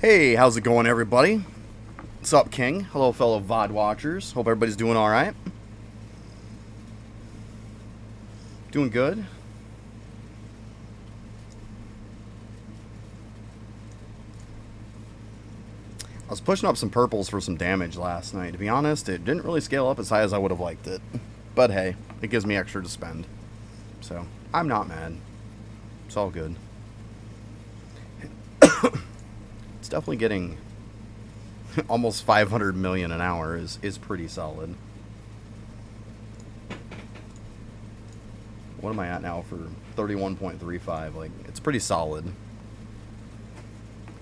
Hey, how's it going, everybody? What's up, King? Hello, fellow VOD watchers. Hope everybody's doing all right. Doing good. I was pushing up some purples for some damage last night. To be honest, it didn't really scale up as high as I would have liked it. But hey, it gives me extra to spend. So, I'm not mad. It's all good. It's definitely getting almost 500 million an hour is pretty solid. What am I at now for 31.35? Like, it's pretty solid.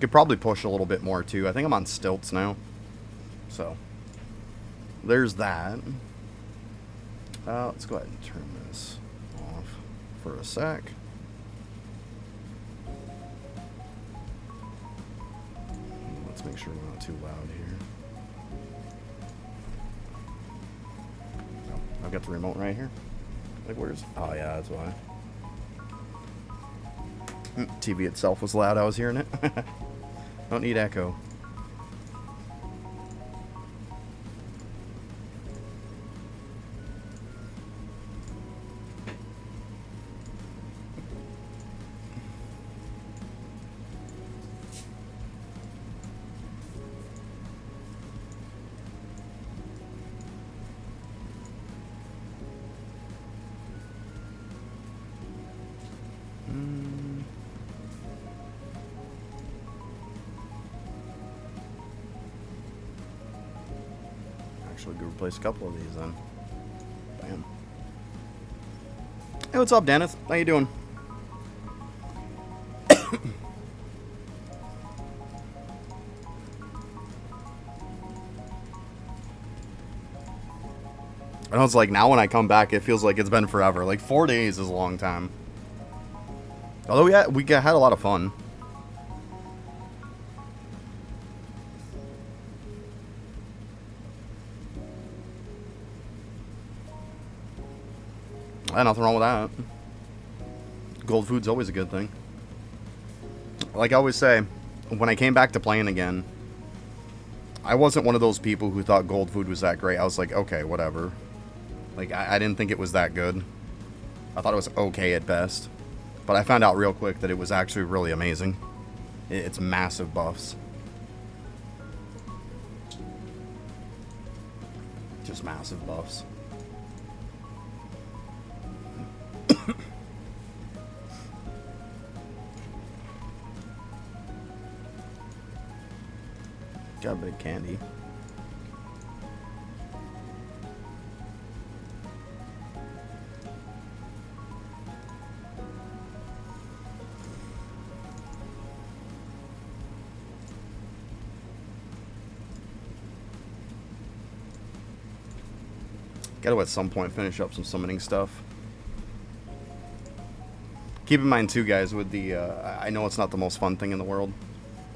Could probably push a little bit more too. I think I'm on stilts now. So, there's that. Let's go ahead and turn this off for a sec. Let's make sure we're not too loud here. Oh, I've got the remote right here. Like, where's... Oh, yeah, that's why. TV itself was loud. I was hearing it. Don't need echo. Actually, go replace a couple of these then. Bam. Hey, what's up, Dennis? How you doing? I know it's like now when I come back, it feels like it's been forever. Like 4 days is a long time. Although we had a lot of fun. Nothing wrong with that. Gold food's always a good thing. Like I always say, when I came back to playing again, I wasn't one of those people who thought gold food was that great. I was like, okay, whatever. Like, I didn't think it was that good. I thought it was okay at best. But I found out real quick that it was actually really amazing. It's massive buffs. Just massive buffs. Got a big candy. Gotta at some point finish up some summoning stuff. Keep in mind too, guys, with the I know it's not the most fun thing in the world,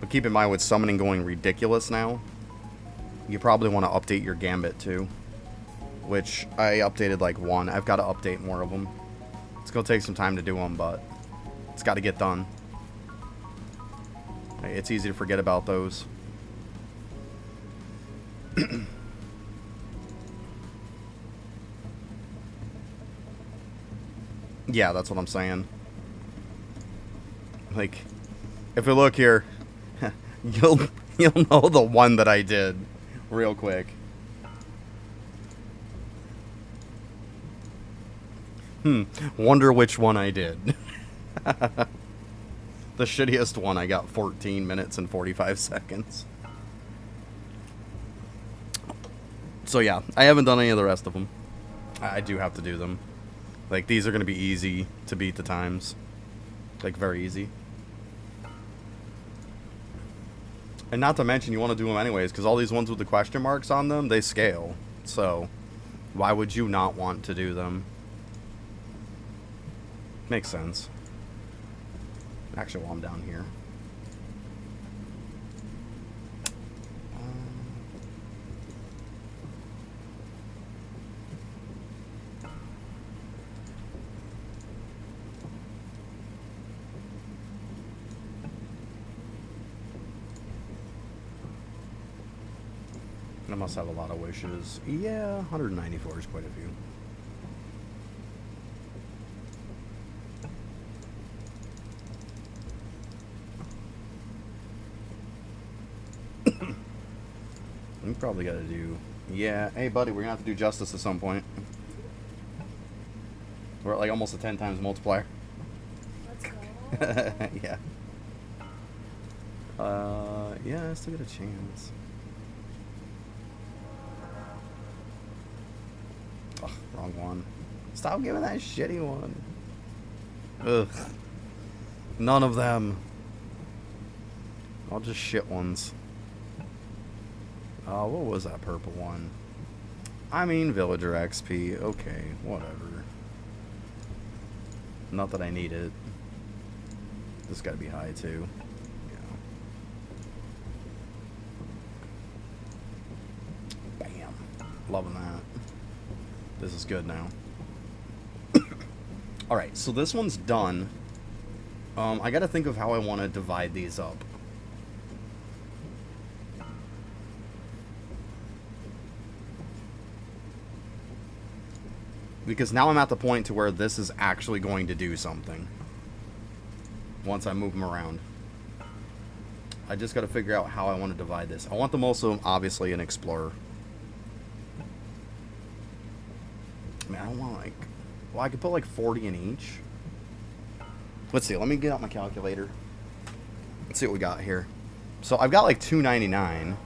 but keep in mind with summoning going ridiculous now, you probably want to update your gambit too, which I updated like one. I've got to update more of them. It's gonna take some time to do them, but it's got to get done. It's easy to forget about those. Yeah, that's what I'm saying. Like, if we look here, you'll know the one that I did real quick. Wonder which one I did. The shittiest one, I got 14 minutes and 45 seconds. So yeah, I haven't done any of the rest of them. I do have to do them. Like, these are going to be easy to beat the times. Like, very easy. And not to mention, you want to do them anyways, because all these ones with the question marks on them, they scale. So, why would you not want to do them? Makes sense. Actually, while I'm down here. I must have a lot of wishes. Yeah, 194 is quite a few. We probably got to do... Yeah, hey buddy, we're going to have to do justice at some point. We're at like almost a 10 times multiplier. Let's go. Yeah. Yeah, I still got a chance. Ugh, wrong one. Stop giving that shitty one. Ugh. None of them. All just shit ones. What was that purple one? I mean, villager XP. Okay, whatever. Not that I need it. This gotta be high, too. Yeah. Bam. Loving that. This is good now. Alright, so this one's done. I gotta think of how I want to divide these up. Because now I'm at the point to where this is actually going to do something. Once I move them around. I just got to figure out how I want to divide this. I want them also, obviously, an explorer. I mean, I don't want, like... Well, I could put, like, 40 in each. Let's see. Let me get out my calculator. Let's see what we got here. So, I've got, like, 299.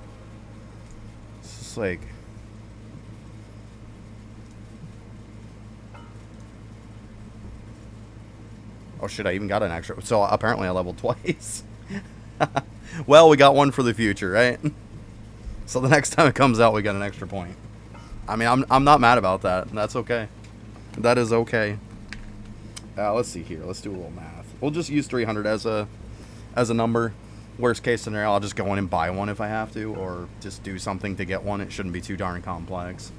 It's just, like... Oh shit, I even got an extra. So apparently I leveled twice. Well, we got one for the future, right? So the next time it comes out, we got an extra point. I mean, I'm not mad about that. That's okay. That is okay. Let's see here. Let's do a little math. We'll just use 300 as a number. Worst case scenario, I'll just go in and buy one if I have to, or just do something to get one. It shouldn't be too darn complex.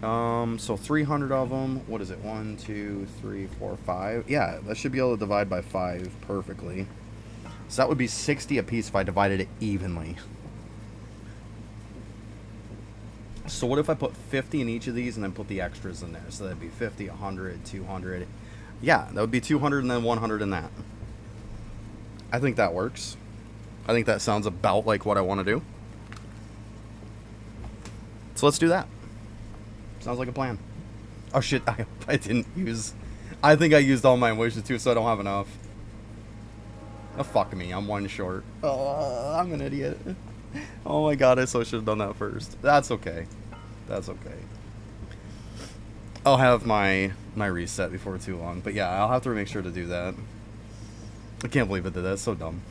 So 300 of them. What is it? 1, 2, 3, 4, 5. Yeah, that should be able to divide by 5 perfectly. So that would be 60 apiece if I divided it evenly. So what if I put 50 in each of these and then put the extras in there? So that'd be 50, 100, 200. Yeah, that would be 200 and then 100 in that. I think that works. I think that sounds about like what I want to do. So let's do that. Sounds like a plan. Oh shit, I didn't use... I think I used all my wishes too, so I don't have enough. Oh, fuck me, I'm one short. Oh, I'm an idiot. Oh my god, I so should have done that first. That's okay. That's okay. I'll have my reset before too long. But yeah, I'll have to make sure to do that. I can't believe it did that. It's so dumb.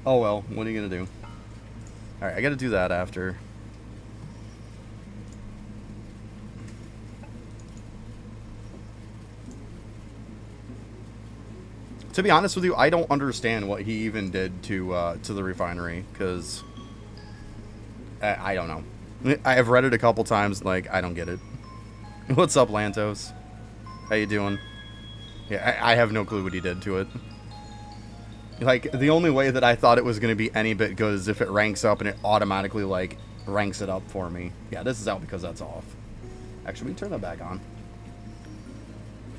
Oh well, what are you gonna do? Alright, I gotta do that after... To be honest with you, I don't understand what he even did to the refinery, because I don't know. I have read it a couple times, like, I don't get it. What's up, Lantos? How you doing? Yeah, I have no clue what he did to it. Like, the only way that I thought it was going to be any bit good is if it ranks up and it automatically, like, ranks it up for me. Yeah, this is out because that's off. Actually, we can turn that back on.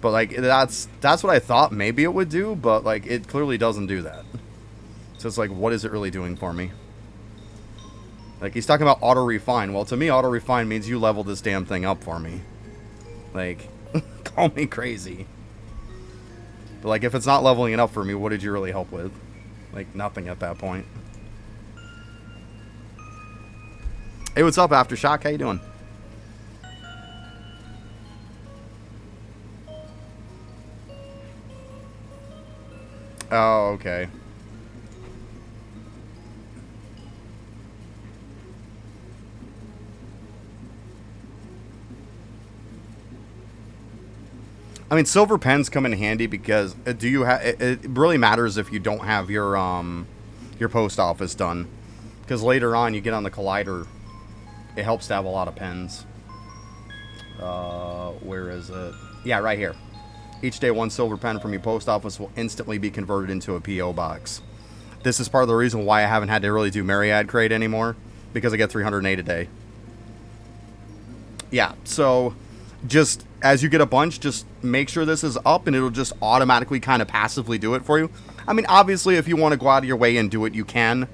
But, like, that's what I thought maybe it would do, but, like, it clearly doesn't do that. So it's like, what is it really doing for me? Like, he's talking about auto-refine. Well, to me, auto-refine means you level this damn thing up for me. Like, call me crazy. But, like, if it's not leveling it up for me, what did you really help with? Like, nothing at that point. Hey, what's up, Aftershock? How you doing? Oh, okay. I mean, silver pens come in handy because do you have? It really matters if you don't have your post office done, because later on you get on the collider. It helps to have a lot of pens. Where is it? Yeah, right here. Each day, one silver pen from your post office will instantly be converted into a P.O. box. This is part of the reason why I haven't had to really do Myriad Crate anymore, because I get 308 a day. Yeah, so just as you get a bunch, just make sure this is up and it'll just automatically kind of passively do it for you. I mean, obviously, if you want to go out of your way and do it, you can.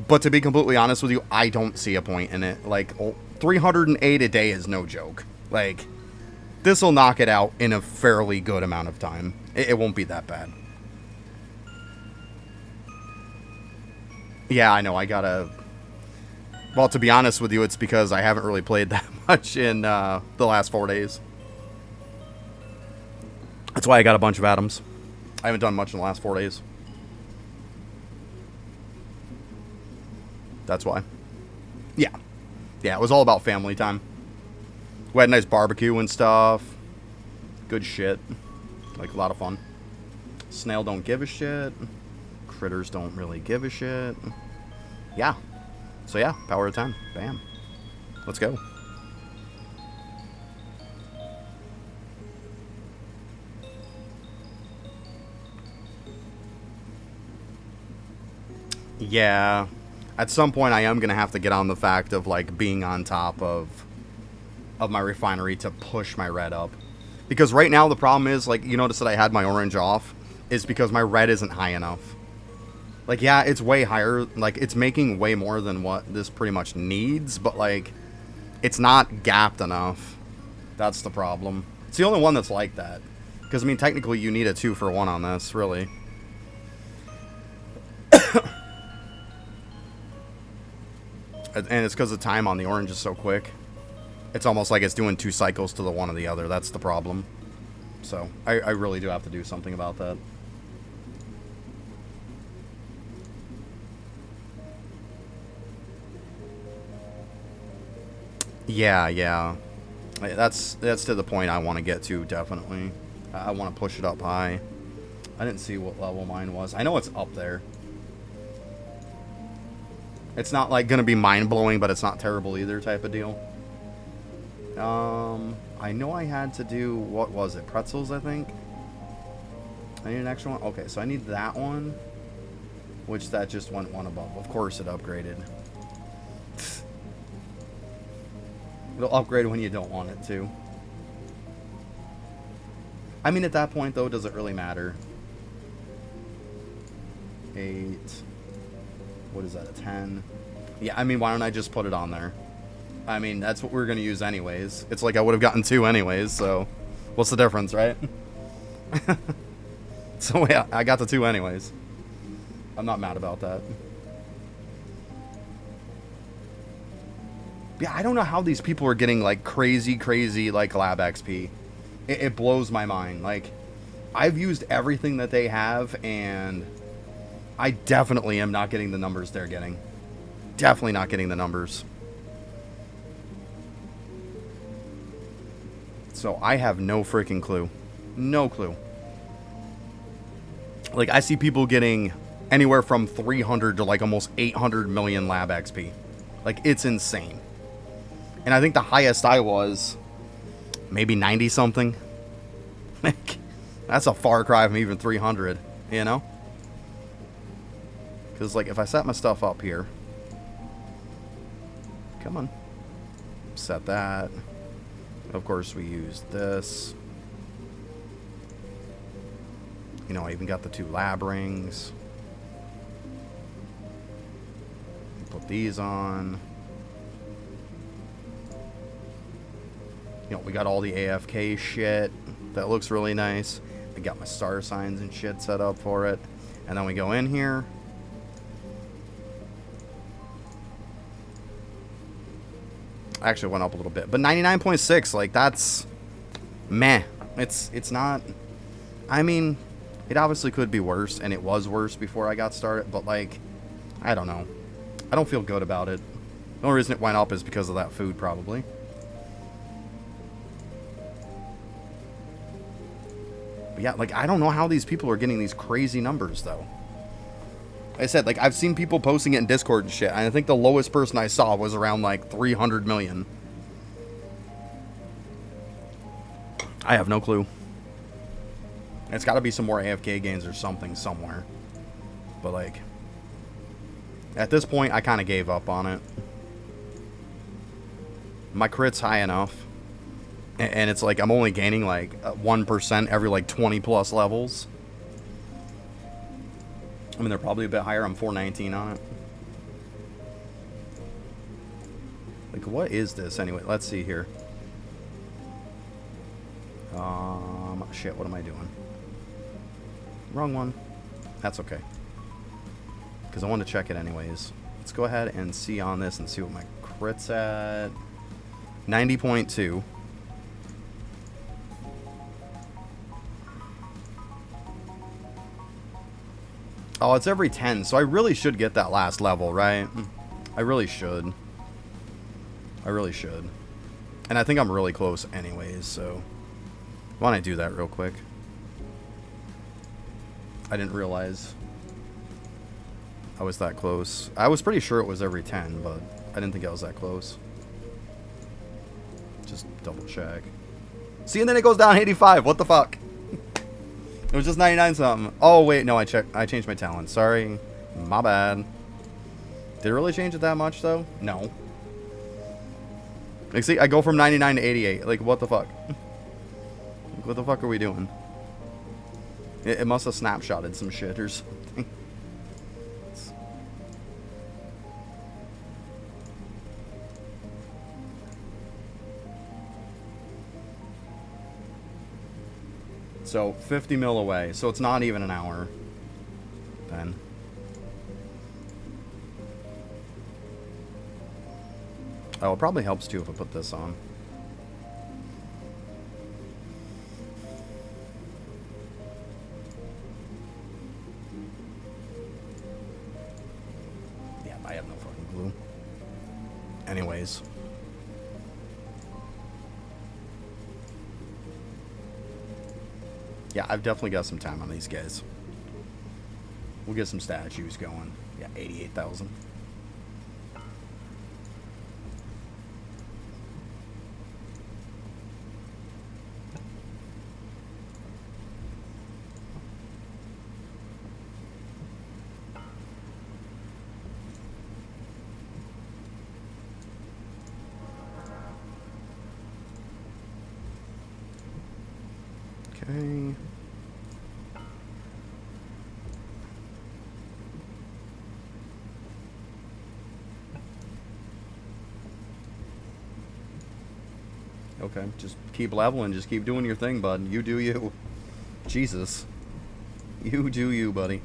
But to be completely honest with you, I don't see a point in it. Like, 308 a day is no joke. Like, this will knock it out in a fairly good amount of time. It won't be that bad. Yeah, I know, I gotta... Well, to be honest with you, it's because I haven't really played that much in the last 4 days. That's why I got a bunch of atoms. I haven't done much in the last 4 days. That's why. Yeah. Yeah, it was all about family time. We had a nice barbecue and stuff. Good shit. Like, a lot of fun. Snail don't give a shit. Critters don't really give a shit. Yeah. So yeah, power of 10. Bam. Let's go. Yeah. At some point I am going to have to get on the fact of like being on top of my refinery to push my red up. Because right now the problem is, like, you notice that I had my orange off, is because my red isn't high enough. Like, yeah, it's way higher. Like, it's making way more than what this pretty much needs, but, like, it's not gapped enough. That's the problem. It's the only one that's like that. Because, I mean, technically you need a 2-for-1 on this, really. And it's because the time on the orange is so quick. It's almost like it's doing 2 cycles to the one or the other. That's the problem. So, I really do have to do something about that. Yeah. That's to the point I want to get to, definitely. I want to push it up high. I didn't see what level mine was. I know it's up there. It's not, like, going to be mind-blowing, but it's not terrible either type of deal. I know I had to do, what was it? Pretzels, I think? I need an extra one? Okay, so I need that one. Which that just went one above. Of course it upgraded. It'll upgrade when you don't want it to. I mean, at that point, though, does it really matter? 8. What is that, a 10? Yeah, I mean, why don't I just put it on there? I mean, that's what we're going to use anyways. It's like I would have gotten 2 anyways, so... What's the difference, right? So, yeah, I got the 2 anyways. I'm not mad about that. Yeah, I don't know how these people are getting, like, crazy, like, lab XP. It blows my mind. Like, I've used everything that they have, and I definitely am not getting the numbers they're getting. Definitely not getting the numbers. So, I have no freaking clue. No clue. Like, I see people getting anywhere from 300 to, like, almost 800 million lab XP. Like, it's insane. And I think the highest I was, maybe 90-something. Like, that's a far cry from even 300, you know? Because, like, if I set my stuff up here. Come on. Set that. Of course, we use this. You know, I even got the 2 lab rings. Put these on. You know, we got all the AFK shit. That looks really nice. I got my star signs and shit set up for it. And then we go in here. I actually went up a little bit. But 99.6, like, that's... meh. It's not... I mean, it obviously could be worse. And it was worse before I got started. But, like, I don't know. I don't feel good about it. The only reason it went up is because of that food, probably. But yeah, like, I don't know how these people are getting these crazy numbers, though. Like I said, like, I've seen people posting it in Discord and shit, and I think the lowest person I saw was around, like, 300 million. I have no clue. It's got to be some more AFK gains or something somewhere. But, like, at this point, I kind of gave up on it. My crit's high enough. And it's like I'm only gaining like 1% every like 20 plus levels. I mean, they're probably a bit higher. I'm 419 on it. Like, what is this anyway? Let's see here. Shit, what am I doing? Wrong one. That's okay. Because I want to check it anyways. Let's go ahead and see on this and see what my crit's at. 90.2. Oh, it's every 10, so I really should get that last level, right? I really should. I really should. And I think I'm really close anyways, so... Why don't I do that real quick? I didn't realize I was that close. I was pretty sure it was every 10, but I didn't think I was that close. Just double check. See, and then it goes down 85. What the fuck? It was just 99 something. Oh, wait. No, I changed my talent. Sorry. My bad. Did it really change it that much, though? No. Like, see, I go from 99 to 88. Like, what the fuck? What the fuck are we doing? It must have snapshotted some shit or something. So, 50 mil away. So, it's not even an hour. Then. Oh, it probably helps, too, if I put this on. Yeah, I have no fucking clue. Anyways. Yeah, I've definitely got some time on these guys. We'll get some statues going. Yeah, 88,000. Okay. Okay, just keep leveling, just keep doing your thing, bud. You do you. Jesus. You do you, buddy.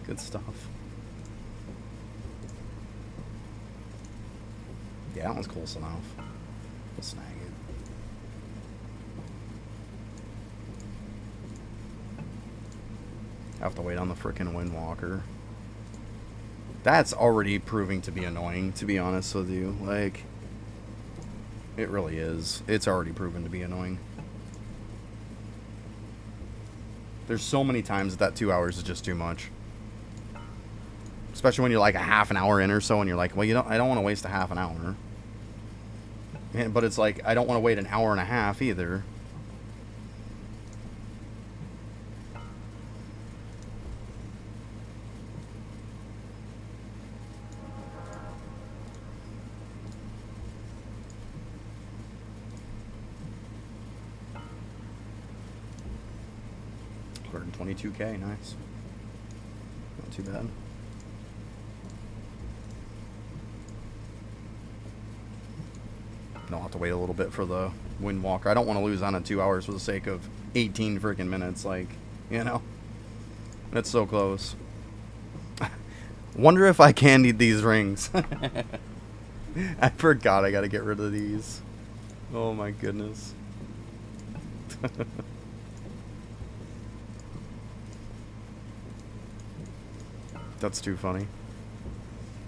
Good stuff. Yeah, that one's close enough. We'll snag it. I have to wait on the frickin' Windwalker. That's already proving to be annoying, to be honest with you. Like, it really is. It's already proven to be annoying. There's so many times that 2 hours is just too much. Especially when you're like a half an hour in or so and you're like, well, I don't want to waste a half an hour. But it's like, I don't want to wait an hour and a half either. $122K, nice. Not too bad. I'll have to wait a little bit for the Windwalker. I don't want to lose on it 2 hours for the sake of 18 freaking minutes. Like, you know, it's so close. Wonder if I candied these rings. I forgot I got to get rid of these. Oh my goodness. That's too funny.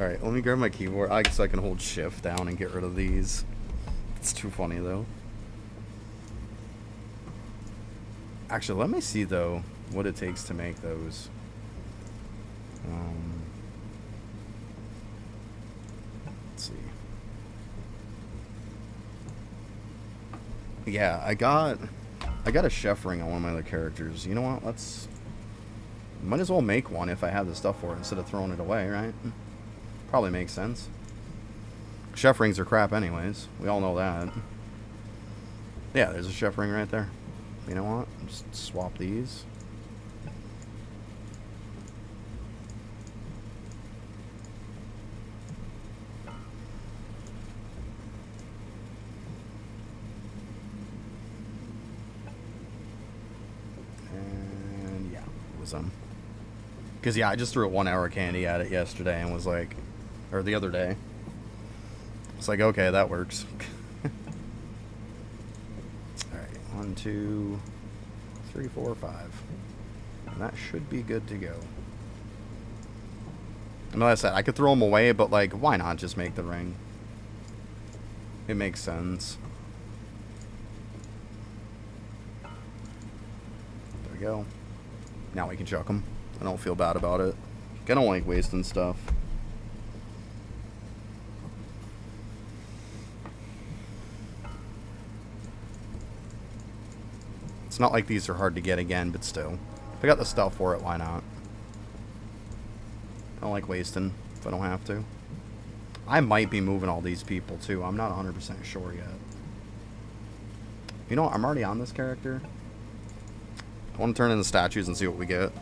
Alright, let me grab my keyboard so I can hold shift down and get rid of these. It's too funny though. Actually, let me see though what it takes to make those. Let's see. Yeah, I got a chef ring on one of my other characters. You know what? Might as well make one if I have the stuff for it instead of throwing it away, right? Probably makes sense. Chef rings are crap anyways. We all know that. Yeah, there's a chef ring right there. You know what? Just swap these. And yeah, it was because yeah, I just threw a 1 hour candy at it yesterday and was like, or the other day. It's like, okay, that works. Alright, 1, 2, 3, 4, 5. And that should be good to go. I mean, like I said, I could throw them away, but like, why not just make the ring? It makes sense. There we go. Now we can chuck them. I don't feel bad about it. I don't like wasting stuff. It's not like these are hard to get again, but still. If I got the stuff for it, why not? I don't like wasting if I don't have to. I might be moving all these people too. I'm not 100% sure yet. You know what? I'm already on this character. I want to turn in the statues and see what we get.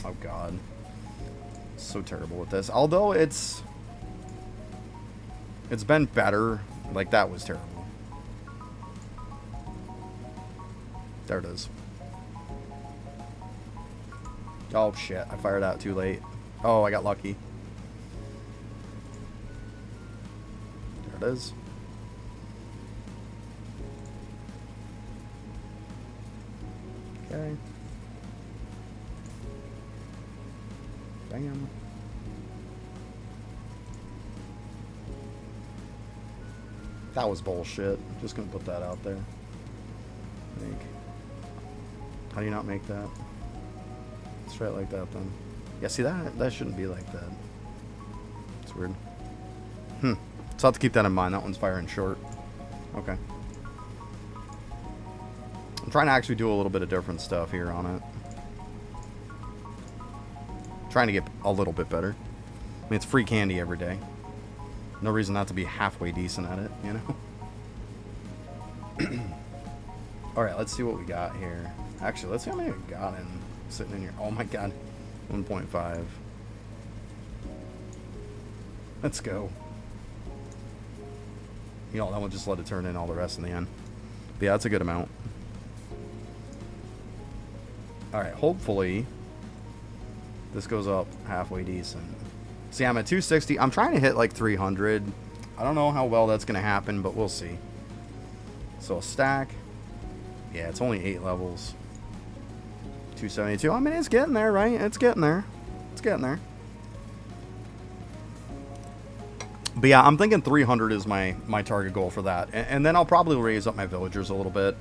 Oh god. So terrible with this. Although it's been better. Like, that was terrible. There it is. Oh shit, I fired out too late. Oh, I got lucky. There it is. Okay. Bam. That was bullshit. Just gonna put that out there. How do you not make that? Let's try it like that then. Yeah, see, that shouldn't be like that. It's weird. So I'll have to keep that in mind. That one's firing short. Okay. I'm trying to actually do a little bit of different stuff here on it. Trying to get a little bit better. I mean, it's free candy every day. No reason not to be halfway decent at it, you know? Alright, let's see what we got here. Actually, let's see how many we got in sitting in here. Oh my god. 1.5. Let's go. You know, that one just let it turn in all the rest in the end. But yeah, that's a good amount. Alright, hopefully this goes up halfway decent. See, I'm at 260. I'm trying to hit like 300. I don't know how well that's going to happen, but we'll see. So a stack. Yeah, it's only 8 levels. 272. I mean, it's getting there, right? It's getting there. It's getting there. But yeah, I'm thinking 300 is my target goal for that. And then I'll probably raise up my villagers a little bit.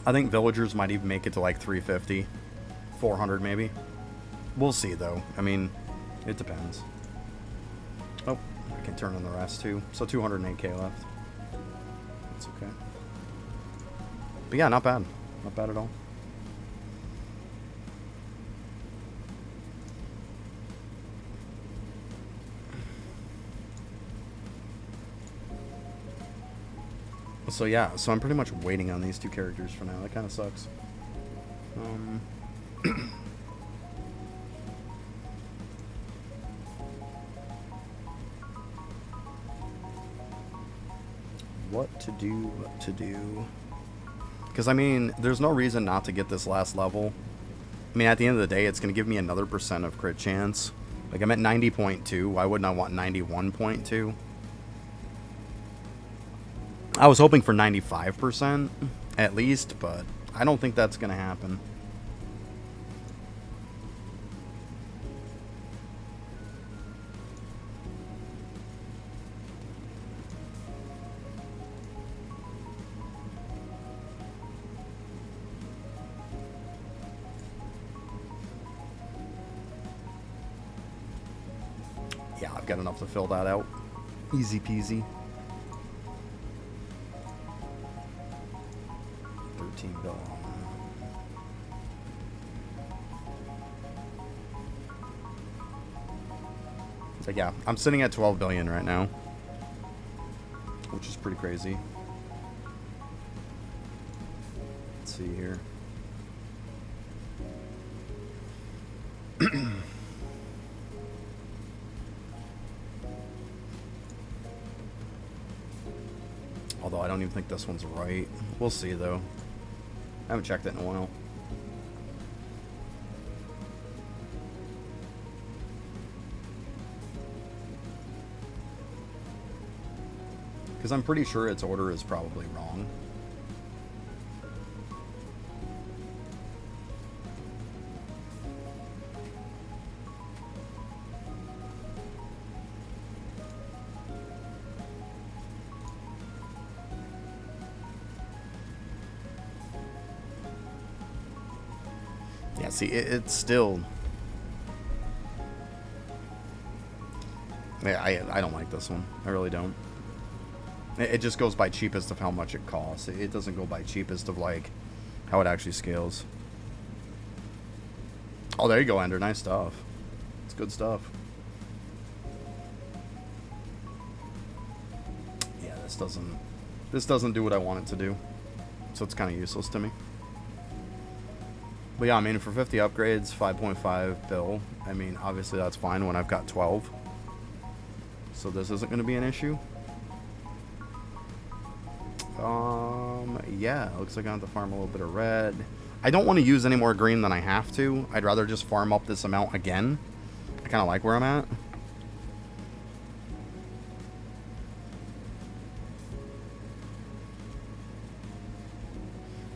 I think villagers might even make it to like 350. 400 maybe. We'll see though. I mean, it depends. Oh, I can turn in the rest too. So 208k left. That's okay. But yeah, not bad. Not bad at all. So yeah, so I'm pretty much waiting on these two characters for now. That kind of sucks. What to do. Because, I mean, there's no reason not to get this last level. I mean, at the end of the day, it's going to give me another % of crit chance. Like, I'm at 90.2. Why wouldn't I want 91.2? I was hoping for 95% at least, but I don't think that's going to happen. Yeah, I've got enough to fill that out. Easy peasy. 13 bill. So yeah, I'm sitting at 12 billion right now, which is pretty crazy. Let's see here. Although I don't even think this one's right. We'll see though. I haven't checked it in a while. Because I'm pretty sure its order is probably wrong. Yeah, see, it's still... Yeah, I don't like this one. I really don't. It just goes by cheapest of how much it costs. It doesn't go by cheapest of, like, how it actually scales. Oh, there you go, Ender. Nice stuff. It's good stuff. Yeah, this doesn't do what I want it to do. So it's kind of useless to me. But yeah, I mean, for 50 upgrades, 5.5 bill. I mean, obviously that's fine when I've got 12. So this isn't going to be an issue. Yeah, it looks like I have to farm a little bit of red. I don't want to use any more green than I have to. I'd rather just farm up this amount again. I kind of like where I'm at.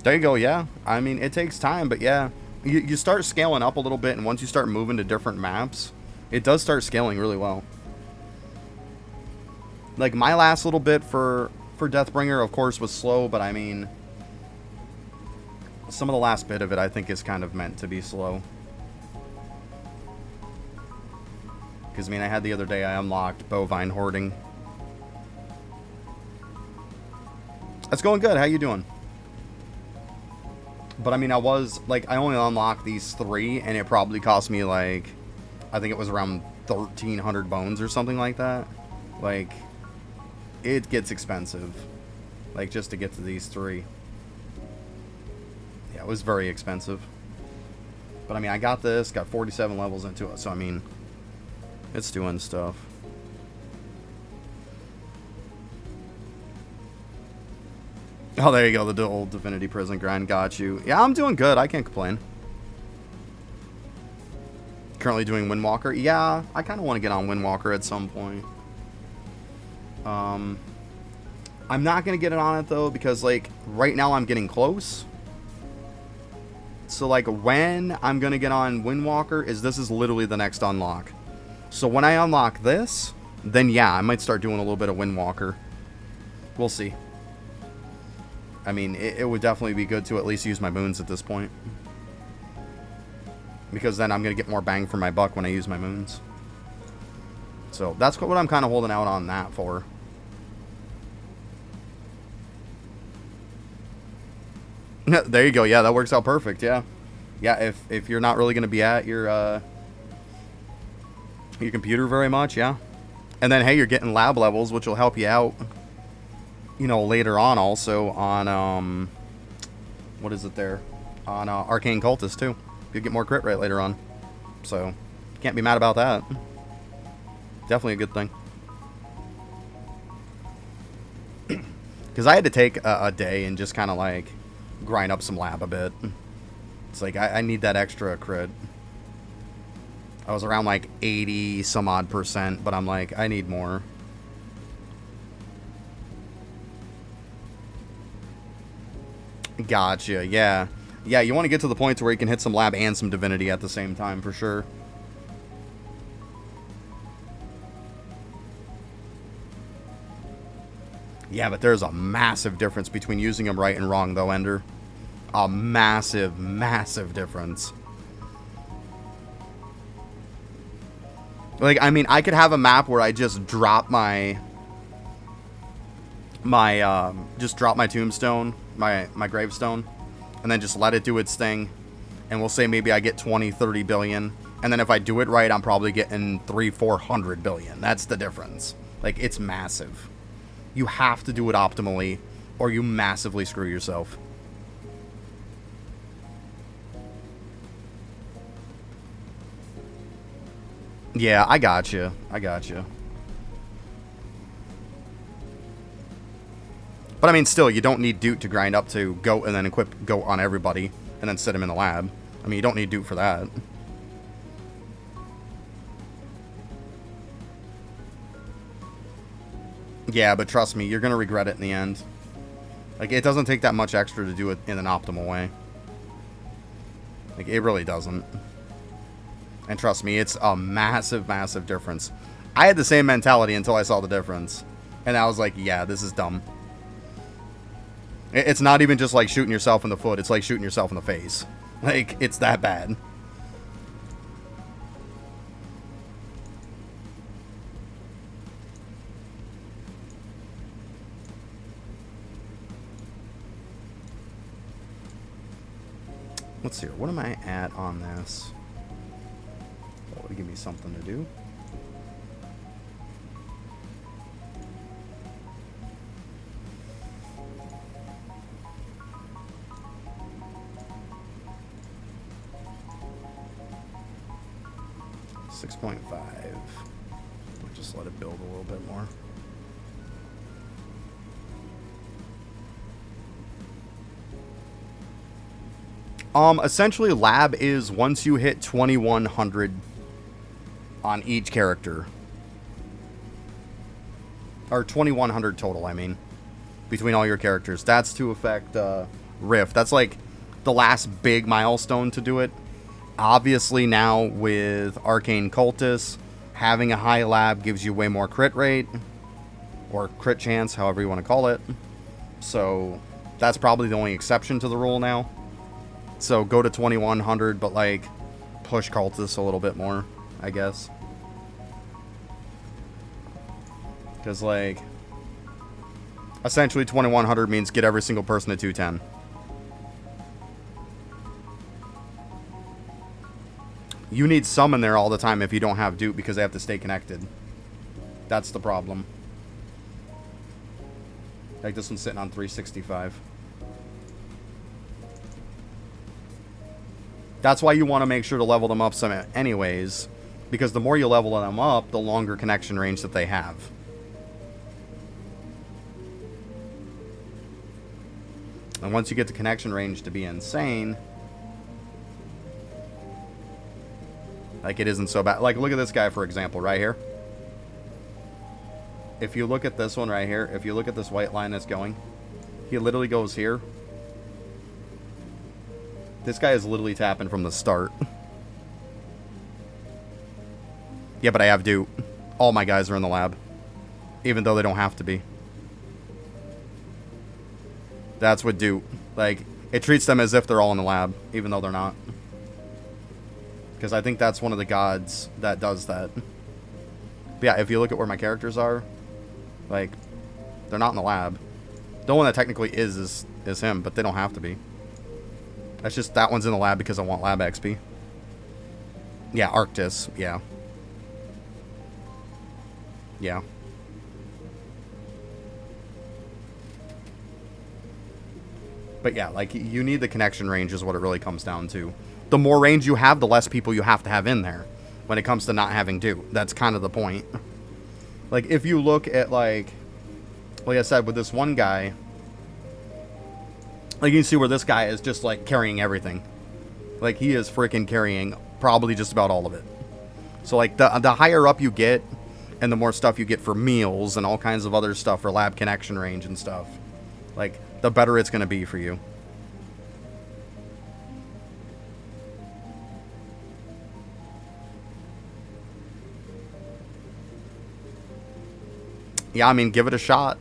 There you go, yeah. I mean, it takes time, but yeah. You start scaling up a little bit, and once you start moving to different maps, it does start scaling really well. Like, my last little bit for Deathbringer, of course, was slow, but I mean, some of the last bit of it, I think, is kind of meant to be slow. Because, I mean, I had the other day, I unlocked bovine hoarding. That's going good. How you doing? But, I mean, I only unlocked these 3, and it probably cost me, like, I think it was around 1,300 bones or something like that. Like, it gets expensive. Like, just to get to these 3. Yeah, it was very expensive. But, I mean, I got this, got 47 levels into it, so, I mean, it's doing stuff. Oh, there you go, the old Divinity Prison grind got you. Yeah, I'm doing good, I can't complain. Currently doing Windwalker. Yeah, I kind of want to get on Windwalker at some point. I'm not going to get it on it, though, because, like, right now I'm getting close. So, like, when I'm going to get on Windwalker this is literally the next unlock. So, when I unlock this, then, yeah, I might start doing a little bit of Windwalker. We'll see. I mean, it would definitely be good to at least use my moons at this point. Because then I'm going to get more bang for my buck when I use my moons. So, that's what I'm kind of holding out on that for. There you go. Yeah, that works out perfect. Yeah. Yeah, if you're not really going to be at your computer very much, yeah. And then, hey, you're getting lab levels, which will help you out, you know, later on also on, what is it there? On Arcane Cultist, too. You'll get more crit rate later on. So, can't be mad about that. Definitely a good thing. Because I had to take a day and just kind of, like, grind up some lab a bit. It's like, I need that extra crit. I was around, like, 80 some odd %, but I'm like, I need more. Gotcha, yeah. Yeah, you want to get to the point to where you can hit some lab and some divinity at the same time, for sure. Yeah, but there's a massive difference between using them right and wrong, though, Ender. A massive, massive difference. Like, I mean, I could have a map where I just drop just drop my tombstone, my gravestone, and then just let it do its thing. And we'll say maybe I get 20, 30 billion, and And then if I do it right, I'm probably getting 300-400 billion. That's the difference. Like, it's massive. You have to do it optimally, or you massively screw yourself. Yeah, I got you. I got you. But I mean, still, you don't need Duke to grind up to Goat and then equip Goat on everybody and then sit him in the lab. I mean, you don't need Duke for that. Yeah, but trust me, you're going to regret it in the end. Like, it doesn't take that much extra to do it in an optimal way. Like, it really doesn't. And trust me, it's a massive, massive difference. I had the same mentality until I saw the difference. And I was like, yeah, this is dumb. It's not even just like shooting yourself in the foot. It's like shooting yourself in the face. Like, it's that bad. Let's see here. What am I at on this? That would give me something to do. .5. We'll just let it build a little bit more. Essentially, lab is once you hit 2100 on each character. Or 2100 total, I mean. Between all your characters. That's to affect Rift. That's like the last big milestone to do it. Obviously now with Arcane Cultist, having a high lab gives you way more crit rate. Or crit chance, however you want to call it. So that's probably the only exception to the rule now. So go to 2100, but like push Cultist a little bit more, I guess. Because like essentially 2100 means get every single person to 210. You need some in there all the time if you don't have Dupe because they have to stay connected. That's the problem. Like this one's sitting on 365. That's why you want to make sure to level them up some anyways. Because the more you level them up, the longer connection range that they have. And once you get the connection range to be insane, like it isn't so bad. Like look at this guy for example right here. If you look at this one right here, if you look at this white line that's going, he literally goes here. This guy is literally tapping from the start. Yeah, but I have Dupe. All my guys are in the lab. Even though they don't have to be. That's what Dupe. Like, it treats them as if they're all in the lab, even though they're not. Because I think that's one of the gods that does that. But yeah, if you look at where my characters are, like, they're not in the lab. The one that technically is him, but they don't have to be. That's just, that one's in the lab because I want lab XP. Yeah, Arctis, yeah. Yeah. But yeah, like, you need the connection range is what it really comes down to. The more range you have, the less people you have to have in there when it comes to not having Dupe. That's kind of the point. Like, if you look at, like I said, with this one guy, like, you can see where this guy is just, like, carrying everything. Like, he is freaking carrying probably just about all of it. So, like, the higher up you get, and the more stuff you get for meals and all kinds of other stuff for lab connection range and stuff, like, the better it's going to be for you. Yeah, I mean, give it a shot.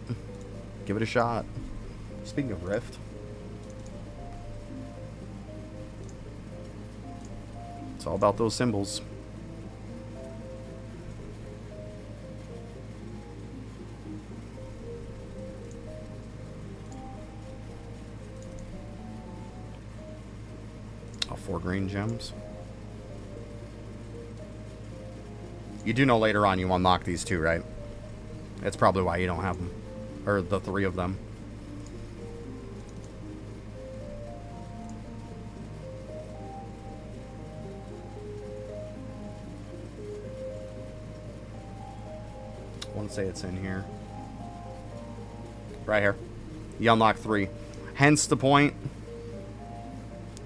Give it a shot. Speaking of Rift. It's all about those symbols. Oh, 4 green gems. You do know later on you unlock these two, right? That's probably why you don't have them. Or the 3 of them. I want to say it's in here. Right here. You unlock 3. Hence the point.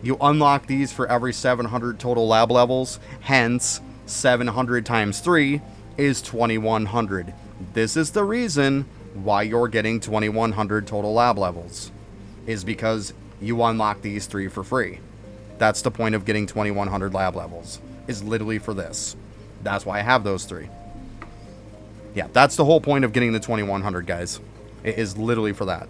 You unlock these for every 700 total lab levels. Hence, 700 times 3 is 2100. This is the reason why you're getting 2100 total lab levels. Is because you unlock these 3 for free. That's the point of getting 2100 lab levels. Is literally for this. That's why I have those 3. Yeah, that's the whole point of getting the 2100, guys. It is literally for that.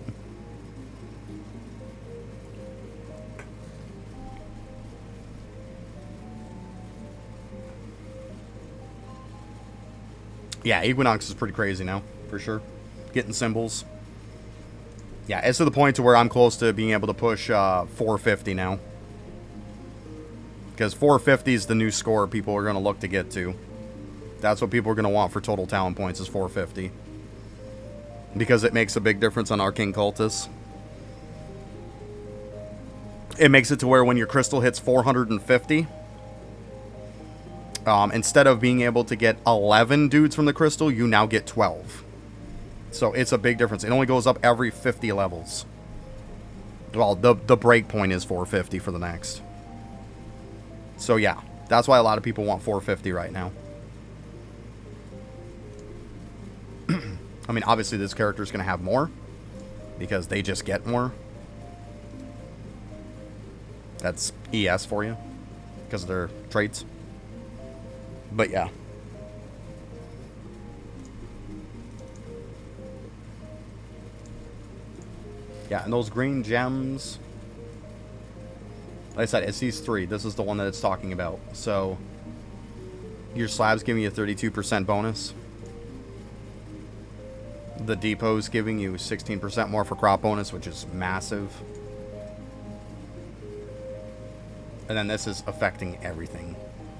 Yeah, Equinox is pretty crazy now, for sure. Getting symbols. Yeah, it's to the point to where I'm close to being able to push 450 now. Because 450 is the new score people are going to look to get to. That's what people are going to want for total talent points is 450. Because it makes a big difference on Arcane Cultists. It makes it to where when your crystal hits 450... instead of being able to get 11 dudes from the crystal, you now get 12. So it's a big difference. It only goes up every 50 levels. Well, the break point is 450 for the next. So yeah, that's why a lot of people want 450 right now. I mean, obviously this character is going to have more. Because they just get more. That's ES for you. Because of their traits. But yeah. Yeah, and those green gems... Like I said, it's these 3. This is the one that it's talking about. So, your slab's giving you a 32% bonus. The depot's giving you 16% more for crop bonus, which is massive. And then this is affecting everything.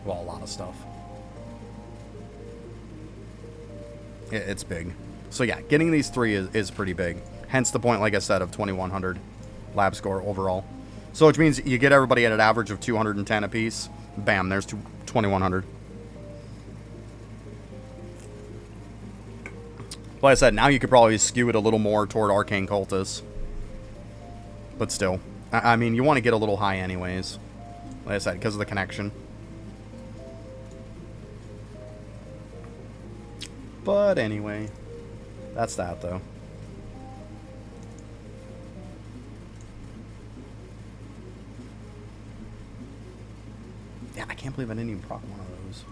Well, a lot of stuff. It's big. So yeah, getting these 3 is pretty big. Hence the point, like I said, of 2100 lab score overall. So which means you get everybody at an average of 210 apiece. Bam, there's 2100. Like I said, now you could probably skew it a little more toward Arcane Cultists. But still. I mean, you want to get a little high anyways. Like I said, because of the connection. But anyway. That's that, though. Yeah, I can't believe I didn't even proc one of those.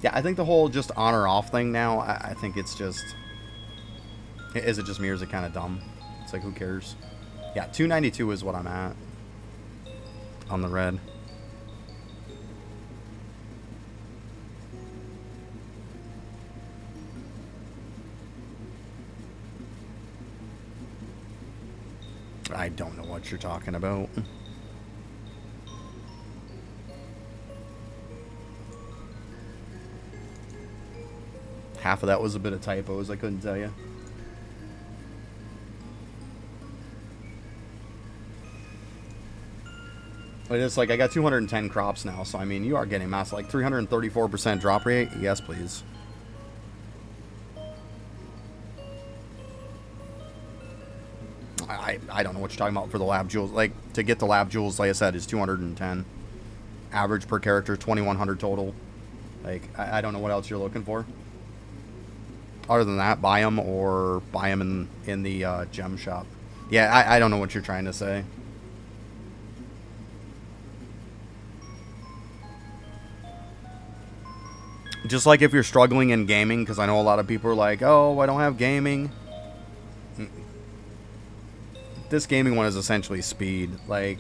Yeah, I think the whole just on or off thing now, I think it's just... Is it just me or is it kind of dumb? It's like, who cares? Yeah, 292 is what I'm at. On the red. I don't know what you're talking about. Half of that was a bit of typos, I couldn't tell you. But it's like, I got 210 crops now, so I mean, you are getting massive. Like 334% drop rate? Yes, please. I don't know what you're talking about for the lab jewels. Like, to get the lab jewels, like I said, is 210. Average per character, 2100 total. Like, I don't know what else you're looking for. Other than that, buy them or buy them in the gem shop. Yeah, I don't know what you're trying to say. Just like if you're struggling in gaming, because I know a lot of people are like, oh, I don't have gaming. This gaming one is essentially speed. Like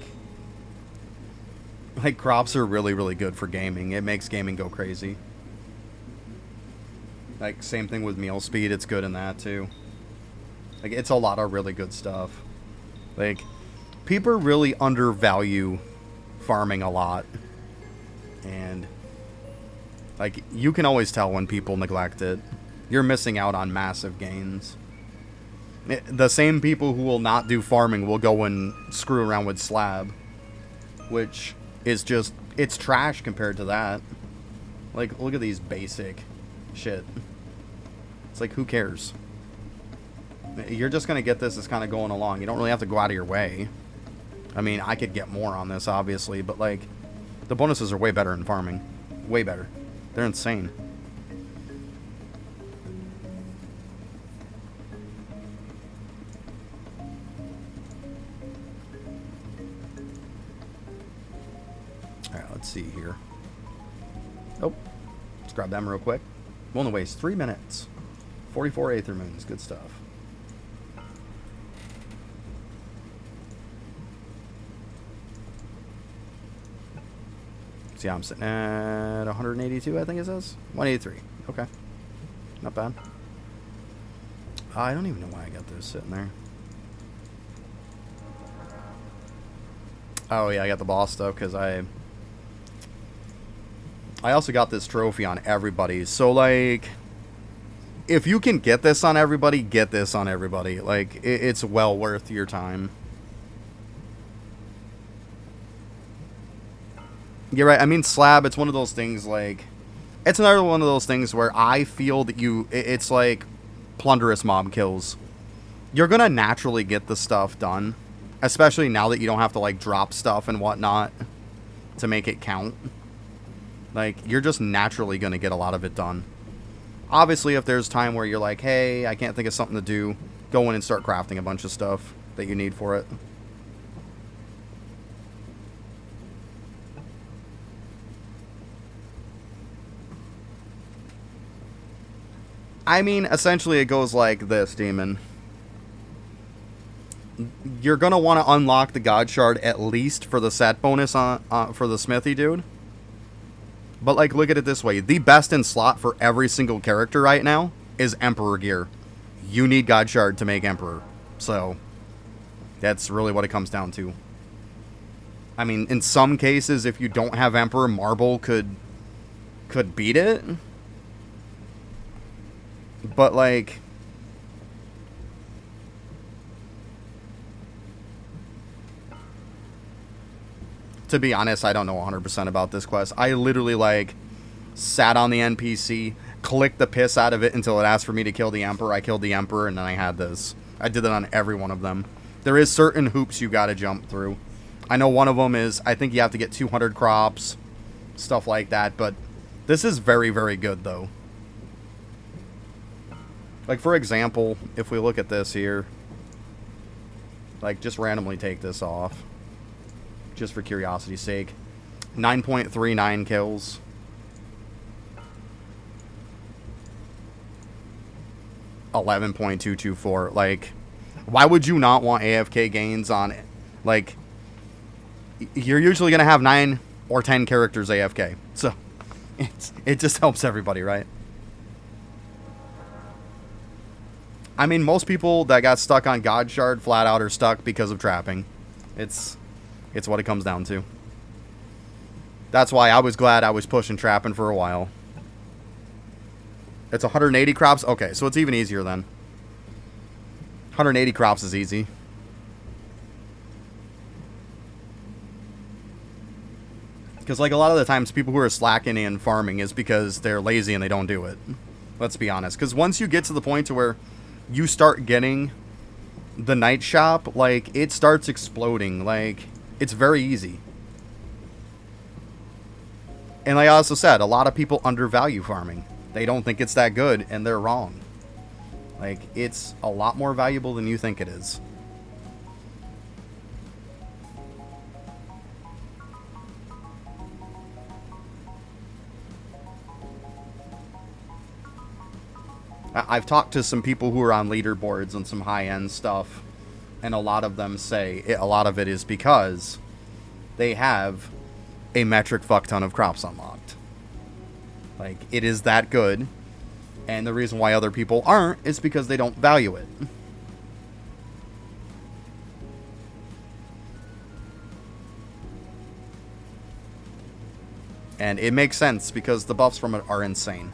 crops are really, really good for gaming. It makes gaming go crazy. Like, same thing with meal speed. It's good in that, too. Like, it's a lot of really good stuff. Like, people really undervalue farming a lot. And, like, you can always tell when people neglect it. You're missing out on massive gains. The same people who will not do farming will go and screw around with slab. Which is just, it's trash compared to that. Like, look at these basic shit. It's like, who cares? You're just going to get this as kind of going along. You don't really have to go out of your way. I mean, I could get more on this, obviously, but, like, the bonuses are way better in farming. Way better. They're insane. Alright, let's see here. Oh, let's grab them real quick. We'll only waste 3 minutes. 44 Aether Moons. Good stuff. See, I'm sitting at 182, I think it says. 183. Okay. Not bad. I don't even know why I got this sitting there. Oh, yeah, I got the boss stuff because I also got this trophy on everybody. So, like, if you can get this on everybody, get this on everybody. Like, it's well worth your time. You're right. I mean, slab, it's one of those things, like, it's another one of those things where I feel that it's like plunderous mob kills. You're going to naturally get the stuff done, especially now that you don't have to, like, drop stuff and whatnot to make it count. Like, you're just naturally going to get a lot of it done. Obviously, if there's time where you're like, hey, I can't think of something to do, go in and start crafting a bunch of stuff that you need for it. I mean, essentially it goes like this, Demon. You're going to want to unlock the God Shard at least for the set bonus for the Smithy dude. But, like, look at it this way. The best in slot for every single character right now is Emperor gear. You need God Shard to make Emperor. So, that's really what it comes down to. I mean, in some cases, if you don't have Emperor, Marble could beat it. But, like, to be honest, I don't know 100% about this quest. I literally, like, sat on the NPC, clicked the piss out of it until it asked for me to kill the Emperor. I killed the Emperor, and then I had this. I did that on every one of them. There is certain hoops you gotta jump through. I know one of them is, I think you have to get 200 crops, stuff like that, but this is very, very good, though. Like, for example, if we look at this here, like, just randomly take this off, just for curiosity's sake. 9.39 kills. $11.224. Like, why would you not want AFK gains on it? Like, you're usually going to have 9 or 10 characters AFK. So, it just helps everybody, right? I mean, most people that got stuck on God Shard flat out are stuck because of trapping. It's what it comes down to. That's why I was glad I was pushing trapping for a while. It's 180 crops? Okay, so it's even easier then. 180 crops is easy. Because, like, a lot of the times people who are slacking in farming is because they're lazy and they don't do it. Let's be honest. Because once you get to the point to where you start getting the night shop, like, it starts exploding. Like, it's very easy. And like I also said, a lot of people undervalue farming. They don't think it's that good, and they're wrong. Like, it's a lot more valuable than you think it is. I've talked to some people who are on leaderboards and some high-end stuff, and a lot of them say a lot of it is because they have a metric fuck ton of crops unlocked. Like, it is that good, and the reason why other people aren't is because they don't value it. And it makes sense because the buffs from it are insane.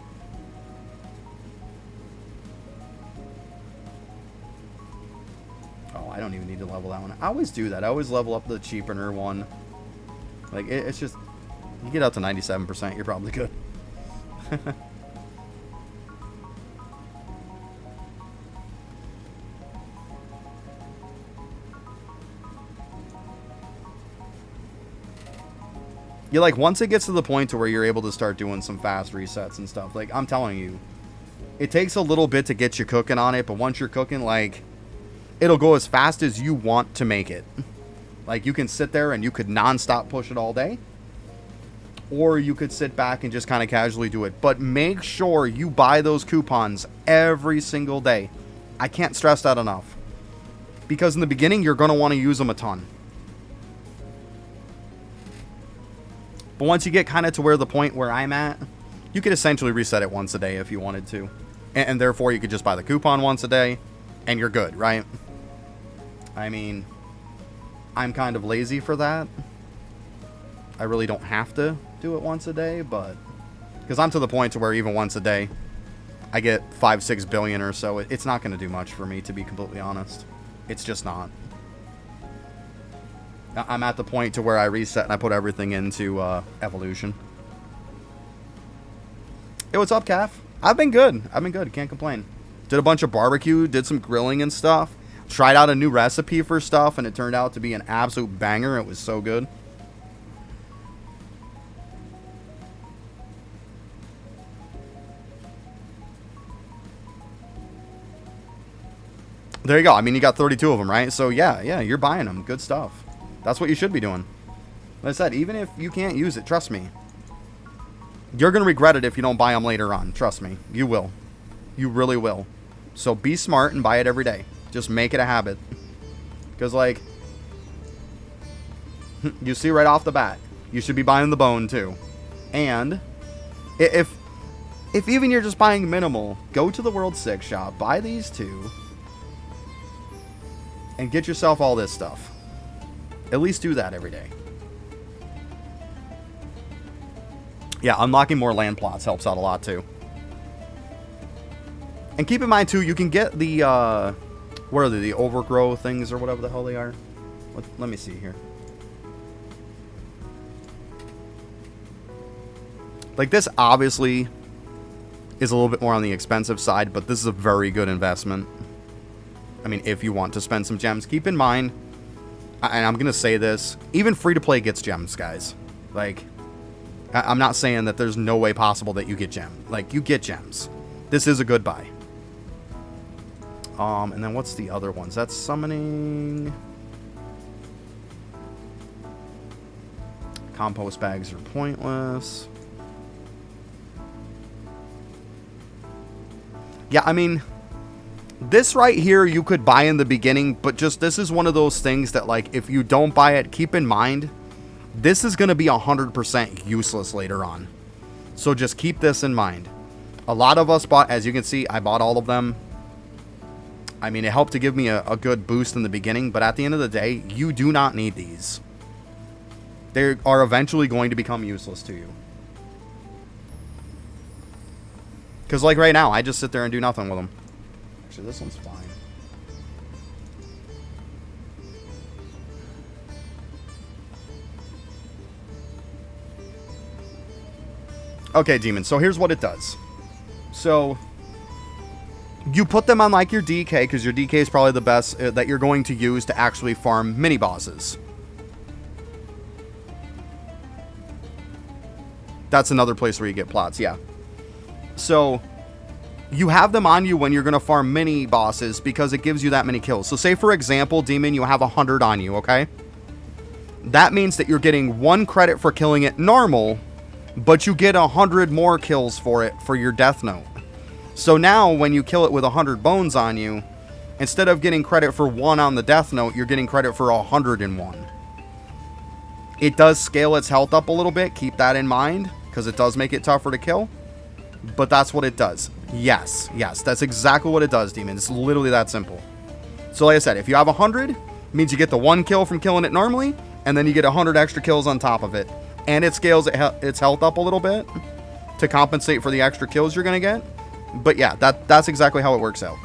Oh, I don't even need to level that one. I always do that. I always level up the cheapener one. Like, it's just... You get out to 97%, you're probably good. You like, once it gets to the point to where you're able to start doing some fast resets and stuff, like, I'm telling you, it takes a little bit to get you cooking on it, but once you're cooking, like, it'll go as fast as you want to make it. Like, you can sit there and you could non-stop push it all day, or you could sit back and just kind of casually do it. But make sure you buy those coupons every single day. I can't stress that enough. Because in the beginning, you're going to want to use them a ton. But once you get kind of to where the point where I'm at, you could essentially reset it once a day if you wanted to. And therefore, you could just buy the coupon once a day, and you're good, right? I mean, I'm kind of lazy for that. I really don't have to do it once a day, but... Because I'm to the point to where even once a day, I get 5-6 billion or so. It's not going to do much for me, to be completely honest. It's just not. I'm at the point to where I reset and I put everything into evolution. Hey, what's up, Calf? I've been good. Can't complain. Did a bunch of barbecue, did some grilling and stuff. Tried out a new recipe for stuff, and it turned out to be an absolute banger. It was so good. There you go. I mean, you got 32 of them, right? So, yeah, you're buying them. Good stuff. That's what you should be doing. Like I said, even if you can't use it, trust me. You're going to regret it if you don't buy them later on. Trust me. You will. You really will. So be smart and buy it every day. Just make it a habit. Because, like, you see right off the bat, you should be buying the bone, too. And if even you're just buying minimal, go to the World 6 shop, buy these two, and get yourself all this stuff. At least do that every day. Yeah, unlocking more land plots helps out a lot, too. And keep in mind, too, you can get the, what are they, the overgrow things or whatever the hell they are? Let me see here. Like, this obviously is a little bit more on the expensive side, but this is a very good investment. I mean, if you want to spend some gems, keep in mind, and I'm going to say this, even free-to-play gets gems, guys. Like, I'm not saying that there's no way possible that you get gems. Like, you get gems. This is a good buy. And then what's the other ones? That's summoning. Compost bags are pointless. Yeah, I mean, this right here you could buy in the beginning, but just this is one of those things that, like, if you don't buy it, keep in mind, this is going to be 100% useless later on. So just keep this in mind. A lot of us bought, as you can see, I bought all of them. I mean, it helped to give me a good boost in the beginning, but at the end of the day, you do not need these. They are eventually going to become useless to you. Because, like, right now, I just sit there and do nothing with them. Actually, this one's fine. Okay, Demon, so here's what it does. So, you put them on, like, your DK, because your DK is probably the best that you're going to use to actually farm mini-bosses. That's another place where you get plots, yeah. So, you have them on you when you're going to farm mini-bosses because it gives you that many kills. So, say, for example, Demon, you have 100 on you, okay? That means that you're getting 1 credit for killing it normal, but you get 100 more kills for it for your Death Note. So now, when you kill it with 100 bones on you, instead of getting credit for 1 on the Death Note, you're getting credit for 101. It does scale its health up a little bit. Keep that in mind, because it does make it tougher to kill. But that's what it does. Yes, that's exactly what it does, Demon. It's literally that simple. So like I said, if you have 100, it means you get the 1 kill from killing it normally, and then you get 100 extra kills on top of it. and it scales its health up a little bit to compensate for the extra kills you're going to get. But yeah, that's exactly how it works out.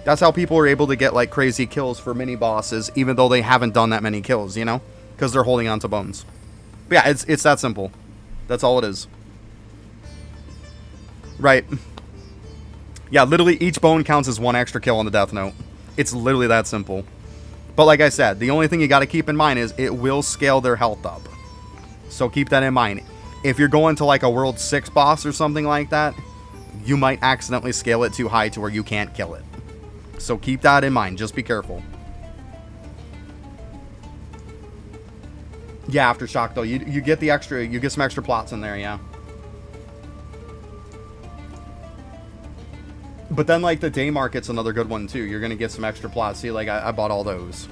That's how people are able to get like crazy kills for mini bosses, even though they haven't done that many kills, you know? Because they're holding on to bones. But yeah, it's that simple. That's all it is. Right. Yeah, literally each bone counts as one extra kill on the death note. It's literally that simple. But like I said, the only thing you got to keep in mind is it will scale their health up. So keep that in mind. If you're going to like a World 6 boss or something like that, you might accidentally scale it too high to where you can't kill it. So keep that in mind. Just be careful. Yeah, Aftershock though, you get the extra, you get some extra plots in there, yeah. But then like the day market's another good one too. You're gonna get some extra plots. See, like I bought all those.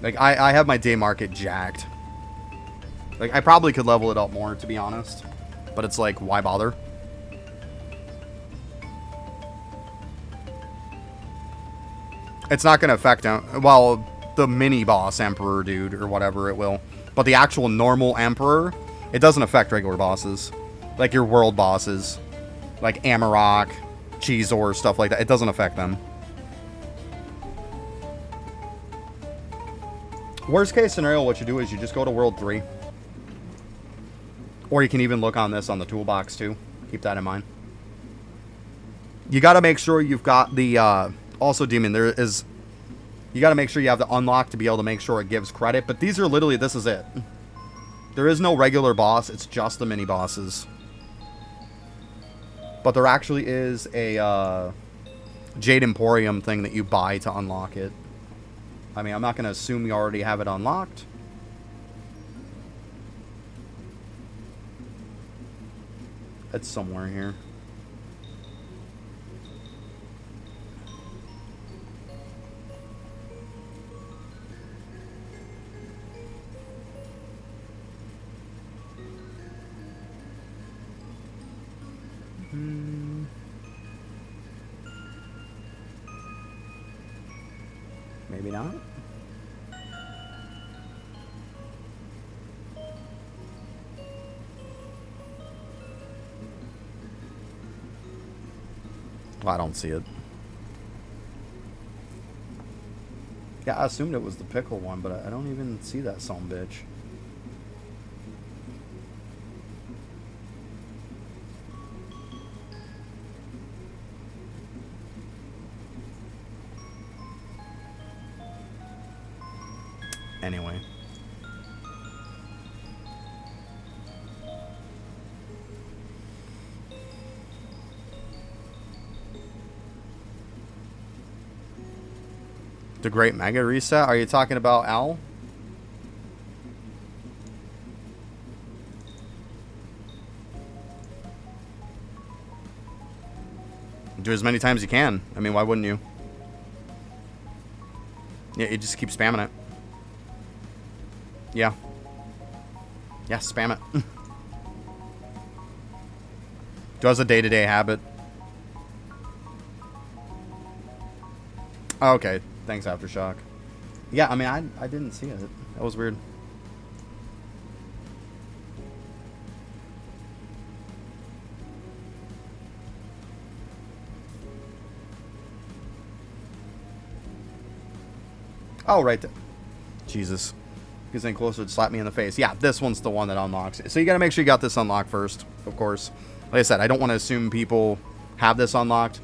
Like I have my day market jacked. Like I probably could level it up more, to be honest. But it's like, why bother? It's not gonna affect him. Well, the mini boss Emperor dude or whatever it will. But the actual normal Emperor, it doesn't affect regular bosses. Like your world bosses. Like Amarok, Cheezor, stuff like that. It doesn't affect them. Worst case scenario, what you do is you just go to World 3. Or you can even look on this on the toolbox too. Keep that in mind. You got to make sure you've got the... also, Demon, there is... You got to make sure you have the unlock to be able to make sure it gives credit. But these are literally... This is it. There is no regular boss. It's just the mini bosses. But there actually is a Jade Emporium thing that you buy to unlock it. I mean, I'm not going to assume you already have it unlocked. It's somewhere here. Maybe not. Well, I don't see it. Yeah, I assumed it was the pickle one, but I don't even see that son bitch. Anyway. The Great Mega Reset? Are you talking about Owl? Do as many times as you can. I mean, why wouldn't you? Yeah, you just keep spamming it. Yeah. Yeah, spam it. Does a day-to-day habit. Oh, okay. Thanks, Aftershock. Yeah, I mean, I didn't see it. That was weird. Oh, right there. Jesus. He's in closer to slap me in the face. Yeah, this one's the one that unlocks it. So you got to make sure you got this unlocked first, of course. Like I said, I don't want to assume people have this unlocked.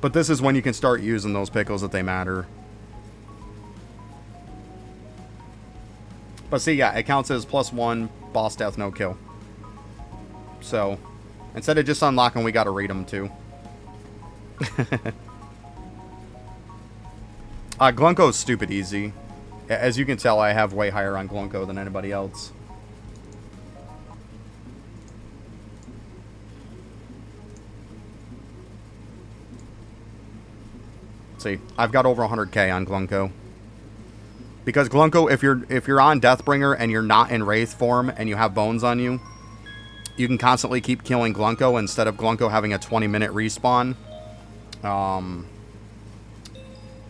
But this is when you can start using those pickles that they matter. But see, yeah, it counts as +1 boss death, no kill. So, instead of just unlocking, we got to read them too. Glunko's stupid easy. As you can tell, I have way higher on Glunko than anybody else. See, I've got over 100k on Glunko. Because Glunko, if you're on Deathbringer and you're not in Wraith form and you have bones on you, you can constantly keep killing Glunko instead of Glunko having a 20-minute respawn.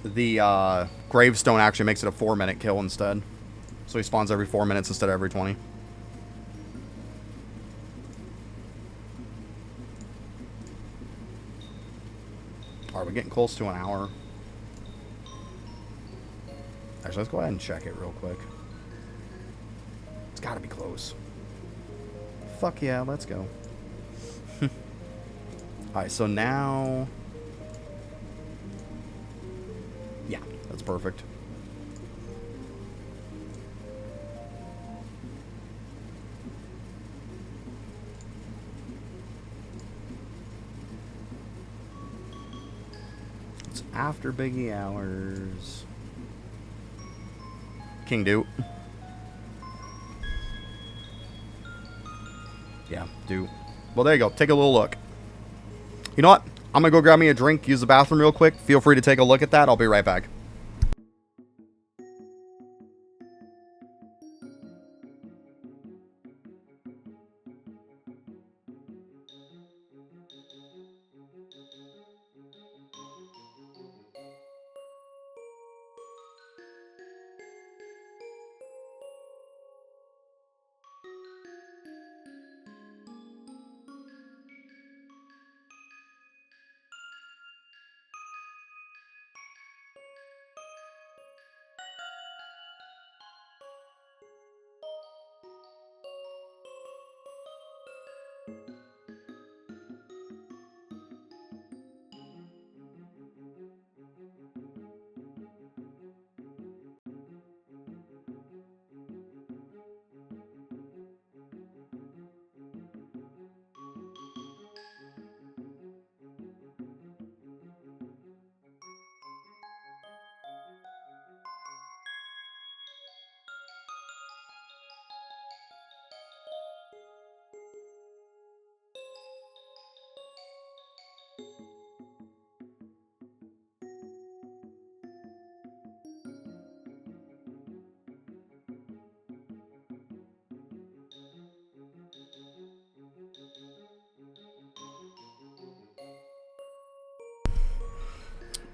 The Gravestone actually makes it a 4-minute kill instead. So he spawns every 4 minutes instead of every 20. Alright, we're getting close to an hour. Actually, let's go ahead and check it real quick. It's gotta be close. Fuck yeah, let's go. Alright, so now... Yeah, that's perfect. It's after Biggie hours. King Duke. Yeah, Duke. Well, there you go. Take a little look. You know what? I'm going to go grab me a drink, use the bathroom real quick. Feel free to take a look at that. I'll be right back.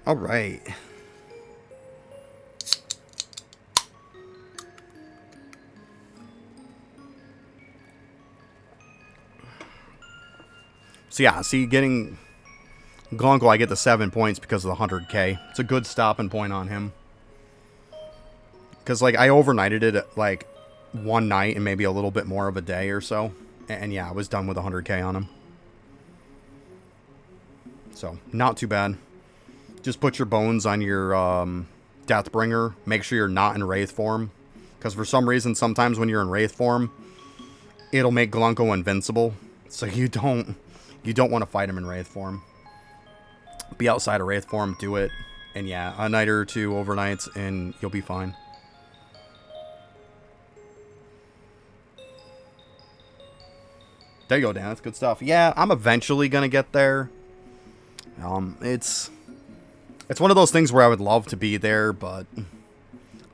All right. So yeah, see, getting Glunko, I get the 7 points because of the 100k. It's a good stopping point on him. Because, like, I overnighted it like one night and maybe a little bit more of a day or so. And yeah, I was done with 100k on him. So, not too bad. Just put your bones on your Deathbringer. Make sure you're not in Wraith form. Because for some reason, sometimes when you're in Wraith form, it'll make Glunko invincible. So you don't want to fight him in Wraith form. Be outside of Wraith form, do it. And yeah, a night or two overnights and you'll be fine. There you go, Dan. That's good stuff. Yeah, I'm eventually going to get there. It's one of those things where I would love to be there, but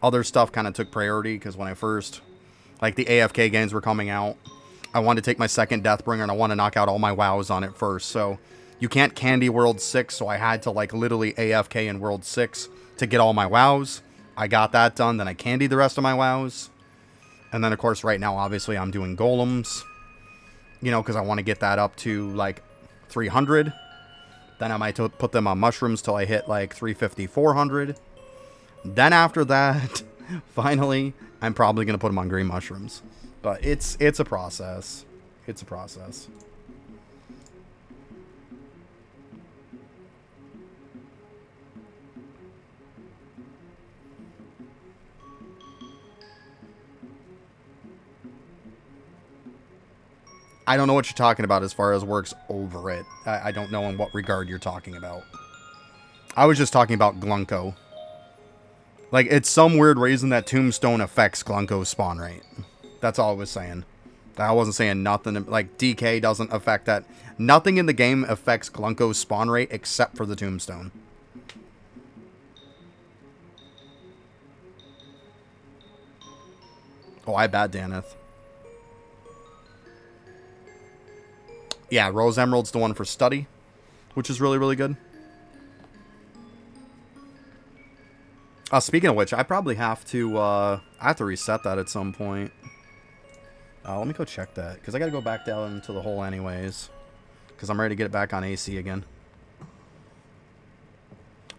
other stuff kind of took priority because when I first, like the AFK games were coming out, I wanted to take my second Deathbringer and I want to knock out all my wows on it first. So you can't candy World 6, so I had to like literally AFK in World 6 to get all my wows. I got that done, then I candied the rest of my wows. And then of course right now obviously I'm doing golems, you know, because I want to get that up to like 300. Then I might put them on mushrooms till I hit like 350, 400. Then after that, finally, I'm probably going to put them on green mushrooms. But it's a process. It's a process. I don't know what you're talking about as far as works over it. I don't know in what regard you're talking about. I was just talking about Glunko. Like, it's some weird reason that Tombstone affects Glunko's spawn rate. That's all I was saying. I wasn't saying nothing. Like, DK doesn't affect that. Nothing in the game affects Glunko's spawn rate except for the Tombstone. Oh, I bet, Daneth. Yeah, Rose Emerald's the one for study, which is really, really good. Speaking of which, I probably have to, I have to reset that at some point. Let me go check that, because I got to go back down into the hole anyways. Because I'm ready to get it back on AC again.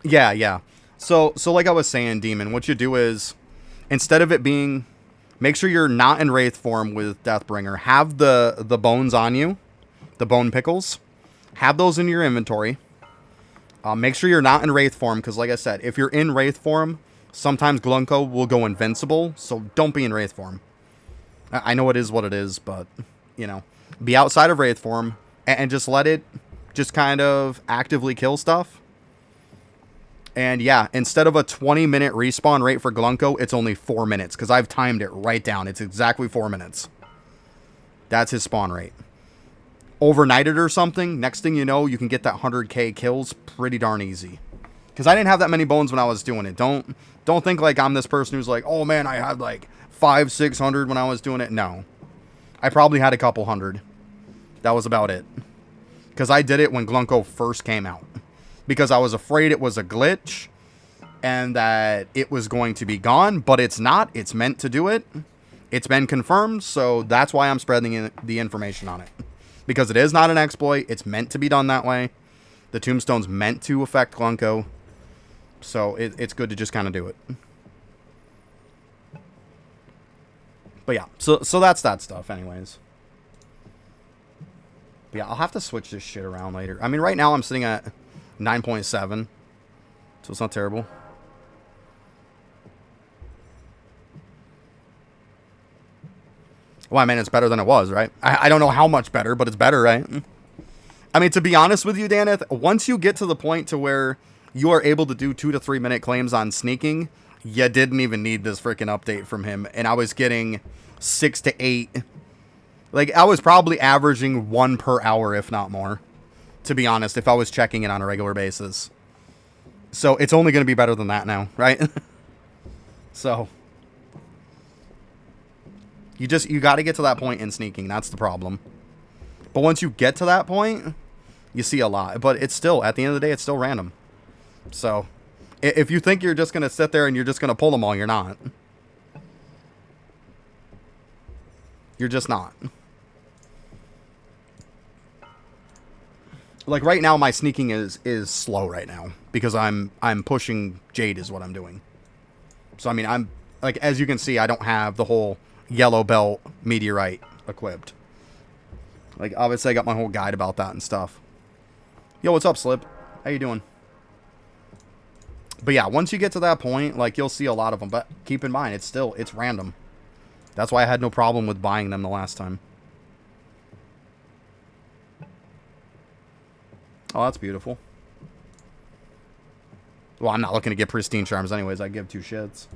Yeah, yeah. So like I was saying, Demon, what you do is, instead of it being, make sure you're not in Wraith form with Deathbringer. Have the bones on you, the bone pickles. Have those in your inventory. Make sure you're not in Wraith form, because like I said, if you're in Wraith form, sometimes Glunko will go invincible, so don't be in Wraith form. I know it is what it is, but, you know, be outside of Wraith form, and just let it just kind of actively kill stuff. And yeah, instead of a 20-minute respawn rate for Glunko, it's only 4 minutes, because I've timed it right down. It's exactly 4 minutes. That's his spawn rate. Overnight it or something, next thing you know, you can get that 100k kills pretty darn easy. Because I didn't have that many bones when I was doing it. Don't think like I'm this person who's like, oh man, I had like 500-600 when I was doing it. No. I probably had a couple hundred. That was about it. Because I did it when Glunko first came out. Because I was afraid it was a glitch and that it was going to be gone, but it's not. It's meant to do it. It's been confirmed, so that's why I'm spreading the information on it. Because it is not an exploit. It's meant to be done that way. The tombstone's meant to affect Glunko. So it's good to just kind of do it. But yeah, so that's that stuff anyways. But yeah, I'll have to switch this shit around later. I mean, right now I'm sitting at 9.7. So it's not terrible. Well, I mean, it's better than it was, right? I don't know how much better, but it's better, right? I mean, to be honest with you, Daneth, once you get to the point to where you are able to do 2 to 3 minute claims on sneaking, you didn't even need this freaking update from him. And I was getting 6 to 8. Like, I was probably averaging 1 per hour, if not more. To be honest, if I was checking it on a regular basis. So, it's only going to be better than that now, right? So, you got to get to that point in sneaking. That's the problem. But once you get to that point, you see a lot. But it's still, at the end of the day, it's still random. So, if you think you're just going to sit there and you're just going to pull them all, you're not. You're just not. Like, right now, my sneaking is slow right now. Because I'm pushing Jade is what I'm doing. So, I mean, I'm, like, as you can see, I don't have the whole yellow belt meteorite equipped. Like, obviously, I got my whole guide about that and stuff. Yo, what's up, Slip? How you doing? But yeah, once you get to that point, like, you'll see a lot of them. But keep in mind, it's random. That's why I had no problem with buying them the last time. Oh, that's beautiful. Well, I'm not looking to get pristine charms anyways. I give 2 shits.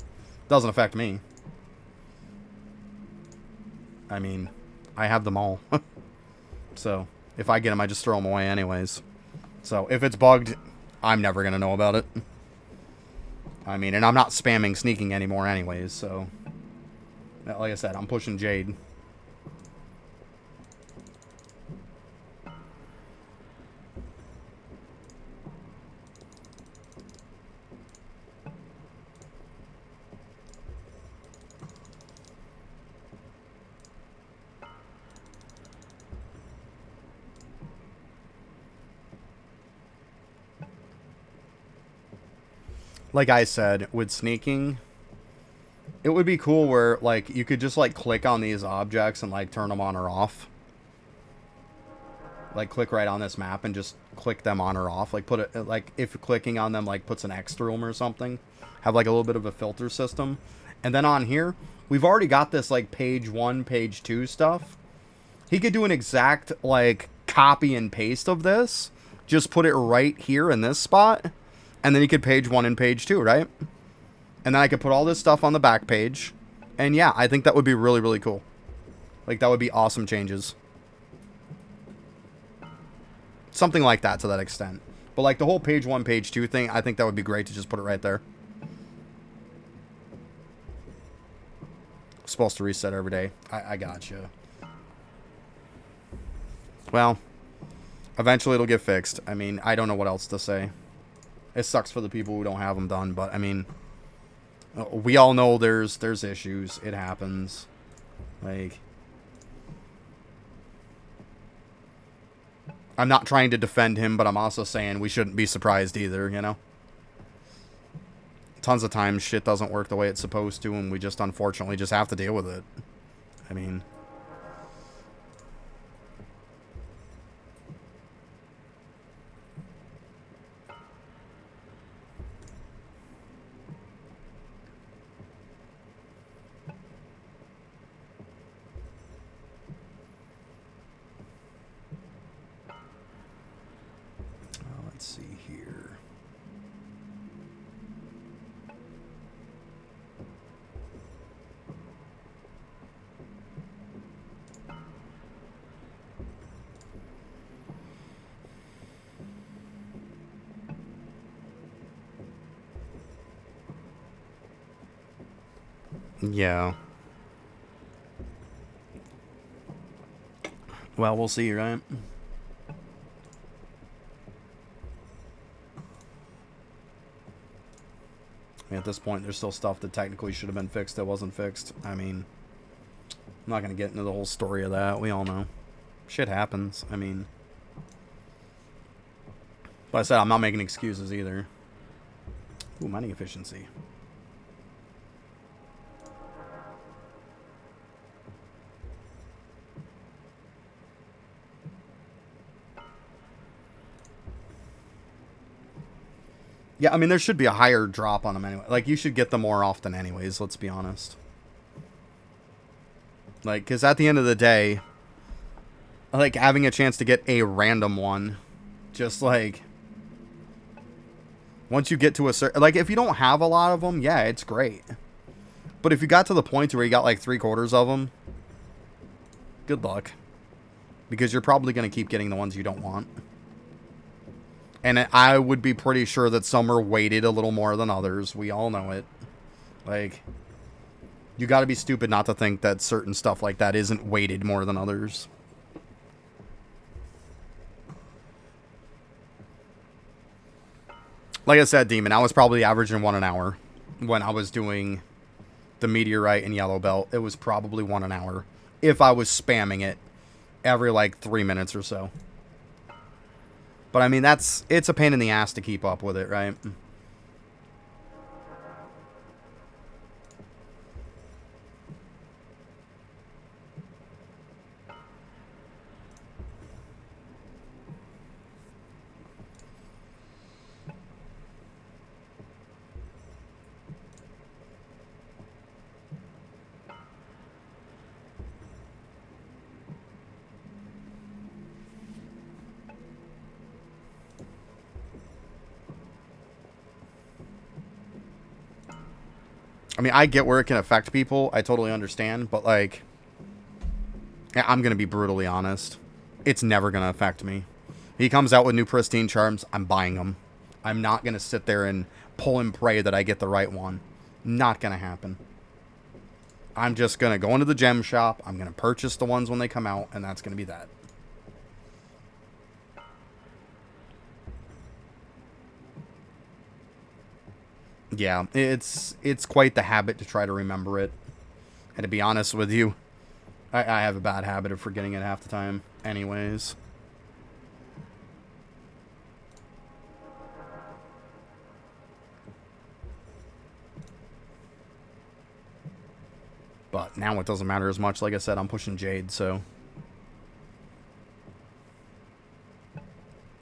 Doesn't affect me. I mean, I have them all. So, if I get them, I just throw them away anyways. So, if it's bugged, I'm never going to know about it. I mean, and I'm not spamming sneaking anymore anyways, so. Like I said, I'm pushing Jade. Like I said, with sneaking, it would be cool where, like, you could just, like, click on these objects and, like, turn them on or off. Like, click right on this map and just click them on or off. Like, put it, like, if clicking on them, like, puts an X through them or something. Have, like, a little bit of a filter system. And then on here, we've already got this, like, page 1, page 2 stuff. He could do an exact, like, copy and paste of this. Just put it right here in this spot. And then you could page 1 and page 2, right? And then I could put all this stuff on the back page. And yeah, I think that would be really, really cool. Like, that would be awesome changes. Something like that to that extent. But like the whole page 1, page 2 thing, I think that would be great to just put it right there. Supposed to reset every day. I gotcha. Well, eventually it'll get fixed. I mean, I don't know what else to say. It sucks for the people who don't have them done, but I mean, We all know there's issues. It happens. Like, I'm not trying to defend him, but I'm also saying we shouldn't be surprised either, you know? Tons of times shit doesn't work the way it's supposed to, and we just unfortunately just have to deal with it. I mean... let's see here. Yeah. Well, we'll see, right? I mean, at this point, there's still stuff that technically should have been fixed that wasn't fixed. I mean, I'm not going to get into the whole story of that. We all know. Shit happens. I mean... But I said, I'm not making excuses either. Ooh, mining efficiency. Yeah, I mean, there should be a higher drop on them anyway. Like, you should get them more often anyways, let's be honest. Like, because at the end of the day, like, having a chance to get a random one, just, like... Once you get to a certain... Like, if you don't have a lot of them, yeah, it's great. But if you got to the point where you got, like, 3/4 of them, good luck. Because you're probably going to keep getting the ones you don't want. And I would be pretty sure that some are weighted a little more than others. We all know it. Like, you got to be stupid not to think that certain stuff like that isn't weighted more than others. Like I said, Demon, I was probably averaging 1 an hour when I was doing the Meteorite and Yellow Belt. It was probably 1 an hour if I was spamming it every, like, 3 minutes or so. But, I mean, it's a pain in the ass to keep up with it, right? I mean, I get where it can affect people. I totally understand. But, like, I'm going to be brutally honest. It's never going to affect me. He comes out with new pristine charms. I'm buying them. I'm not going to sit there and pull and pray that I get the right one. Not going to happen. I'm just going to go into the gem shop. I'm going to purchase the ones when they come out. And that's going to be that. Yeah, it's quite the habit to try to remember it. And to be honest with you, I have a bad habit of forgetting it half the time anyways. But now it doesn't matter as much. Like I said, I'm pushing Jade, so...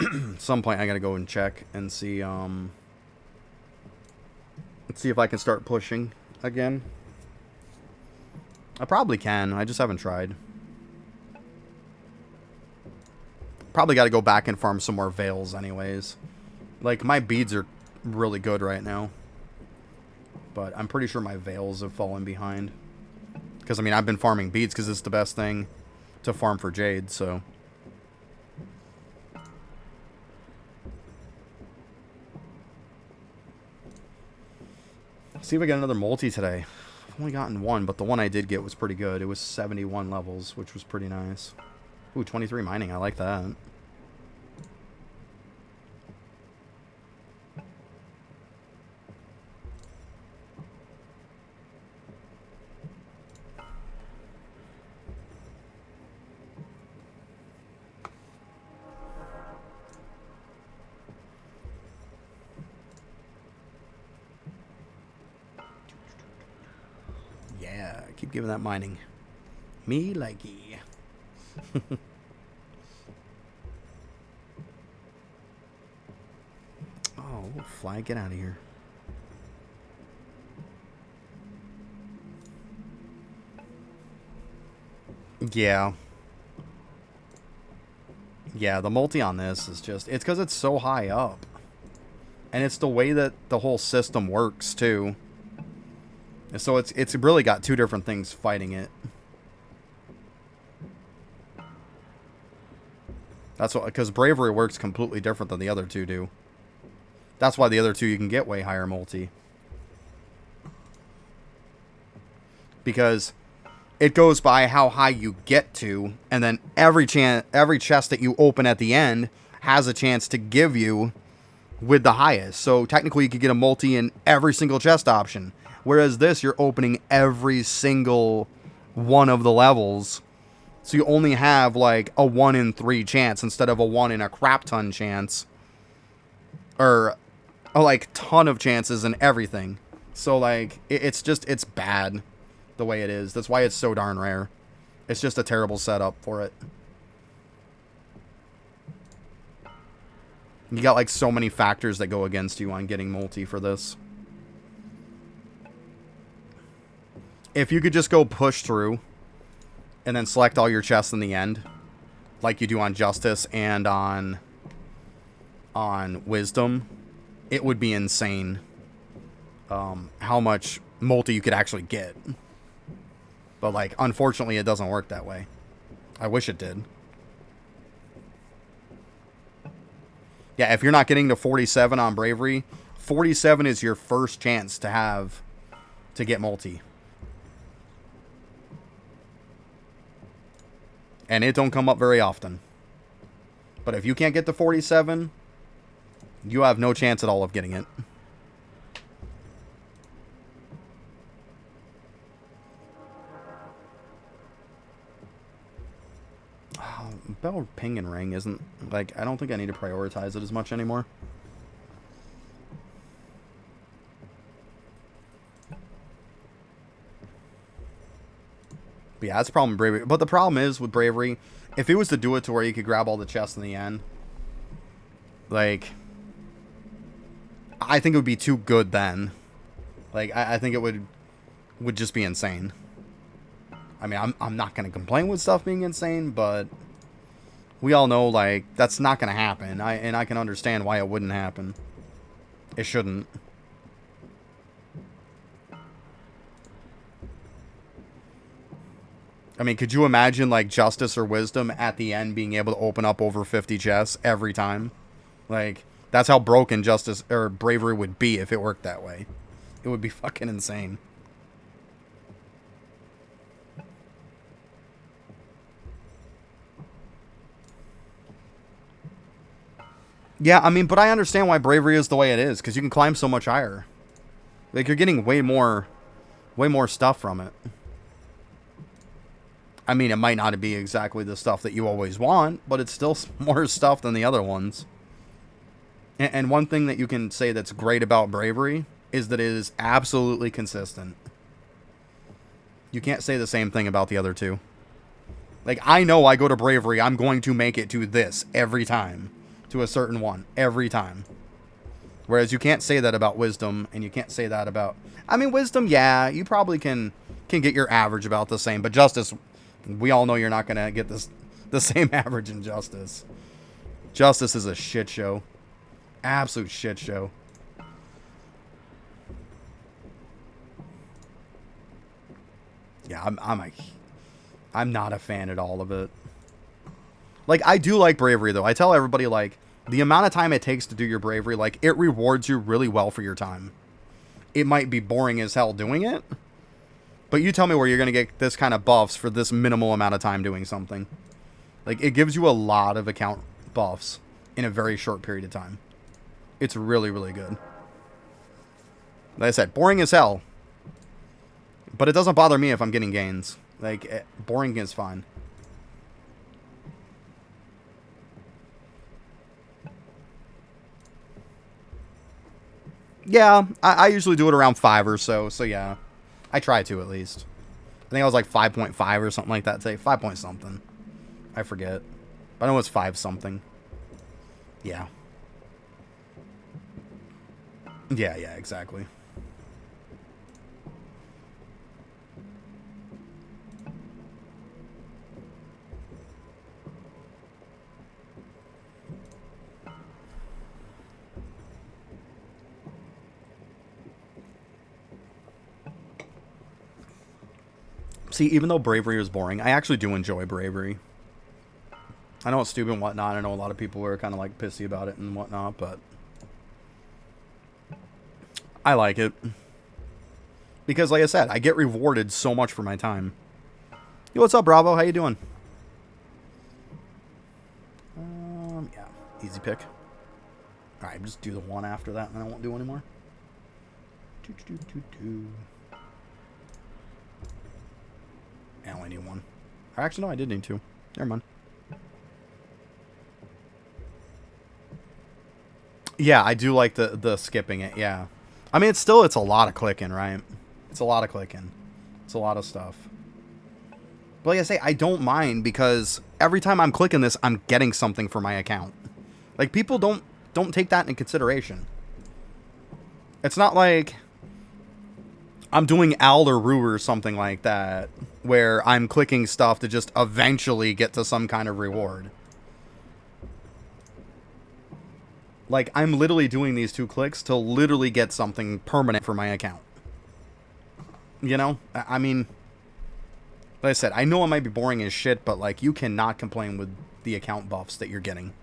At some point I gotta go and check and see, let's see if I can start pushing again. I probably can. I just haven't tried. Probably got to go back and farm some more veils anyways. Like, my beads are really good right now. But I'm pretty sure my veils have fallen behind. Because, I mean, I've been farming beads because it's the best thing to farm for Jade, so... See if I get another multi today. I've only gotten one, but the one I did get was pretty good. It was 71 levels, which was pretty nice. Ooh, 23 mining. I like that. Keep giving that mining. Me likey. Oh, fly, get out of here. Yeah. Yeah, the multi on this is just... It's because it's so high up. And it's the way that the whole system works, too. So it's really got two different things fighting it. That's what... Because Bravery works completely different than the other two do. That's why the other two you can get way higher multi. Because it goes by how high you get to, and then every chest that you open at the end has a chance to give you with the highest. So technically you could get a multi in every single chest option. Whereas this, you're opening every single one of the levels. So you only have like a 1 in 3 chance instead of a 1 in a crap ton chance. Or like ton of chances and everything. So like it's bad the way it is. That's why it's so darn rare. It's just a terrible setup for it. You got like so many factors that go against you on getting multi for this. If you could just go push through and then select all your chests in the end, like you do on Justice and on Wisdom, it would be insane how much multi you could actually get. But like, unfortunately, it doesn't work that way. I wish it did. Yeah, if you're not getting to 47 on Bravery, 47 is your first chance to get multi. And it don't come up very often. But if you can't get to 47, you have no chance at all of getting it. Bell Ping and Ring isn't, like, I don't think I need to prioritize it as much anymore. But yeah, that's the problem with Bravery. But the problem is with Bravery, if it was to do it to where you could grab all the chests in the end, like, I think it would be too good then. Like, I think it would just be insane. I mean, I'm not going to complain with stuff being insane, but we all know, like, that's not going to happen. And I can understand why it wouldn't happen. It shouldn't. I mean, could you imagine, like, Justice or Wisdom at the end being able to open up over 50 chests every time? Like, that's how broken Justice or Bravery would be if it worked that way. It would be fucking insane. Yeah, I mean, but I understand why Bravery is the way it is, because you can climb so much higher. Like, you're getting way more stuff from it. I mean, it might not be exactly the stuff that you always want, but it's still more stuff than the other ones. And one thing that you can say that's great about Bravery is that it is absolutely consistent. You can't say the same thing about the other two. Like, I know I go to Bravery, I'm going to make it to this every time. To a certain one, every time. Whereas you can't say that about Wisdom, and you can't say that about... I mean, Wisdom, yeah, you probably can get your average about the same, but Justice, we all know you're not going to get the same average in Justice. Justice is a shit show. Absolute shit show. Yeah, I'm not a fan at all of it. Like, I do like Bravery, though. I tell everybody, like, the amount of time it takes to do your Bravery, like, it rewards you really well for your time. It might be boring as hell doing it, but you tell me where you're going to get this kind of buffs for this minimal amount of time doing something. Like, it gives you a lot of account buffs in a very short period of time. It's really, really good. Like I said, boring as hell. But it doesn't bother me if I'm getting gains. Like, boring is fine. Yeah, I usually do it around 5 or so, so yeah. I try to, at least. I think I was like 5.5 or something like that today. 5 point something. I forget. But I know it's 5 something. Yeah. Yeah, exactly. See, even though Bravery is boring, I actually do enjoy Bravery. I know it's stupid and whatnot. I know a lot of people are kind of like pissy about it and whatnot, but I like it. Because, like I said, I get rewarded so much for my time. Yo, what's up, Bravo? How you doing? Yeah, easy pick. All right, just do the one after that, and then I won't do anymore. I only need one. Actually, no, I did need 2. Never mind. Yeah, I do like the skipping it, yeah. I mean, it's a lot of clicking, right? It's a lot of clicking. It's a lot of stuff. But like I say, I don't mind because every time I'm clicking this, I'm getting something for my account. Like, people don't take that into consideration. It's not like I'm doing Al or Rue or something like that, where I'm clicking stuff to just eventually get to some kind of reward. Like, I'm literally doing these 2 clicks to literally get something permanent for my account. You know? I mean, like I said, I know it might be boring as shit, but, like, you cannot complain with the account buffs that you're getting.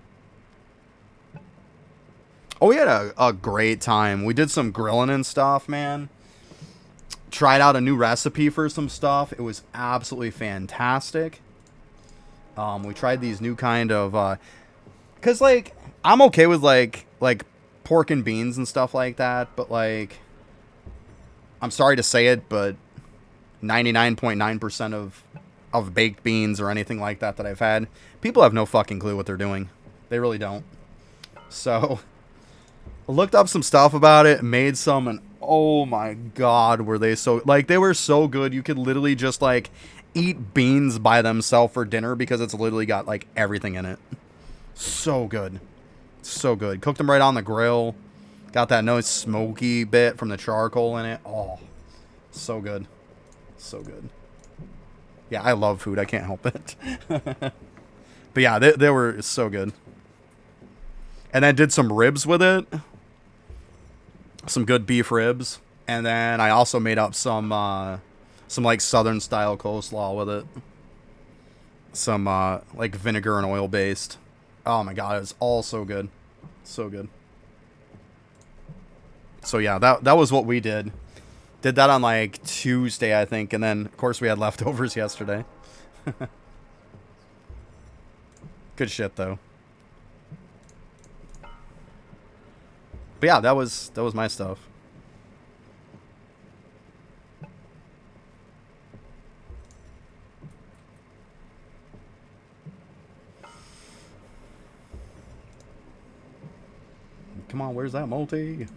Oh, we had a great time. We did some grilling and stuff, man. Tried out a new recipe for some stuff. It was absolutely fantastic. We tried these new kind of... Because, like, I'm okay with, like pork and beans and stuff like that, but, like... I'm sorry to say it, but 99.9% of baked beans or anything like that I've had, people have no fucking clue what they're doing. They really don't. So, I looked up some stuff about it, made some, and oh my god, were they so... Like, they were so good, you could literally just, like, eat beans by themselves for dinner because it's literally got, like, everything in it. So good. So good. Cooked them right on the grill. Got that nice smoky bit from the charcoal in it. Oh, so good. So good. Yeah, I love food. I can't help it. But yeah, they were so good. And then did some ribs with it. Some good beef ribs. And then I also made up some like southern style coleslaw with it. Some like vinegar and oil based. Oh my god, it was all so good. So good. So yeah, that was what we did. Did that on like Tuesday, I think, and then of course we had leftovers yesterday. Good shit though. But yeah, that was my stuff. Come on, where's that multi?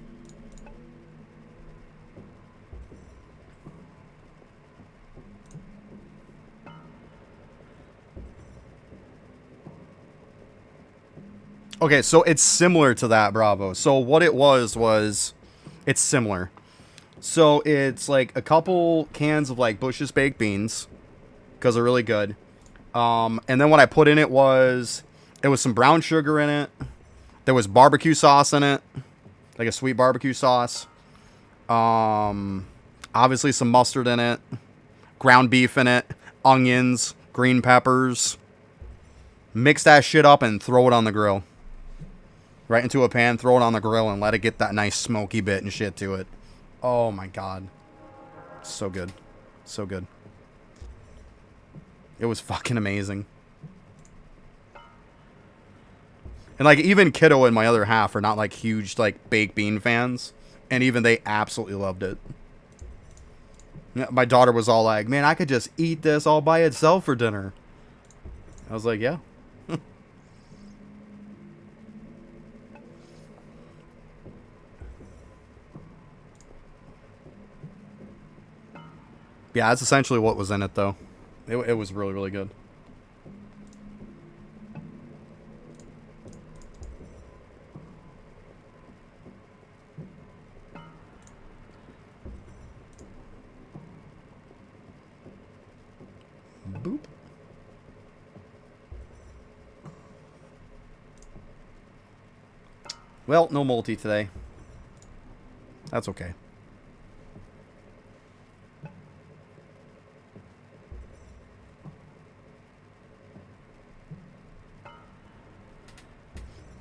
Okay, so it's similar to that, Bravo. So what it was it's similar. So it's like a couple cans of like Bush's baked beans because they're really good. And then what I put in it was some brown sugar in it. There was barbecue sauce in it, like a sweet barbecue sauce. Obviously some mustard in it, ground beef in it, onions, green peppers. Mix that shit up and throw it on the grill. Right into a pan, throw it on the grill, and let it get that nice smoky bit and shit to it. Oh my god. So good. So good. It was fucking amazing. And like even Kiddo and my other half are not like huge like baked bean fans. And even they absolutely loved it. My daughter was all like, man, I could just eat this all by itself for dinner. I was like, yeah. Yeah, that's essentially what was in it, though. It was really, really good. Boop. Well, no multi today. That's okay.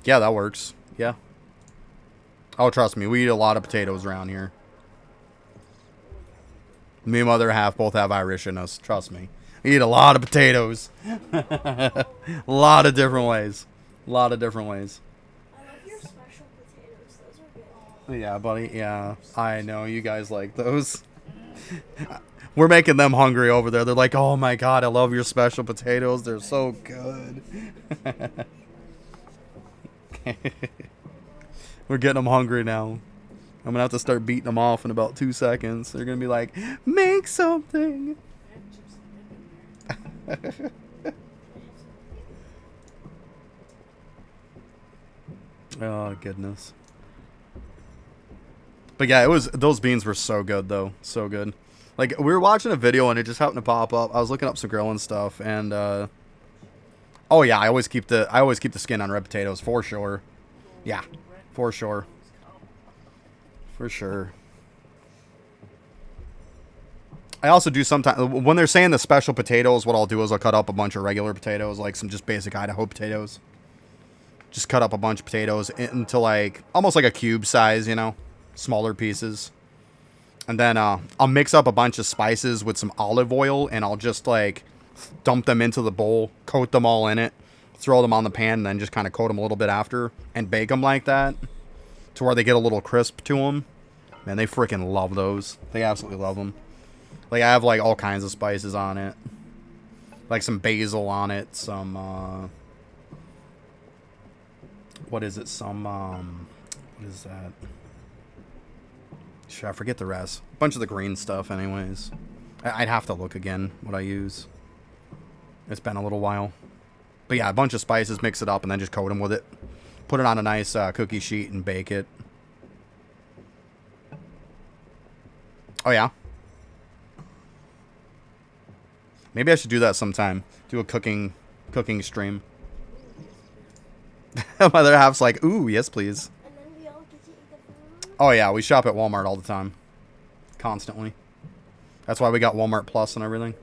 Yeah, that works. Yeah. Oh, trust me, we eat a lot of potatoes around here. Me and my other half both have Irish in us. Trust me. We eat a lot of potatoes. A lot of different ways. A lot of different ways. I love your special potatoes. Those are good. Yeah, buddy. Yeah, I know. You guys like those. We're making them hungry over there. They're like, oh my god, I love your special potatoes. They're so good. We're getting them hungry now. I'm going to have to start beating them off in about 2 seconds. They're going to be like, make something. Oh, goodness. But yeah, those beans were so good, though. So good. Like, we were watching a video and it just happened to pop up. I was looking up some grilling stuff and, oh yeah, I always keep the skin on red potatoes for sure. Yeah, for sure. For sure. I also do sometimes, when they're saying the special potatoes, what I'll do is I'll cut up a bunch of regular potatoes, like some just basic Idaho potatoes. Just cut up a bunch of potatoes into like, almost like a cube size, you know, smaller pieces. And then I'll mix up a bunch of spices with some olive oil, and I'll just like dump them into the bowl, coat them all in it, throw them on the pan, and then just kind of coat them a little bit after, and bake them like that, to where they get a little crisp to them. Man, they freaking love those. They absolutely love them. Like, I have like all kinds of spices on it, like some basil on it, some what is it? Some what is that? Shit, I forget the rest. A bunch of the green stuff, anyways. I'd have to look again what I use. It's been a little while. But yeah, a bunch of spices, mix it up, and then just coat them with it. Put it on a nice cookie sheet and bake it. Oh, yeah? Maybe I should do that sometime. Do a cooking stream. My other half's like, ooh, yes, please. And then we all get to eat the food. Oh, yeah, we shop at Walmart all the time. Constantly. That's why we got Walmart Plus and everything.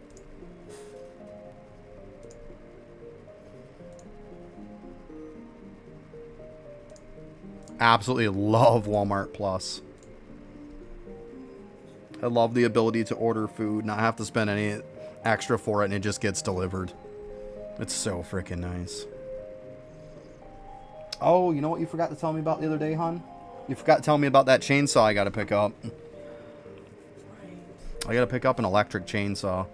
Absolutely love Walmart Plus. I love the ability to order food, not have to spend any extra for it, and it just gets delivered. It's so freaking nice. Oh, you know what you forgot to tell me about the other day, hon? You forgot to tell me about that chainsaw I gotta pick up. I gotta pick up an electric chainsaw.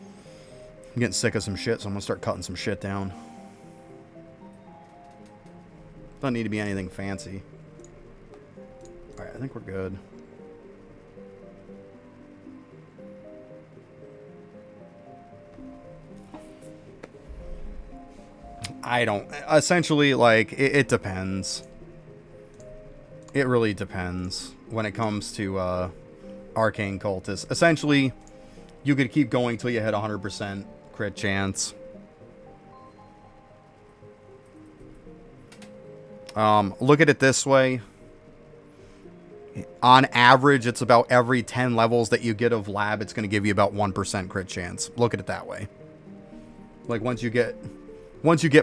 I'm getting sick of some shit, so I'm gonna start cutting some shit down. Doesn't need to be anything fancy. Alright, I think we're good. I don't... Essentially, like, it depends. It really depends when it comes to Arcane Cultist. Essentially, you could keep going till you hit 100% crit chance. Look at it this way. On average, it's about every 10 levels that you get of lab, it's going to give you about 1% crit chance. Look at it that way. Like, once you get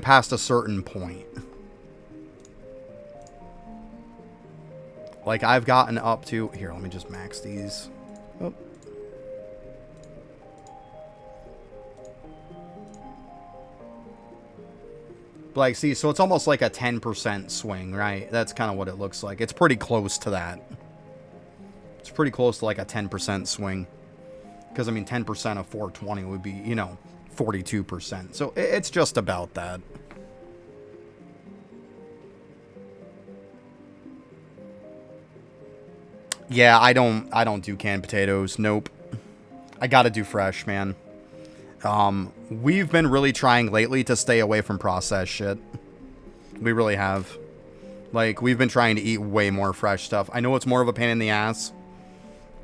past a certain point. Like, I've gotten up to... Here, let me just max these. Oh. Like, see, so it's almost like a 10% swing, right? That's kind of what it looks like. It's pretty close to that. It's pretty close to like a 10% swing. Because, I mean, 10% of 420 would be, you know, 42%. So it's just about that. Yeah, I don't do canned potatoes. Nope. I gotta do fresh, man. We've been really trying lately to stay away from processed shit. We really have. Like, we've been trying to eat way more fresh stuff. I know it's more of a pain in the ass.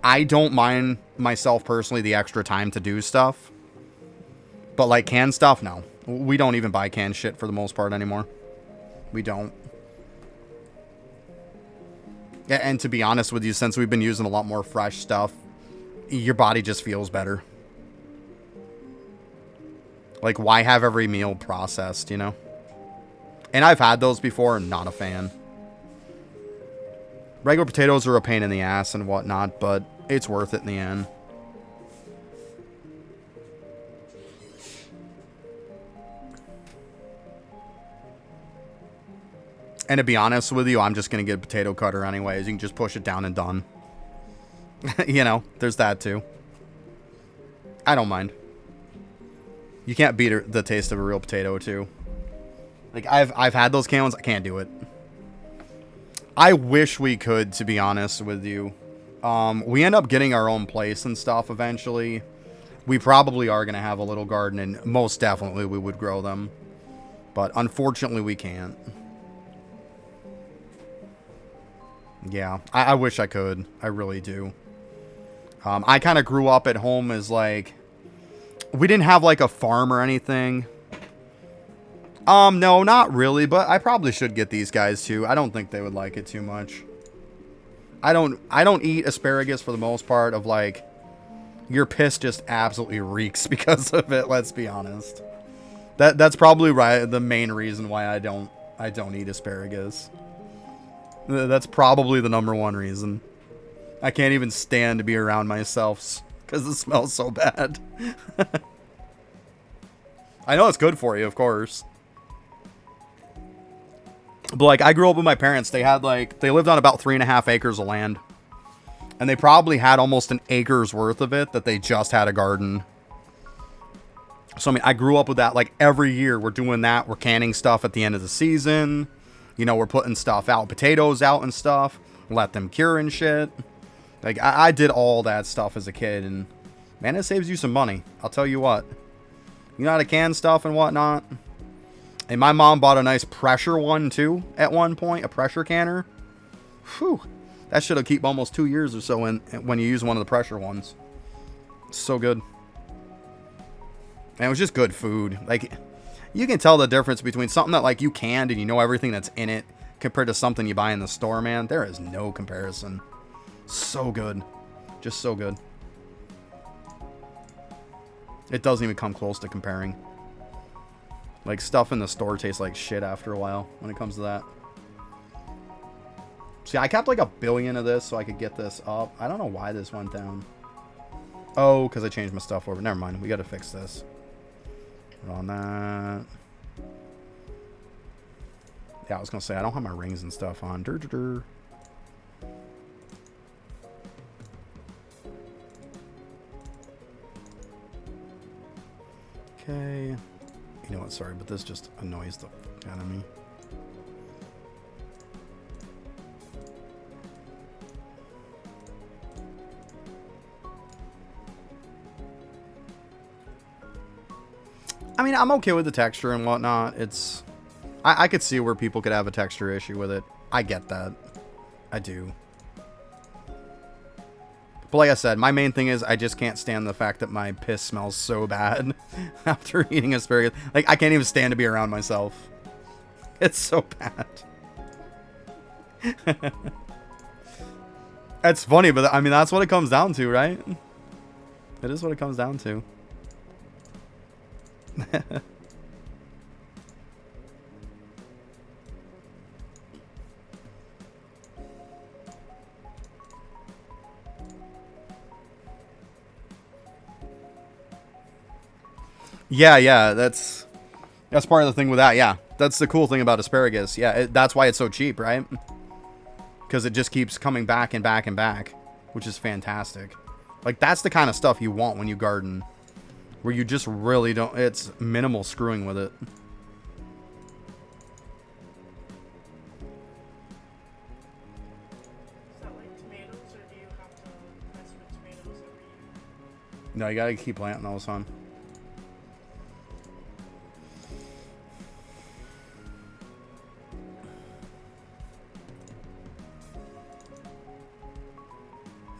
I don't mind myself personally the extra time to do stuff. But like canned stuff, no. We don't even buy canned shit for the most part anymore. We don't. Yeah, and to be honest with you, since we've been using a lot more fresh stuff, your body just feels better. Like, why have every meal processed, you know? And I've had those before, and not a fan. Regular potatoes are a pain in the ass and whatnot, but it's worth it in the end. And to be honest with you, I'm just going to get a potato cutter anyways. You can just push it down and done. You know, there's that too. I don't mind. You can't beat the taste of a real potato too. Like, I've had those canned ones. I can't do it. I wish we could, to be honest with you. We end up getting our own place and stuff eventually. We probably are going to have a little garden, and most definitely we would grow them. But unfortunately, we can't. Yeah, I wish I could. I really do. I kind of grew up at home as like... We didn't have like a farm or anything. No, not really, but I probably should get these guys too. I don't think they would like it too much. I don't eat asparagus for the most part of like... Your piss just absolutely reeks because of it, let's be honest. That's probably the main reason why I don't eat asparagus. That's probably the #1 reason. I can't even stand to be around myself because it smells so bad. I know it's good for you, of course. But like, I grew up with my parents. They lived on about 3.5 acres of land. And they probably had almost an acre's worth of it that they just had a garden. So, I mean, I grew up with that. Like, every year we're doing that. We're canning stuff at the end of the season. You know, we're putting stuff out, potatoes out and stuff. Let them cure and shit. Like, I did all that stuff as a kid. And, man, it saves you some money. I'll tell you what. You know how to can stuff and whatnot? And my mom bought a nice pressure one, too, at one point. A pressure canner. Whew. That should have keep almost 2 years or so when you use one of the pressure ones. So good. And it was just good food. Like, you can tell the difference between something that, like, you canned and you know everything that's in it compared to something you buy in the store, man. There is no comparison. So good. Just so good. It doesn't even come close to comparing. Like, stuff in the store tastes like shit after a while when it comes to that. See, I kept like 1 billion of this so I could get this up. I don't know why this went down. Oh, because I changed my stuff over. Never mind. We got to fix this. Put on that. Yeah, I was going to say, I don't have my rings and stuff on. Okay. You know what? Sorry, but this just annoys the fuck out of me. I mean, I'm okay with the texture and whatnot. It's... I could see where people could have a texture issue with it. I get that. I do. But like I said, my main thing is I just can't stand the fact that my piss smells so bad after eating asparagus. Like, I can't even stand to be around myself. It's so bad. That's funny, but I mean, that's what it comes down to, right? It is what it comes down to. Yeah, that's part of the thing with that. Yeah, that's the cool thing about asparagus. Yeah, that's why it's so cheap, right? Because it just keeps coming back and back and back, which is fantastic. Like, that's the kind of stuff you want when you garden, where you just really don't... It's minimal screwing with it. Is that like tomatoes, or do you No, you gotta keep planting those, son.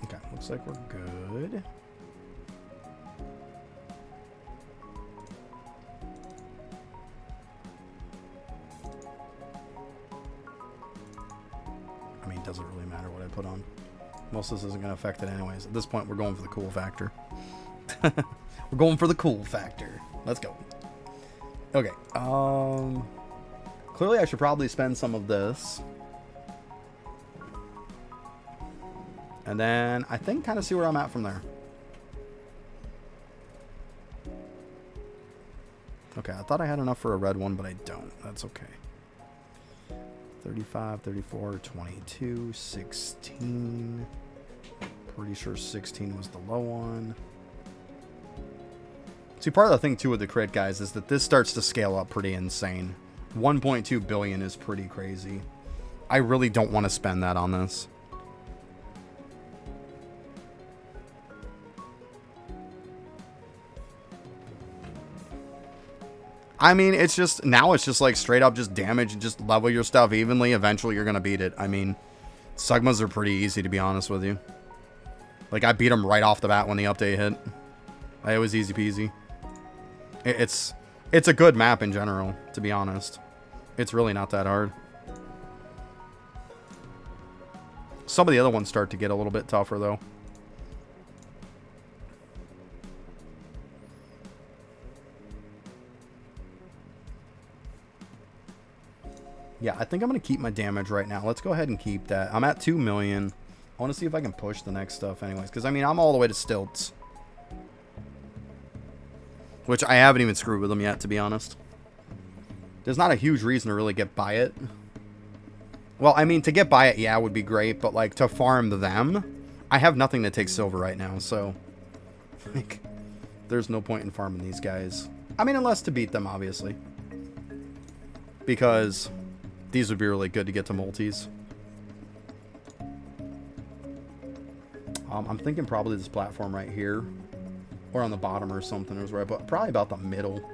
Okay, looks like we're good. I mean, it doesn't really matter what I put on. Most of this isn't going to affect it anyways. At this point, we're going for the cool factor. We're going for the cool factor. Let's go. Okay. Clearly, I should probably spend some of this. And then, I think, kind of see where I'm at from there. Okay, I thought I had enough for a red one, but I don't. That's okay. 35, 34, 22, 16. Pretty sure 16 was the low one. See, part of the thing, too, with the crit, guys, is that this starts to scale up pretty insane. 1.2 billion is pretty crazy. I really don't want to spend that on this. I mean, it's just, now it's just like straight up just damage and just level your stuff evenly. Eventually, you're going to beat it. I mean, Sugmas are pretty easy, to be honest with you. Like, I beat them right off the bat when the update hit. It was easy peasy. It's a good map in general, to be honest. It's really not that hard. Some of the other ones start to get a little bit tougher, though. Yeah, I think I'm going to keep my damage right now. Let's go ahead and keep that. I'm at 2 million. I want to see if I can push the next stuff anyways. Because, I mean, I'm all the way to stilts. Which I haven't even screwed with them yet, to be honest. There's not a huge reason to really get by it. Well, I mean, to get by it, yeah, would be great. But, like, to farm them, I have nothing to take silver right now. So, like, there's no point in farming these guys. I mean, unless to beat them, obviously. Because these would be really good to get to multis. I'm thinking probably this platform right here. Or on the bottom or something. It was right, but probably about the middle.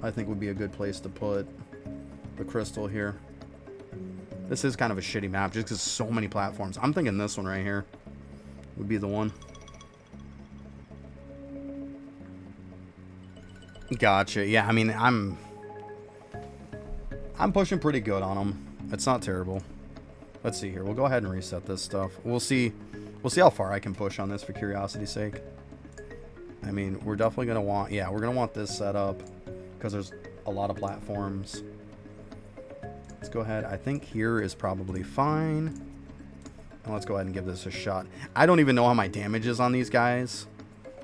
I think would be a good place to put the crystal here. This is kind of a shitty map just because so many platforms. I'm thinking this one right here would be the one. Gotcha. Yeah, I mean, I'm pushing pretty good on them. It's not terrible. Let's see here. We'll go ahead and reset this stuff. We'll see how far I can push on this for curiosity's sake. I mean, we're definitely going to want... Yeah, we're going to want this set up because there's a lot of platforms. Let's go ahead. I think here is probably fine. And let's go ahead and give this a shot. I don't even know how my damage is on these guys.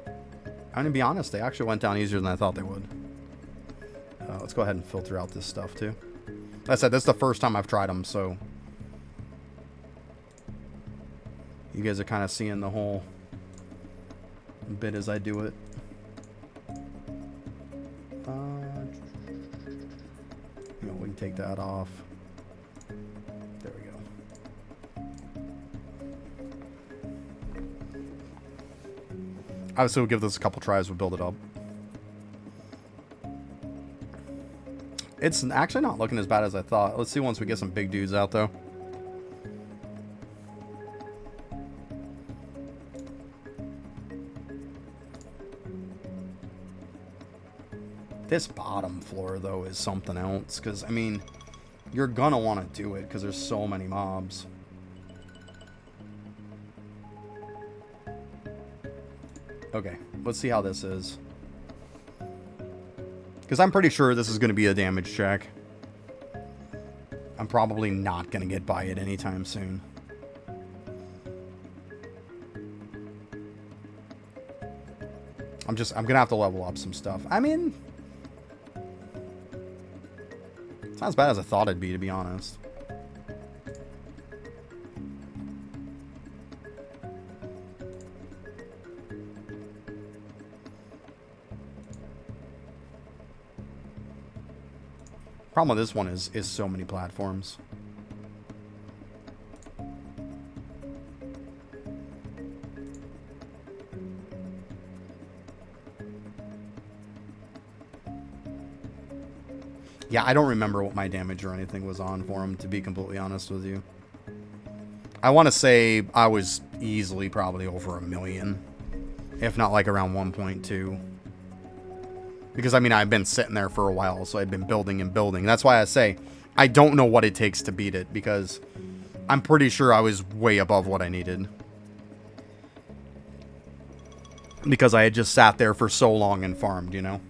I'm going to be honest. They actually went down easier than I thought they would. Let's go ahead and filter out this stuff, too. Like I said, this is the first time I've tried them, so... You guys are kind of seeing the whole bit as I do it. You know, we can take that off. There we go. Obviously, we'll give this a couple tries. We'll build it up. It's actually not looking as bad as I thought. Let's see once we get some big dudes out, though. This bottom floor, though, is something else. Because, I mean, you're going to want to do it because there's so many mobs. Okay, let's see how this is. Because I'm pretty sure this is going to be a damage check. I'm probably not going to get by it anytime soon. I'm going to have to level up some stuff. I mean... It's not as bad as I thought it'd be, to be honest. Problem with this one is so many platforms. Yeah, I don't remember what my damage or anything was on for him, to be completely honest with you. I want to say I was easily probably over 1,000,000. If not like around 1.2. Because, I mean, I've been sitting there for a while, so I've been building and building. That's why I say I don't know what it takes to beat it, because I'm pretty sure I was way above what I needed. Because I had just sat there for so long and farmed, you know?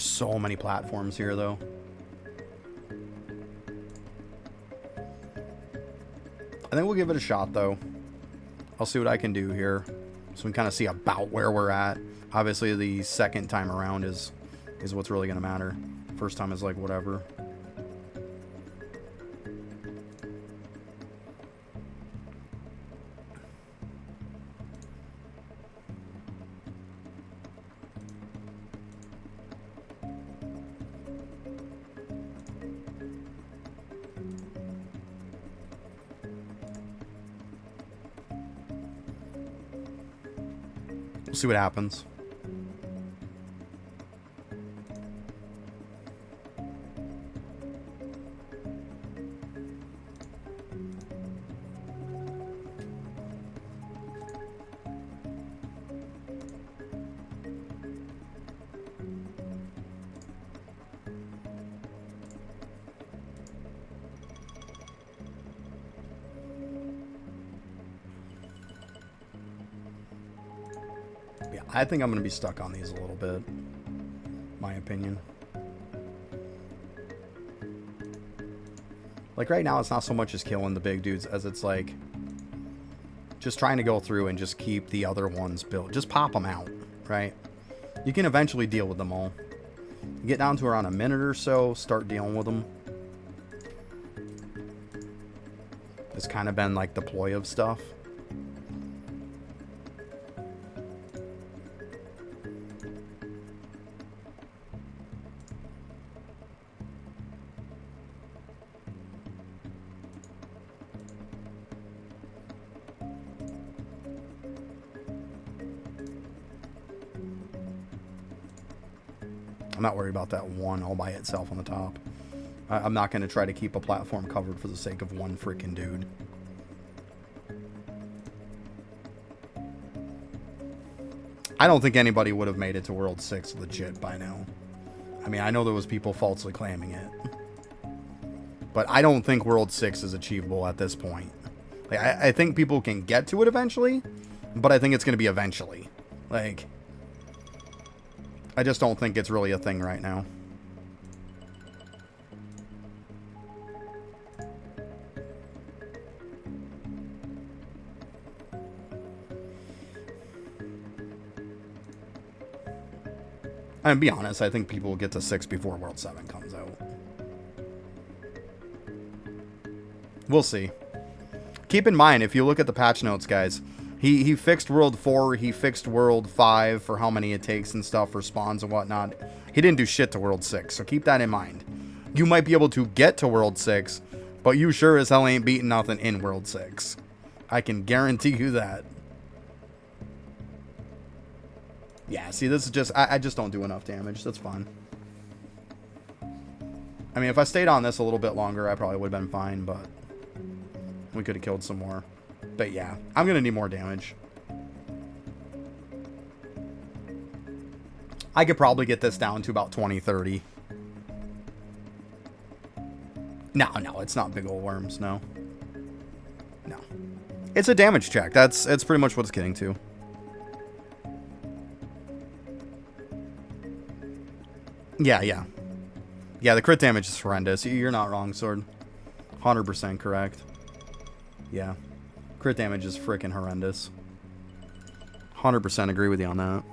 There's so many platforms here, though. I think we'll give it a shot, though. I'll see what I can do here. So we can kind of see about where we're at. Obviously, the second time around is what's really going to matter. First time is like whatever. We'll see what happens. Yeah, I think I'm going to be stuck on these a little bit. My opinion. Like right now, it's not so much as killing the big dudes as it's like just trying to go through and just keep the other ones built. Just pop them out, right? You can eventually deal with them all. You get down to around a minute or so, start dealing with them. It's kind of been like the ploy of stuff. I'm not worried about that one all by itself on the top. I'm not going to try to keep a platform covered for the sake of one freaking dude. I don't think anybody would have made it to World 6 legit by now. I mean, I know there was people falsely claiming it. But I don't think World 6 is achievable at this point. Like, I think people can get to it eventually, but I think it's going to be eventually. Like, I just don't think it's really a thing right now. And be honest, I think people will get to 6 before World 7 comes out. We'll see. Keep in mind, if you look at the patch notes, guys, he fixed World 4, he fixed World 5 for how many it takes and stuff for spawns and whatnot. He didn't do shit to World 6, so keep that in mind. You might be able to get to World 6, but you sure as hell ain't beating nothing in World 6. I can guarantee you that. Yeah, see, this is just... I just don't do enough damage. That's fine. I mean, if I stayed on this a little bit longer, I probably would have been fine, but... we could have killed some more. But yeah, I'm going to need more damage. I could probably get this down to about 20, 30. No, it's not big old worms, no. No. It's a damage check. That's pretty much what it's getting to. Yeah. Yeah, the crit damage is horrendous. You're not wrong, Sword. 100% correct. Yeah. Crit damage is freaking horrendous. 100% agree with you on that.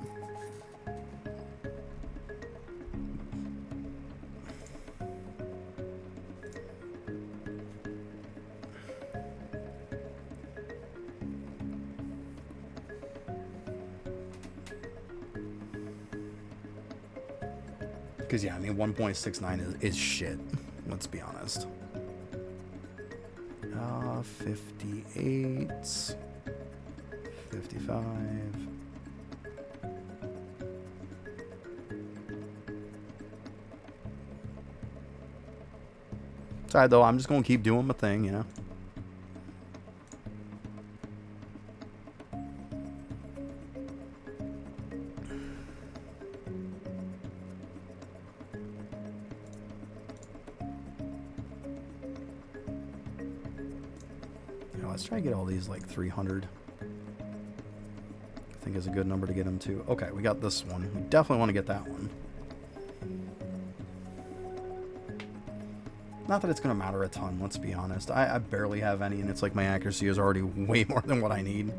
Because, yeah, I mean, 1.69 is shit. Let's be honest. 58. 55. Sorry, though. I'm just going to keep doing my thing, you know? Let's try to get all these like 300. I think is a good number to get them to. Okay, we got this one. We definitely want to get that one. Not that it's going to matter a ton, let's be honest. I barely have any, and it's like my accuracy is already way more than what I need.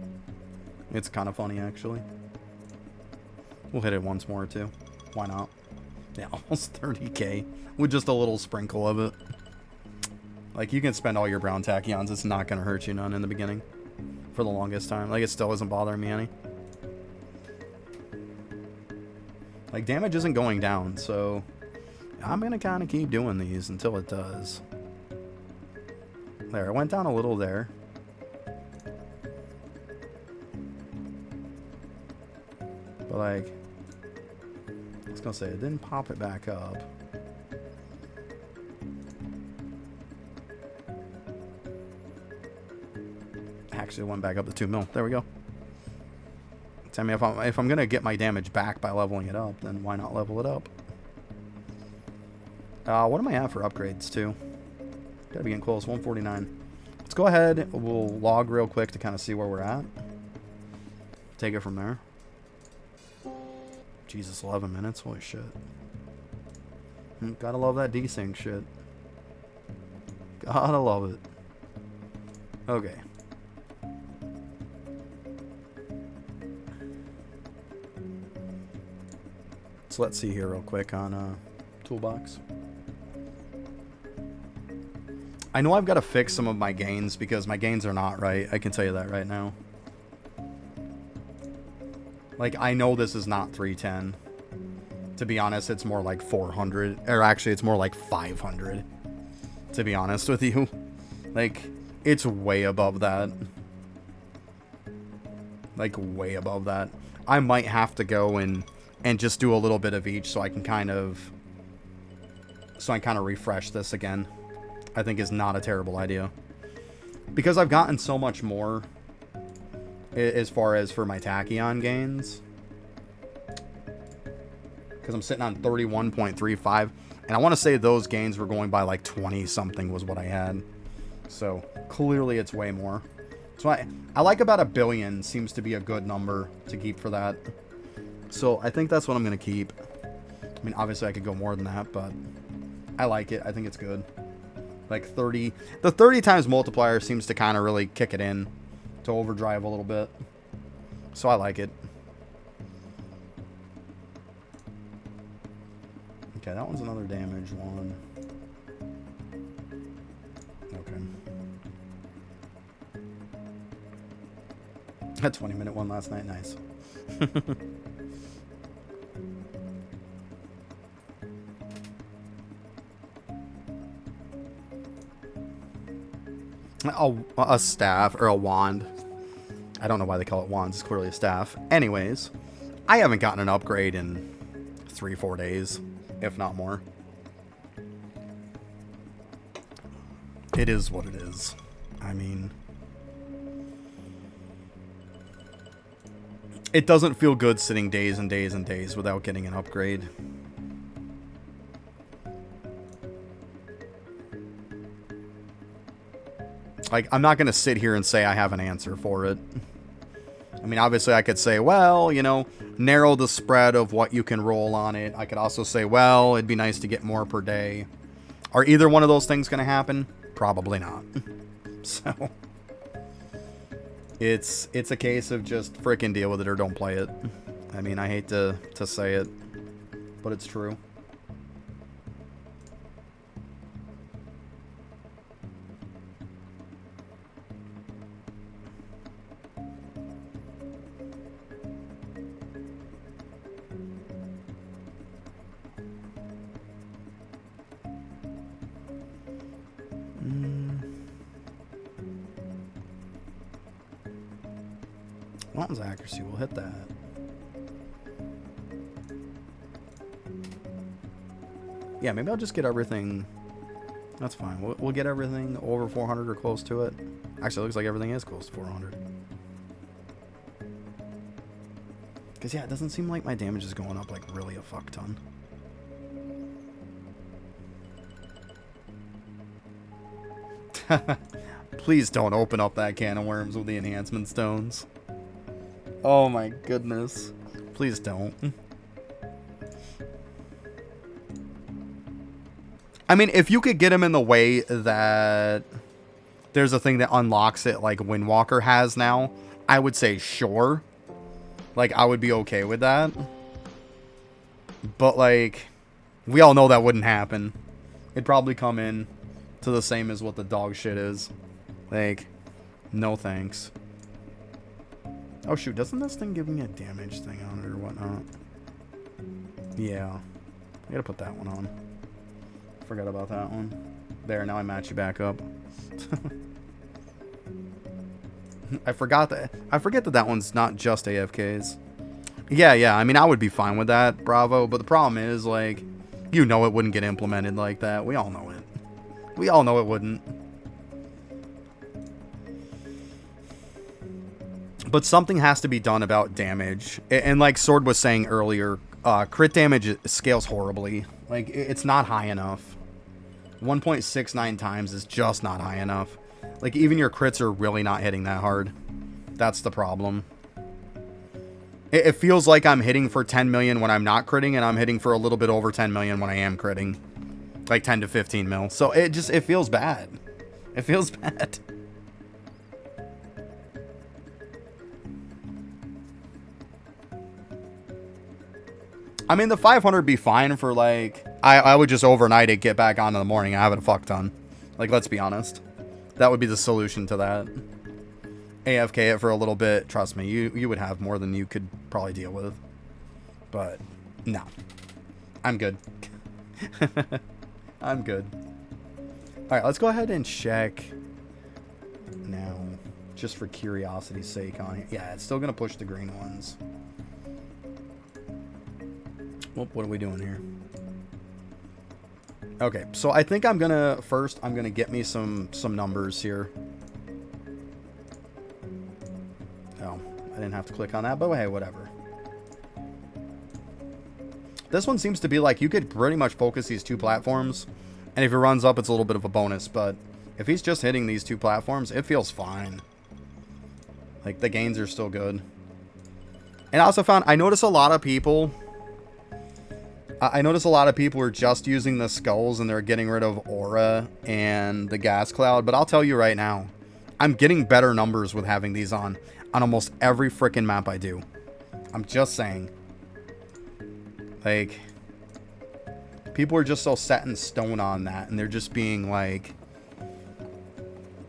It's kind of funny, actually. We'll hit it once more, too. Why not? Yeah, almost 30k with just a little sprinkle of it. Like, you can spend all your brown tachyons. It's not going to hurt you none in the beginning. For the longest time. Like, it still isn't bothering me any. Like, damage isn't going down, so... I'm going to kind of keep doing these until it does. There, it went down a little there. But, like... I was going to say, it didn't pop it back up. Actually went back up to 2 mil. There we go. I mean, if I'm gonna get my damage back by leveling it up, then why not level it up? What am I at for upgrades too? Gotta be getting close. 149. Let's go ahead. We'll log real quick to kind of see where we're at. Take it from there. Jesus, 11 minutes. Holy shit. Gotta love that desync shit. Gotta love it. Okay. So let's see here real quick on Toolbox. I know I've got to fix some of my gains because my gains are not right. I can tell you that right now. Like, I know this is not 310. To be honest, it's more like 400. Or actually, it's more like 500. To be honest with you. Like, it's way above that. Like, way above that. I might have to go and just do a little bit of each so I can kind of... So I kind of refresh this again. I think is not a terrible idea. Because I've gotten so much more as far as for my tachyon gains. Because I'm sitting on 31.35. And I want to say those gains were going by like 20 something was what I had. So clearly it's way more. So I like about 1 billion seems to be a good number to keep for that. So I think that's what I'm going to keep. I mean, obviously I could go more than that, but I like it. I think it's good. Like 30. The 30 times multiplier seems to kind of really kick it in to overdrive a little bit. So I like it. Okay, that one's another damage one. Okay. That 20-minute one last night. Nice. A staff or a wand. I don't know why they call it wands. It's clearly a staff. Anyways, I haven't gotten an upgrade in 3-4 days, if not more. It is what it is. I mean, it doesn't feel good sitting days and days and days without getting an upgrade. Like, I'm not going to sit here and say I have an answer for it. I mean, obviously I could say, well, you know, narrow the spread of what you can roll on it. I could also say, well, it'd be nice to get more per day. Are either one of those things going to happen? Probably not. So, it's a case of just frickin' deal with it or don't play it. I mean, I hate to say it, but it's true. Mountain's accuracy. We'll hit that. Yeah, maybe I'll just get everything. That's fine. We'll get everything over 400 or close to it. Actually, it looks like everything is close to 400. Because, yeah, it doesn't seem like my damage is going up, like, really a fuck ton. Please don't open up that can of worms with the enhancement stones. Oh, my goodness. Please don't. I mean, if you could get him in the way that there's a thing that unlocks it like Windwalker has now, I would say sure. Like, I would be okay with that. But, like, we all know that wouldn't happen. It'd probably come in to the same as what the dog shit is. Like, no thanks. Oh, shoot. Doesn't this thing give me a damage thing on it or whatnot? Yeah. I gotta put that one on. Forgot about that one. There, now I match you back up. I forget that that one's not just AFKs. Yeah, I mean, I would be fine with that, Bravo, but the problem is, like, you know it wouldn't get implemented like that. We all know it. We all know it wouldn't. But something has to be done about damage. And like Sword was saying earlier, crit damage scales horribly. Like, it's not high enough. 1.69 times is just not high enough. Like, even your crits are really not hitting that hard. That's the problem. It feels like I'm hitting for 10 million when I'm not critting, and I'm hitting for a little bit over 10 million when I am critting. Like 10 to 15 mil. So it feels bad. It feels bad. I mean, the 500 be fine for, like... I would just overnight it, get back on in the morning, and have it a fuck ton. Like, let's be honest. That would be the solution to that. AFK it for a little bit. Trust me, you would have more than you could probably deal with. But, no. I'm good. I'm good. Alright, let's go ahead and check now. Just for curiosity's sake on it. Yeah, it's still going to push the green ones. Well, what are we doing here? Okay, so I think I'm gonna get me some numbers here. Oh, I didn't have to click on that, but hey, whatever. This one seems to be like you could pretty much focus these two platforms, and if it runs up, it's a little bit of a bonus, but if he's just hitting these two platforms, it feels fine. Like, the gains are still good. And I also found, I notice a lot of people are just using the skulls and they're getting rid of aura and the gas cloud. But I'll tell you right now, I'm getting better numbers with having these on almost every freaking map I do. I'm just saying. Like, people are just so set in stone on that, and they're just being like,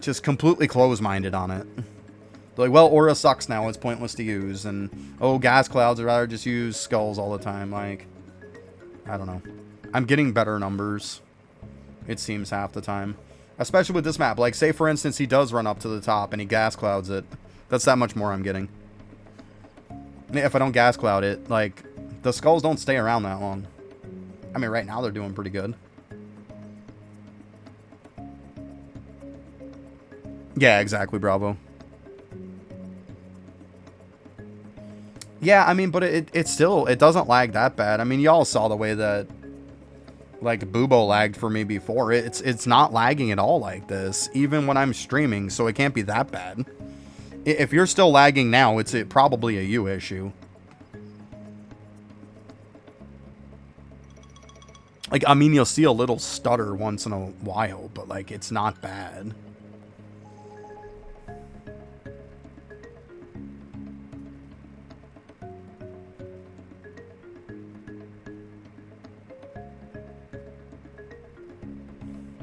just completely close-minded on it. They're like, well, aura sucks now, it's pointless to use, and oh, gas clouds, I'd rather just use skulls all the time. Like, I don't know. I'm getting better numbers, it seems, half the time. Especially with this map. Like, say, for instance, he does run up to the top and he gas clouds it. That's that much more I'm getting. If I don't gas cloud it, like, the skulls don't stay around that long. I mean, right now they're doing pretty good. Yeah, exactly, Bravo. Yeah, I mean, but it still, it doesn't lag that bad. I mean, y'all saw the way that, like, Bubo lagged for me before. It's not lagging at all like this, even when I'm streaming, so it can't be that bad. If you're still lagging now, it's probably a you issue. Like, I mean, you'll see a little stutter once in a while, but, like, it's not bad.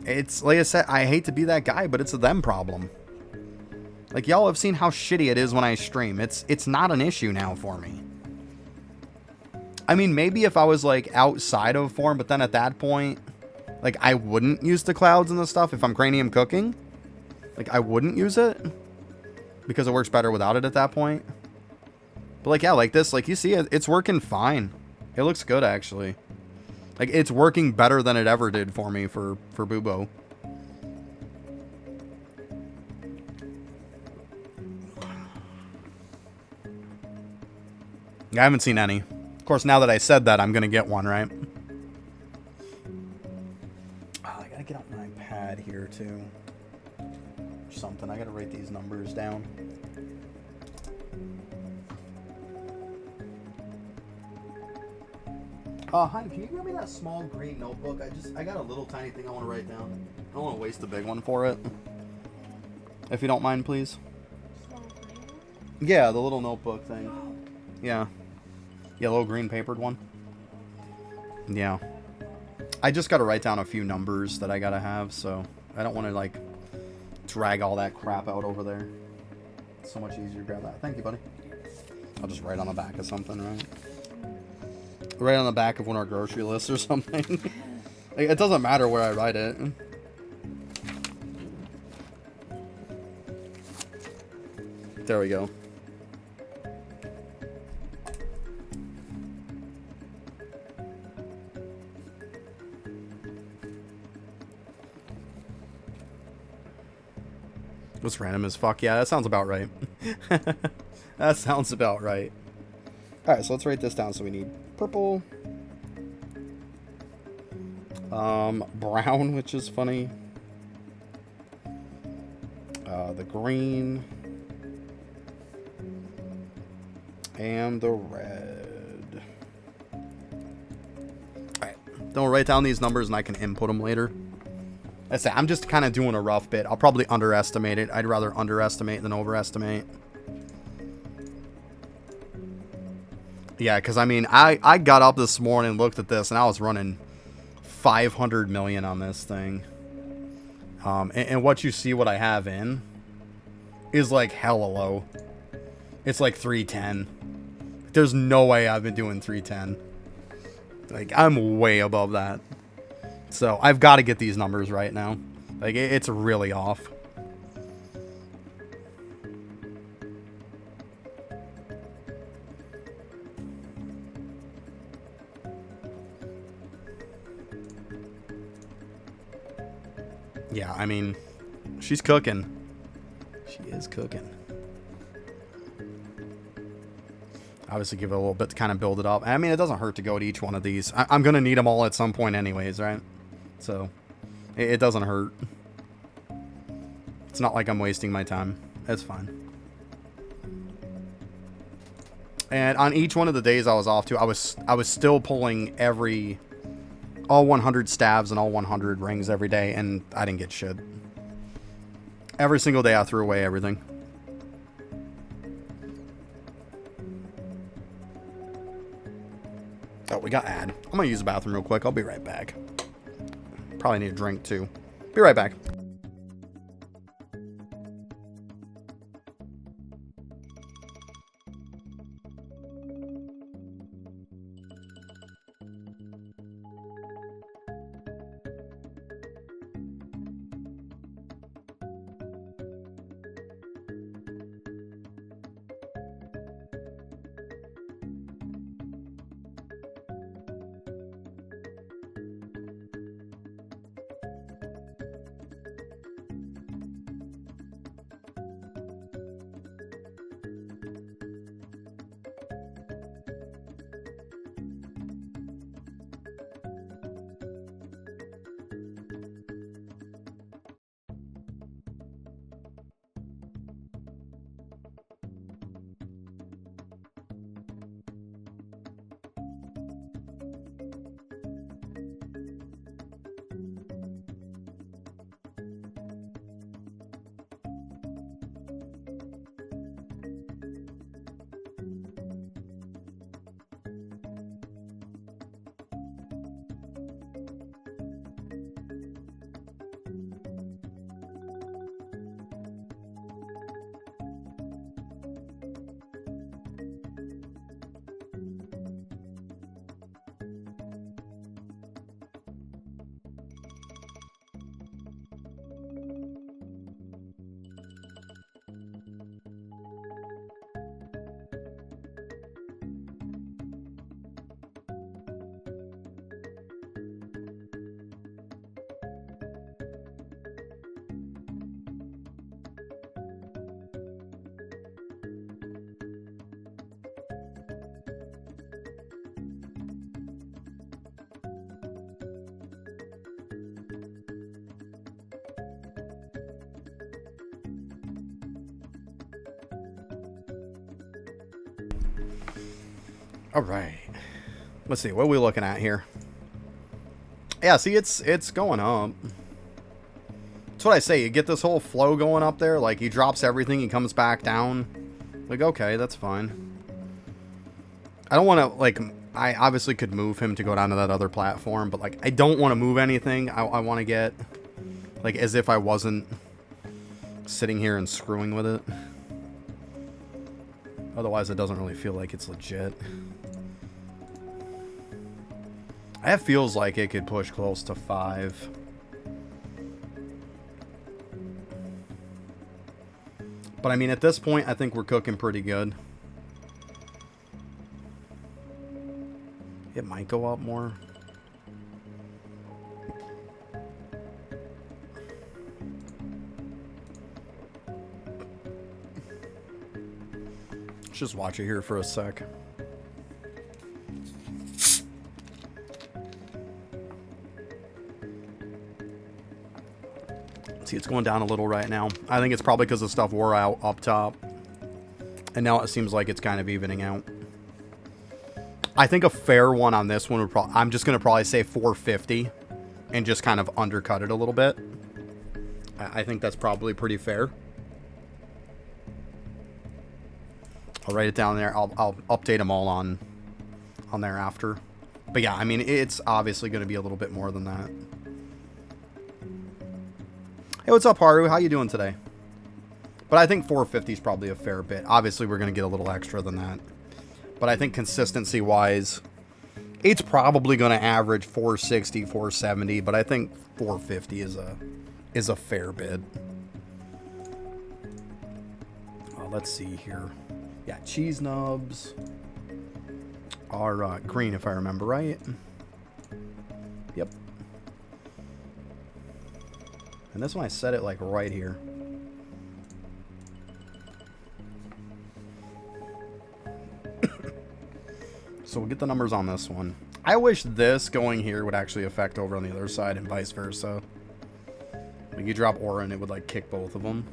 It's, like I said, I hate to be that guy, but it's a them problem. Like, y'all have seen how shitty it is when I stream. It's not an issue now for me. I mean, maybe if I was, like, outside of form, but then at that point, like, I wouldn't use the clouds and the stuff if I'm cranium cooking. Like, I wouldn't use it. Because it works better without it at that point. But like, yeah, like this, like you see it, it's working fine. It looks good actually. Like it's working better than it ever did for me for Bubo. I haven't seen any. Of course, now that I said that, I'm gonna get one, right? Oh, I gotta get out my pad here too. Or something. I gotta write these numbers down. Hi, can you give me that small green notebook? I got a little tiny thing I want to write down. I don't want to waste the big one for it. If you don't mind, please. Small green one? Yeah, the little notebook thing. Yeah. Yeah, little green papered one. Yeah. I just got to write down a few numbers that I got to have, so I don't want to, like, drag all that crap out over there. It's so much easier to grab that. Thank you, buddy. I'll just write on the back of something, right? Right on the back of one of our grocery lists or something. Like, it doesn't matter where I write it. There we go. It's random as fuck. Yeah, that sounds about right. That sounds about right. Alright, so let's write this down. So we need purple. Brown, which is funny. The green. And the red. Alright. Then we'll write down these numbers and I can input them later. I say I'm just kind of doing a rough bit. I'll probably underestimate it. I'd rather underestimate than overestimate. Yeah, because I mean, I got up this morning and looked at this and I was running 500 million on this thing. And what you see what I have in is like hella low. It's like 310. There's no way I've been doing 310. Like, I'm way above that. So, I've got to get these numbers right now. Like, it's really off. Yeah, I mean, she's cooking. She is cooking. Obviously, give it a little bit to kind of build it up. I mean, it doesn't hurt to go to each one of these. I'm going to need them all at some point anyways, right? So, it doesn't hurt. It's not like I'm wasting my time. It's fine. And on each one of the days I was off to, I was still pulling all 100 stabs and all 100 rings every day, and I didn't get shit. Every single day I threw away everything. Oh, we got ad. I'm gonna use the bathroom real quick. I'll be right back. Probably need a drink too. Be right back. All right. Let's see. What are we looking at here? Yeah, see, it's going up. That's what I say. You get this whole flow going up there. Like, he drops everything. He comes back down. Like, okay, that's fine. I don't want to, like... I obviously could move him to go down to that other platform. But, like, I don't want to move anything. I want to get... Like, as if I wasn't sitting here and screwing with it. Otherwise, it doesn't really feel like it's legit. That feels like it could push close to 5. But, I mean, at this point, I think we're cooking pretty good. It might go up more. Let's just watch it here for a sec. See, it's going down a little right now. I think it's probably because the stuff wore out up top. And now it seems like it's kind of evening out. I think a fair one on this one would probably... I'm just going to probably say 450. And just kind of undercut it a little bit. I think that's probably pretty fair. I'll write it down there. I'll update them all on there after. But yeah, I mean, it's obviously going to be a little bit more than that. Hey, what's up, Haru? How you doing today? But I think 450 is probably a fair bit. Obviously, we're going to get a little extra than that. But I think consistency-wise, it's probably going to average 460, 470. But I think 450 is a fair bid. Let's see here. Yeah, cheese nubs are green, if I remember right. Yep. And this one I set it like right here. So we'll get the numbers on this one. I wish this going here would actually affect over on the other side and vice versa. Like you drop aura and it would like kick both of them.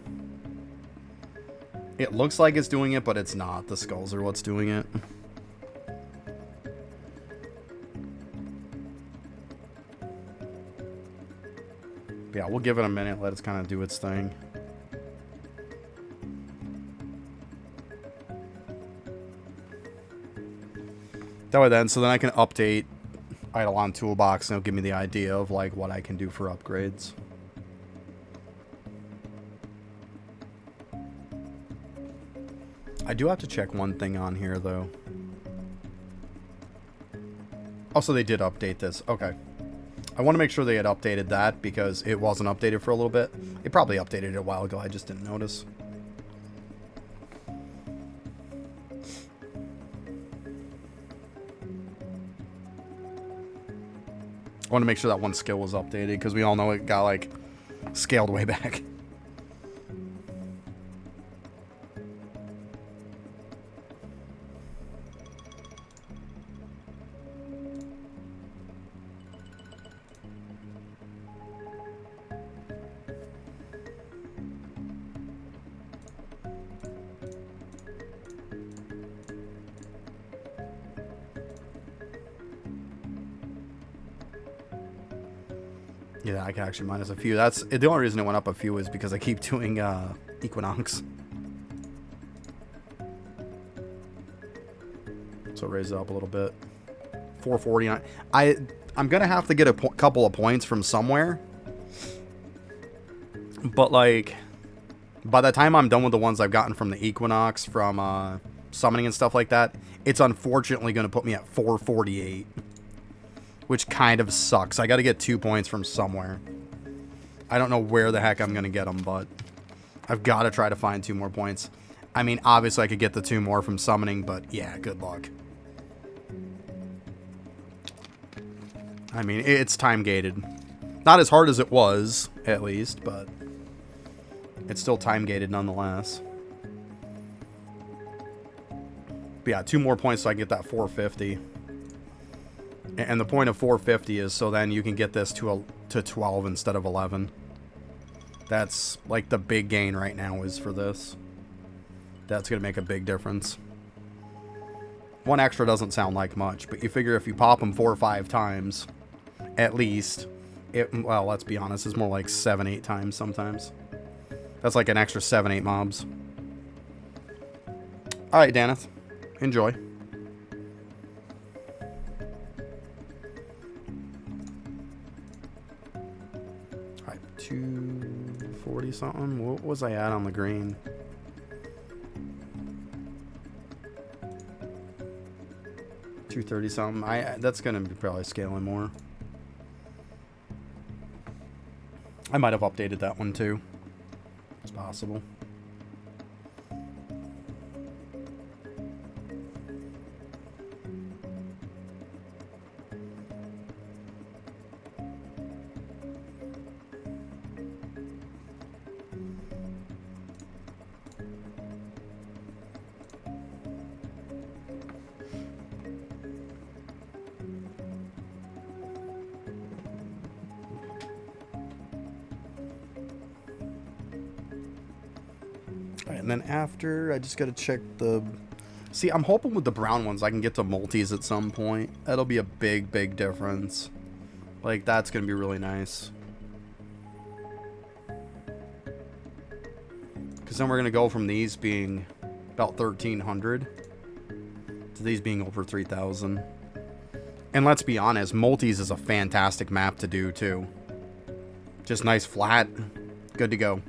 It looks like it's doing it, but it's not. The skulls are what's doing it. Yeah, we'll give it a minute, let it kind of do its thing. That way then, so then I can update Eidolon Toolbox and it'll give me the idea of like what I can do for upgrades. I do have to check one thing on here though. Also, they did update this. Okay. I want to make sure they had updated that because it wasn't updated for a little bit. It probably updated it a while ago. I just didn't notice. I want to make sure that one skill was updated because we all know it got like scaled way back. Yeah, I can actually minus a few. That's the only reason it went up a few is because I keep doing Equinox. So raise it up a little bit. 449. I'm gonna have to get a couple of points from somewhere. But like, by the time I'm done with the ones I've gotten from the Equinox, from summoning and stuff like that, it's unfortunately gonna put me at 448. Which kind of sucks. I got to get 2 points from somewhere. I don't know where the heck I'm going to get them, but I've got to try to find 2 more points. I mean, obviously I could get the 2 more from summoning, but yeah, good luck. I mean, it's time gated. Not as hard as it was, at least, but it's still time gated nonetheless. But yeah, 2 more points so I can get that 450. And the point of 450 is so then you can get this to 12 instead of 11. That's like the big gain right now is for this. That's going to make a big difference. 1 extra doesn't sound like much, but you figure if you pop them 4 or 5 times, at least, well, let's be honest, it's more like 7, 8 times sometimes. That's like an extra 7, 8 mobs. Alright, Daneth. Enjoy. Alright, 240 something. What was I at on the green? $230 something. That's gonna be probably scaling more. I might have updated that one too. It's possible. And then after, I just got to check the... See, I'm hoping with the brown ones I can get to multis at some point. That'll be a big, big difference. Like, that's going to be really nice. Because then we're going to go from these being about 1,300 to these being over 3,000. And let's be honest, multis is a fantastic map to do, too. Just nice, flat, good to go.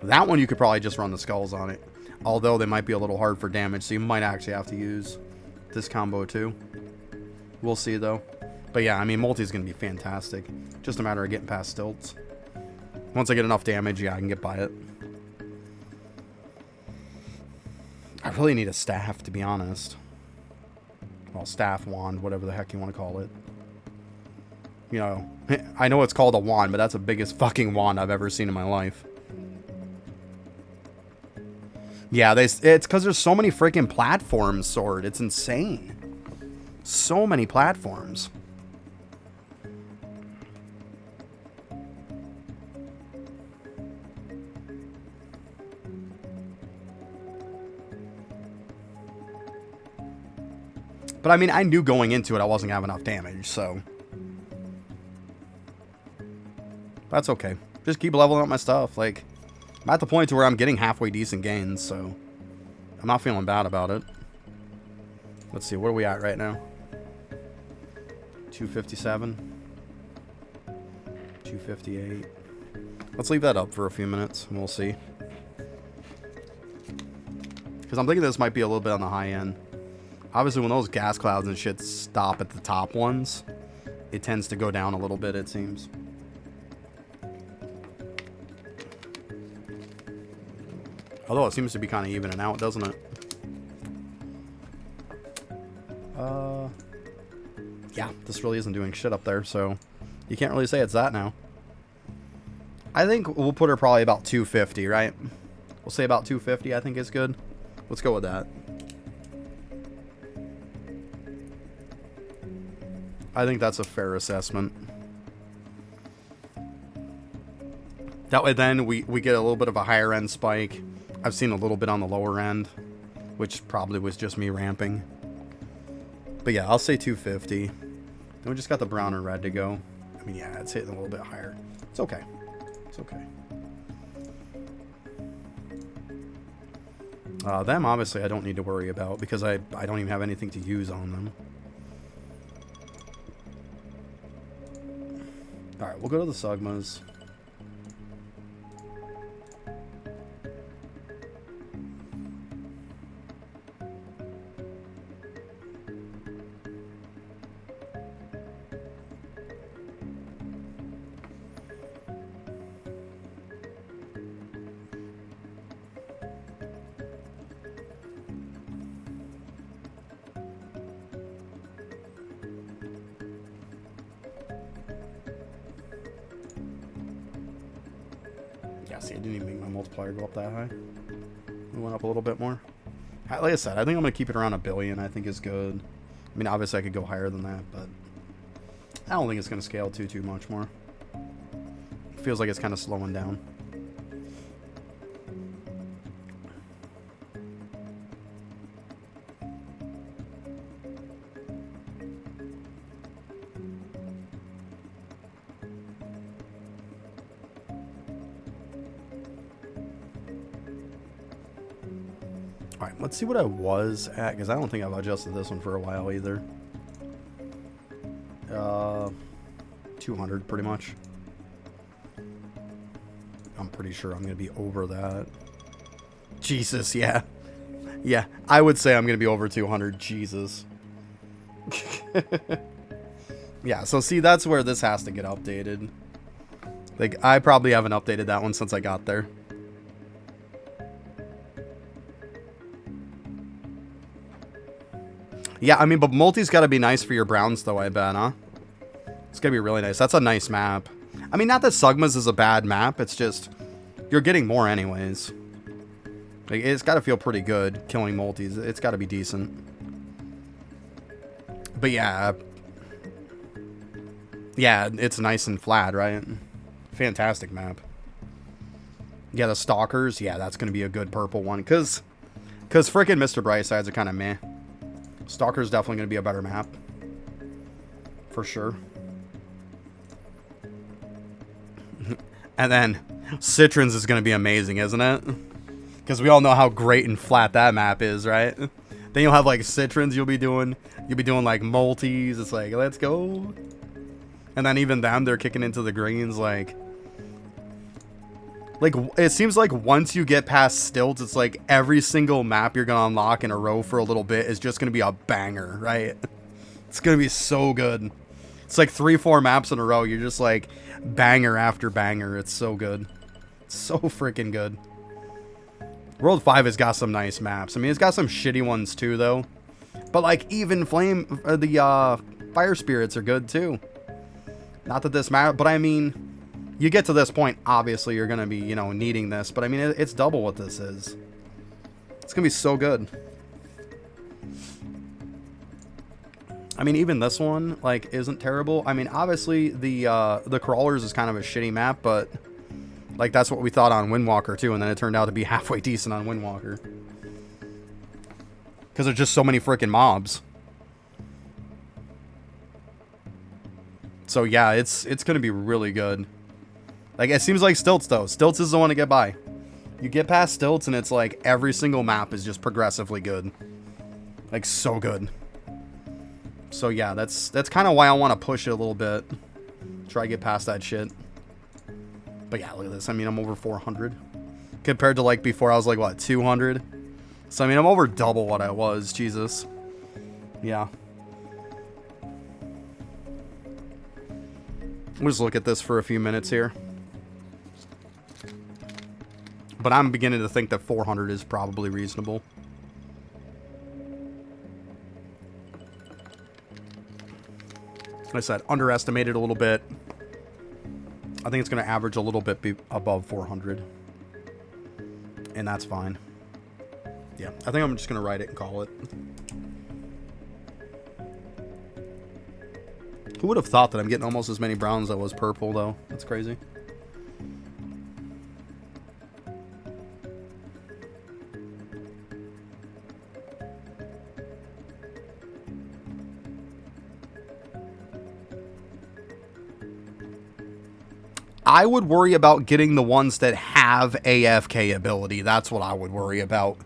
That one you could probably just run the skulls on it. Although they might be a little hard for damage, so you might actually have to use this combo too. We'll see though. But yeah, I mean, multi is going to be fantastic. Just a matter of getting past stilts. Once I get enough damage, yeah, I can get by it. I really need a staff, to be honest. Well, staff, wand, whatever the heck you want to call it. You know, I know it's called a wand, but that's the biggest fucking wand I've ever seen in my life. Yeah, it's because there's so many freaking platforms, Sword. It's insane. So many platforms. But I mean, I knew going into it I wasn't going to have enough damage, so... That's okay. Just keep leveling up my stuff, like... I'm at the point to where I'm getting halfway decent gains, so I'm not feeling bad about it. Let's see, what are we at right now? 257. 258. Let's leave that up for a few minutes, and we'll see. Because I'm thinking this might be a little bit on the high end. Obviously, when those gas clouds and shit stop at the top ones, it tends to go down a little bit, it seems. Although it seems to be kind of evening out, doesn't it? Yeah, this really isn't doing shit up there, so you can't really say it's that now. I think we'll put her probably about 250, right? We'll say about 250, I think is good. Let's go with that. I think that's a fair assessment. That way then we get a little bit of a higher end spike. I've seen a little bit on the lower end, which probably was just me ramping. But yeah, I'll say 250. Then we just got the brown and red to go. I mean, yeah, it's hitting a little bit higher. It's okay. It's okay. Them, obviously, I don't need to worry about because I don't even have anything to use on them. Alright, we'll go to the Sugmas. Yeah, see, I didn't even make my multiplier go up that high. We went up a little bit more. Like I said, I think I'm going to keep it around 1 billion, I think is good. I mean, obviously I could go higher than that, but I don't think it's going to scale too much more. It feels like it's kind of slowing down. Alright, let's see what I was at, because I don't think I've adjusted this one for a while either. 200 pretty much. I'm pretty sure I'm going to be over that. Jesus, yeah. Yeah, I would say I'm going to be over 200. Jesus. Yeah, so see, that's where this has to get updated. Like, I probably haven't updated that one since I got there. Yeah, I mean, but multi's got to be nice for your browns, though, I bet, huh? It's going to be really nice. That's a nice map. I mean, not that Sugma's is a bad map. It's just, you're getting more anyways. Like, it's got to feel pretty good, killing multis. It's got to be decent. But yeah. Yeah, it's nice and flat, right? Fantastic map. Yeah, the Stalkers. Yeah, that's going to be a good purple one. Because frickin' Mr. Brightsides are kind of meh. Stalker's definitely going to be a better map. For sure. And then Citrons is going to be amazing, isn't it? Because we all know how great and flat that map is, right? Then you'll have like Citrons you'll be doing like multis. It's like, let's go. And then even them, they're kicking into the greens like it seems like once you get past Stilts, it's like every single map you're gonna unlock in a row for a little bit is just gonna be a banger, right? It's gonna be so good. It's like 3-4 maps in a row. You're just like banger after banger. It's so good. It's so freaking good. World 5 has got some nice maps. I mean, it's got some shitty ones too, though. But like even the Fire Spirits are good too. Not that this matters, but I mean, you get to this point, obviously you're gonna be, you know, needing this. But I mean, it's double what this is. It's gonna be so good. I mean, even this one, like, isn't terrible. I mean, obviously, the Crawlers is kind of a shitty map, but, like, that's what we thought on Windwalker, too, and then it turned out to be halfway decent on Windwalker. Because there's just so many freaking mobs. So, yeah, it's going to be really good. Like, it seems like Stilts, though. Stilts is the one to get by. You get past Stilts, and it's like every single map is just progressively good. Like, so good. So yeah, that's kind of why I want to push it a little bit. Try to get past that shit. But yeah, look at this. I mean, I'm over 400. Compared to like before, I was like, what, 200? So I mean, I'm over double what I was. Jesus. Yeah. We'll just look at this for a few minutes here. But I'm beginning to think that 400 is probably reasonable. Like I said, underestimated a little bit. I think it's going to average a little bit above 400. And that's fine. Yeah, I think I'm just going to write it and call it. Who would have thought that I'm getting almost as many browns as I was purple, though? That's crazy. I would worry about getting the ones that have AFK ability. That's what I would worry about.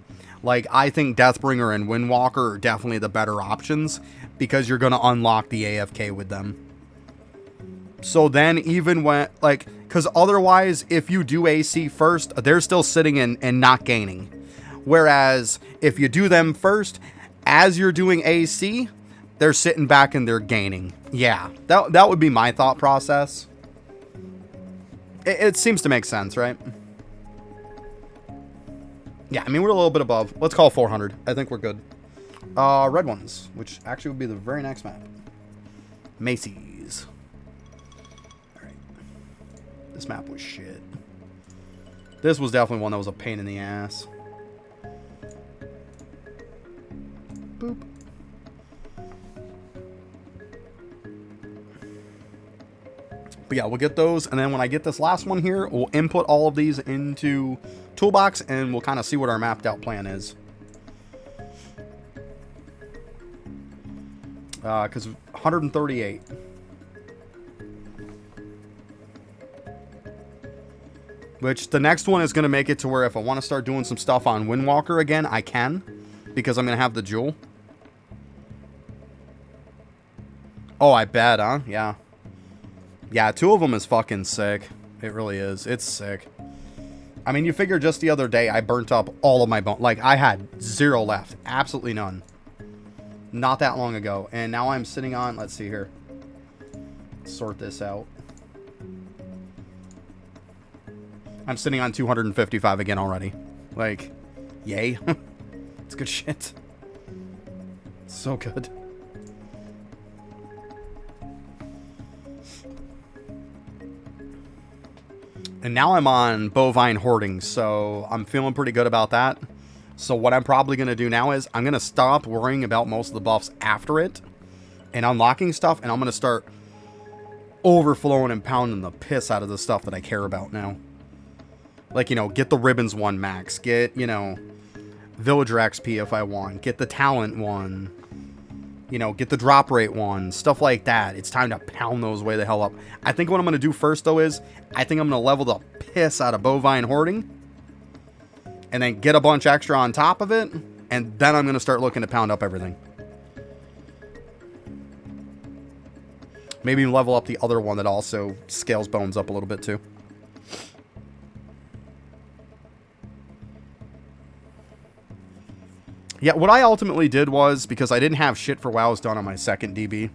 Like, I think Deathbringer and Windwalker are definitely the better options because you're going to unlock the AFK with them. So then even when, like, because otherwise, if you do AC first, they're still sitting in and not gaining. Whereas if you do them first, as you're doing AC, they're sitting back and they're gaining. Yeah, that would be my thought process. It seems to make sense, right? Yeah, I mean, we're a little bit above. Let's call 400. I think we're good. Red ones, which actually would be the very next map. Macy's. Alright. This map was shit. This was definitely one that was a pain in the ass. Boop. But yeah, we'll get those, and then when I get this last one here, we'll input all of these into Toolbox, and we'll kind of see what our mapped out plan is. Because 138. Which the next one is going to make it to where if I want to start doing some stuff on Windwalker again, I can. Because I'm going to have the jewel. Oh, I bet, huh? Yeah. Yeah, 2 of them is fucking sick. It really is. It's sick. I mean, you figure just the other day I burnt up all of my bone. Like, I had 0 left. Absolutely none. Not that long ago. And now I'm sitting on... Let's see here. Sort this out. I'm sitting on 255 again already. Like, yay. It's good shit. So good. And now I'm on bovine hoarding, so I'm feeling pretty good about that. So what I'm probably going to do now is I'm going to stop worrying about most of the buffs after it and unlocking stuff, and I'm going to start overflowing and pounding the piss out of the stuff that I care about now. Like, you know, get the ribbons 1 max, get, you know, villager XP if I want, get the talent 1, you know, get the drop rate 1, stuff like that. It's time to pound those way the hell up. I think what I'm going to do first, though, is I think I'm going to level the piss out of bovine hoarding and then get a bunch extra on top of it, and then I'm going to start looking to pound up everything. Maybe level up the other one that also scales bones up a little bit, too. Yeah, what I ultimately did was, because I didn't have shit for WoWs done on my second DB,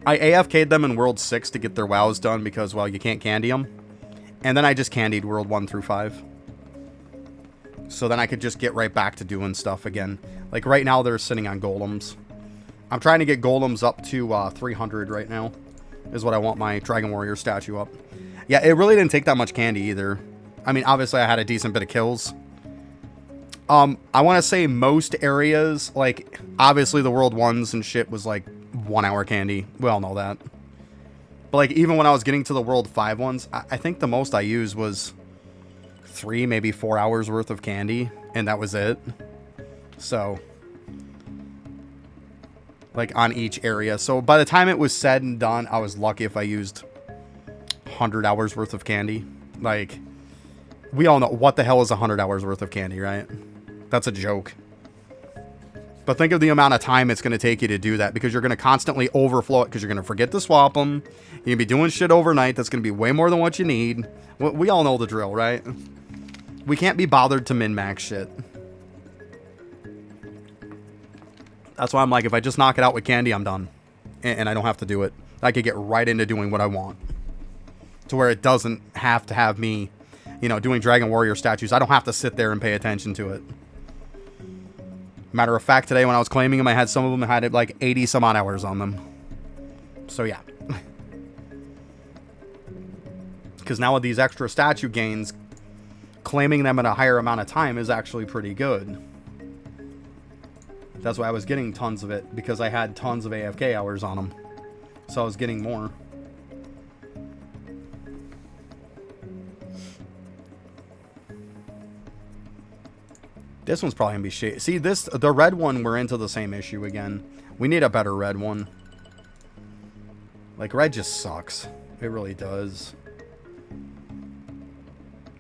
I AFK'd them in World 6 to get their WoWs done because, well, you can't candy them. And then I just candied World 1 through 5. So then I could just get right back to doing stuff again. Like, right now they're sitting on golems. I'm trying to get golems up to 300 right now, is what I want my Dragon Warrior statue up. Yeah, it really didn't take that much candy either. I mean, obviously I had a decent bit of kills. I want to say most areas, like, obviously the World 1s and shit was, like, 1 hour candy. We all know that. But, like, even when I was getting to the World 5 ones, I think the most I used was 3, maybe 4 hours worth of candy, and that was it. So, like, on each area. So, by the time it was said and done, I was lucky if I used 100 hours worth of candy. Like, we all know what the hell is 100 hours worth of candy, right? That's a joke. But think of the amount of time it's going to take you to do that, because you're going to constantly overflow it, because you're going to forget to swap them. You're going to be doing shit overnight that's going to be way more than what you need. We all know the drill, right? We can't be bothered to min-max shit. That's why I'm like, if I just knock it out with candy, I'm done. And I don't have to do it. I could get right into doing what I want. To where it doesn't have to have me, you know, doing Dragon Warrior statues. I don't have to sit there and pay attention to it. Matter of fact, today when I was claiming them, I had some of them that had like 80 some odd hours on them. So yeah. Because now with these extra statue gains, claiming them at a higher amount of time is actually pretty good. That's why I was getting tons of it, because I had tons of AFK hours on them. So I was getting more. This one's probably going to be shit. See, the red one, we're into the same issue again. We need a better red one. Like, red just sucks. It really does.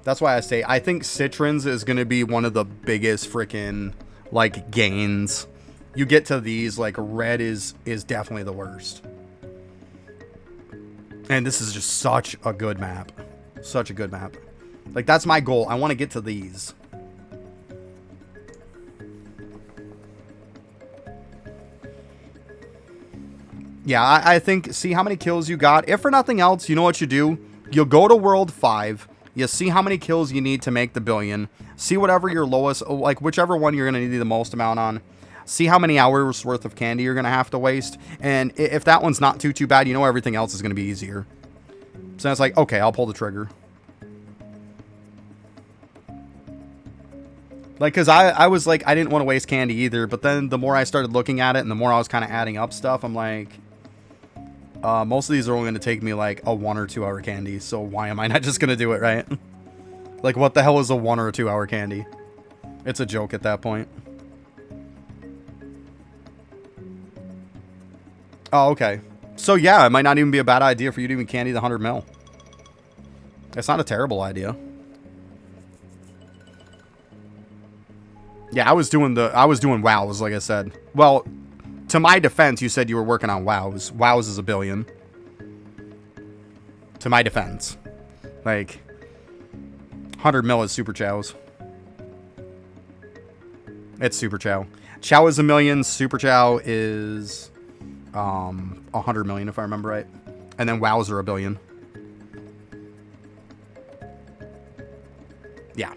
That's why I say, I think Citrons is going to be one of the biggest freaking, like, gains. You get to these, like, red is definitely the worst. And this is just such a good map. Such a good map. Like, that's my goal. I want to get to these. Yeah, I think, see how many kills you got. If for nothing else, you know what you do? You'll go to World 5. You see how many kills you need to make the billion. See whatever your lowest, like whichever one you're going to need the most amount on. See how many hours worth of candy you're going to have to waste. And if that one's not too bad, you know everything else is going to be easier. So it's like, okay, I'll pull the trigger. Like, because I was like, I didn't want to waste candy either. But then the more I started looking at it and the more I was kind of adding up stuff, I'm like, most of these are only going to take me like a 1 or 2 hour candy. So why am I not just going to do it, right? Like, what the hell is a 1 or 2 hour candy? It's a joke at that point. Oh, okay. So yeah, it might not even be a bad idea for you to even candy the 100 mil. It's not a terrible idea. Yeah, I was doing WoWs, like I said. Well, to my defense, you said you were working on WoWs. WoWs is $1 billion. To my defense. Like, 100 mil is Super Chow's. It's Super Chow. Chow is $1 million. Super Chow is 100 million, if I remember right. And then WoWs are $1 billion. Yeah.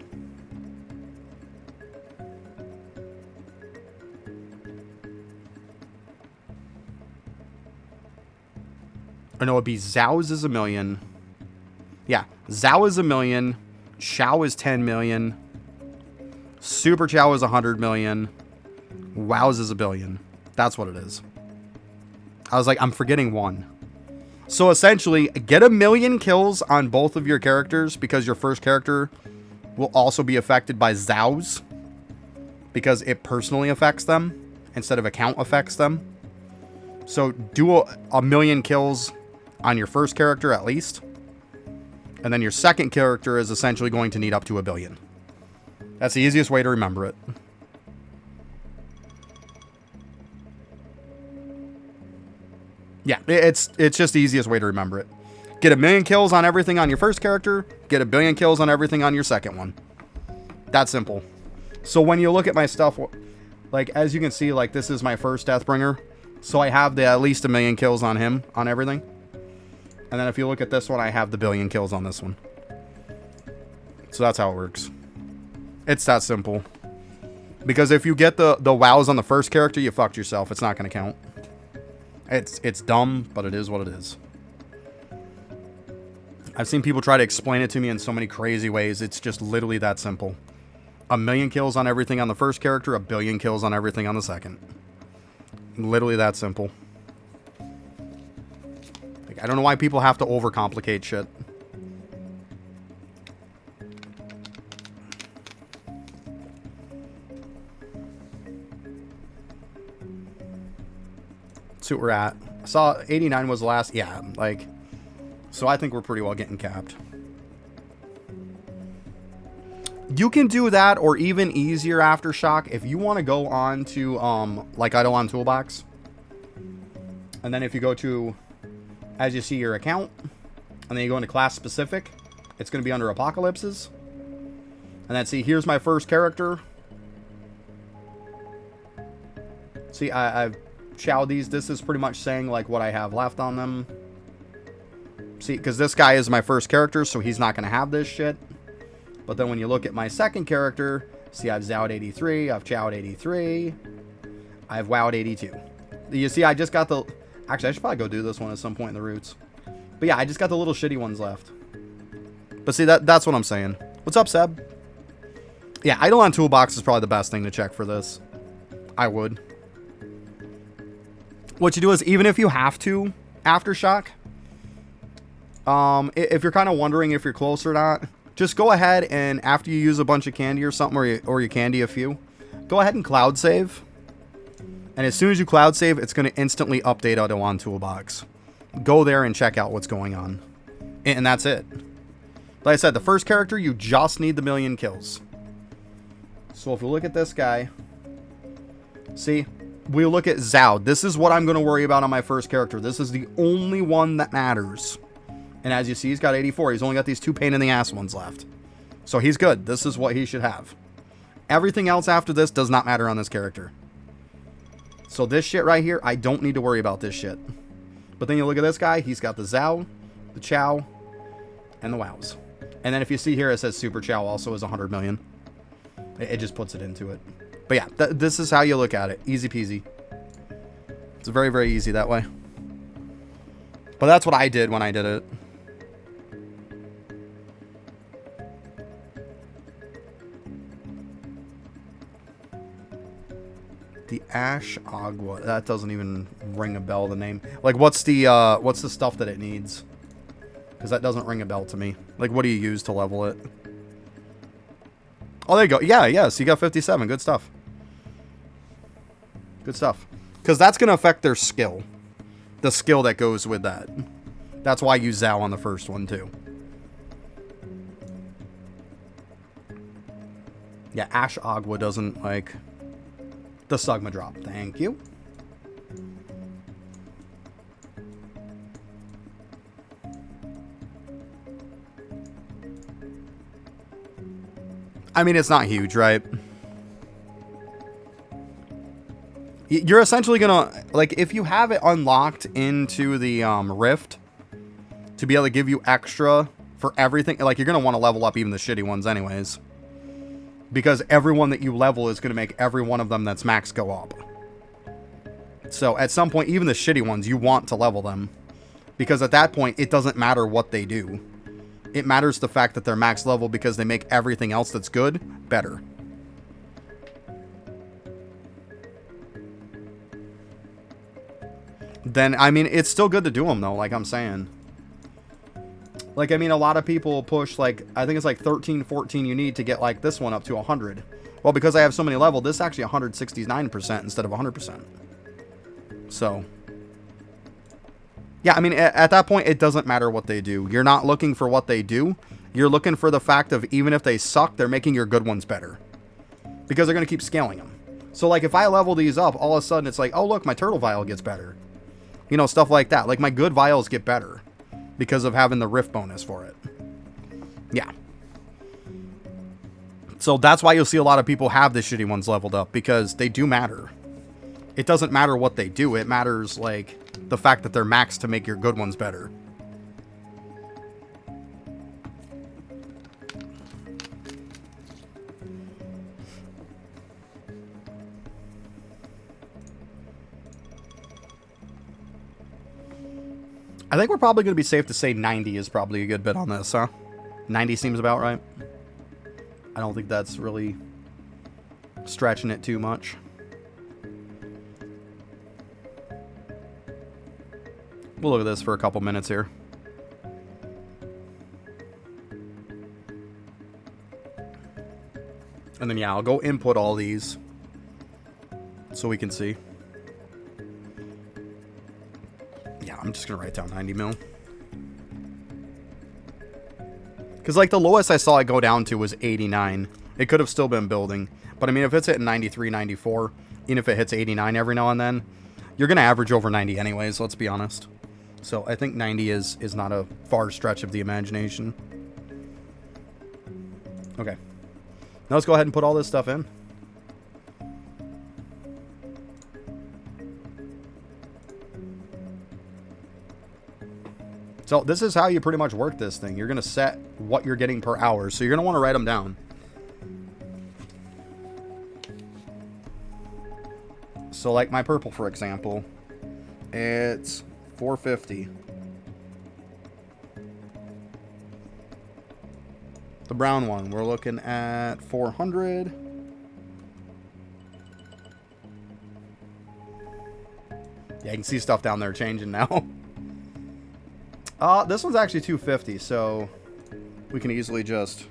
Or no, it'd be Zhao's is $1 million. Yeah, Zhao is $1 million. Chow is 10 million. Super Chow is 100 million. WoW's is $1 billion. That's what it is. I was like, I'm forgetting one. So essentially, get 1 million kills on both of your characters because your first character will also be affected by Zhao's because it personally affects them instead of account affects them. So do a million kills on your first character at least. And then your second character is essentially going to need up to 1 billion. That's the easiest way to remember it. Yeah, it's just the easiest way to remember it. Get 1 million kills on everything on your first character. Get 1 billion kills on everything on your second one. That simple. So when you look at my stuff, like as you can see, like this is my first Deathbringer. So I have the at least 1 million kills on him, on everything. And then if you look at this one, I have the 1 billion kills on this one. So that's how it works. It's that simple. Because if you get the wows on the first character, you fucked yourself. It's not going to count. It's dumb, but it is what it is. I've seen people try to explain it to me in so many crazy ways. It's just literally that simple. 1 million kills on everything on the first character, 1 billion kills on everything on the second. Literally that simple. Like, I don't know why people have to overcomplicate shit. See what we're at. I saw 89 was the last. Yeah, like, so I think we're pretty well getting capped. You can do that or even easier Aftershock if you want to go on to like Eidolon Toolbox. And then if you go to, as you see, your account, and then you go into class specific, it's going to be under Apocalypses. And then see, here's my first character. See, I've chowed these. This is pretty much saying like what I have left on them. See, because this guy is my first character, so he's not going to have this shit. But then when you look at my second character, see, I've Zowed 83, I've Chowed 83, I've Wowed 82. You see, I just got the... Actually, I should probably go do this one at some point in the roots. But yeah, I just got the little shitty ones left. But see, that's what I'm saying. What's up, Seb? Yeah, Eidolon Toolbox is probably the best thing to check for this. I would. What you do is, even if you have to Aftershock, if you're kind of wondering if you're close or not, just go ahead and after you use a bunch of candy or something, or you candy a few, go ahead and cloud save. And as soon as you cloud save, it's going to instantly update Eidolon Toolbox. Go there and check out what's going on. And that's it. Like I said, the first character, you just need the 1 million kills. So if you look at this guy, see, we look at Zhao. This is what I'm going to worry about on my first character. This is the only one that matters. And as you see, he's got 84. He's only got these 2 pain in the ass ones left. So he's good. This is what he should have. Everything else after this does not matter on this character. So this shit right here, I don't need to worry about this shit. But then you look at this guy. He's got the Zhao, the Chow, and the Wows. And then if you see here, it says Super Chow also is 100 million. It just puts it into it. But yeah, this is how you look at it. Easy peasy. It's very, very easy that way. But that's what I did when I did it. The Ash Agua. That doesn't even ring a bell, the name. Like, what's the stuff that it needs? Because that doesn't ring a bell to me. Like, what do you use to level it? Oh, there you go. Yeah, so you got 57. Good stuff. Good stuff. Because that's going to affect their skill. The skill that goes with that. That's why I use Zhao on the first one, too. Yeah, Ash Agua doesn't like the Sugma drop. Thank you. I mean, it's not huge, right? You're essentially gonna, like, if you have it unlocked into the Rift to be able to give you extra for everything, like, you're gonna want to level up even the shitty ones anyways. Because everyone that you level is gonna make every one of them that's max go up. So at some point, even the shitty ones, you want to level them. Because at that point, it doesn't matter what they do. It matters the fact that they're max level because they make everything else that's good better. Then, I mean, it's still good to do them, though, like I'm saying. Like, I mean, a lot of people push, like, I think it's like 13, 14 you need to get, like, this one up to 100. Well, because I have so many leveled, this is actually 169% instead of 100%. So, yeah, I mean, at that point, it doesn't matter what they do. You're not looking for what they do. You're looking for the fact of even if they suck, they're making your good ones better. Because they're going to keep scaling them. So, like, if I level these up, all of a sudden it's like, oh, look, my turtle vial gets better. You know, stuff like that. Like, my good vials get better because of having the rift bonus for it. Yeah. So that's why you'll see a lot of people have the shitty ones leveled up, because they do matter. It doesn't matter what they do. It matters, like, the fact that they're maxed to make your good ones better. I think we're probably going to be safe to say 90 is probably a good bit on this, huh? 90 seems about right. I don't think that's really stretching it too much. We'll look at this for a couple minutes here. And then, yeah, I'll go input all these so we can see. Yeah, I'm just going to write down 90 mil. Because, like, the lowest I saw it go down to was 89. It could have still been building. But, I mean, if it's hitting 93, 94, even if it hits 89 every now and then, you're going to average over 90 anyways, let's be honest. So, I think 90 is not a far stretch of the imagination. Okay. Now let's go ahead and put all this stuff in. So this is how you pretty much work this thing. You're going to set what you're getting per hour. So you're going to want to write them down. So like my purple, for example, it's 450. The brown one, we're looking at 400. Yeah, you can see stuff down there changing now. This one's actually 250, so we can easily just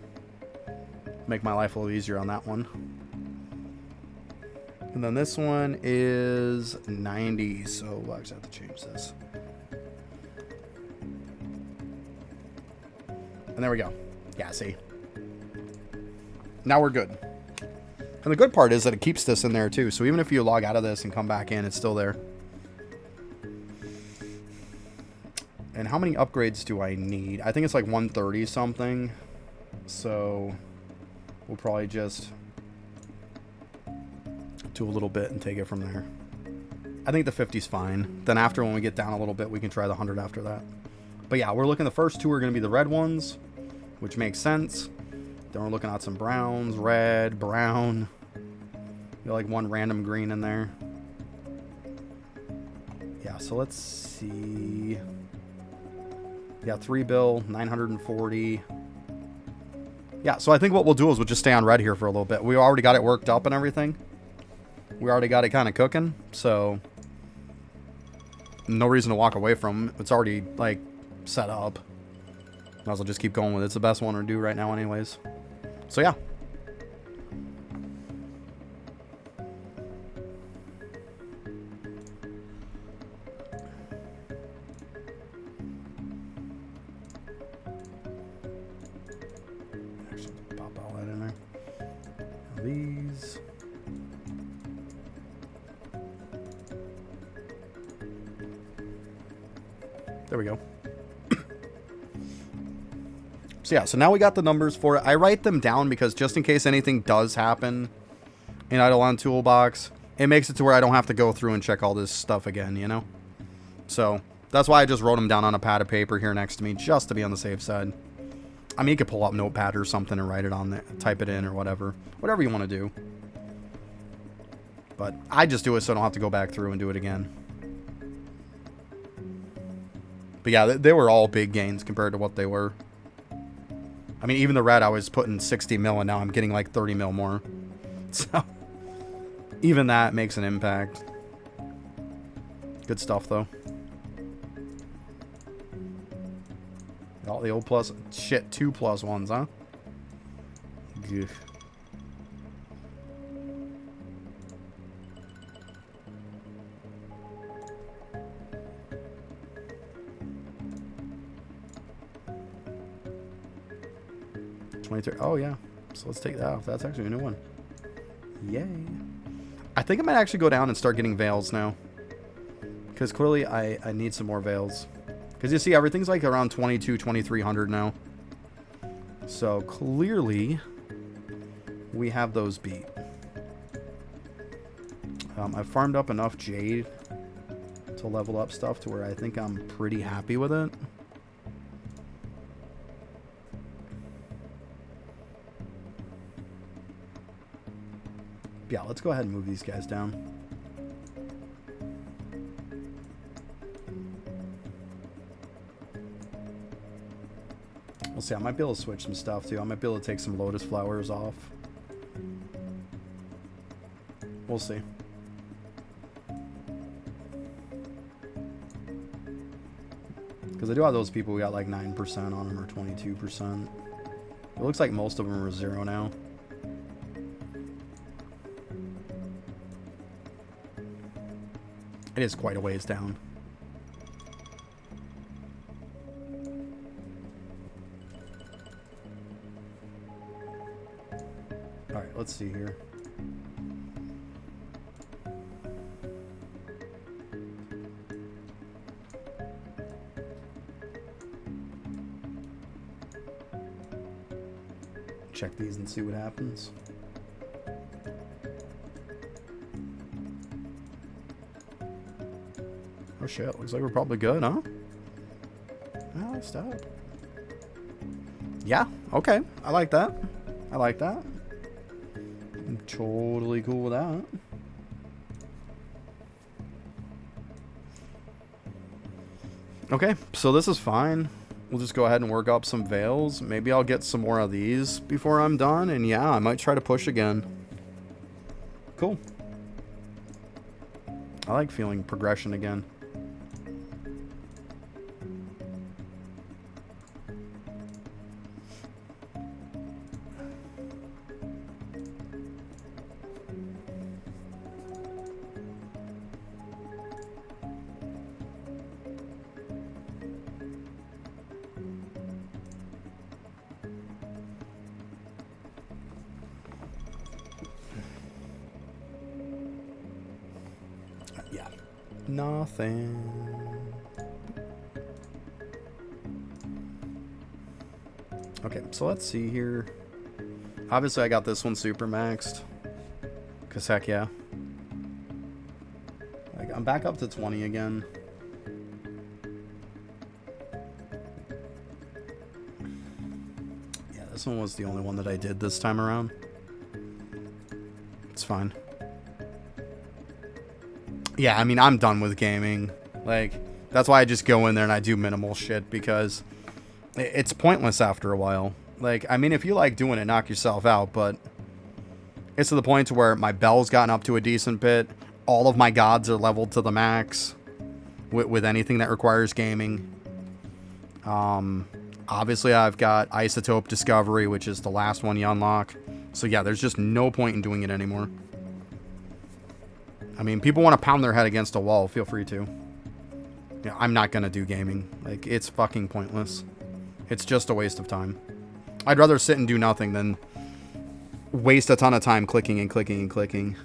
make my life a little easier on that one. And then this one is 90, so we'll actually have to change this. And there we go. Yeah, see? Now we're good. And the good part is that it keeps this in there too, so even if you log out of this and come back in, it's still there. And how many upgrades do I need? I think it's like 130 something. So we'll probably just do a little bit and take it from there. I think the 50's fine. Then after, when we get down a little bit, we can try the 100 after that. But yeah, we're looking, the first two are going to be the red ones, which makes sense. Then we're looking at some browns, red, brown. Got like one random green in there. Yeah, so let's see. Yeah, 3 bill, 940. Yeah, so I think what we'll do is we'll just stay on red here for a little bit. We already got it worked up and everything. We already got it kind of cooking, so no reason to walk away from it. It's already, like, set up. Might as well just keep going with it. It's the best one to do right now anyways. So, yeah. These. There we go. So yeah, so now we got the numbers for it. I write them down because just in case anything does happen in Eidolon Toolbox, it makes it to where I don't have to go through and check all this stuff again, you know? So that's why I just wrote them down on a pad of paper here next to me, just to be on the safe side. I mean, you could pull up Notepad or something and write it on there, type it in or whatever. Whatever you want to do. But I just do it so I don't have to go back through and do it again. But yeah, they were all big gains compared to what they were. I mean, even the red, I was putting 60 mil, and now I'm getting like 30 mil more. So, even that makes an impact. Good stuff, though. All the old plus... Shit, 2 plus ones, huh? Gah. Oh, yeah. So let's take that off. That's actually a new one. Yay. I think I might actually go down and start getting veils now. Because clearly I need some more veils. Because you see, everything's like around 2,300 now. So clearly we have those beat. I've farmed up enough jade to level up stuff to where I think I'm pretty happy with it. Yeah, let's go ahead and move these guys down. We'll see. I might be able to switch some stuff too. I might be able to take some lotus flowers off. We'll see. Because I do have those people who got like 9% on them or 22%. It looks like most of them are 0 now. It is quite a ways down. Alright, let's see here. Check these and see what happens. Oh shit, looks like we're probably good, huh? Oh, stop. Yeah, okay. I like that. I like that. I'm totally cool with that. Okay, so this is fine. We'll just go ahead and work up some veils. Maybe I'll get some more of these before I'm done. And yeah, I might try to push again. Cool. I like feeling progression again. Yeah. Nothing. Okay, so let's see here. Obviously, I got this one super maxed. Because heck yeah. Like, I'm back up to 20 again. Yeah, this one was the only one that I did this time around. It's fine. Yeah, I mean, I'm done with gaming. Like, that's why I just go in there and I do minimal shit, because it's pointless after a while. Like, I mean, if you like doing it, knock yourself out, but it's to the point to where my bell's gotten up to a decent bit. All of my gods are leveled to the max with anything that requires gaming. Obviously, I've got Isotope Discovery, which is the last one you unlock. So yeah, there's just no point in doing it anymore. I mean, people want to pound their head against a wall. Feel free to. Yeah, I'm not going to do gaming. Like, it's fucking pointless. It's just a waste of time. I'd rather sit and do nothing than waste a ton of time clicking and clicking and clicking.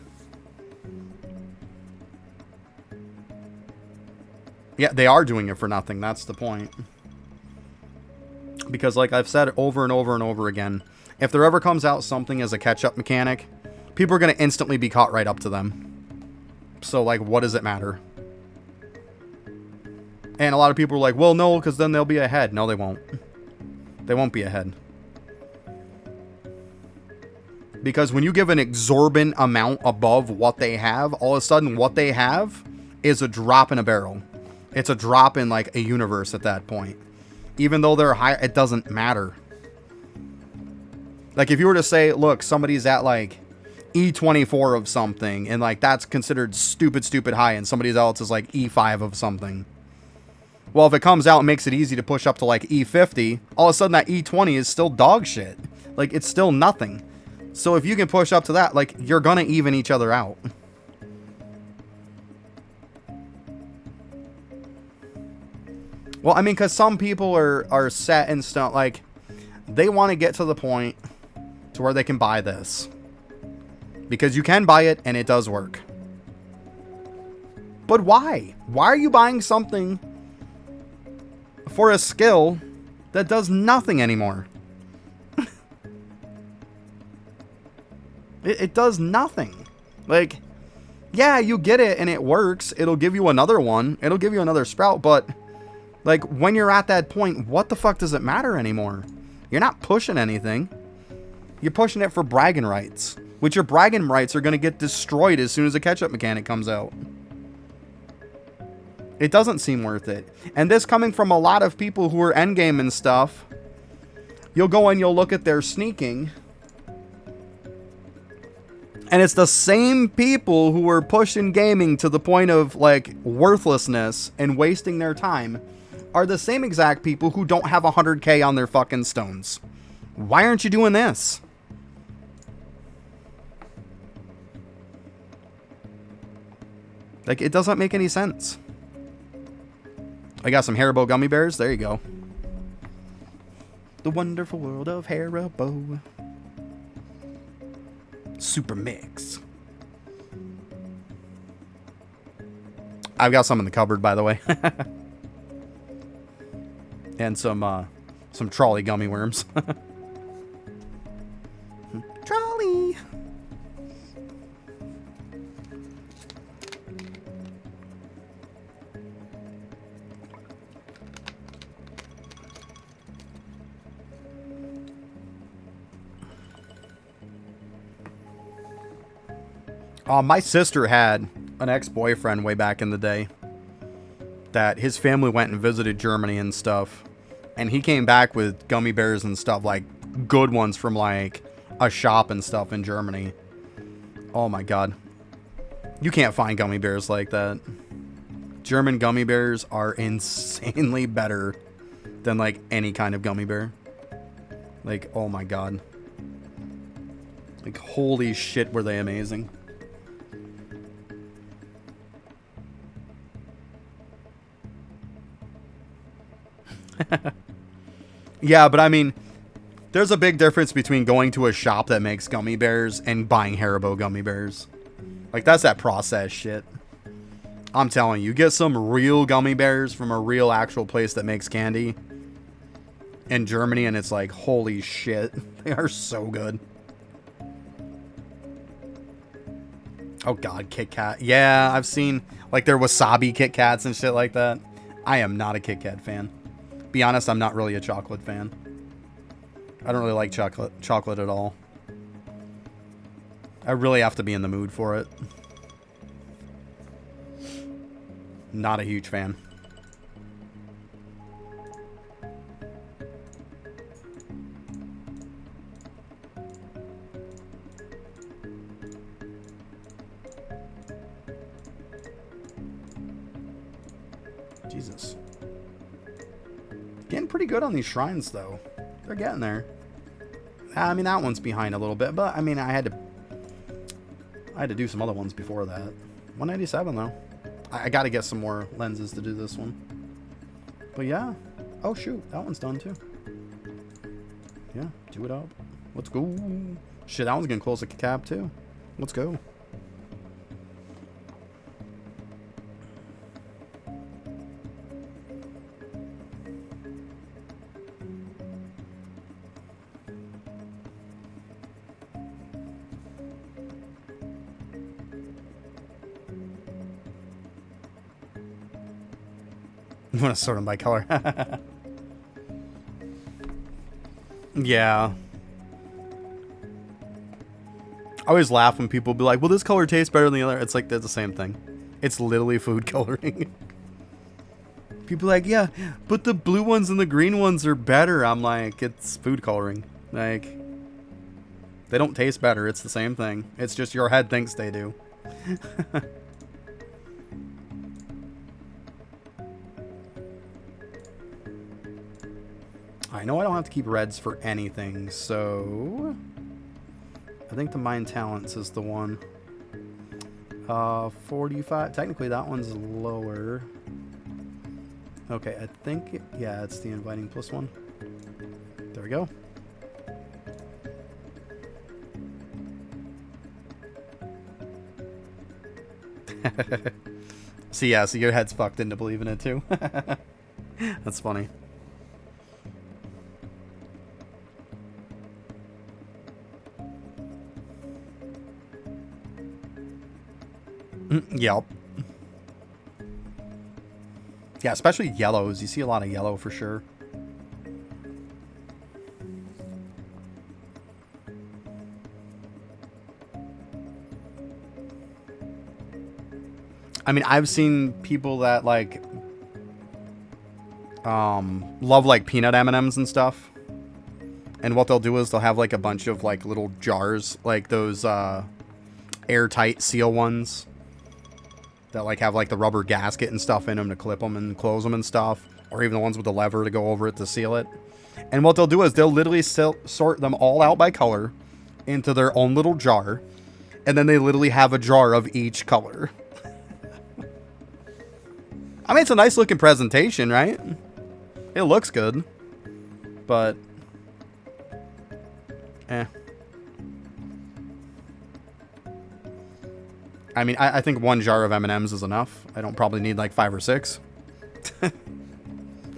Yeah, they are doing it for nothing. That's the point. Because like I've said over and over and over again, if there ever comes out something as a catch-up mechanic, people are going to instantly be caught right up to them. So, like, what does it matter? And a lot of people are like, well, no, because then they'll be ahead. No, they won't. They won't be ahead. Because when you give an exorbitant amount above what they have, all of a sudden what they have is a drop in a barrel. It's a drop in, like, a universe at that point. Even though they're higher, it doesn't matter. Like, if you were to say, look, somebody's at, like, E24 of something, and, like, that's considered stupid, stupid high, and somebody else is, like, E5 of something. Well, if it comes out and makes it easy to push up to, like, E50, all of a sudden that E20 is still dog shit. Like, it's still nothing. So if you can push up to that, like, you're gonna even each other out. Well, I mean, because some people are set in stone. Like, they want to get to the point to where they can buy this. Because you can buy it, and it does work. But why? Why are you buying something for a skill that does nothing anymore? It does nothing. Like, yeah, you get it, and it works. It'll give you another one. It'll give you another sprout, but... like, when you're at that point, what the fuck does it matter anymore? You're not pushing anything. You're pushing it for bragging rights. Which your bragging rights are going to get destroyed as soon as the catch-up mechanic comes out. It doesn't seem worth it. And this coming from a lot of people who are endgame and stuff. You'll go and you'll look at their sneaking. And it's the same people who are pushing gaming to the point of, like, worthlessness and wasting their time are the same exact people who don't have 100k on their fucking stones. Why aren't you doing this? Like, it doesn't make any sense. I got some Haribo gummy bears. There you go. The wonderful world of Haribo. Super mix. I've got some in the cupboard, by the way. And some trolley gummy worms. Trolley. My sister had an ex-boyfriend way back in the day that his family went and visited Germany and stuff. And he came back with gummy bears and stuff, like good ones from like a shop and stuff in Germany. Oh my God. You can't find gummy bears like that. German gummy bears are insanely better than like any kind of gummy bear. Like, oh my God. Like, holy shit, were they amazing. Yeah, but I mean, there's a big difference between going to a shop that makes gummy bears and buying Haribo gummy bears. Like, that's that process shit. I'm telling you, get some real gummy bears from a real actual place that makes candy in Germany, and it's like, holy shit, they are so good. Oh God, Kit Kat. Yeah, I've seen like their wasabi Kit Kats and shit like that. I am not a Kit Kat fan. Be honest, I'm not really a chocolate fan. I don't really like chocolate at all. I really have to be in the mood for it. Not a huge fan. Jesus. Getting pretty good on these shrines, though. They're getting there. I mean, that one's behind a little bit, but I mean, I had to do some other ones before that. 197 though. I got to get some more lenses to do this one. But yeah. Oh shoot, that one's done too. Yeah, do it up. Let's go. Shit, that one's getting close to cap too. Let's go. You want to sort them by color. Yeah. I always laugh when people be like, well, this color tastes better than the other. It's like, they're the same thing. It's literally food coloring. People are like, yeah, but the blue ones and the green ones are better. I'm like, it's food coloring. Like, they don't taste better. It's the same thing. It's just your head thinks they do. I know I don't have to keep reds for anything, so I think the Mind Talents is the one. 45. Technically, that one's lower. Okay, I think, yeah, it's the Inviting Plus one. There we go. So yeah, so your head's fucked into believing it too. That's funny. Yep. Yeah, especially yellows. You see a lot of yellow for sure. I mean, I've seen people that like love like peanut M&Ms and stuff. And what they'll do is they'll have like a bunch of like little jars, like those airtight seal ones that like have like the rubber gasket and stuff in them to clip them and close them and stuff, or even the ones with the lever to go over it to seal it. And what they'll do is they'll literally sort them all out by color into their own little jar, and then they literally have a jar of each color. I mean, it's a nice looking presentation, right? It looks good, but I mean, I think one jar of M&Ms is enough. I don't probably need like 5 or 6.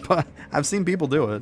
But I've seen people do it.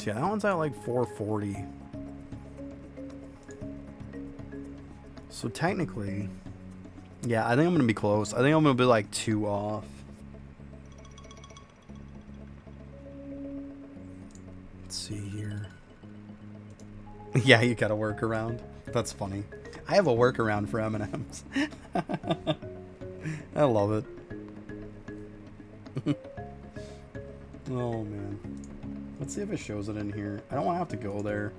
Yeah, that one's at like 440. So technically, yeah, I think I'm going to be close. I think I'm going to be like 2 off. Let's see here. Yeah, you got a workaround. That's funny. I have a workaround for M&Ms. I love it. Oh, man. Let's see if it shows it in here. I don't want to have to go there.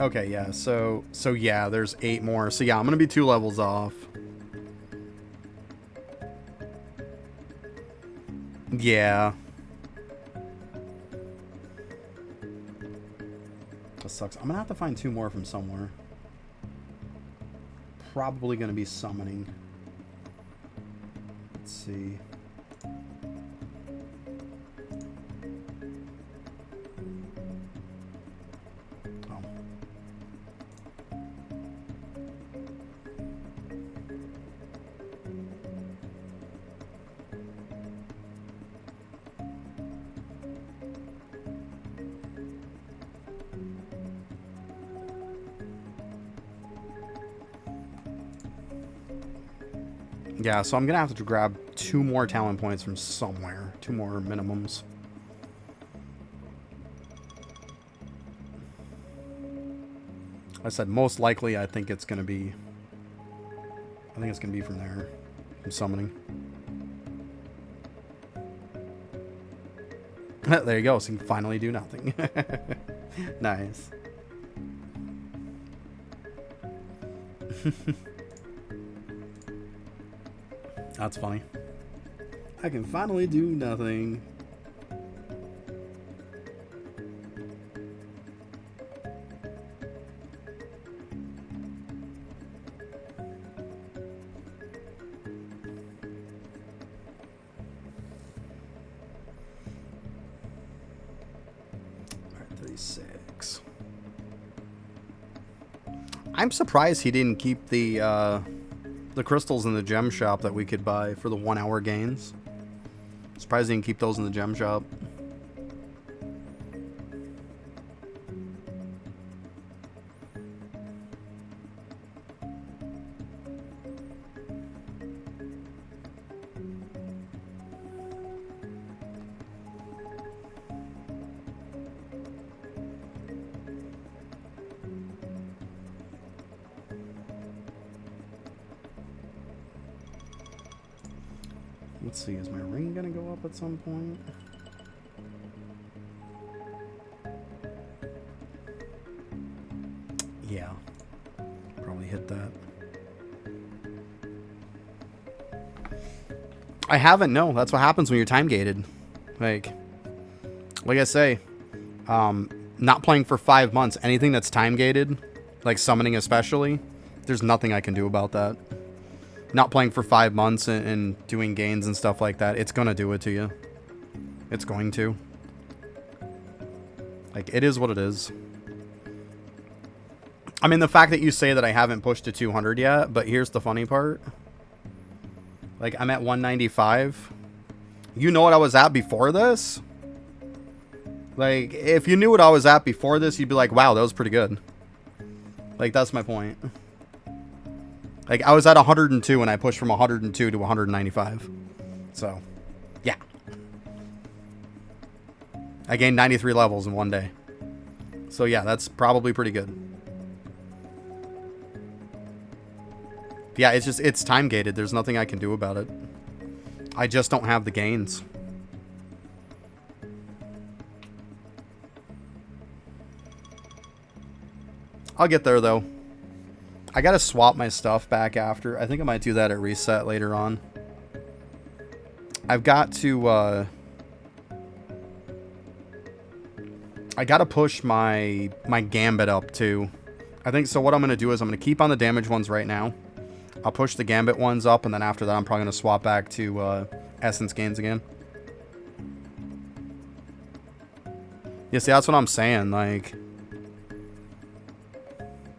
Okay, yeah, so yeah, there's 8 more. So yeah, I'm going to be 2 levels off. Yeah. That sucks. I'm going to have to find 2 more from somewhere. Probably going to be summoning. Let's see. Yeah, so I'm going to have to grab 2 more talent points from somewhere. 2 more minimums. I said most likely I think it's going to be... I think it's going to be from there. from summoning. There you go. So you can finally do nothing. Nice. That's funny. I can finally do nothing. Alright, 36. I'm surprised he didn't keep the crystals in the gem shop that we could buy for the 1 hour gains. Surprised he didn't keep those in the gem shop. Let's see, is my ring gonna go up at some point? Yeah. Probably hit that. I haven't, no. That's what happens when you're time gated. Like I say, not playing for 5 months, anything that's time gated, like summoning especially, there's nothing I can do about that. Not playing for 5 months and doing gains and stuff like that, it's gonna do it to you. It's going to. Like, it is what it is. I mean, the fact that you say that I haven't pushed to 200 yet, but here's the funny part. Like, I'm at 195. You know what I was at before this? Like, if you knew what I was at before this, you'd be like, wow, that was pretty good. Like, that's my point. Like, I was at 102 and I pushed from 102 to 195. So, yeah. I gained 93 levels in one day. So, yeah, that's probably pretty good. Yeah, it's just, it's time gated. There's nothing I can do about it. I just don't have the gains. I'll get there, though. I gotta swap my stuff back after. I think I might do that at reset later on. I've got to, I gotta push my Gambit up, too. I think, so what I'm gonna do is I'm gonna keep on the damage ones right now. I'll push the Gambit ones up, and then after that I'm probably gonna swap back to, Essence gains again. Yeah, see, that's what I'm saying, like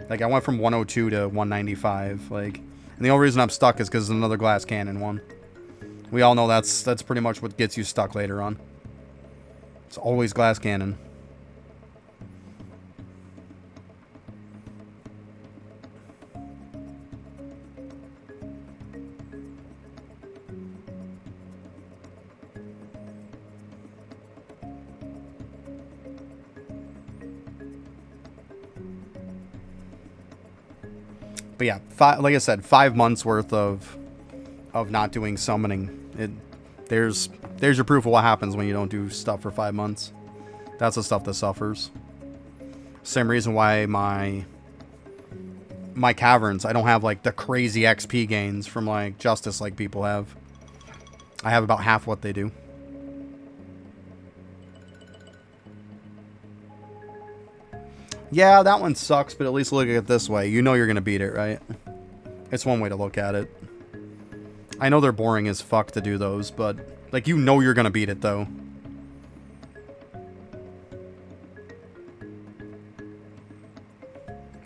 I went from 102 to 195, like, and the only reason I'm stuck is because there's another glass cannon one. We all know that's pretty much what gets you stuck later on. It's always glass cannon. But yeah, like I said, 5 months worth of not doing summoning. There's your proof of what happens when you don't do stuff for 5 months. That's the stuff that suffers. Same reason why my caverns, I don't have like the crazy XP gains from like Justice like people have. I have about half what they do. Yeah, that one sucks, but at least look at it this way. You know you're going to beat it, right? It's one way to look at it. I know they're boring as fuck to do those, but, like, you know you're going to beat it, though.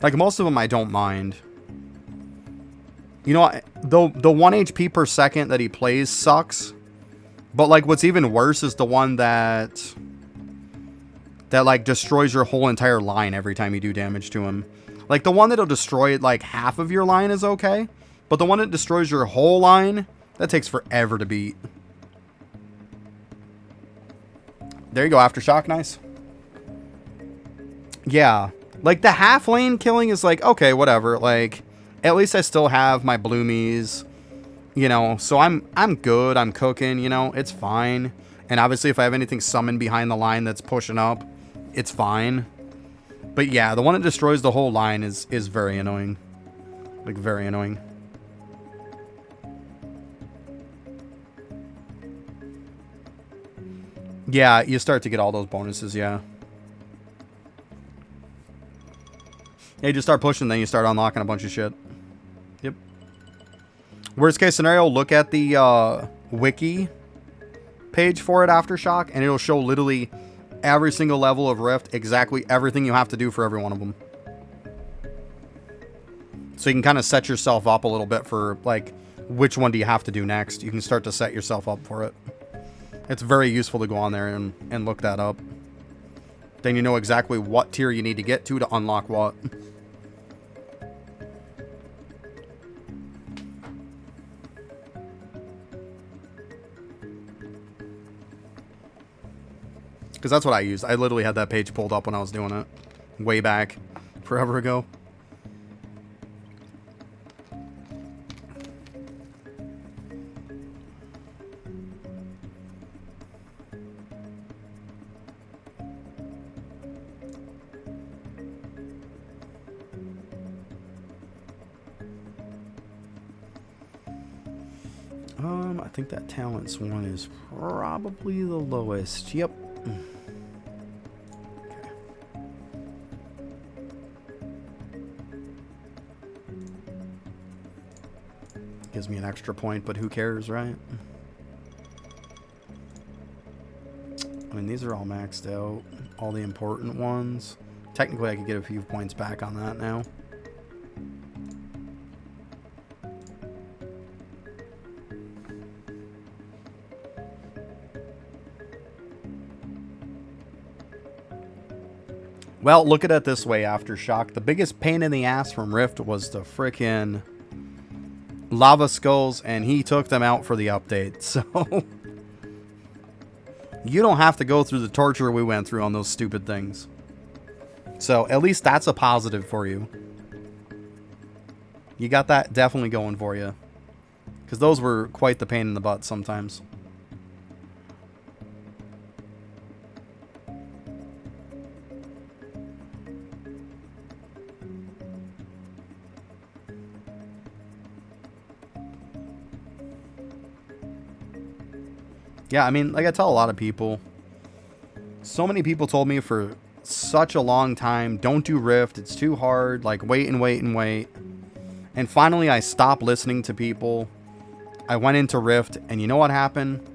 Like, most of them I don't mind. You know, the 1 HP per second that he plays sucks. But, like, what's even worse is the one that like destroys your whole entire line every time you do damage to him. Like the one that'll destroy like half of your line is okay, but the one that destroys your whole line, that takes forever to beat. There you go, Aftershock, nice. Yeah, like the half lane killing is like, okay, whatever, like at least I still have my bloomies. You know, so I'm good. I'm cooking, you know, it's fine. And obviously if I have anything summoned behind the line that's pushing up, it's fine. But yeah, the one that destroys the whole line is very annoying. Like, very annoying. Yeah, you start to get all those bonuses, yeah. Yeah, you just start pushing, then you start unlocking a bunch of shit. Yep. Worst case scenario, look at the wiki page for it, Aftershock, and it'll show literally every single level of Rift, exactly everything you have to do for every one of them. So you can kind of set yourself up a little bit for, like, which one do you have to do next. You can start to set yourself up for it. It's very useful to go on there and look that up. Then you know exactly what tier you need to get to unlock what. Because that's what I used. I literally had that page pulled up when I was doing it. Way back. Forever ago. I think that talents one is probably the lowest. Yep. Okay. Gives me an extra point, but who cares, right? I mean, these are all maxed out. All the important ones. Technically, I could get a few points back on that now. Well, look at it this way, Aftershock. The biggest pain in the ass from Rift was the frickin' lava skulls, and he took them out for the update. So, you don't have to go through the torture we went through on those stupid things. So, at least that's a positive for you. You got that definitely going for you. Because those were quite the pain in the butt sometimes. Yeah, I mean, like I tell a lot of people, so many people told me for such a long time, don't do Rift, it's too hard, like wait and wait and wait. And finally I stopped listening to people. I went into Rift, and you know what happened?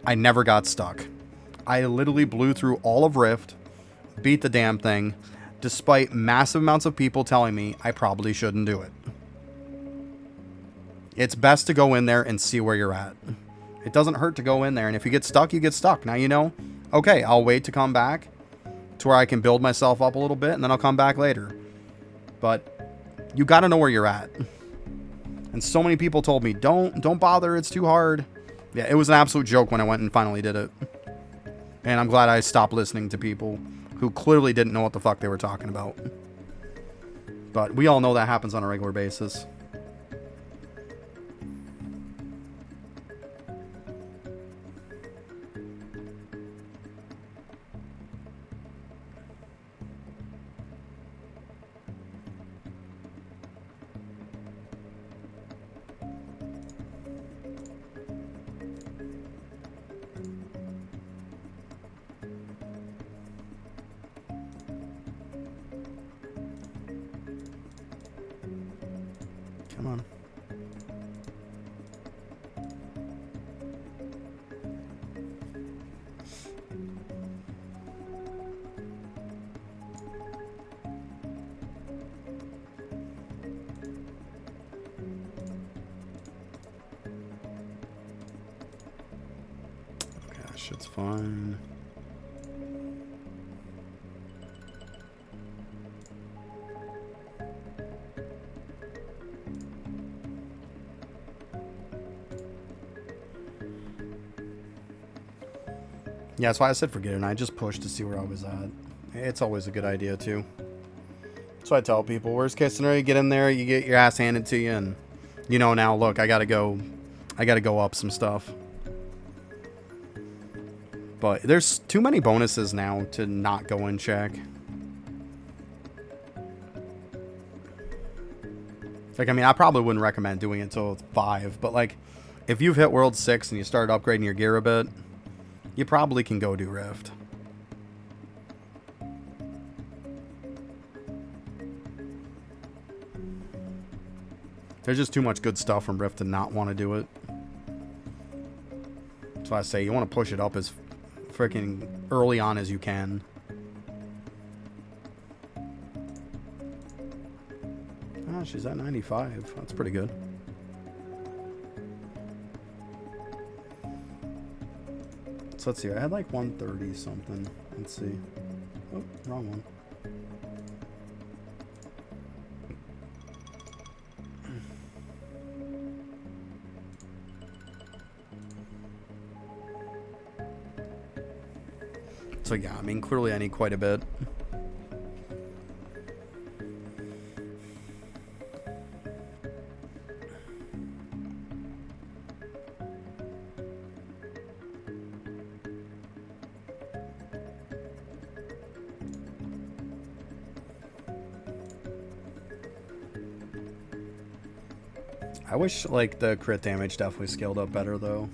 I never got stuck. I literally blew through all of Rift, beat the damn thing, despite massive amounts of people telling me I probably shouldn't do it. It's best to go in there and see where you're at. It doesn't hurt to go in there, and if you get stuck, you get stuck. Now you know, okay, I'll wait to come back to where I can build myself up a little bit, and then I'll come back later. But you got to know where you're at. And so many people told me, don't bother, it's too hard. Yeah, it was an absolute joke when I went and finally did it. And I'm glad I stopped listening to people who clearly didn't know what the fuck they were talking about. But we all know that happens on a regular basis. Come on. Gosh, it's fine. Yeah, that's why I said forget it, and I just pushed to see where I was at. It's always a good idea, too. So I tell people, worst case scenario, you get in there, you get your ass handed to you, and you know now, look, I gotta go I gotta go up some stuff. But there's too many bonuses now to not go and check. Like, I mean, I probably wouldn't recommend doing it until 5, but like, if you've hit World 6 and you start upgrading your gear a bit, you probably can go do Rift. There's just too much good stuff from Rift to not want to do it. That's why I say you want to push it up as freaking early on as you can. Ah, she's at 95. That's pretty good. So let's see. I had like 130 something. Let's see. Oh, wrong one. So yeah, I mean, clearly I need quite a bit. I wish, like, the crit damage definitely scaled up better, though.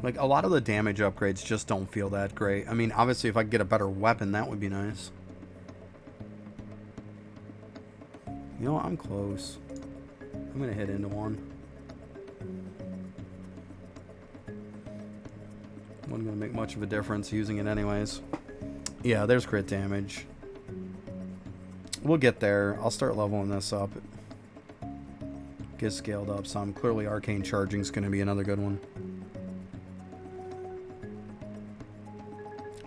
Like, a lot of the damage upgrades just don't feel that great. I mean, obviously, if I could get a better weapon, that would be nice. You know what? I'm close. I'm going to hit into one. Wasn't going to make much of a difference using it anyways. Yeah, there's crit damage. We'll get there. I'll start leveling this up. Get scaled up some. Clearly, Arcane Charging is going to be another good one.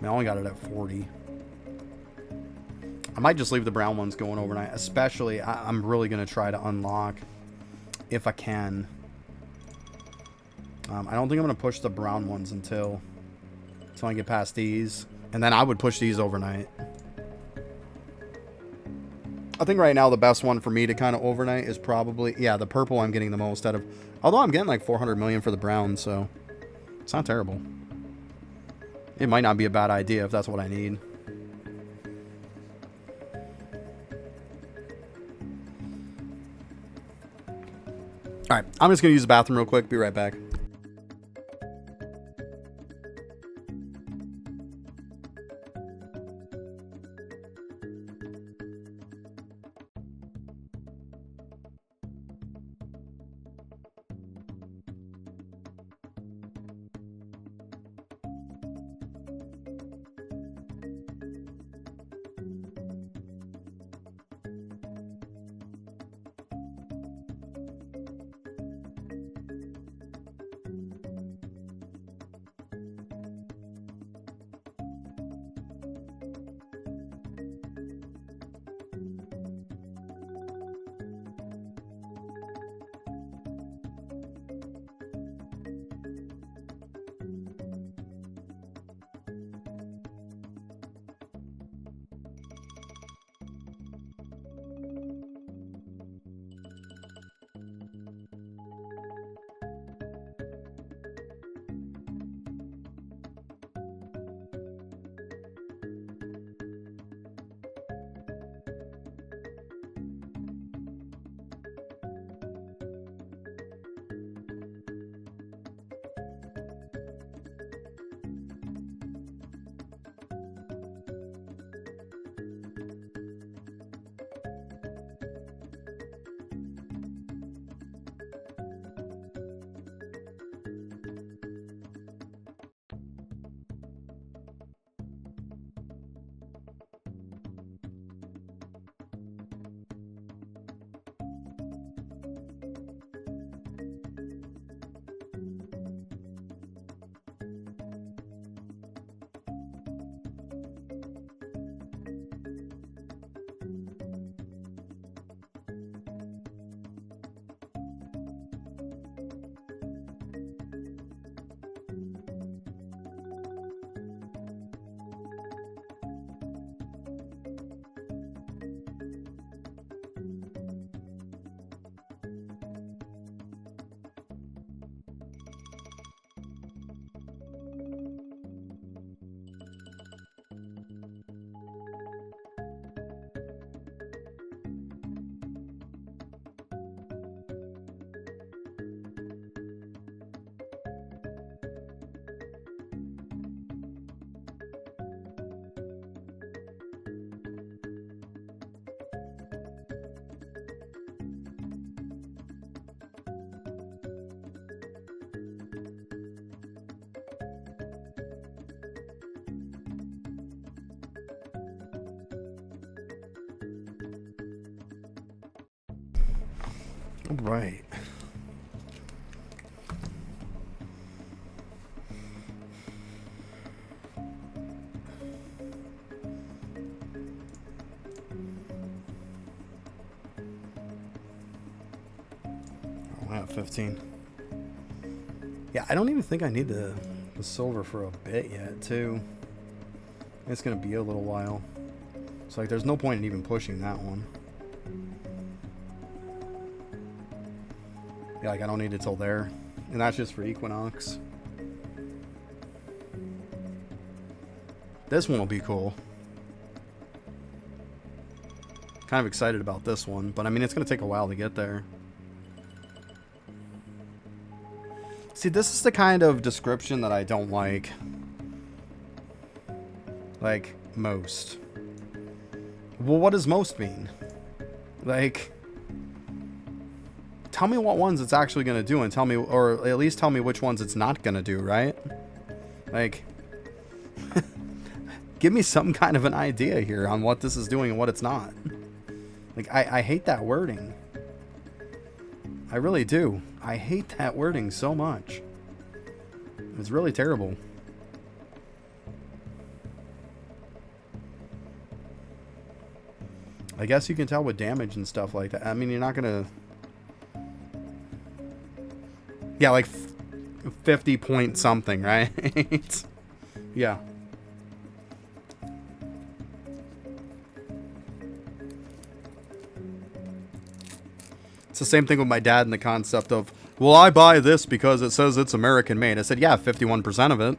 I only got it at 40. I might just leave the brown ones going overnight. Especially, I'm really going to try to unlock, if I can. I don't think I'm going to push the brown ones until I get past these. And then I would push these overnight. I think right now the best one for me to kind of overnight is probably, yeah, the purple I'm getting the most out of. Although I'm getting like 400 million for the brown, so it's not terrible. It might not be a bad idea if that's what I need. Alright, I'm just going to use the bathroom real quick. Be right back. Right. Oh, wow, 15. Yeah, I don't even think I need the silver for a bit yet, too. It's going to be a little while. So, like, there's no point in even pushing that one. Yeah, like, I don't need it till there. And that's just for Equinox. This one will be cool. Kind of excited about this one. But, I mean, it's going to take a while to get there. See, this is the kind of description that I don't like. Like, most. Well, what does most mean? Like, tell me what ones it's actually going to do and tell me, or at least tell me which ones it's not going to do, right? Like, give me some kind of an idea here on what this is doing and what it's not. Like, I hate that wording. I really do. I hate that wording so much. It's really terrible. I guess you can tell with damage and stuff like that. I mean, you're not going to... Yeah, like 50 point something, right? Yeah. It's the same thing with my dad in the concept of, well, I buy this because it says it's American made. I said, yeah, 51% of it.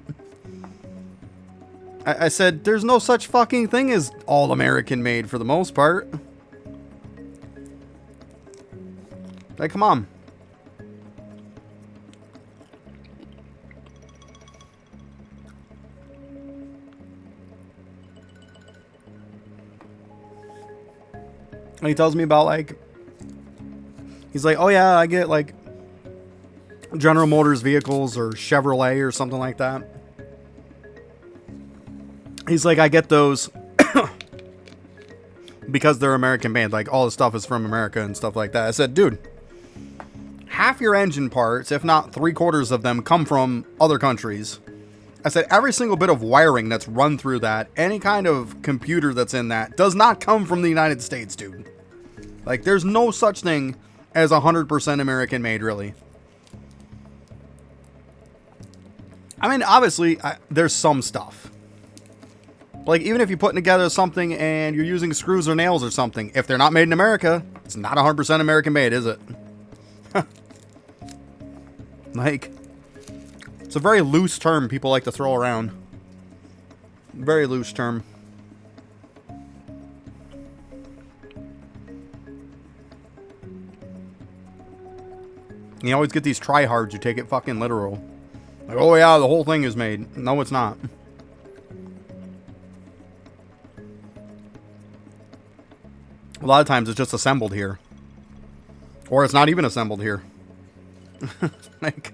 I said, there's no such fucking thing as all American made for the most part. Like, come on. And he tells me about, like, he's like, oh yeah, I get like General Motors vehicles or Chevrolet or something like that. He's like, I get those because they're American made. Like, all the stuff is from America and stuff like that. I said, dude, half your engine parts, if not 3/4 of them, come from other countries. I said, every single bit of wiring that's run through that, any kind of computer that's in that, does not come from the United States, dude. Like, there's no such thing as 100% American made, really. I mean, obviously, there's some stuff. Like, even if you're putting together something and you're using screws or nails or something, if they're not made in America, it's not 100% American made, is it? Like, it's a very loose term people like to throw around. Very loose term. You always get these tryhards who take it fucking literal. Like, oh yeah, the whole thing is made. No, it's not. A lot of times it's just assembled here. Or it's not even assembled here. Like...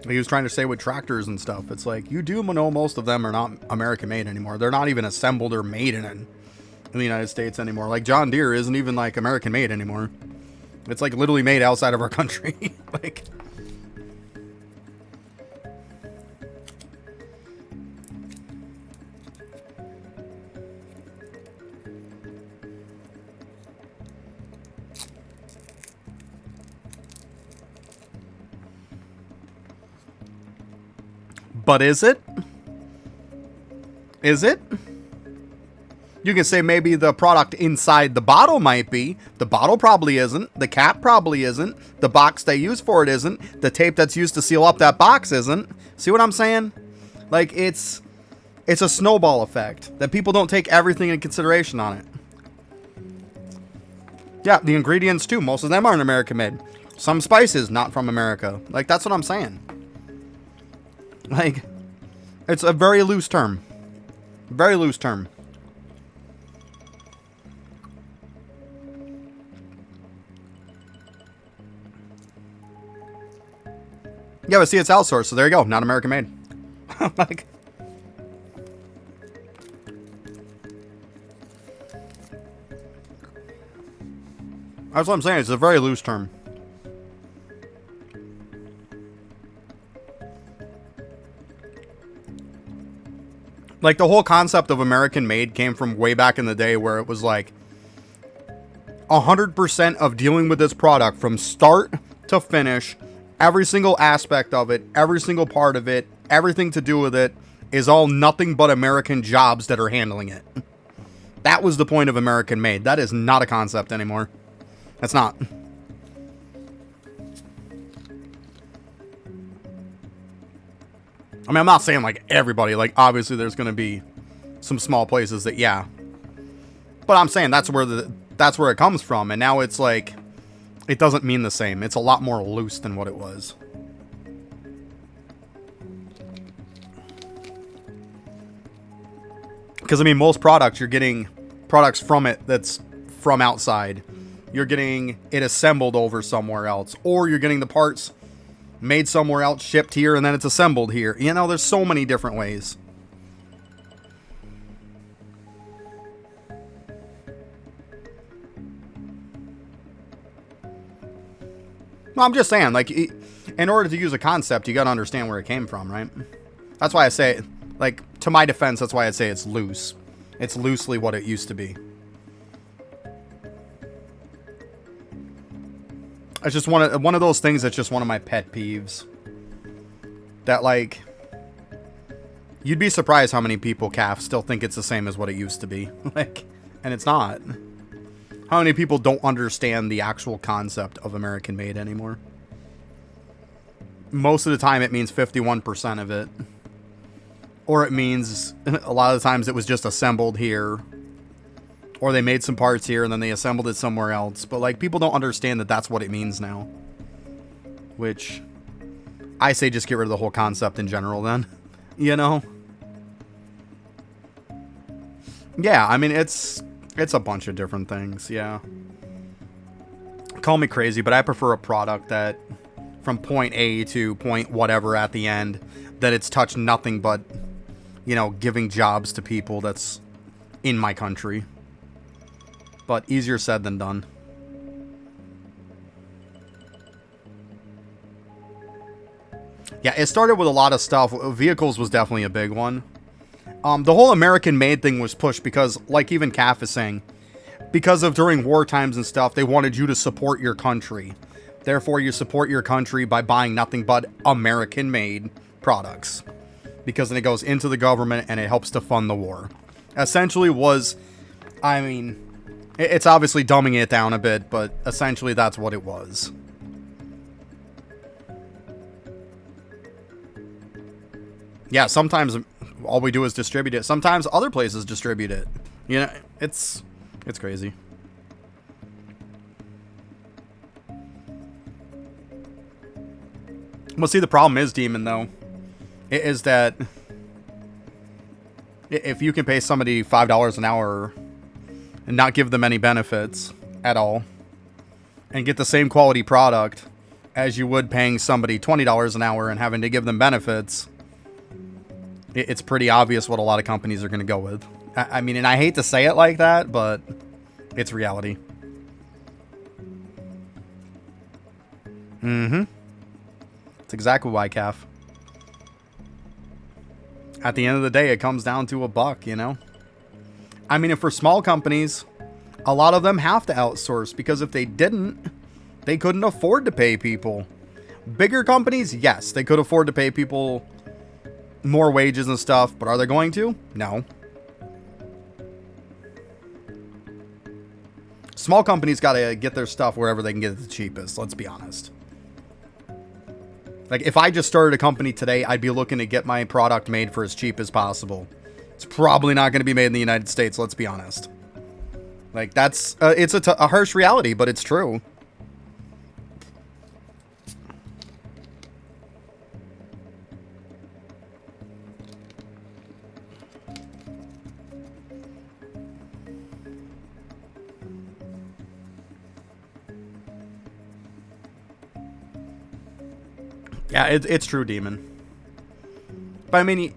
He was trying to say with tractors and stuff, it's like, you do know most of them are not American made anymore. They're not even assembled or made in the United States anymore. Like, John Deere isn't even, like, American made anymore. It's, like, literally made outside of our country. Like... But is it? Is it? You can say maybe the product inside the bottle might be. The bottle probably isn't. The cap probably isn't. The box they use for it isn't. The tape that's used to seal up that box isn't. See what I'm saying? Like, it's a snowball effect that people don't take everything into consideration on it. Yeah, the ingredients too. Most of them aren't American made. Some spices not from America. Like, that's what I'm saying. Like, it's a very loose term. Very loose term. Yeah, but see, it's outsourced, so there you go. Not American made. Like, that's what I'm saying. It's a very loose term. Like, the whole concept of American made came from way back in the day where it was like 100% of dealing with this product from start to finish, every single aspect of it, every single part of it, everything to do with it is all nothing but American jobs that are handling it. That was the point of American made. That is not a concept anymore. That's not. I mean, I'm not saying like everybody. Like, obviously there's going to be some small places that, yeah. But I'm saying that's where it comes from. And now it's like, it doesn't mean the same. It's a lot more loose than what it was. Because, I mean, most products, you're getting products from it that's from outside. You're getting it assembled over somewhere else. Or you're getting the parts made somewhere else, shipped here, and then it's assembled here. You know, there's so many different ways. Well, I'm just saying, like, in order to use a concept, you got to understand where it came from, right? That's why I say, like, to my defense, that's why I say it's loose. It's loosely what it used to be. It's just one of those things that's just one of my pet peeves. That, like, you'd be surprised how many people, Calf, still think it's the same as what it used to be. Like, and it's not. How many people don't understand the actual concept of American made anymore? Most of the time it means 51% of it. Or it means, a lot of the times it was just assembled here. Or they made some parts here and then they assembled it somewhere else. But, like, people don't understand that that's what it means now. Which, I say just get rid of the whole concept in general then. You know? Yeah, I mean, it's a bunch of different things, yeah. Call me crazy, but I prefer a product that, from point A to point whatever at the end, that it's touched nothing but, you know, giving jobs to people that's in my country. But easier said than done. Yeah, it started with a lot of stuff. Vehicles was definitely a big one. The whole American-made thing was pushed because, like even Calf is saying, because of during war times and stuff, they wanted you to support your country. Therefore, you support your country by buying nothing but American-made products. Because then it goes into the government and it helps to fund the war. Essentially was, I mean, it's obviously dumbing it down a bit, but essentially that's what it was. Yeah, sometimes all we do is distribute it. Sometimes other places distribute it. You know, it's crazy. Well, see, the problem is, Demon, though, is that if you can pay somebody $5 an hour and not give them any benefits at all and get the same quality product as you would paying somebody $20 an hour and having to give them benefits, it's pretty obvious what a lot of companies are going to go with. I mean, and I hate to say it like that, but it's reality. Mm-hmm. It's exactly why, Calf. At the end of the day, it comes down to $1, you know? I mean, if for small companies, a lot of them have to outsource because if they didn't, they couldn't afford to pay people. Bigger companies, yes, they could afford to pay people more wages and stuff, but are they going to? No. Small companies got to get their stuff wherever they can get it the cheapest, let's be honest. Like, if I just started a company today, I'd be looking to get my product made for as cheap as possible. It's probably not going to be made in the United States, let's be honest. Like, that's, it's a harsh reality, but it's true. Yeah, it's true, Demon. But I mean,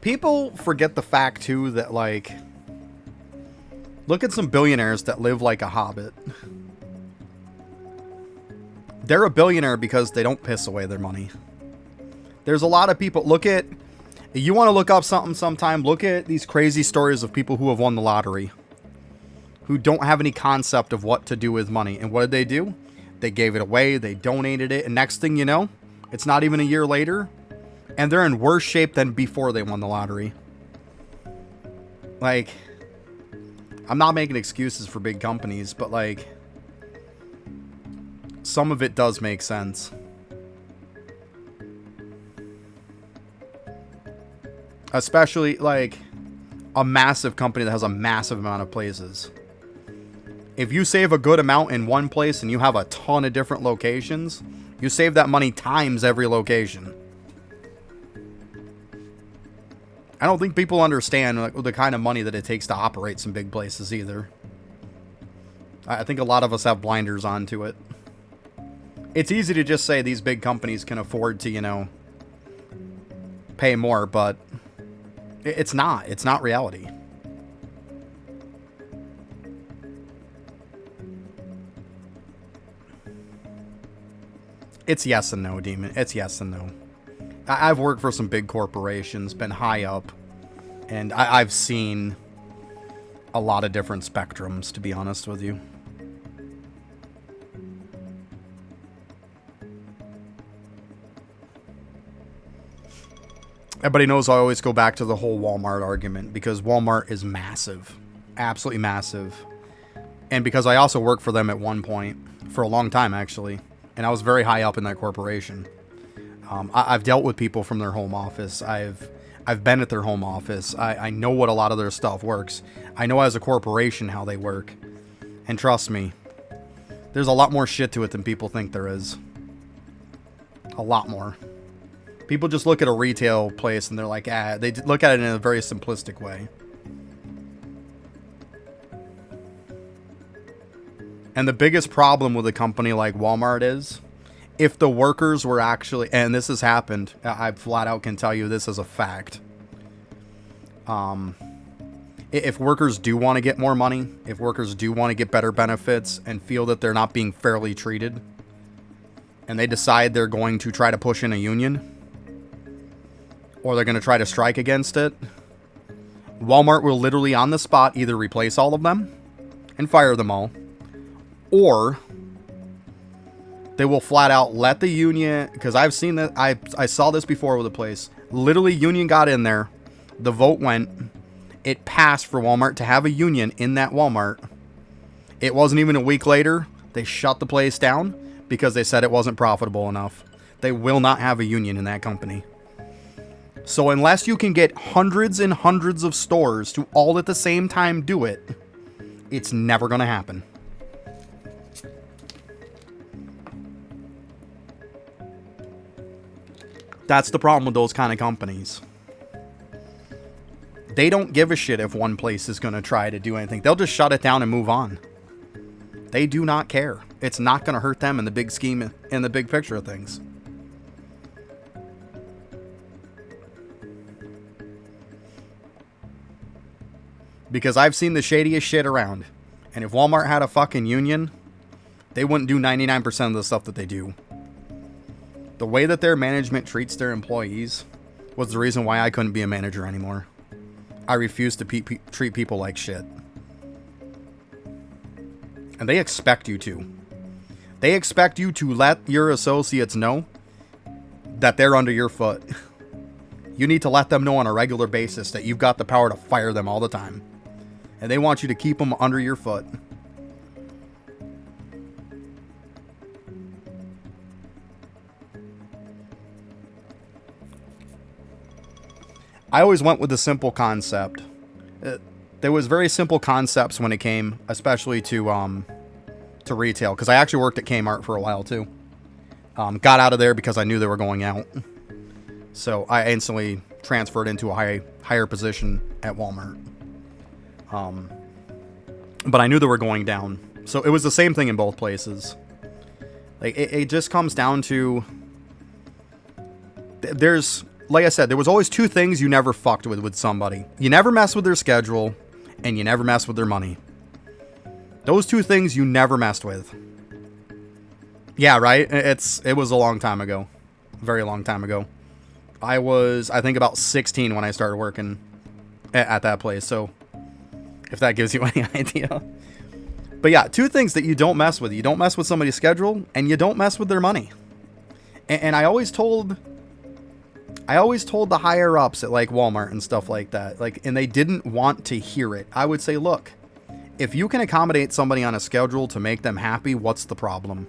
people forget the fact too that, like, look at some billionaires that live like a hobbit. They're a billionaire because they don't piss away their money. There's a lot of people. Look at, you want to look up something sometime, look at these crazy stories of people who have won the lottery, who don't have any concept of what to do with money. And what did they do? They gave it away, they donated it, and next thing you know, it's not even a year later, and they're in worse shape than before they won the lottery. Like, I'm not making excuses for big companies, but, like, some of it does make sense. Especially, like, a massive company that has a massive amount of places. If you save a good amount in one place and you have a ton of different locations, you save that money times every location. I don't think people understand, like, the kind of money that it takes to operate some big places either. I think a lot of us have blinders onto it. It's easy to just say these big companies can afford to, you know, pay more, but it's not. It's not reality. It's yes and no, Demon. It's yes and no. I've worked for some big corporations, been high up, and I've seen a lot of different spectrums, to be honest with you. Everybody knows I always go back to the whole Walmart argument, because Walmart is massive. Absolutely massive. And because I also worked for them at one point, for a long time actually, and I was very high up in that corporation. I've dealt with people from their home office. I've been at their home office. I know what a lot of their stuff works. I know as a corporation how they work. And trust me, there's a lot more shit to it than people think there is. A lot more. People just look at a retail place and they're like, ah, they look at it in a very simplistic way. And the biggest problem with a company like Walmart is, if the workers were actually, and this has happened, I flat out can tell you this is a fact. If workers do want to get more money, if workers do want to get better benefits and feel that they're not being fairly treated, and they decide they're going to try to push in a union, or they're going to try to strike against it, Walmart will literally on the spot either replace all of them and fire them all, or they will flat out let the union, because I've seen that, I saw this before with a place, literally union got in there, the vote went, it passed for Walmart to have a union in that Walmart. It wasn't even a week later, they shut the place down because they said it wasn't profitable enough. They will not have a union in that company. So unless you can get hundreds and hundreds of stores to all at the same time do it, it's never going to happen. That's the problem with those kind of companies. They don't give a shit if one place is going to try to do anything. They'll just shut it down and move on. They do not care. It's not going to hurt them in the big scheme, in the big picture of things. Because I've seen the shadiest shit around. And if Walmart had a fucking union, they wouldn't do 99% of the stuff that they do. The way that their management treats their employees was the reason why I couldn't be a manager anymore. I refuse to treat people like shit. And they expect you to. They expect you to let your associates know that they're under your foot. You need to let them know on a regular basis that you've got the power to fire them all the time. And they want you to keep them under your foot. I always went with the simple concept. There was very simple concepts when it came, especially to retail, because I actually worked at Kmart for a while too. Got out of there because I knew they were going out, so I instantly transferred into a higher position at Walmart. But I knew they were going down, so it was the same thing in both places. Like it just comes down to there's, like I said, there was always two things you never fucked with somebody. You never mess with their schedule, and you never mess with their money. Those two things you never messed with. Yeah, right? It was a long time ago. A very long time ago. I was, I think, about 16 when I started working at that place. So, if that gives you any idea. But yeah, two things that you don't mess with. You don't mess with somebody's schedule, and you don't mess with their money. And I always told the higher ups at like Walmart and stuff like that, like, and they didn't want to hear it. I would say, look, if you can accommodate somebody on a schedule to make them happy, what's the problem?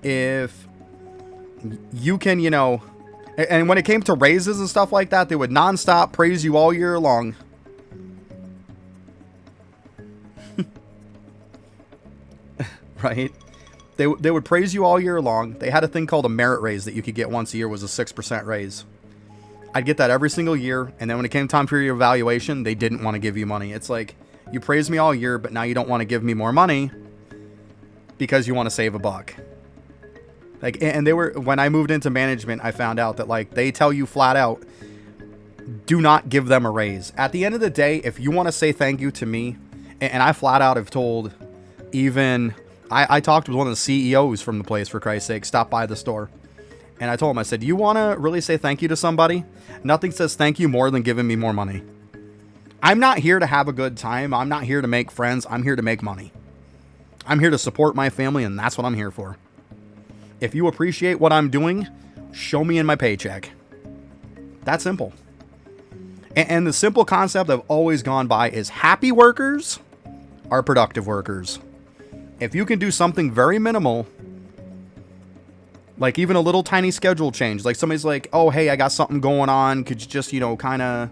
If you can, you know, and when it came to raises and stuff like that, they would nonstop praise you all year long. Right? They would praise you all year long. They had a thing called a merit raise that you could get once a year, was a 6% raise. I'd get that every single year, and then when it came time for your evaluation, they didn't want to give you money. It's like, you praised me all year, but now you don't want to give me more money because you want to save a buck. Like, and they were, when I moved into management, I found out that, like, they tell you flat out, do not give them a raise. At the end of the day, if you want to say thank you to me, and I flat out have told, even, I talked with one of the CEOs from the place, for Christ's sake, stopped by the store. And I told him, I said, you want to really say thank you to somebody? Nothing says thank you more than giving me more money. I'm not here to have a good time. I'm not here to make friends. I'm here to make money. I'm here to support my family, and that's what I'm here for. If you appreciate what I'm doing, show me in my paycheck. That simple. And the simple concept I've always gone by is happy workers are productive workers. If you can do something very minimal, like even a little tiny schedule change, like somebody's like, oh, hey, I got something going on. Could you just, you know, kind of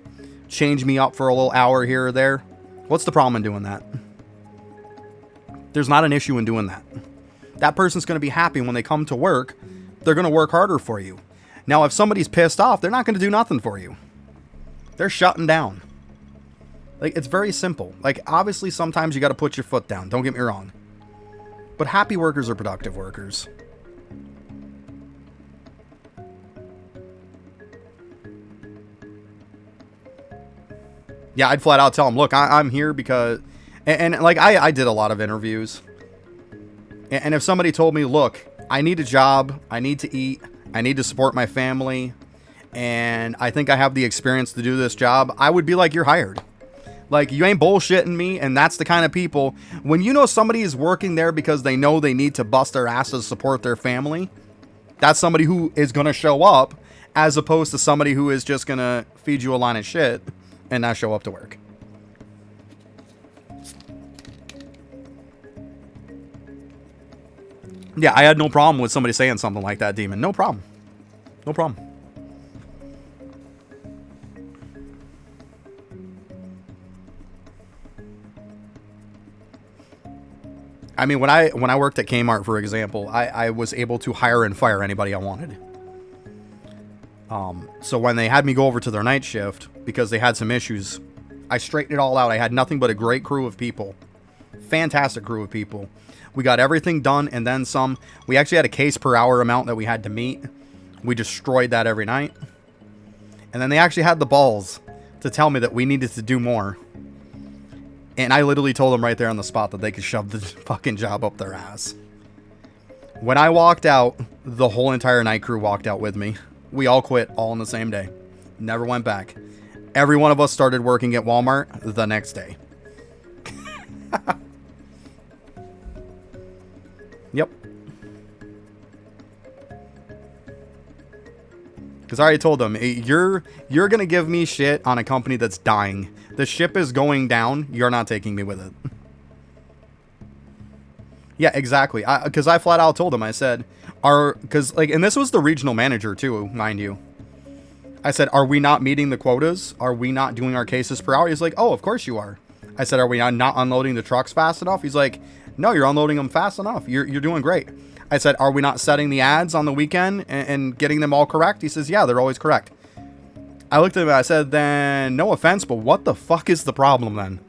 change me up for a little hour here or there? What's the problem in doing that? There's not an issue in doing that. That person's going to be happy when they come to work. They're going to work harder for you. Now, if somebody's pissed off, they're not going to do nothing for you. They're shutting down. Like, it's very simple. Like, obviously, sometimes you got to put your foot down. Don't get me wrong. But happy workers are productive workers. Yeah, I'd flat out tell them, look, I'm here because... And like, I did a lot of interviews. And if somebody told me, look, I need a job, I need to eat, I need to support my family, and I think I have the experience to do this job, I would be like, you're hired. Like, you ain't bullshitting me, and that's the kind of people... When you know somebody is working there because they know they need to bust their ass to support their family, that's somebody who is going to show up, as opposed to somebody who is just going to feed you a line of shit and not show up to work. Yeah, I had no problem with somebody saying something like that, Demon. No problem. No problem. I mean, when I worked at Kmart, for example, I was able to hire and fire anybody I wanted. So when they had me go over to their night shift, because they had some issues, I straightened it all out. I had nothing but a great crew of people. Fantastic crew of people. We got everything done and then some. We actually had a case per hour amount that we had to meet. We destroyed that every night. And then they actually had the balls to tell me that we needed to do more. And I literally told them right there on the spot that they could shove the fucking job up their ass. When I walked out, the whole entire night crew walked out with me. We all quit all on the same day. Never went back. Every one of us started working at Walmart the next day. Yep. Because I already told them, you're going to give me shit on a company that's dying. The ship is going down. You're not taking me with it. Yeah, exactly. Because I flat out told them, I said, because like, and this was the regional manager too, mind you. I said, are we not meeting the quotas? Are we not doing our cases per hour? He's like, oh, of course you are. I said, are we not unloading the trucks fast enough? He's like, no, you're unloading them fast enough. You're doing great. I said, are we not setting the ads on the weekend and getting them all correct? He says, yeah, they're always correct. I looked at him and I said, then no offense, but what the fuck is the problem then?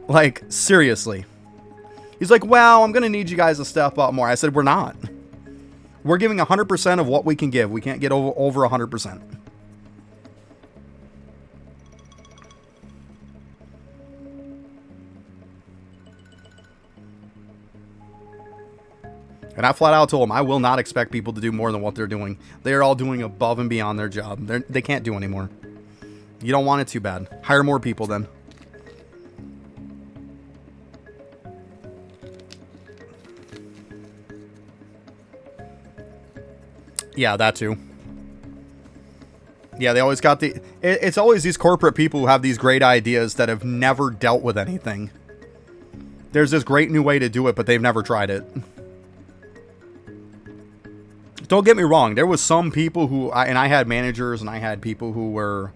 Like, seriously. He's like, well, I'm going to need you guys to step up more. I said, we're not. We're giving 100% of what we can give. We can't get over 100%. And I flat out told them, I will not expect people to do more than what they're doing. They are all doing above and beyond their job. They can't do anymore. You don't want it too bad. Hire more people then. Yeah, that too. Yeah, they always got the... It's always these corporate people who have these great ideas that have never dealt with anything. There's this great new way to do it, but they've never tried it. Don't get me wrong. There was some people who... and I had managers and I had people who were,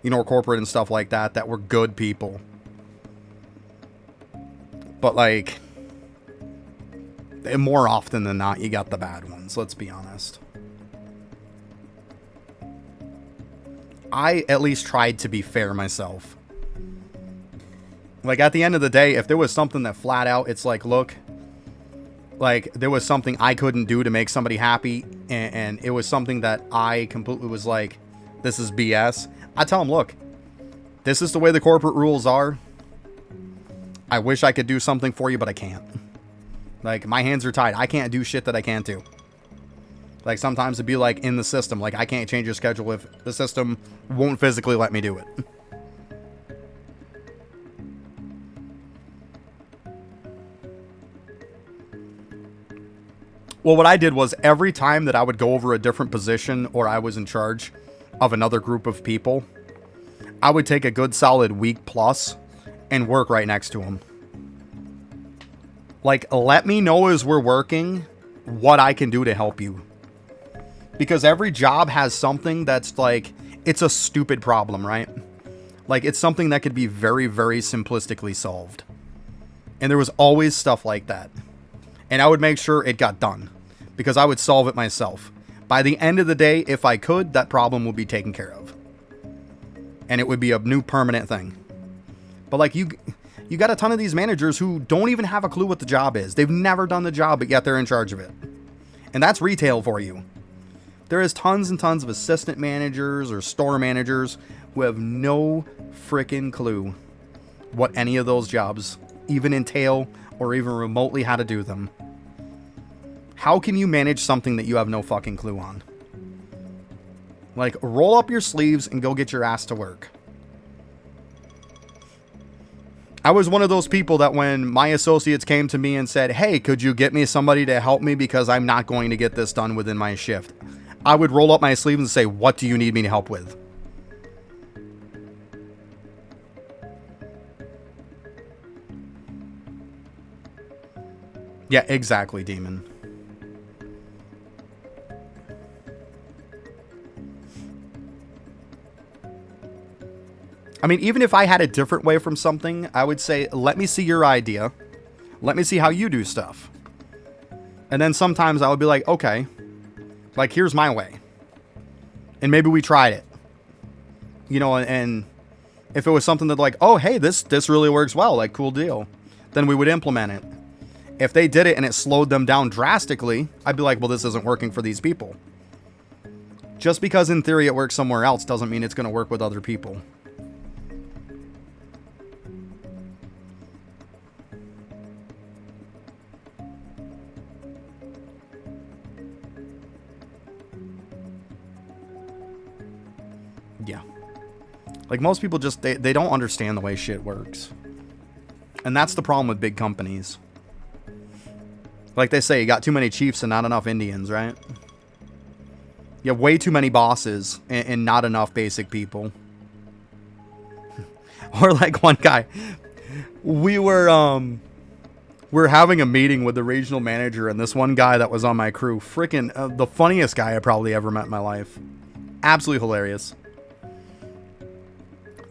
you know, corporate and stuff like that, that were good people. But, like... more often than not, you got the bad ones. Let's be honest. I at least tried to be fair myself. Like, at the end of the day, if there was something that flat out, it's like, look, like, there was something I couldn't do to make somebody happy, and it was something that I completely was like, this is BS. I tell them, look, this is the way the corporate rules are. I wish I could do something for you, but I can't. Like, my hands are tied. I can't do shit that I can't do. Like, sometimes it'd be like in the system. Like, I can't change your schedule if the system won't physically let me do it. Well, what I did was every time that I would go over a different position or I was in charge of another group of people, I would take a good solid week plus and work right next to them. Like, let me know as we're working what I can do to help you. Because every job has something that's like, it's a stupid problem, right? Like, it's something that could be very, very simplistically solved. And there was always stuff like that. And I would make sure it got done. Because I would solve it myself. By the end of the day, if I could, that problem would be taken care of. And it would be a new permanent thing. But like, you got a ton of these managers who don't even have a clue what the job is. They've never done the job, but yet they're in charge of it. And that's retail for you. There is tons and tons of assistant managers or store managers who have no freaking clue what any of those jobs even entail or even remotely how to do them. How can you manage something that you have no fucking clue on? Like, roll up your sleeves and go get your ass to work. I was one of those people that when my associates came to me and said, hey, could you get me somebody to help me because I'm not going to get this done within my shift? I would roll up my sleeves and say, what do you need me to help with? Yeah, exactly, Demon. I mean, even if I had a different way from something, I would say, let me see your idea. Let me see how you do stuff. And then sometimes I would be like, okay, like, here's my way. And maybe we tried it. You know, and if it was something that like, oh, hey, this really works well, like, cool deal, then we would implement it. If they did it and it slowed them down drastically, I'd be like, well, this isn't working for these people. Just because in theory it works somewhere else doesn't mean it's going to work with other people. Yeah. Like, most people just, they don't understand the way shit works. And that's the problem with big companies. Like they say, you got too many chiefs and not enough Indians, right? You have way too many bosses and not enough basic people. Or like one guy, we're having a meeting with the regional manager and this one guy that was on my crew, freaking the funniest guy I probably ever met in my life. Absolutely hilarious.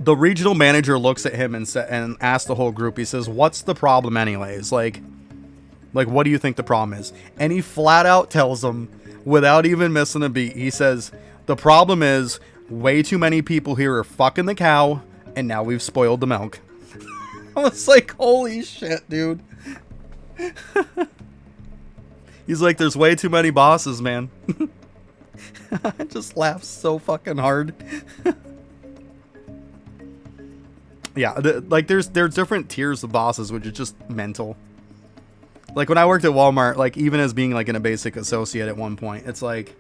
The regional manager looks at him and asks the whole group, he says, what's the problem anyways? Like, what do you think the problem is? And he flat out tells them, without even missing a beat, he says, the problem is way too many people here are fucking the cow, and now we've spoiled the milk. I was like, holy shit, dude. He's like, there's way too many bosses, man. I just laugh so fucking hard. Yeah, like there's different tiers of bosses, which is just mental. Like when I worked at Walmart, like even as being like in a basic associate at one point, it's like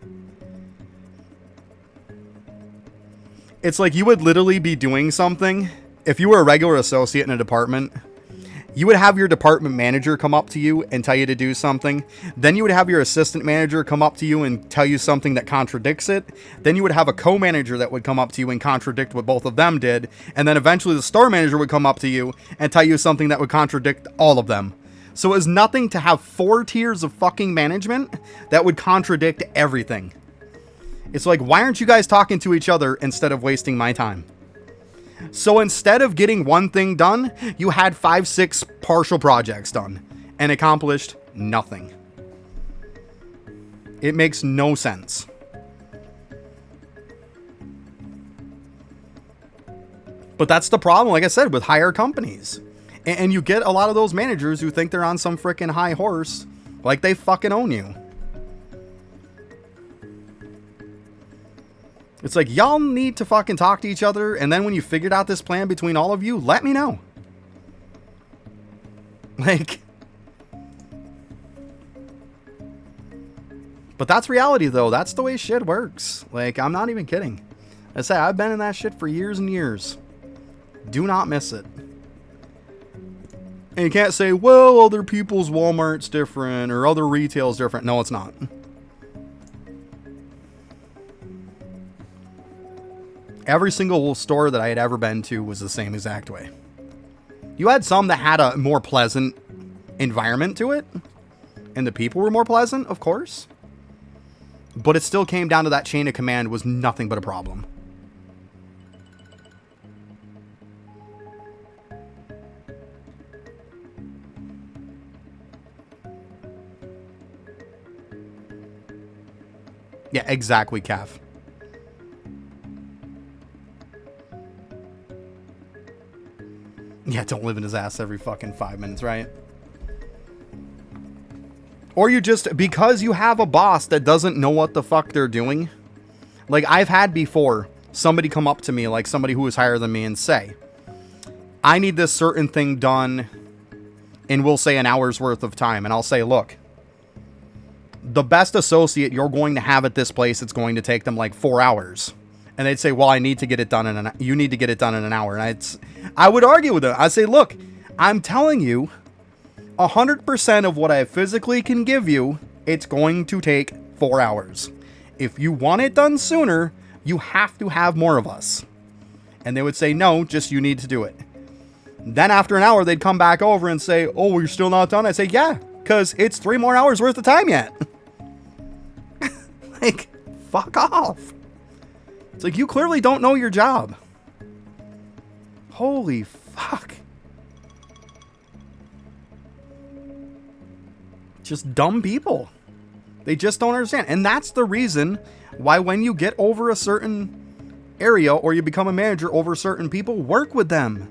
you would literally be doing something. If you were a regular associate in a department, you would have your department manager come up to you and tell you to do something. Then you would have your assistant manager come up to you and tell you something that contradicts it. Then you would have a co-manager that would come up to you and contradict what both of them did. And then eventually the store manager would come up to you and tell you something that would contradict all of them. So it was nothing to have 4 tiers of fucking management that would contradict everything. It's like, why aren't you guys talking to each other instead of wasting my time? So instead of getting one thing done, you had 5, 6 partial projects done and accomplished nothing. It makes no sense. But that's the problem, like I said, with higher companies. And you get a lot of those managers who think they're on some freaking high horse, like they fucking own you. It's like, y'all need to fucking talk to each other, and then when you figured out this plan between all of you, let me know. Like... But that's reality, though. That's the way shit works. Like, I'm not even kidding. I say, I've been in that shit for years and years. Do not miss it. And you can't say, well, other people's Walmart's different, or other retail's different. No, it's not. Every single store that I had ever been to was the same exact way. You had some that had a more pleasant environment to it, and the people were more pleasant, of course. But it still came down to that chain of command was nothing but a problem. Yeah, exactly, Cav. Yeah, don't live in his ass every fucking 5 minutes, right? Or you just, because you have a boss that doesn't know what the fuck they're doing. Like, I've had before somebody come up to me, like somebody who was higher than me, and say, I need this certain thing done in, we'll say, an hour's worth of time. And I'll say, look, the best associate you're going to have at this place, it's going to take them like 4 hours. And they'd say, well, I need to get it done you need to get it done in an hour. And I would argue with them. I'd say, look, I'm telling you, 100% of what I physically can give you, it's going to take 4 hours. If you want it done sooner, you have to have more of us. And they would say, no, just you need to do it. Then after an hour, they'd come back over and say, oh, well, you're still not done? I'd say, yeah, because it's 3 more hours worth of time yet. Like, fuck off. It's like, you clearly don't know your job. Holy fuck. Just dumb people. They just don't understand. And that's the reason why when you get over a certain area or you become a manager over certain people, work with them.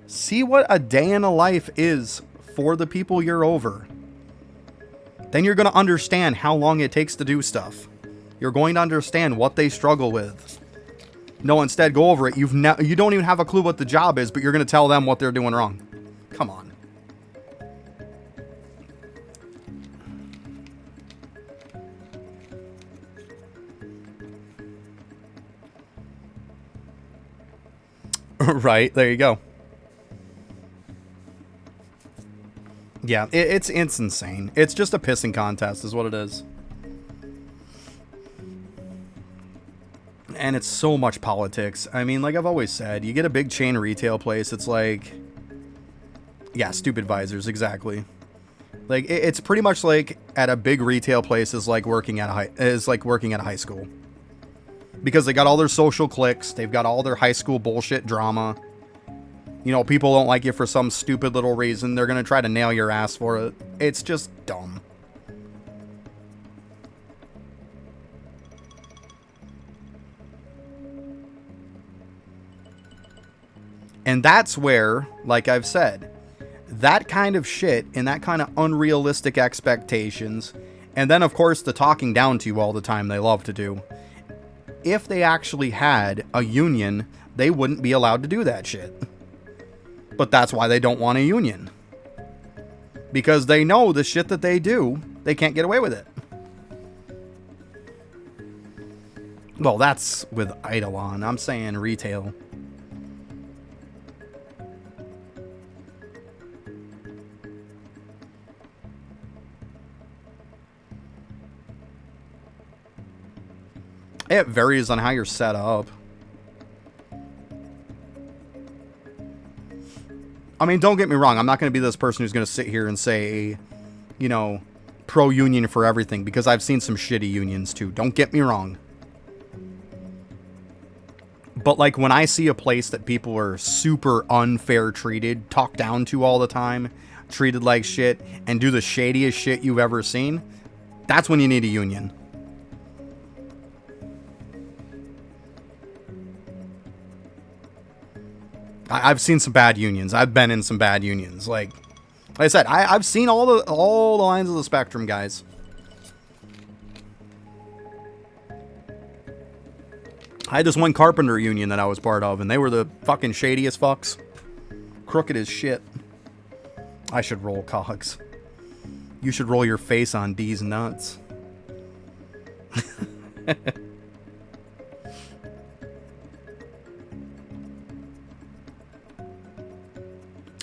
See what a day in a life is for the people you're over. Then you're going to understand how long it takes to do stuff. You're going to understand what they struggle with. No, instead, go over it. You don't even have a clue what the job is, but you're going to tell them what they're doing wrong. Come on. Right, there you go. Yeah, it's insane. It's just a pissing contest is what it is. And it's so much politics. I mean, like I've always said, you get a big chain retail place, it's like... Yeah, stupid visors, exactly. Like, it's pretty much like at a big retail place is like working at a high school. Because they got all their social cliques, they've got all their high school bullshit drama. You know, people don't like you for some stupid little reason. They're going to try to nail your ass for it. It's just dumb. And that's where, like I've said, that kind of shit and that kind of unrealistic expectations, and then of course the talking down to you all the time they love to do. If they actually had a union, they wouldn't be allowed to do that shit. But that's why they don't want a union. Because they know the shit that they do, they can't get away with it. Well, that's with Eidolon. I'm saying retail. It varies on how you're set up. I mean, don't get me wrong. I'm not going to be this person who's going to sit here and say, you know, pro-union for everything. Because I've seen some shitty unions too. Don't get me wrong. But like when I see a place that people are super unfair treated, talked down to all the time, treated like shit, and do the shadiest shit you've ever seen, that's when you need a union. I've seen some bad unions. I've been in some bad unions. Like I said, I've seen all the lines of the spectrum, guys. I had this one carpenter union that I was part of, and they were the fucking shadiest fucks. Crooked as shit. I should roll cogs. You should roll your face on D's nuts.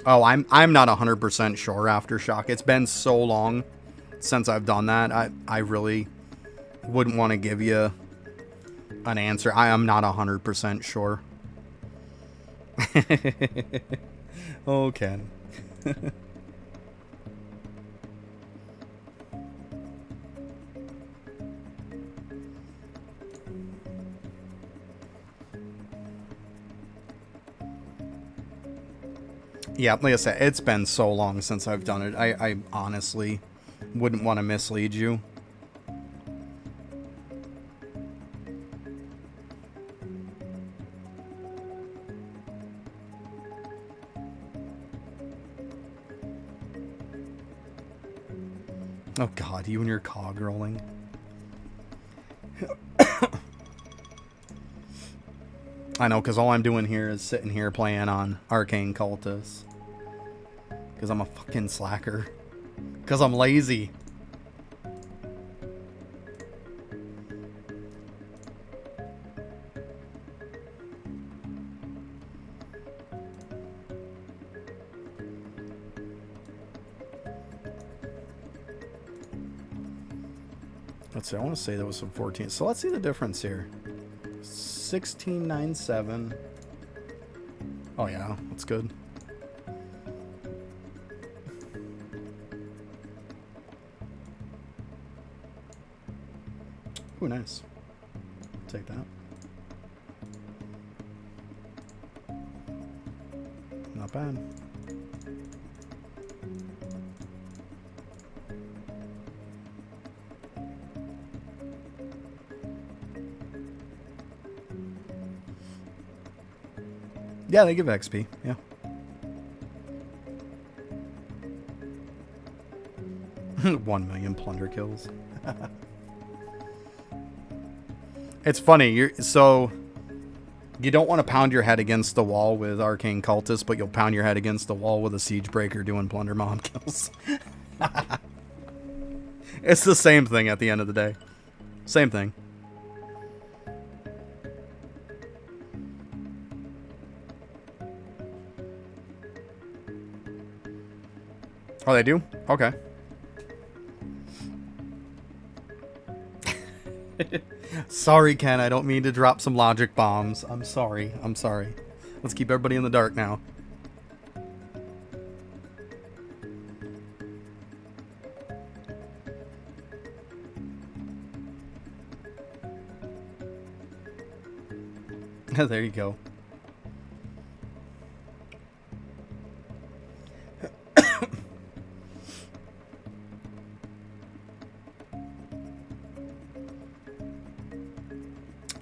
Oh, I'm not 100% sure, Aftershock. It's been so long since I've done that. I really wouldn't want to give you an answer. I am not 100% sure. Oh, Ken. Yeah, like I said, it's been so long since I've done it. I honestly wouldn't want to mislead you. Oh god, you and your cog rolling. I know, because all I'm doing here is sitting here playing on Arcane Cultist. Because I'm a fucking slacker. Because I'm lazy. Let's see, I want to say there was some 14. So let's see the difference here. 1697. Oh yeah, that's good. Ooh, nice. Take that. Not bad. Yeah, they give XP. Yeah. $1 million plunder kills. It's funny. So you don't want to pound your head against the wall with Arcane Cultist, but you'll pound your head against the wall with a Siege Breaker doing plunder mob kills. It's the same thing at the end of the day. Same thing. Oh, they do? Okay. Sorry, Ken. I don't mean to drop some logic bombs. I'm sorry. I'm sorry. Let's keep everybody in the dark now. There you go.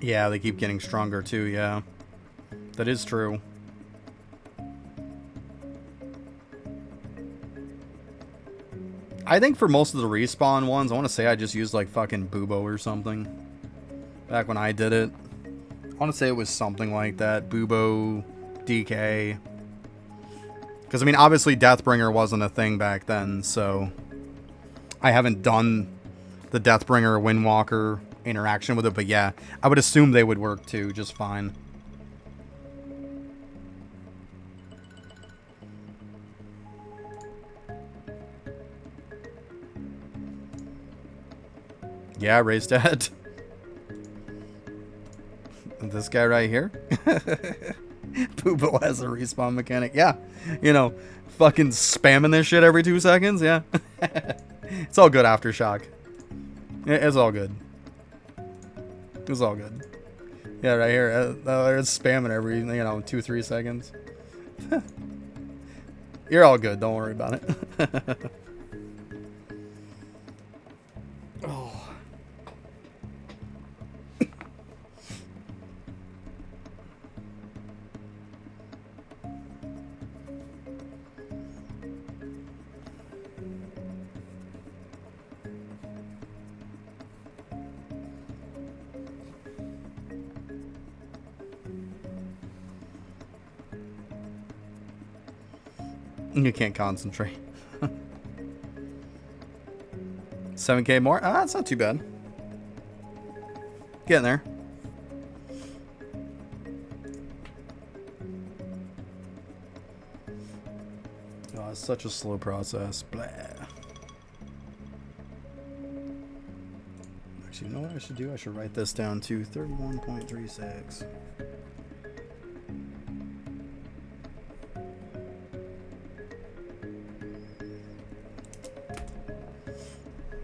Yeah, they keep getting stronger too, yeah. That is true. I think for most of the respawn ones, I want to say I just used like fucking Bubo or something. Back when I did it. I want to say it was something like that. Bubo, DK. Because, I mean, obviously Deathbringer wasn't a thing back then, so I haven't done the Deathbringer Windwalker interaction with it, but yeah, I would assume they would work too, just fine. Yeah, Ray's dead. This guy right here? Poopo has a respawn mechanic. Yeah, you know, fucking spamming this shit every 2 seconds. Yeah. It's all good, Aftershock. It's all good. It's all good. Yeah, right here. It's spamming every, 2-3 seconds. You're all good. Don't worry about it. Oh. You can't concentrate. 7K more? Ah, that's not too bad. Getting there. Oh, it's such a slow process. Blah. Actually, you know what I should do? I should write this down to 31.36.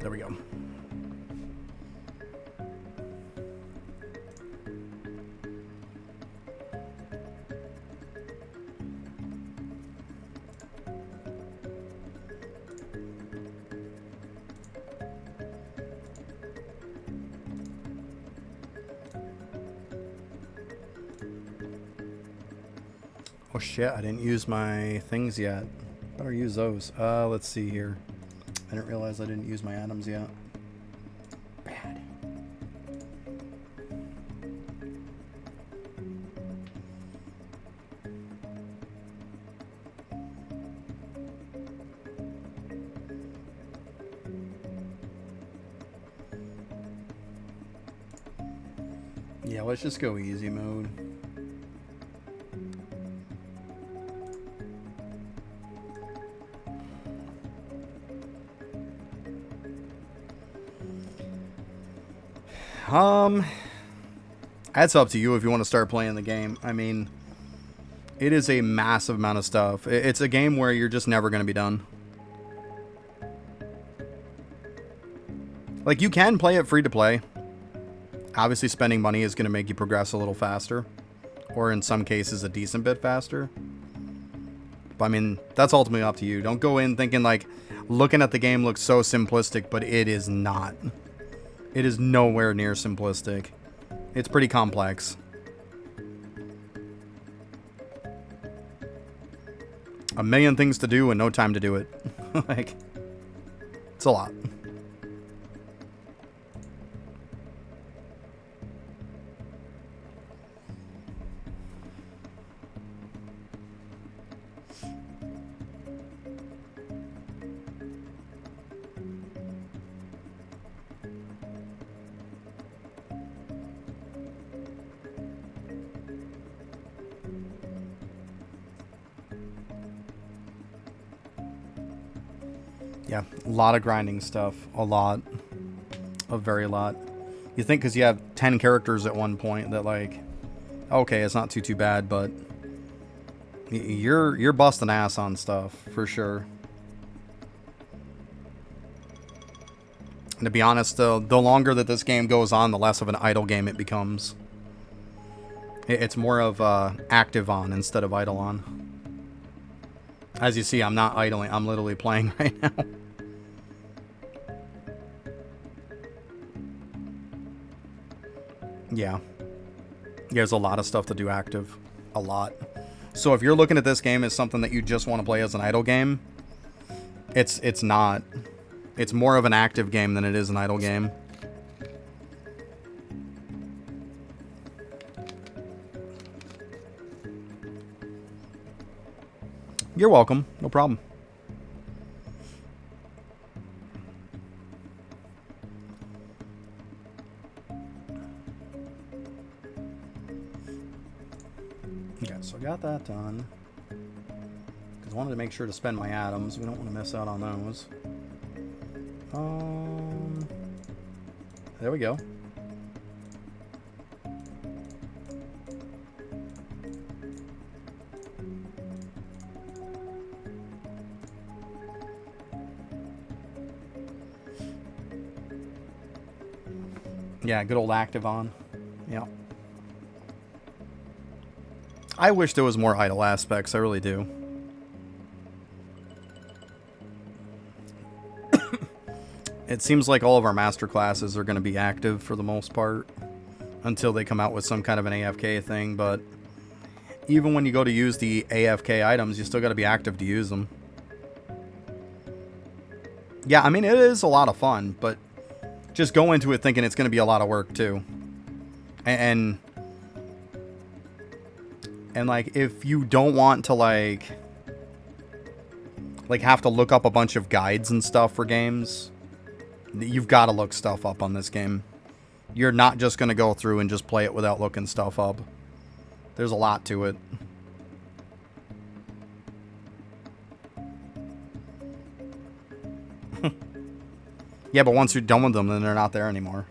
There we go. Oh shit, I didn't use my things yet. Better use those. Let's see here. I didn't realize I didn't use my atoms yet. Bad. Yeah, let's just go easy mode. That's up to you if you want to start playing the game. I mean, it is a massive amount of stuff. It's a game where you're just never going to be done. Like, you can play it free to play. Obviously, spending money is going to make you progress a little faster. Or in some cases, a decent bit faster. But, I mean, that's ultimately up to you. Don't go in thinking, like, looking at the game looks so simplistic, but it is not. It is nowhere near simplistic. It's pretty complex. A million things to do and no time to do it. Like, it's a lot. Yeah, a lot of grinding stuff. A lot. A very lot. You think because you have 10 characters at one point that, like, okay, it's not too bad, but you're busting ass on stuff, for sure. And to be honest, the longer that this game goes on, the less of an idle game it becomes. It's more of active on instead of idle on. As you see, I'm not idling. I'm literally playing right now. Yeah. There's a lot of stuff to do active. A lot. So if you're looking at this game as something that you just want to play as an idle game, it's not. It's more of an active game than it is an idle game. You're welcome. No problem. Okay, so I got that done. Because I wanted to make sure to spend my atoms. We don't want to miss out on those. There we go. Yeah, good old active on. Yeah. I wish there was more idle aspects. I really do. It seems like all of our master classes are going to be active for the most part until they come out with some kind of an AFK thing, but even when you go to use the AFK items, you still got to be active to use them. Yeah, I mean, it is a lot of fun, but just go into it thinking it's going to be a lot of work too. And like, if you don't want to like have to look up a bunch of guides and stuff for games, you've got to look stuff up on this game. You're not just going to go through and just play it without looking stuff up. There's a lot to it. Yeah, but once you're done with them, then they're not there anymore.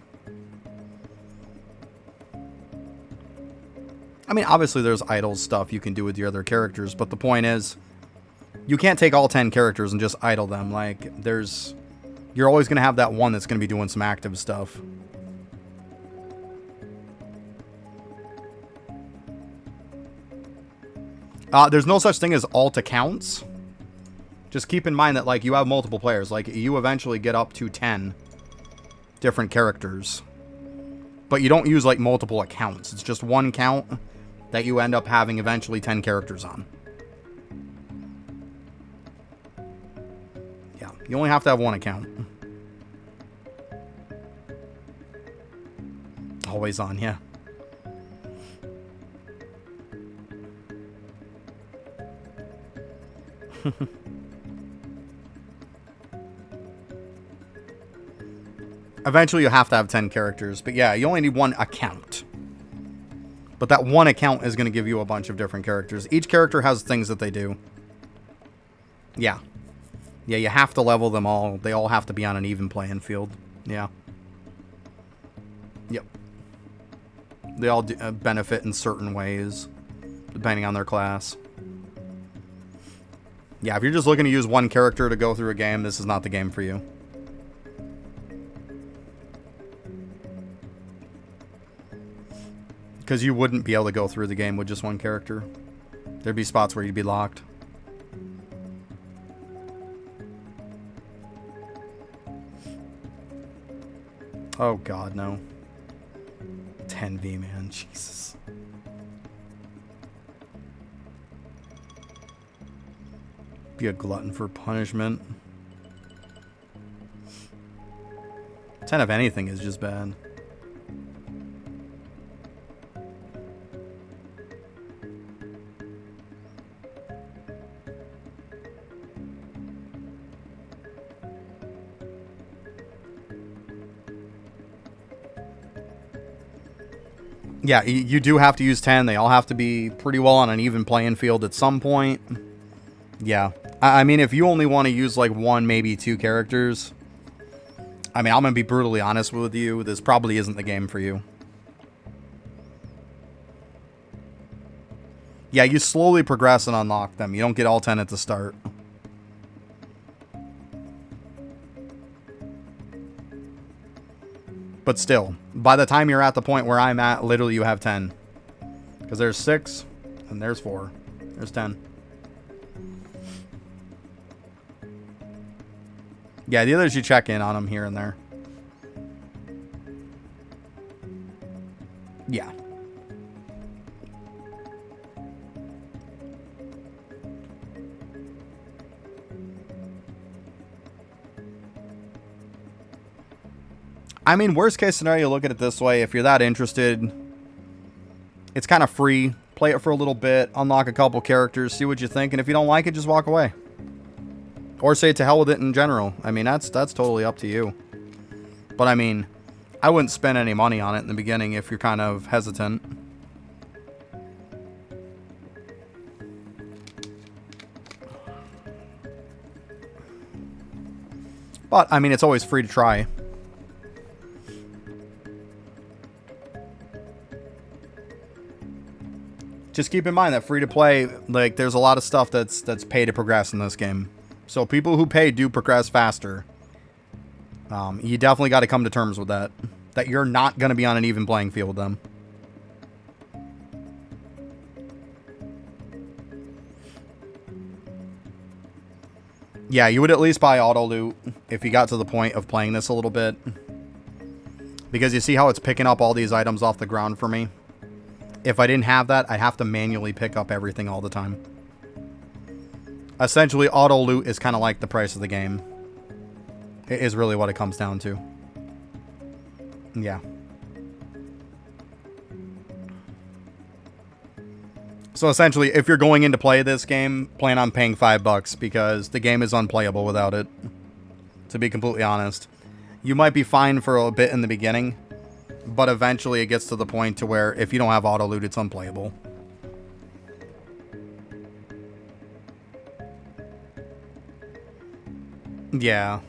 I mean, obviously there's idle stuff you can do with your other characters, but the point is, you can't take all 10 characters and just idle them. Like, you're always going to have that one that's going to be doing some active stuff. There's no such thing as alt accounts. Just keep in mind that, like, you have multiple players. Like, you eventually get up to 10 different characters. But you don't use, like, multiple accounts. It's just one count that you end up having eventually 10 characters on. Yeah, you only have to have one account. Always on, yeah. Eventually you have to have 10 characters, but yeah, you only need one account. But that one account is going to give you a bunch of different characters. Each character has things that they do. Yeah. Yeah, you have to level them all. They all have to be on an even playing field. Yeah. Yep. They all benefit in certain ways, depending on their class. Yeah, if you're just looking to use one character to go through a game, this is not the game for you. Because you wouldn't be able to go through the game with just one character. There'd be spots where you'd be locked. Oh god, no. 10v, man. Jesus. Be a glutton for punishment. 10 of anything is just bad. Yeah, you do have to use 10. They all have to be pretty well on an even playing field at some point. Yeah. I mean, if you only want to use like one, maybe two characters, I mean, I'm going to be brutally honest with you. This probably isn't the game for you. Yeah, you slowly progress and unlock them. You don't get all 10 at the start. But still, by the time you're at the point where I'm at, literally you have 10. Because there's 6, and there's 4. There's 10. Yeah, the others you check in on them here and there. Yeah. I mean, worst case scenario, look at it this way. If you're that interested, it's kind of free. Play it for a little bit, unlock a couple characters, see what you think, and if you don't like it, just walk away. Or say to hell with it in general. I mean, that's totally up to you. But I mean, I wouldn't spend any money on it in the beginning if you're kind of hesitant. But, I mean, it's always free to try. Just keep in mind that free to play, like, there's a lot of stuff that's pay to progress in this game. So people who pay do progress faster. You definitely got to come to terms with that. That you're not going to be on an even playing field with them. Yeah, you would at least buy auto loot if you got to the point of playing this a little bit. Because you see how it's picking up all these items off the ground for me? If I didn't have that, I'd have to manually pick up everything all the time. Essentially, auto loot is kind of like the price of the game. It is really what it comes down to. Yeah. So essentially, if you're going in to play this game, plan on paying $5 because the game is unplayable without it. To be completely honest. You might be fine for a bit in the beginning, but eventually it gets to the point to where if you don't have auto loot, it's unplayable. Yeah.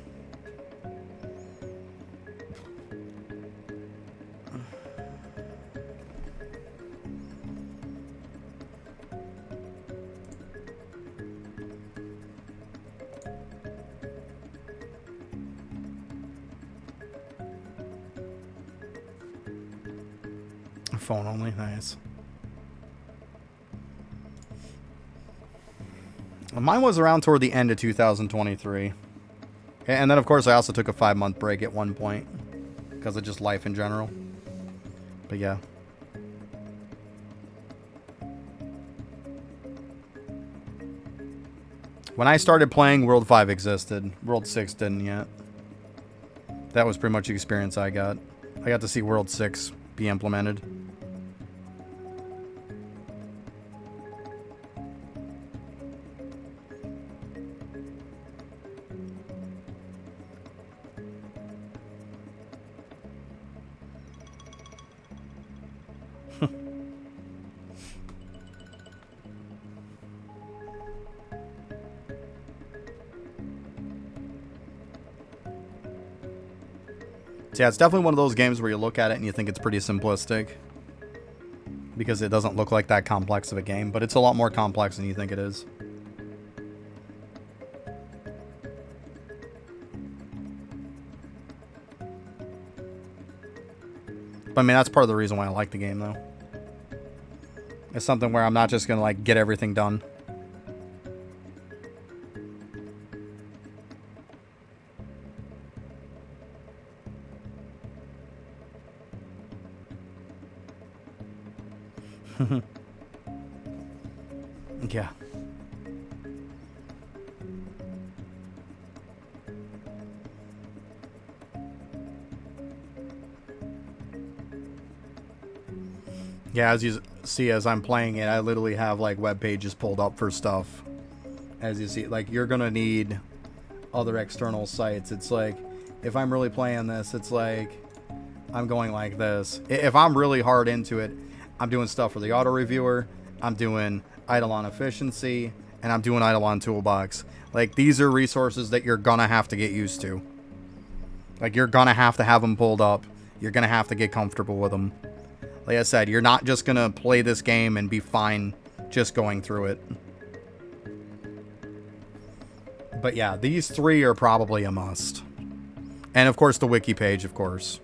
Phone only, nice. Mine was around toward the end of 2023. And then, of course, I also took a 5-month break at one point. Because of just life in general. But yeah. When I started playing, World 5 existed. World 6 didn't yet. That was pretty much the experience I got. I got to see World 6 be implemented. So yeah, it's definitely one of those games where you look at it and you think it's pretty simplistic. Because it doesn't look like that complex of a game, but it's a lot more complex than you think it is. But I mean, that's part of the reason why I like the game, though. It's something where I'm not just going to, like, get everything done. Yeah. Yeah, as you see, as I'm playing it, I literally have, like, web pages pulled up for stuff. As you see, like, you're gonna need other external sites. It's like, if I'm really playing this, it's like, I'm going like this. If I'm really hard into it, I'm doing stuff for the auto reviewer, I'm doing Eidolon efficiency, and I'm doing Eidolon toolbox. Like, these are resources that you're gonna have to get used to. Like, you're gonna have to have them pulled up. You're gonna have to get comfortable with them. Like I said, you're not just gonna play this game and be fine just going through it. But yeah, these three are probably a must. And of course the wiki page, of course.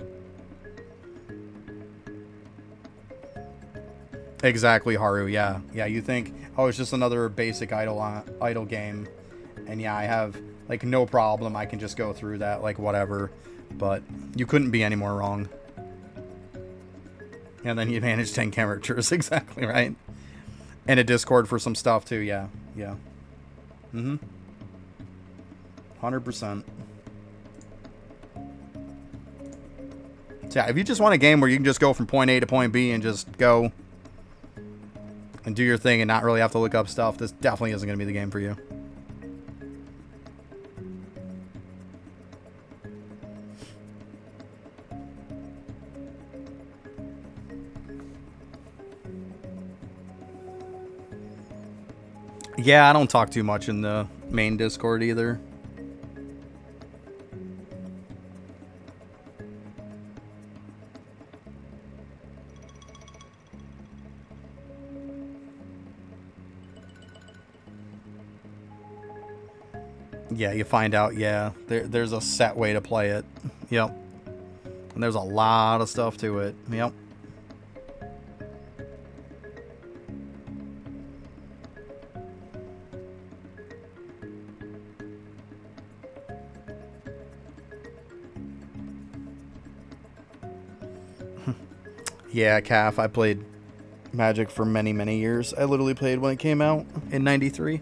Exactly, Haru, yeah. Yeah, you think, oh, it's just another basic idle game. And yeah, I have, like, no problem. I can just go through that, like, whatever. But you couldn't be any more wrong. And then you manage 10 characters, exactly, right? And a Discord for some stuff, too, yeah. Yeah. 100%. So yeah, if you just want a game where you can just go from point A to point B and just go and do your thing and not really have to look up stuff, this definitely isn't going to be the game for you. Yeah, I don't talk too much in the main Discord either. Yeah, you find out, yeah, there's a set way to play it. Yep. And there's a lot of stuff to it. Yep. Yeah, Calf, I played Magic for many, many years. I literally played when it came out in 93.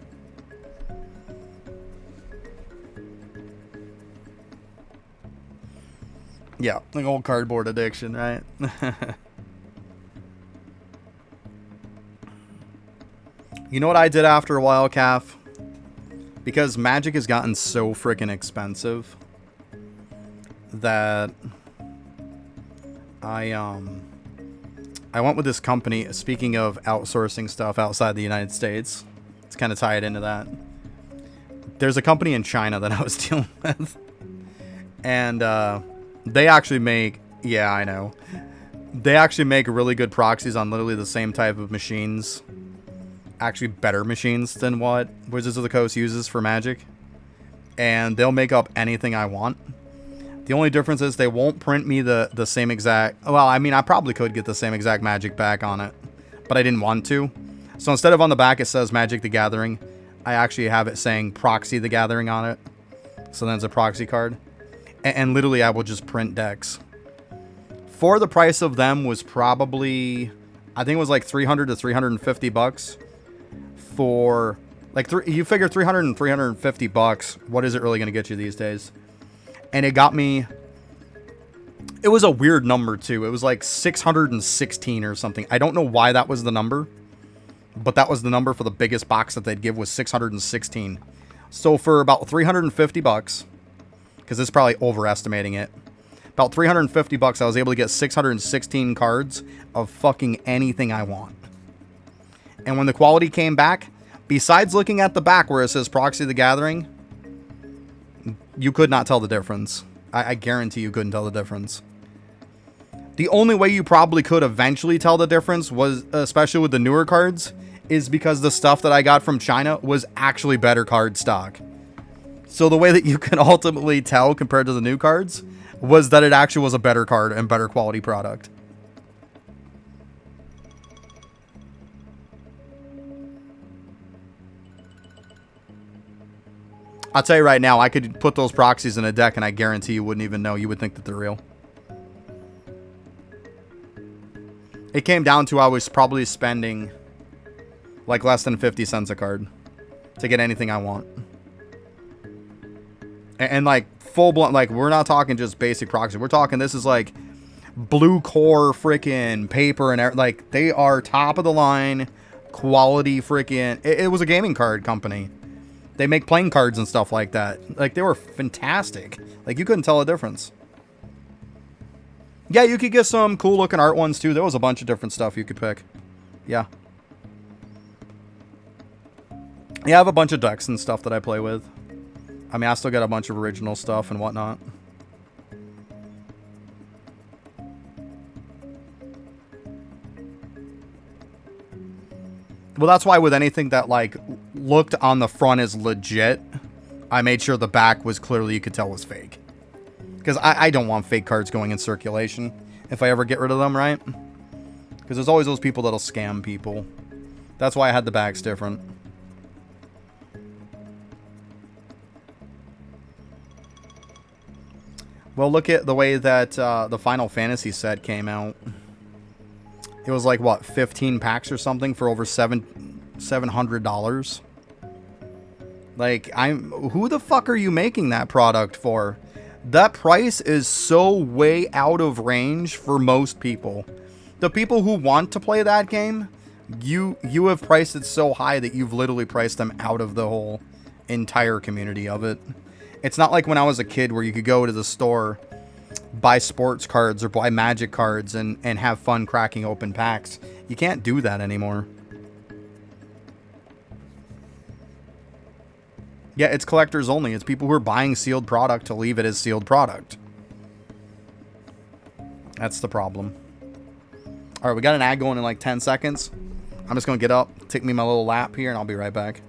Yeah, like old cardboard addiction, right? You know what I did after a while, Calf? Because Magic has gotten so freaking expensive that I went with this company, speaking of outsourcing stuff outside the United States. It's kind of tied into that. There's a company in China that I was dealing with. And they actually make, yeah, I know. They actually make really good proxies on literally the same type of machines. Actually better machines than what Wizards of the Coast uses for Magic. And they'll make up anything I want. The only difference is they won't print me the same exact... Well, I mean, I probably could get the same exact Magic back on it, but I didn't want to. So instead of on the back it says Magic the Gathering, I actually have it saying Proxy the Gathering on it. So then it's a proxy card. And literally I will just print decks. For the price of them was probably... I think it was like $300 to $350 for... Like, you figure $300 and $350, what is it really going to get you these days? And it got me... It was a weird number, too. It was like 616 or something. I don't know why that was the number. But that was the number for the biggest box that they'd give was 616. So for about $350, because this is probably overestimating it, about $350, I was able to get 616 cards of fucking anything I want. And when the quality came back, besides looking at the back where it says Proxy the Gathering, you could not tell the difference. I guarantee you couldn't tell the difference. The only way you probably could eventually tell the difference was, especially with the newer cards, is because the stuff that I got from China was actually better card stock. So the way that you can ultimately tell compared to the new cards was that it actually was a better card and better quality product. I'll tell you right now, I could put those proxies in a deck and I guarantee you wouldn't even know. You would think that they're real. It came down to I was probably spending like less than 50 cents a card to get anything I want. And like full blown, like we're not talking just basic proxy. We're talking this is like blue core freaking paper and like they are top of the line quality freaking. It was a gaming card company. They make playing cards and stuff like that. Like, they were fantastic. Like, you couldn't tell a difference. Yeah, you could get some cool-looking art ones, too. There was a bunch of different stuff you could pick. Yeah. Yeah, I have a bunch of decks and stuff that I play with. I mean, I still got a bunch of original stuff and whatnot. Well, that's why with anything that, like, looked on the front as legit, I made sure the back was clearly you could tell was fake. Because I don't want fake cards going in circulation if I ever get rid of them, right? Because there's always those people that'll scam people. That's why I had the backs different. Well, look at the way that the Final Fantasy set came out. It was like, what, 15 packs or something for over $700? Like, who the fuck are you making that product for? That price is so way out of range for most people. The people who want to play that game, you have priced it so high that you've literally priced them out of the whole entire community of it. It's not like when I was a kid where you could go to the store, buy sports cards or buy magic cards and have fun cracking open packs. You can't do that anymore. Yeah, it's collectors only. It's people who are buying sealed product to leave it as sealed product. That's the problem. Alright, we got an ad going in like 10 seconds. I'm just going to get up, take me my little lap here, and I'll be right back.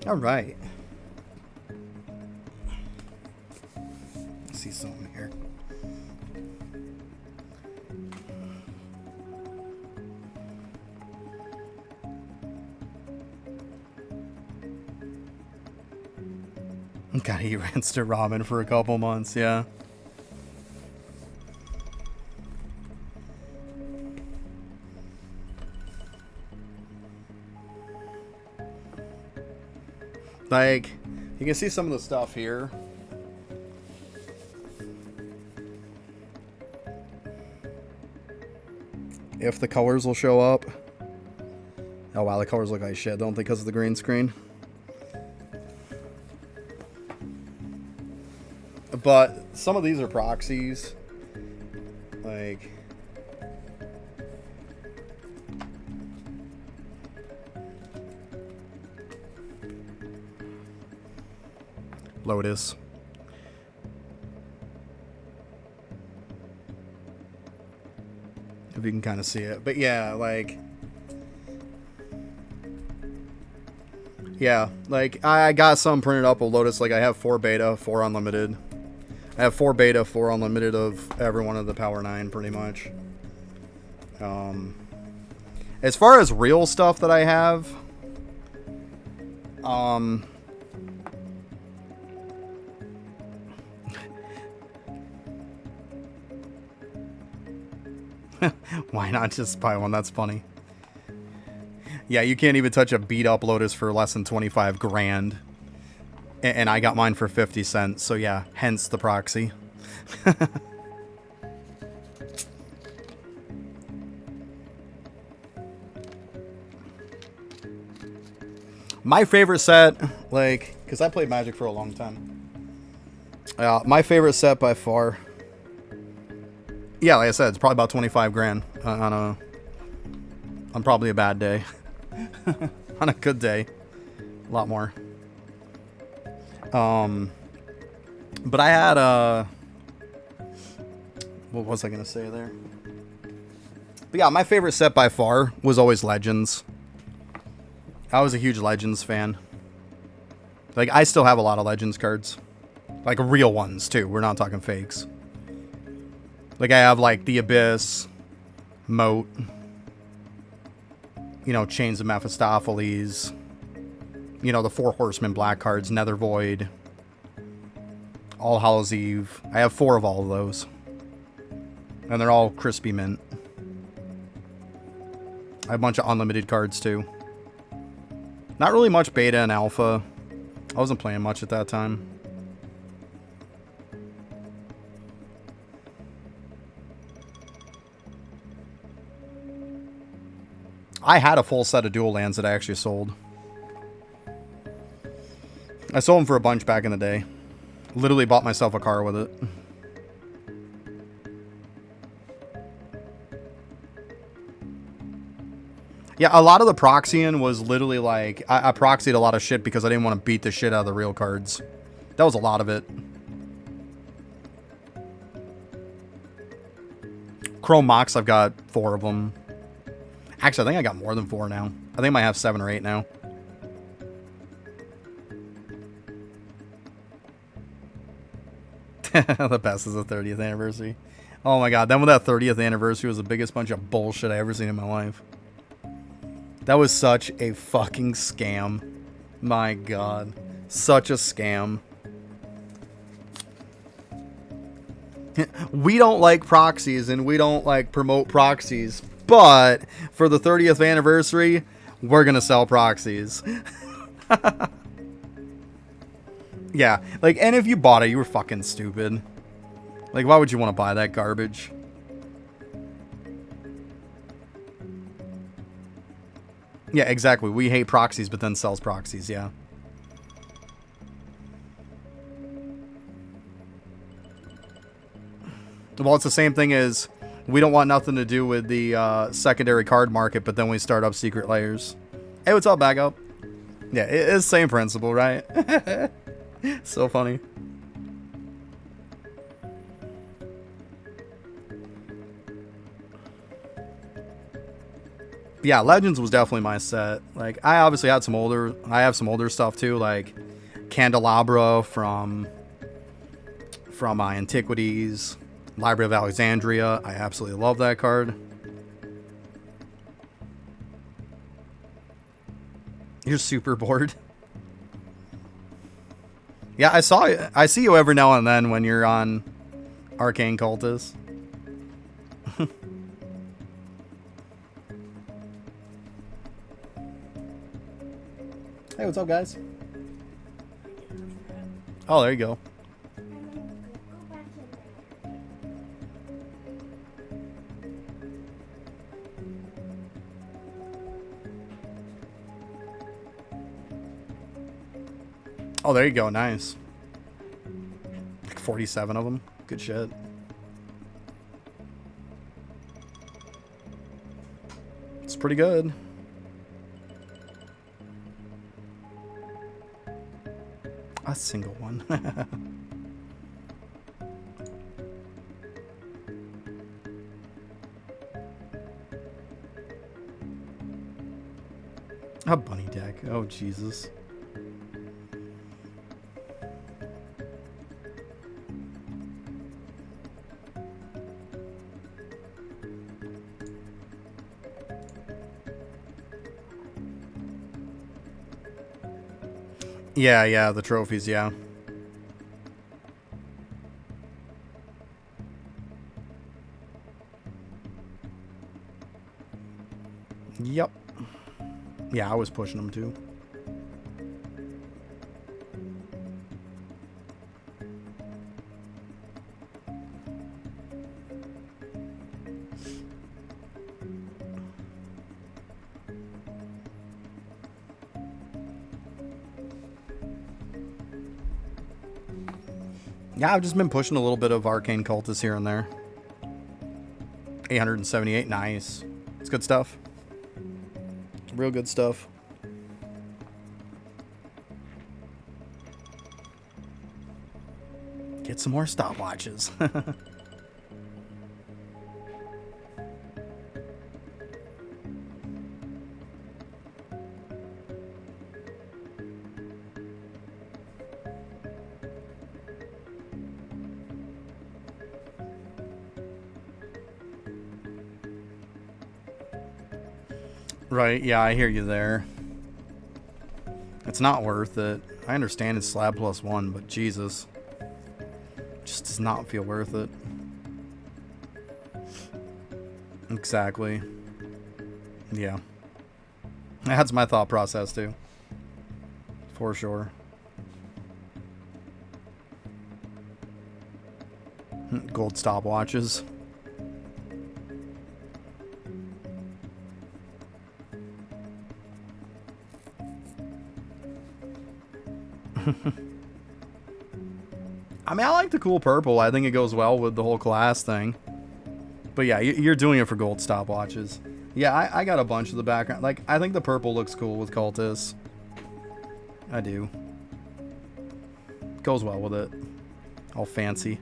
All right. Let's see something here. Gotta eat instant ramen for a couple months, yeah. Like, you can see some of the stuff here. If the colors will show up. Oh wow, the colors look like shit, don't they, because of the green screen? But some of these are proxies. Like... Lotus. If you can kind of see it. But yeah, like... Yeah, like, I got some printed up of Lotus. Like, I have 4 beta, 4 unlimited. I have 4 beta, 4 unlimited of every one of the Power 9, pretty much. As far as real stuff that I have... Um, why not just buy one? That's funny. Yeah, you can't even touch a beat up Lotus for less than 25 grand. And I got mine for 50 cents. So yeah, hence the proxy. My favorite set, like, because I played Magic for a long time. My favorite set by far. Yeah, like I said, it's probably about 25 grand on probably a bad day. On a good day, a lot more. But I had what was I gonna say there? But yeah, my favorite set by far was always Legends. I was a huge Legends fan. Like, I still have a lot of Legends cards. Like, real ones, too. We're not talking fakes. Like, I have, like, the Abyss, Moat, you know, Chains of Mephistopheles, you know, the Four Horsemen black cards, Nether Void, All Hallows Eve. I have 4 of all of those. And they're all crispy mint. I have a bunch of unlimited cards, too. Not really much beta and alpha. I wasn't playing much at that time. I had a full set of dual lands that I actually sold. I sold them for a bunch back in the day. Literally bought myself a car with it. Yeah, a lot of the proxying was literally like, I proxied a lot of shit because I didn't want to beat the shit out of the real cards. That was a lot of it. Chrome Mox, I've got 4 of them. Actually, I think I got more than 4 now. I think I might have 7 or 8 now. The best is the 30th anniversary. Oh my god, then with that 30th anniversary was the biggest bunch of bullshit I ever seen in my life. That was such a fucking scam. My god. Such a scam. We don't like proxies and we don't like promote proxies. But for the 30th anniversary, we're going to sell proxies. Yeah. Like, and if you bought it, you were fucking stupid. Like, why would you want to buy that garbage? Yeah, exactly. We hate proxies, but then sells proxies, yeah. Well, it's the same thing as we don't want nothing to do with the secondary card market, but then we start up secret layers. Hey, what's up, back up? Yeah, it's the same principle, right? So funny. Yeah, Legends was definitely my set. Like, I obviously had I have some older stuff too, like Candelabra from my Antiquities, Library of Alexandria. I absolutely love that card. You're super bored. Yeah, I see you every now and then when you're on Arcane Cultist. Hey, what's up, guys? Oh, there you go. Oh, there you go. Nice. Like 47 of them. Good shit. It's pretty good. A single one. A bunny deck. Oh, Jesus. Yeah, yeah, the trophies, yeah. Yep. Yeah, I was pushing them too. Yeah, I've just been pushing a little bit of Arcane Cultist here and there. 878, nice. It's good stuff. Real good stuff. Get some more stopwatches. Right, yeah, I hear you there. It's not worth it. I understand it's slab +1, but Jesus. Just does not feel worth it. Exactly. Yeah. That's my thought process too. For sure. Gold stopwatches. I mean, I like the cool purple. I think it goes well with the whole class thing. But yeah, you're doing it for gold stopwatches. Yeah, I got a bunch of the background. Like, I think the purple looks cool with cultists. I do. Goes well with it. All fancy.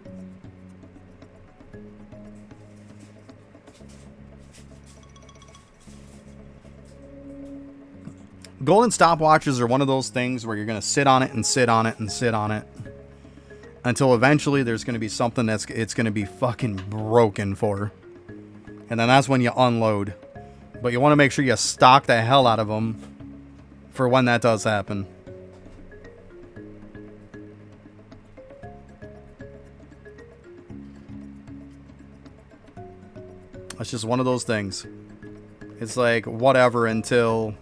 Golden stopwatches are one of those things where you're going to sit on it and sit on it and sit on it until eventually there's going to be something that's it's going to be fucking broken for. And then that's when you unload. But you want to make sure you stock the hell out of them for when that does happen. It's just one of those things. It's like whatever until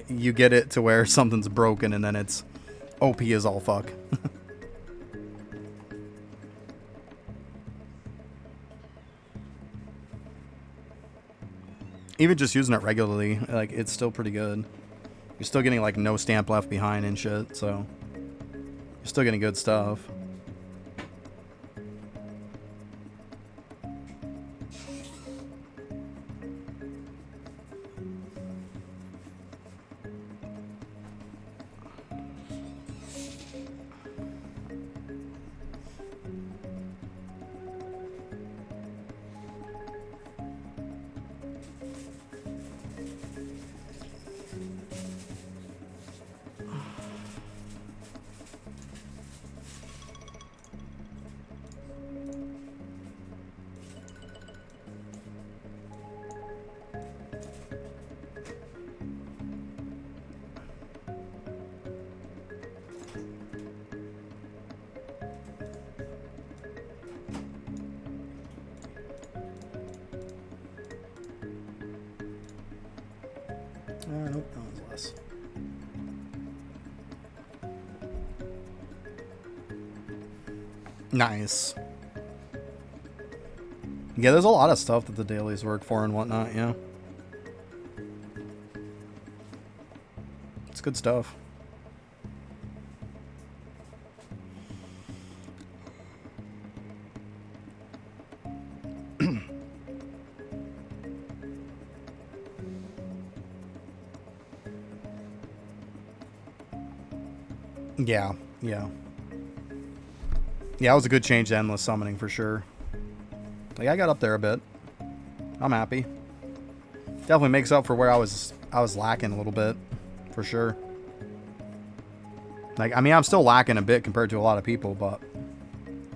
you get it to where something's broken and then it's OP as all fuck. Even just using it regularly, like, it's still pretty good. You're still getting like no stamp left behind and shit, so you're still getting good stuff. Nope, that one's less. Nice. Yeah, there's a lot of stuff that the dailies work for and whatnot, yeah. It's good stuff. Yeah, yeah. Yeah, it was a good change to endless summoning for sure. Like, I got up there a bit. I'm happy. Definitely makes up for where I was lacking a little bit, for sure. Like, I mean, I'm still lacking a bit compared to a lot of people, but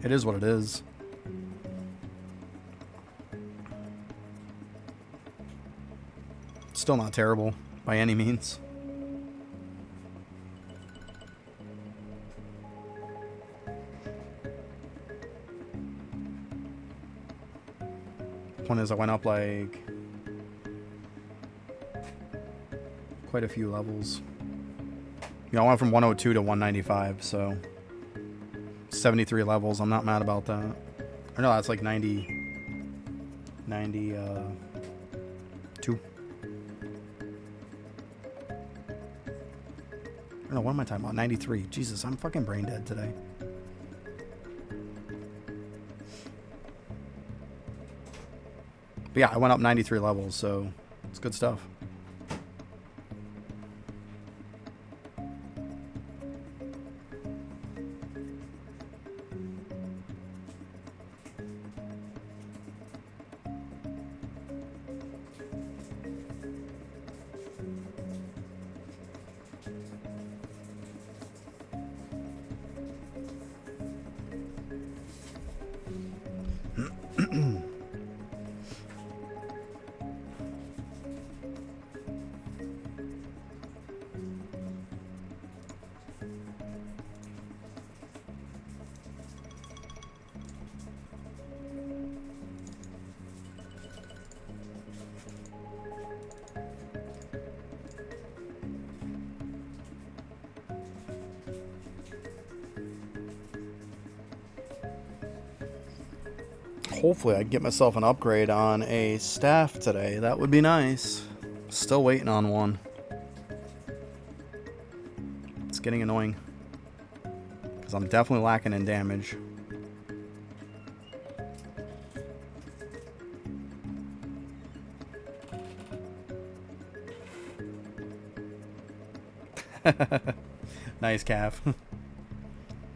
it is what it is. Still not terrible by any means. one is I went up like quite a few levels. You know, I went from 102 to 195, so 73 levels. I'm not mad about that. Or no, that's like 92. No, what am I talking about? 93. Jesus, I'm fucking brain dead today. But yeah, I went up 93 levels, so it's good stuff. Hopefully I can get myself an upgrade on a staff today. That would be nice. Still waiting on one. It's getting annoying. Because I'm definitely lacking in damage. Nice, calf.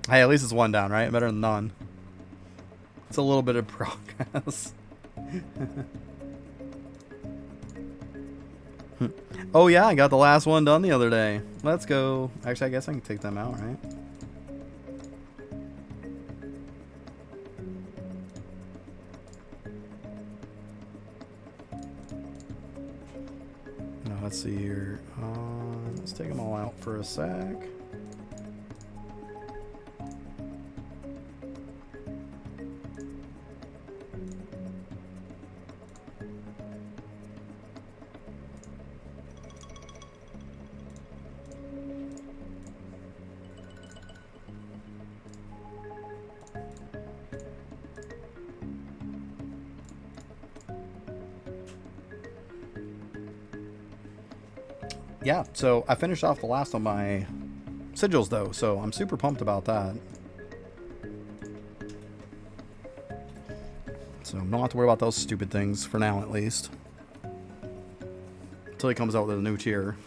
Hey, at least it's one down, right? Better than none. It's a little bit of progress. Oh yeah, I got the last one done the other day. Let's go. Actually, I guess I can take them out, right? Now, let's see here. Let's take them all out for a sec. Yeah, so I finished off the last of my sigils though, so I'm super pumped about that. So don't have to worry about those stupid things for now, at least. Until he comes out with a new tier.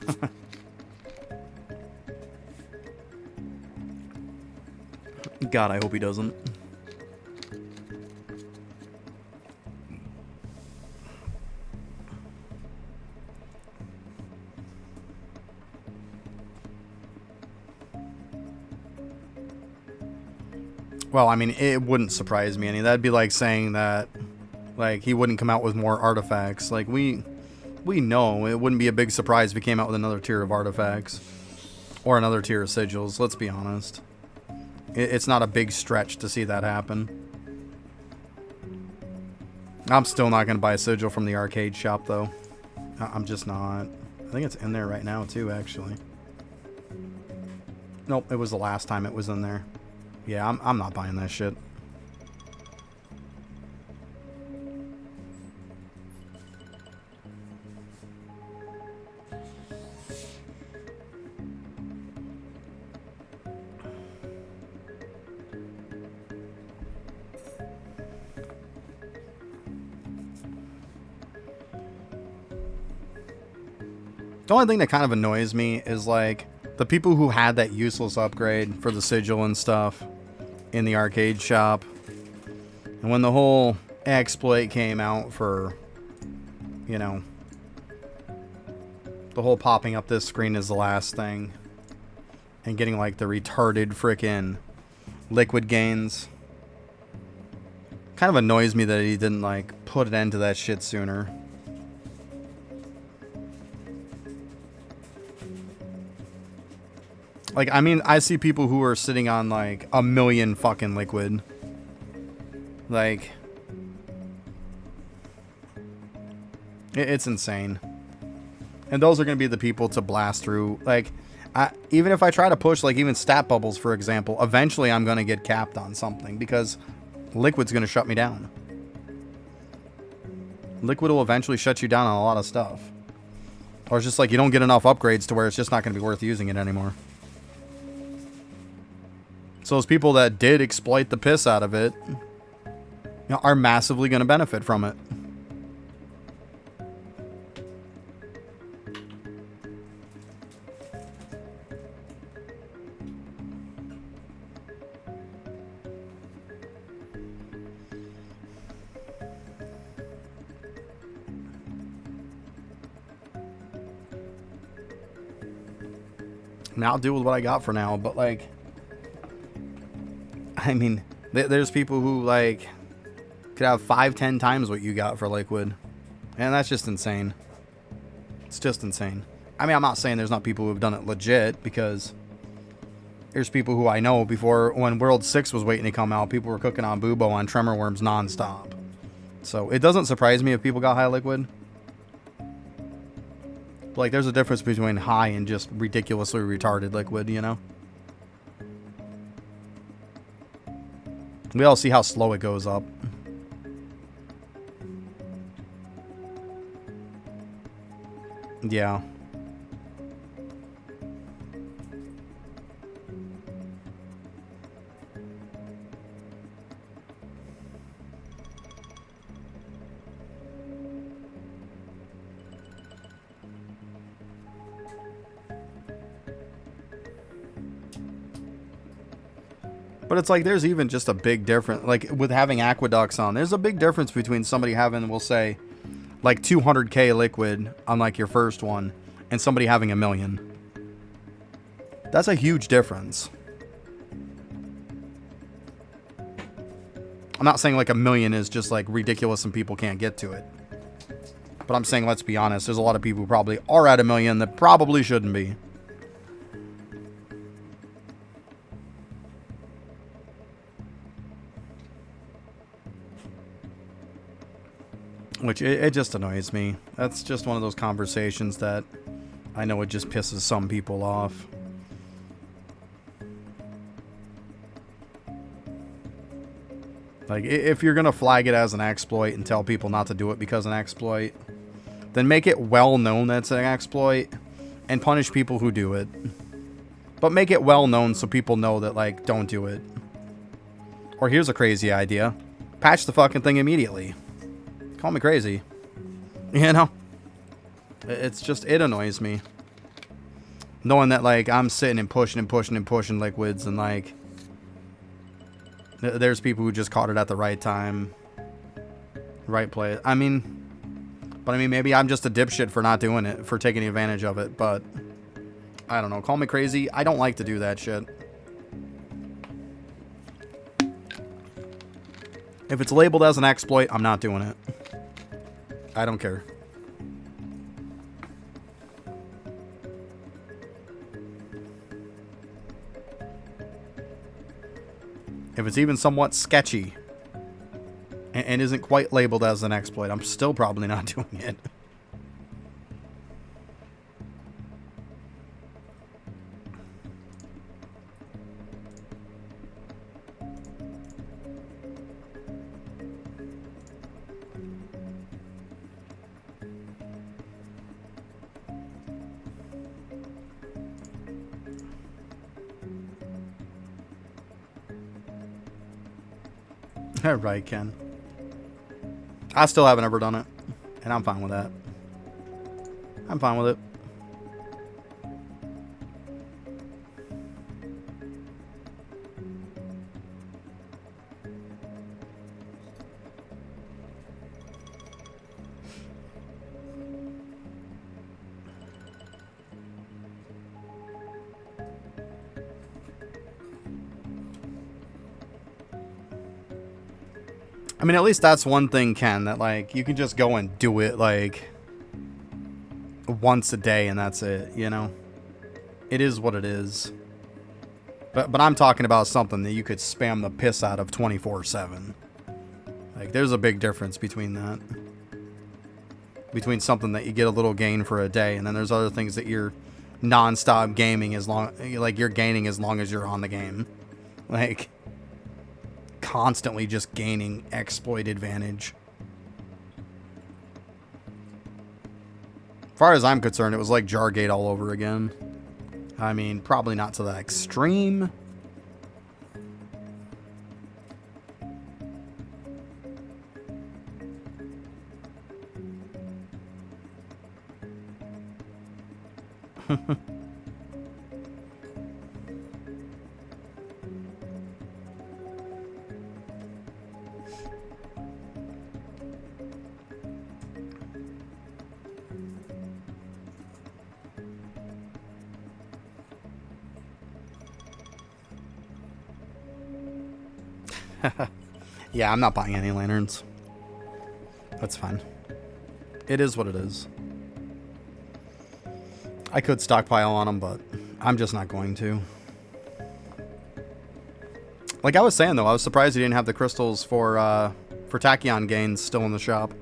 God, I hope he doesn't. Well, I mean, it wouldn't surprise me any. That'd be like saying that, like, he wouldn't come out with more artifacts. Like, we know it wouldn't be a big surprise if he came out with another tier of artifacts. Or another tier of sigils, let's be honest. It's not a big stretch to see that happen. I'm still not going to buy a sigil from the arcade shop, though. I'm just not. I think it's in there right now, too, actually. Nope, it was the last time it was in there. Yeah, I'm not buying that shit. The only thing that kind of annoys me is, like, the people who had that useless upgrade for the sigil and stuff in the arcade shop. And when the whole exploit came out for, you know, the whole popping up this screen is the last thing. And getting, like, the retarded frickin' liquid gains. Kind of annoys me that he didn't, like, put an end to that shit sooner. Like, I mean, I see people who are sitting on, like, 1 million fucking liquid. Like, It's insane. And those are going to be the people to blast through. Like, even if I try to push, like, even stat bubbles, for example, eventually I'm going to get capped on something because Liquid's going to shut me down. Liquid will eventually shut you down on a lot of stuff. Or it's just like you don't get enough upgrades to where it's just not going to be worth using it anymore. So those people that did exploit the piss out of it, you know, are massively going to benefit from it. I mean, I'll deal with what I got for now, but like, I mean, there's people who like could have 5-10 times what you got for Liquid, and that's just insane. It's just insane. I mean, I'm not saying there's not people who have done it legit, because there's people who I know before, when World 6 was waiting to come out, people were cooking on Bubo on Tremor Worms nonstop. So it doesn't surprise me if people got high Liquid. Like, there's a difference between high and just ridiculously retarded Liquid, you know? We all see how slow it goes up. Yeah. But it's like there's even just a big difference. Like with having aqueducts on, there's a big difference between somebody having, we'll say, like 200k Liquid on like your first one and somebody having 1 million. That's a huge difference. I'm not saying like 1 million is just like ridiculous and people can't get to it. But I'm saying, let's be honest, there's a lot of people who probably are at 1 million that probably shouldn't be. Which, it just annoys me. That's just one of those conversations that I know it just pisses some people off. Like, if you're going to flag it as an exploit and tell people not to do it because of an exploit, then make it well known that it's an exploit and punish people who do it. But make it well known so people know that, like, don't do it. Or here's a crazy idea. Patch the fucking thing immediately. Call me crazy. You know? It's just, it annoys me. Knowing that, like, I'm sitting and pushing Liquids, and, like, there's people who just caught it at the right time. Right play. I mean, maybe I'm just a dipshit for not doing it, for taking advantage of it, but I don't know. Call me crazy. I don't like to do that shit. If it's labeled as an exploit, I'm not doing it. I don't care. If it's even somewhat sketchy and isn't quite labeled as an exploit, I'm still probably not doing it. Right, Ken. I still haven't ever done it, and I'm fine with that. I'm fine with it. I mean, at least that's one thing, Ken, that, like, you can just go and do it, like, once a day and that's it, you know? It is what it is. But I'm talking about something that you could spam the piss out of 24/7. Like, there's a big difference between that. between something that you get a little gain for a day, and then there's other things that you're non-stop gaming as long, like you're gaining as long as you're on the game. Like, constantly just gaining exploit advantage. As far as I'm concerned, it was like Jargate all over again. I mean, probably not to that extreme. Yeah, I'm not buying any lanterns. That's fine. It is what it is. I could stockpile on them, but I'm just not going to. Like I was saying, though, I was surprised he didn't have the crystals for tachyon gains still in the shop.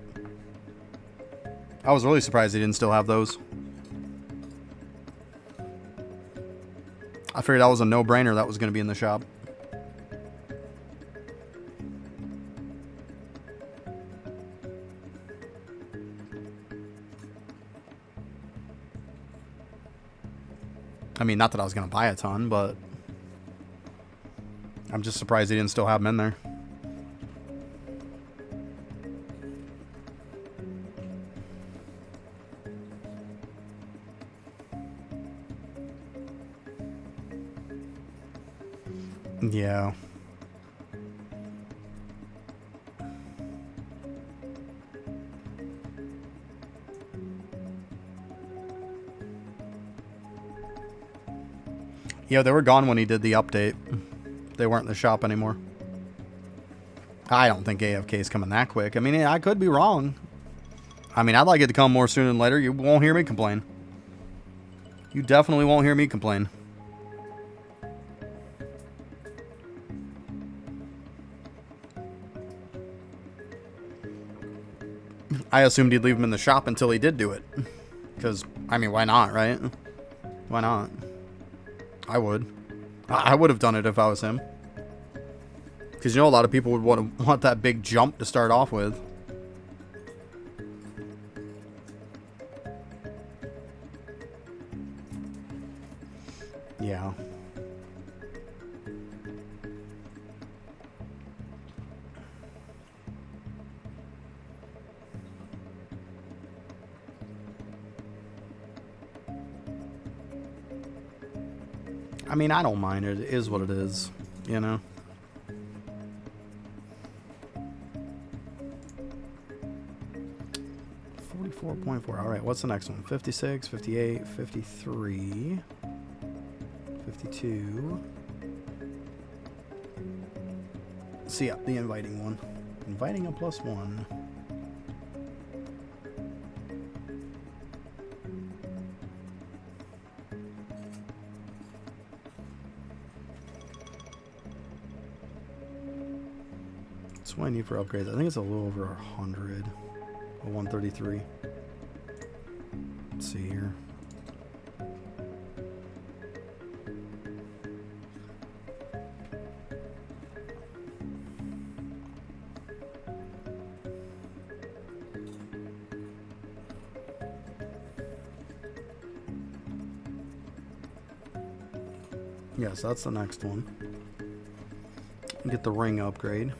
I was really surprised he didn't still have those. I figured that was a no-brainer that was going to be in the shop. I mean, not that I was going to buy a ton, but I'm just surprised he didn't still have them in there. Yeah. Yeah, they were gone when he did the update. They weren't in the shop anymore. I don't think AFK is coming that quick. I mean, I could be wrong. I mean, I'd like it to come more sooner than later. You won't hear me complain. You definitely won't hear me complain. I assumed he'd leave him in the shop until he did do it. Because, I mean, why not, right? Why not? I would. I would have done it if I was him. Because, you know, a lot of people would want that big jump to start off with. Yeah. I mean, I don't mind it. It is what it is, you know? .4. All right, what's the next one? 56, 58, 53, 52. See, yeah, the inviting one. Inviting a +1. That's what I need for upgrades. I think it's a little over 100. A 133. Let's see here. Yes, that's the next one. Get the ring upgrade.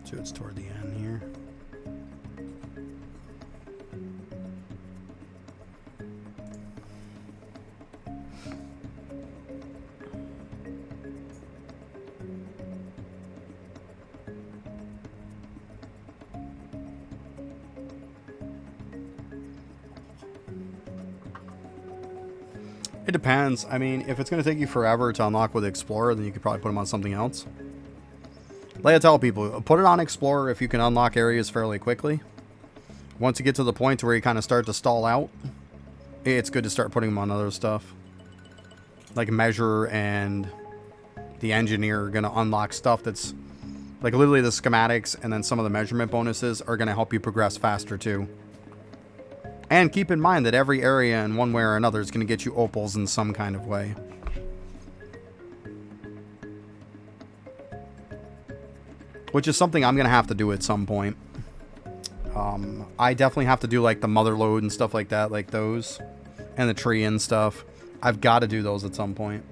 So it's toward the end here. It depends. I mean, if it's going to take you forever to unlock with Explorer, then you could probably put them on something else. Like I tell people, put it on Explorer if you can unlock areas fairly quickly. Once you get to the point where you kind of start to stall out, it's good to start putting them on other stuff. Like Measure and the Engineer are going to unlock stuff that's like literally the schematics, and then some of the measurement bonuses are going to help you progress faster too. And keep in mind that every area in one way or another is going to get you opals in some kind of way. Which is something I'm going to have to do at some point. I definitely have to do like the mother lode and stuff like that, like those. And the tree and stuff. I've got to do those at some point.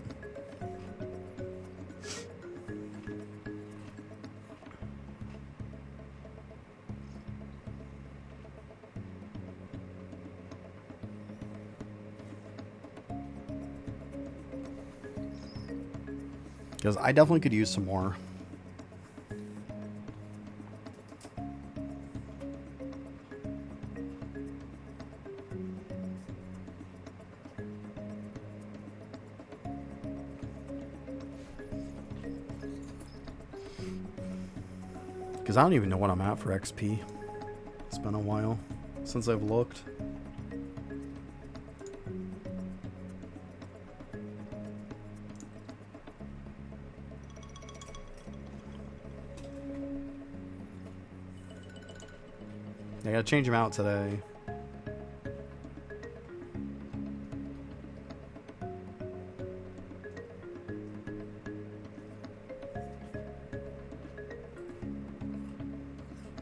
Because I definitely could use some more. Because I don't even know what I'm at for XP. It's been a while since I've looked. I gotta change them out today.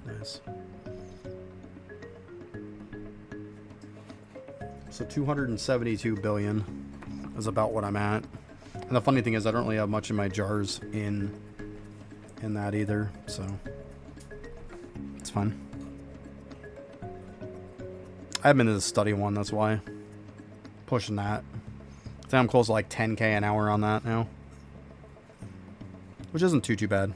Nice. So 272 billion is about what I'm at. And the funny thing is I don't really have much in my jars in that either, so it's fun. I haven't been to the study one, that's why. Pushing that. I think I'm close to like 10k an hour on that now. Which isn't too bad.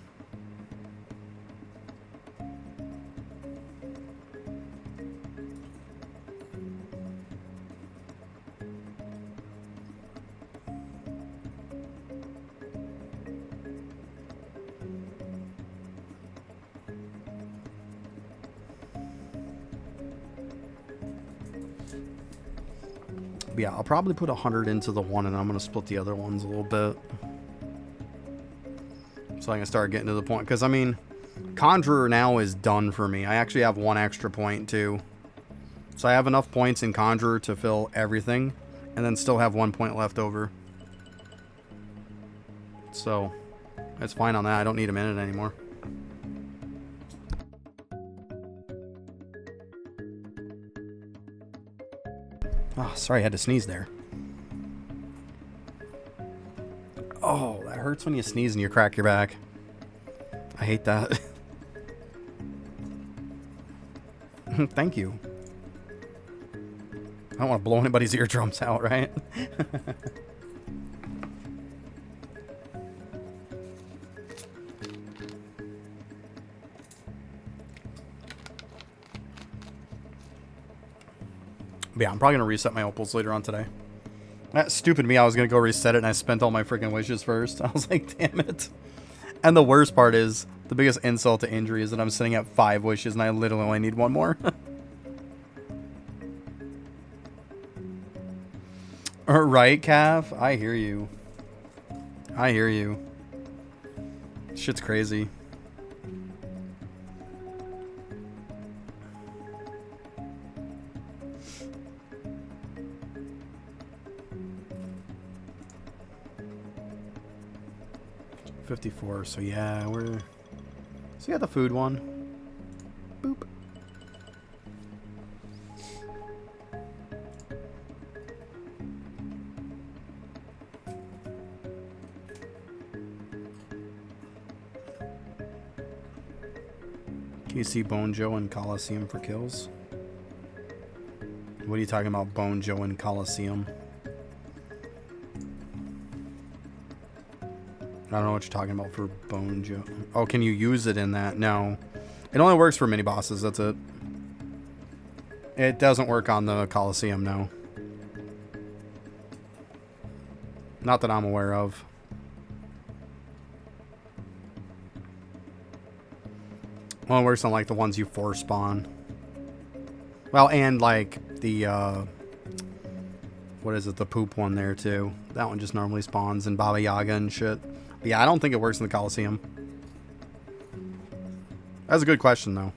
But yeah, I'll probably put 100 into the one, and I'm going to split the other ones a little bit. So I can start getting to the point. Because, I mean, Conjurer now is done for me. I actually have one extra point, too. So I have enough points in Conjurer to fill everything. And then still have 1 point left over. So, that's fine on that. I don't need a minute anymore. Oh, sorry, I had to sneeze there. Oh, that hurts when you sneeze and you crack your back. I hate that. Thank you. I don't want to blow anybody's eardrums out, right? But yeah, I'm probably going to reset my opals later on today. That's stupid me. I was going to go reset it and I spent all my freaking wishes first. I was like, damn it. And the worst part is, the biggest insult to injury is that I'm sitting at 5 wishes and I literally only need 1 more. Right, Cav? I hear you. I hear you. Shit's crazy. $54, so yeah, we're... So you got the food one. Boop. Can you see Bone Joe and Coliseum for kills? What are you talking about, Bone Joe and Coliseum? I don't know what you're talking about for Bone Joe. Oh, can you use it in that? No. It only works for mini bosses, that's it. It doesn't work on the Coliseum, no. Not that I'm aware of. Only works on like the ones you force spawn. Well, and like the what is it? The poop one there too. That one just normally spawns in Baba Yaga and shit. But yeah, I don't think it works in the Coliseum. That's a good question though.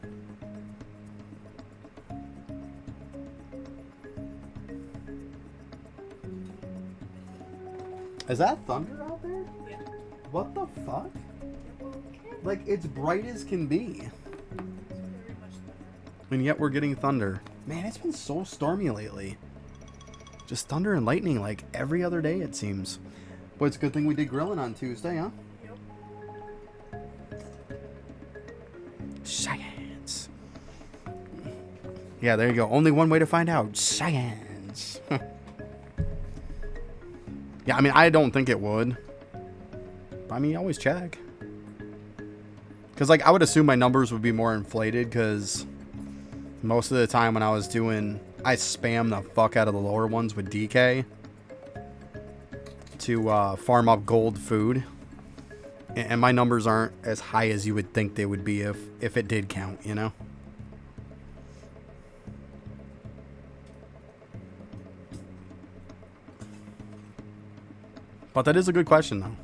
Is that thunder out there? Yeah. What the fuck? Okay. Like, it's bright as can be. Very much better. And yet we're getting thunder. Man, it's been so stormy lately. Just thunder and lightning like every other day, it seems. But it's a good thing we did grilling on Tuesday, huh? Yep. Science. Yeah, there you go. Only one way to find out. Science. Yeah, I mean, I don't think it would. I mean, you always check. Because, like, I would assume my numbers would be more inflated because most of the time when I was doing... I spam the fuck out of the lower ones with DK to farm up gold food. And my numbers aren't as high as you would think they would be if it did count, you know? But that is a good question, though.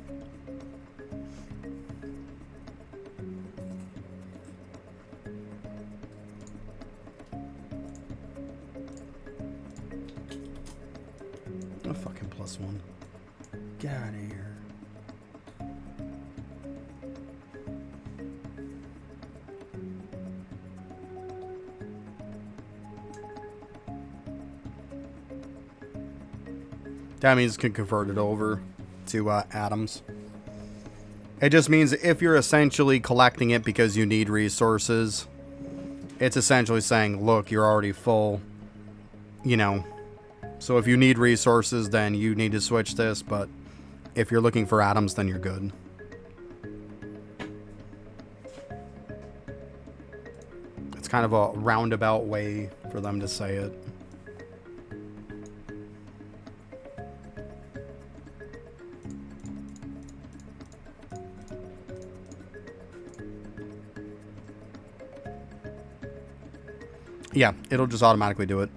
A fucking +1. Get out of here. That means you can convert it over to atoms. It just means if you're essentially collecting it because you need resources, it's essentially saying, look, you're already full, you know. So if you need resources, then you need to switch this, but if you're looking for atoms, then you're good. It's kind of a roundabout way for them to say it. Yeah, it'll just automatically do it.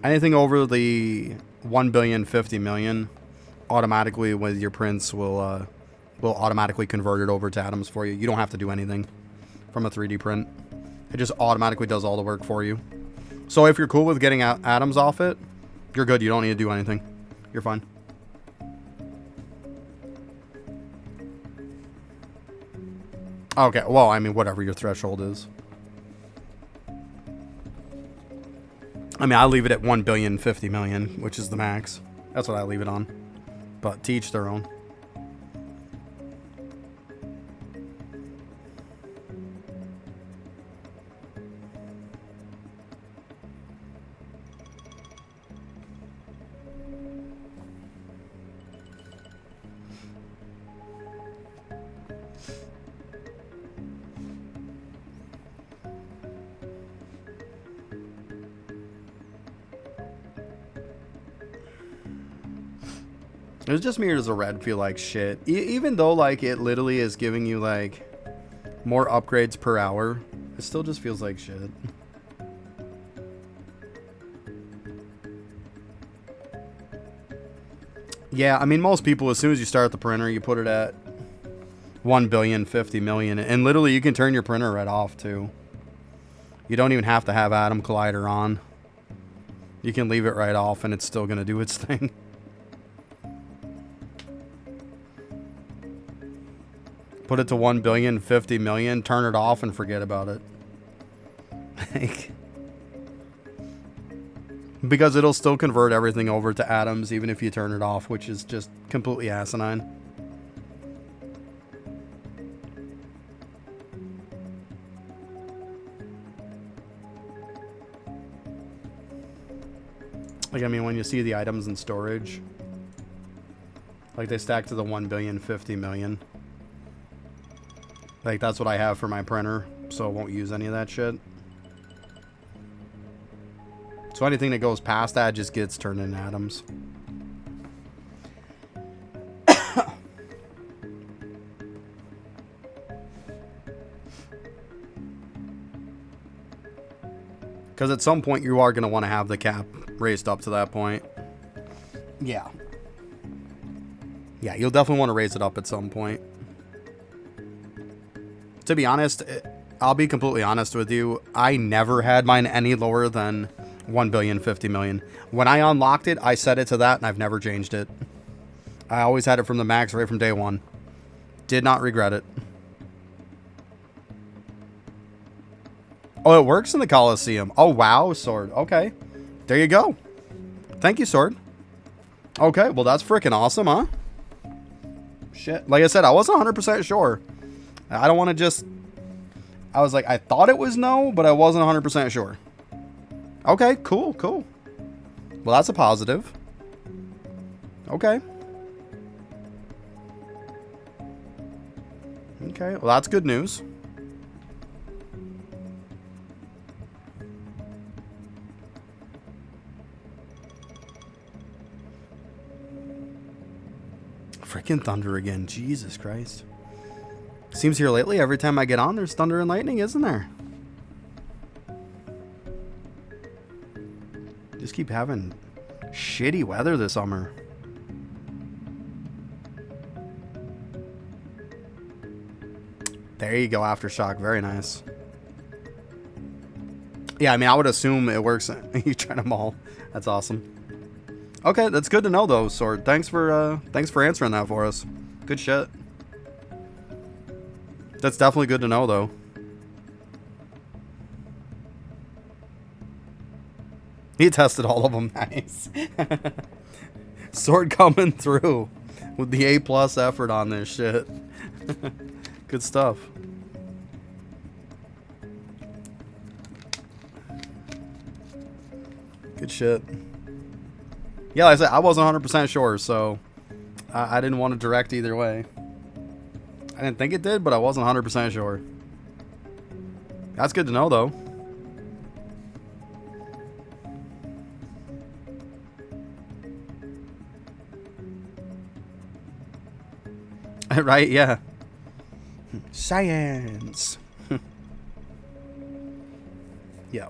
Anything over the 1 billion 50 million, automatically with your prints will automatically convert it over to atoms for you. You don't have to do anything from a 3D print. It just automatically does all the work for you. So if you're cool with getting atoms off it, you're good. You don't need to do anything. You're fine. Okay, well, I mean, whatever your threshold is. I mean, I leave it at 1 billion 50 million, which is the max. That's what I leave it on. But to each their own. It was just me or does a red feel like shit? Even though, like, it literally is giving you, like, more upgrades per hour, it still just feels like shit. Yeah, I mean, most people, as soon as you start the printer, you put it at 1 billion 50 million, and literally you can turn your printer right off, too. You don't even have to have Atom Collider on. You can leave it right off, and it's still going to do its thing. Put it to 1 billion 50 million, turn it off, and forget about it. Like, because it'll still convert everything over to atoms, even if you turn it off, which is just completely asinine. Like, I mean, when you see the items in storage, like, they stack to the 1 billion 50 million. Like, that's what I have for my printer, so it won't use any of that shit. So anything that goes past that just gets turned into atoms. Because at some point you are going to want to have the cap raised up to that point. Yeah. Yeah, you'll definitely want to raise it up at some point. To be honest, I'll be completely honest with you. I never had mine any lower than 1,050,000,000. When I unlocked it, I set it to that and I've never changed it. I always had it from the max right from day one. Did not regret it. Oh, it works in the Coliseum. Oh, wow, Sword. Okay. There you go. Thank you, Sword. Okay, well, that's freaking awesome, huh? Shit. Like I said, I wasn't 100% sure. I don't want to just... I was like, I thought it was no, but I wasn't 100% sure. Okay, cool, cool. Well, that's a positive. Okay. Okay, well, that's good news. Freaking thunder again. Jesus Christ. Seems here lately, every time I get on, there's thunder and lightning, isn't there? Just keep having shitty weather this summer. There you go, Aftershock. Very nice. Yeah, I mean, I would assume it works. You try them all. That's awesome. Okay, that's good to know, though, Sword. Thanks for answering that for us. Good shit. That's definitely good to know, though. He tested all of them. Nice. Sword coming through with the A+ effort on this shit. Good stuff. Good shit. Yeah, like I said, I wasn't 100% sure, so I didn't want to direct either way. I didn't think it did, but I wasn't 100% sure. That's good to know, though. Right, yeah. Science. Yeah.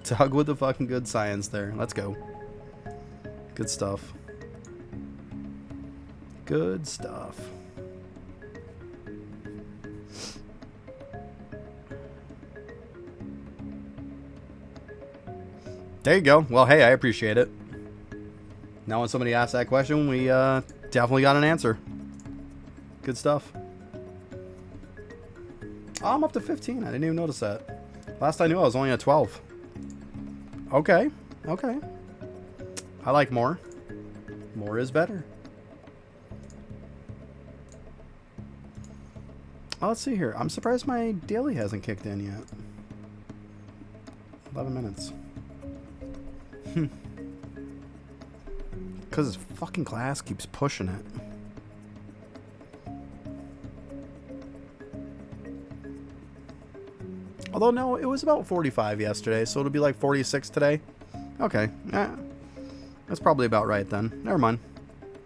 Tug with the fucking good science there. Let's go. Good stuff. Good stuff. There you go. Well, hey, I appreciate it. Now when somebody asks that question, we definitely got an answer. Good stuff. Oh, I'm up to 15. I didn't even notice that. Last I knew, I was only at 12. Okay. Okay. I like more. More is better. Oh, let's see here. I'm surprised my daily hasn't kicked in yet. 11 minutes. Because his fucking class keeps pushing it. Although, no, it was about 45 yesterday, so it'll be like 46 today. Okay. That's probably about right then. Never mind.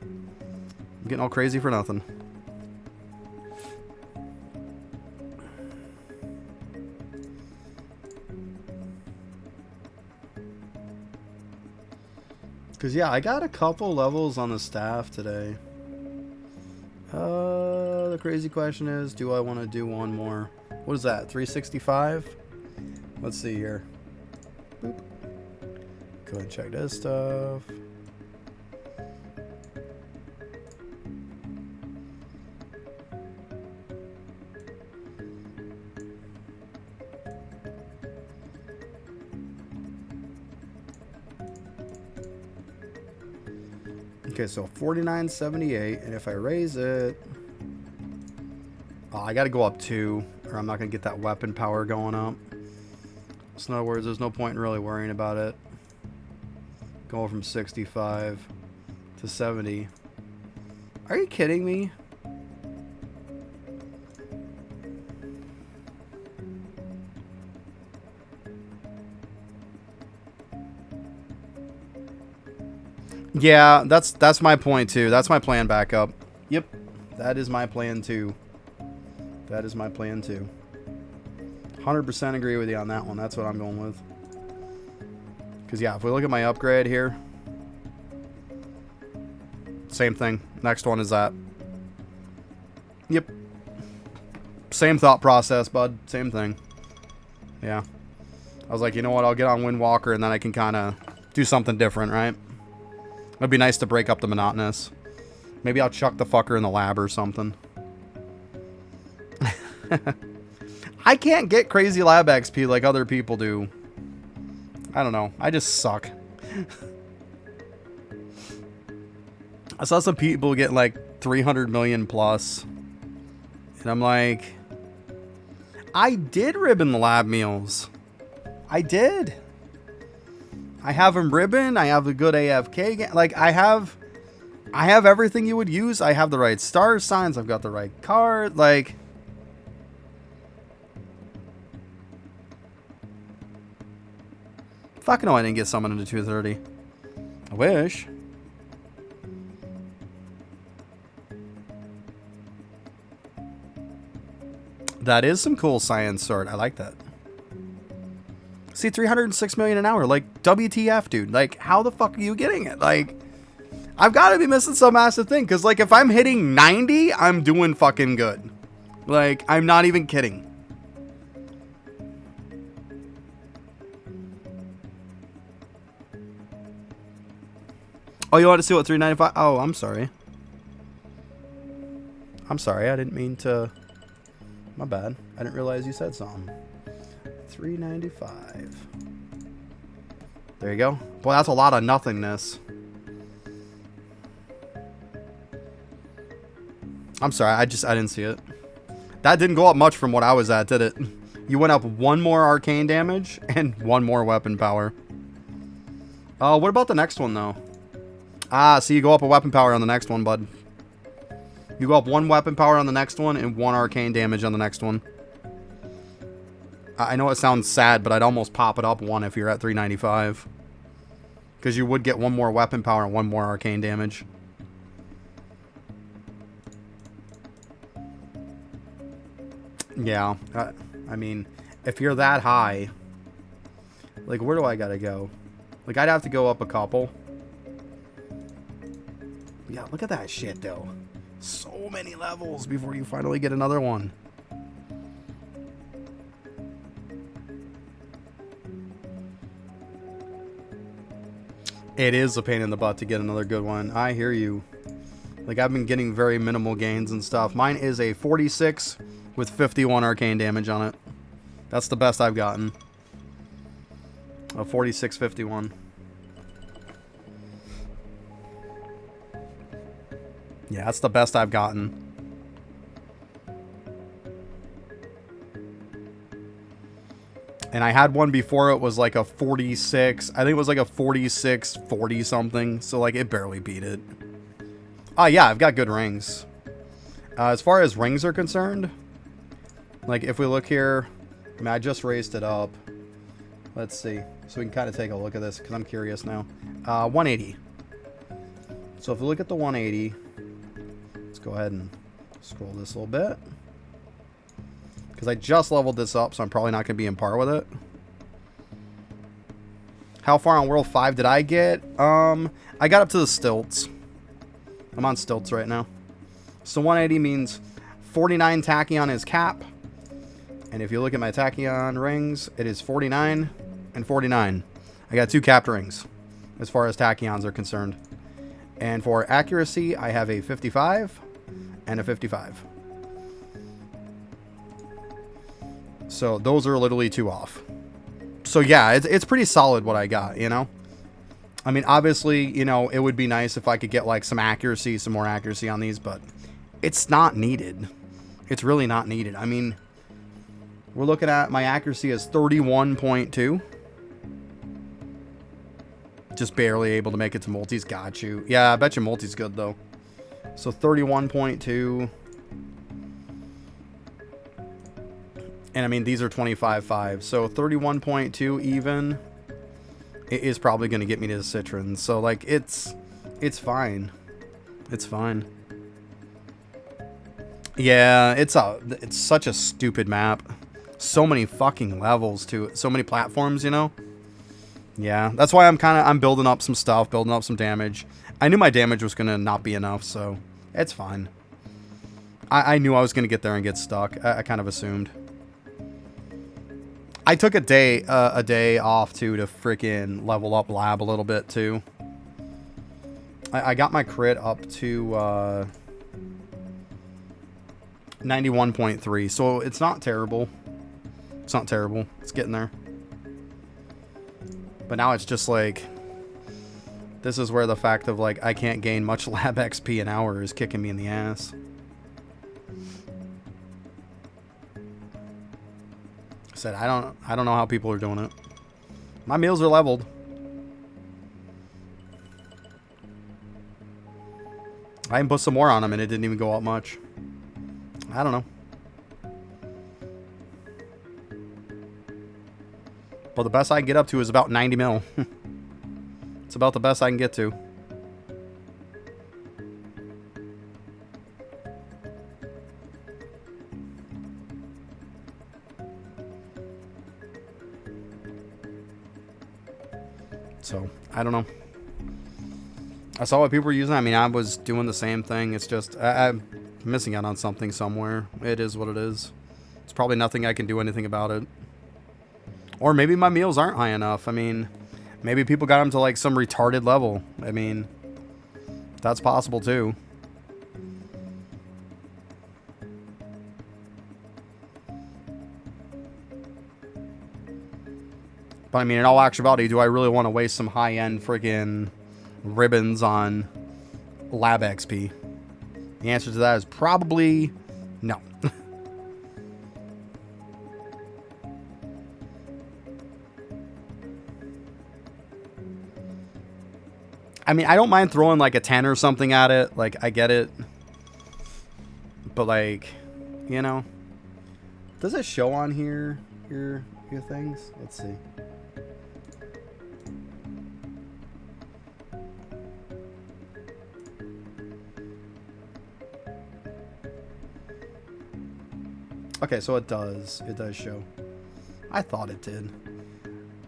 I'm getting all crazy for nothing. Because, yeah, I got a couple levels on the staff today. The crazy question is, do I want to do one more? What is that, 365? Let's see here. Boop. Go ahead and check this stuff. Okay, so 49.78, and if I raise it, oh, I got to go up 2, or I'm not going to get that weapon power going up. So in other words, there's no point in really worrying about it. Going from 65 to 70. Are you kidding me? Yeah, that's my point too. That's my plan backup. Yep. That is my plan too. That is my plan too. 100% agree with you on that one. That's what I'm going with. Because, yeah, if we look at my upgrade here, same thing. Next one is that. Yep. Same thought process, bud. Same thing. Yeah. I was like, you know what? I'll get on Windwalker, and then I can kind of do something different, right? It'd be nice to break up the monotonous. Maybe I'll chuck the fucker in the lab or something. I can't get crazy lab XP like other people do. I don't know. I just suck. I saw some people get like 300 million plus. And I'm like, I did ribbon the lab meals. I did. I have them ribbon. I have a good AFK game. Like, I have everything you would use. I have the right star signs. I've got the right card. Like, fucking no, I didn't get summoned into 230. I wish. That is some cool science sword. I like that. See, 306 million an hour. Like, WTF, dude. Like, how the fuck are you getting it? Like, I've got to be missing some massive thing. Because, like, if I'm hitting 90, I'm doing fucking good. Like, I'm not even kidding. Oh, you want to see what 395? Oh, I'm sorry. I'm sorry. I didn't mean to... My bad. I didn't realize you said something. 395. There you go. Boy, that's a lot of nothingness. I'm sorry. I didn't see it. That didn't go up much from what I was at, did it? You went up one more arcane damage and one more weapon power. What about the next one, though? Ah, so you go up a weapon power on the next one, bud. You go up one weapon power on the next one and one arcane damage on the next one. I know it sounds sad, but I'd almost pop it up one if you're at 395. Because you would get one more weapon power and one more arcane damage. Yeah. I mean, if you're that high, like, where do I gotta go? Like, I'd have to go up a couple. Yeah, look at that shit, though. So many levels before you finally get another one. It is a pain in the butt to get another good one. I hear you. Like, I've been getting very minimal gains and stuff. Mine is a 46 with 51 arcane damage on it. That's the best I've gotten. A 46-51. Yeah, that's the best I've gotten. And I had one before it was like a 46. I think it was like a 46, 40 something. So like it barely beat it. Yeah, I've got good rings. As far as rings are concerned, like if we look here, I mean, I just raised it up. Let's see. So we can kind of take a look at this because I'm curious now. 180. So if we look at the 180, let's go ahead and scroll this a little bit. Because I just leveled this up, so I'm probably not going to be in par with it. How far on World 5 did I get? I got up to the stilts. I'm on stilts right now. So 180 means 49 tachyon is cap. And if you look at my tachyon rings, it is 49 and 49. I got 2 capped rings as far as tachyons are concerned. And for accuracy, I have a 55 and a 55. So those are literally 2 off. So yeah, it's pretty solid what I got, you know? I mean, obviously, you know, it would be nice if I could get like some accuracy, some more accuracy on these, but it's not needed. It's really not needed. I mean, we're looking at my accuracy as 31.2. Just barely able to make it to multis. Got you. Yeah, I bet you multi's good though. So 31.2. And I mean, these are 25.5. So 31.2 even. It is probably going to get me to the Citrons. So like, it's fine. It's fine. Yeah, it's such a stupid map. So many fucking levels to it. So many platforms, you know. Yeah, that's why I'm building up some stuff, building up some damage. I knew my damage was gonna not be enough, so it's fine. I knew I was gonna get there and get stuck. I kind of assumed. I took a day off too to freaking level up lab a little bit too. I got my crit up to 91.3, so it's not terrible. It's not terrible. It's getting there. But now it's just like, this is where the fact of like I can't gain much lab XP an hour is kicking me in the ass. I said I don't know how people are doing it. My meals are leveled. I even put some more on them and it didn't even go up much. I don't know. But the best I can get up to is about 90 mil. It's about the best I can get to. So, I don't know. I saw what people were using. I mean, I was doing the same thing. It's just, I'm missing out on something somewhere. It is what it is. It's probably nothing I can do anything about it. Or maybe my meals aren't high enough. I mean, maybe people got them to like some retarded level. I mean, that's possible too. But I mean, in all actuality, do I really want to waste some high-end friggin' ribbons on lab XP? The answer to that is probably no. I mean, I don't mind throwing like a 10 or something at it. Like, I get it. But like, you know, does it show on here your things? Let's see. Okay, so it does show. I thought it did.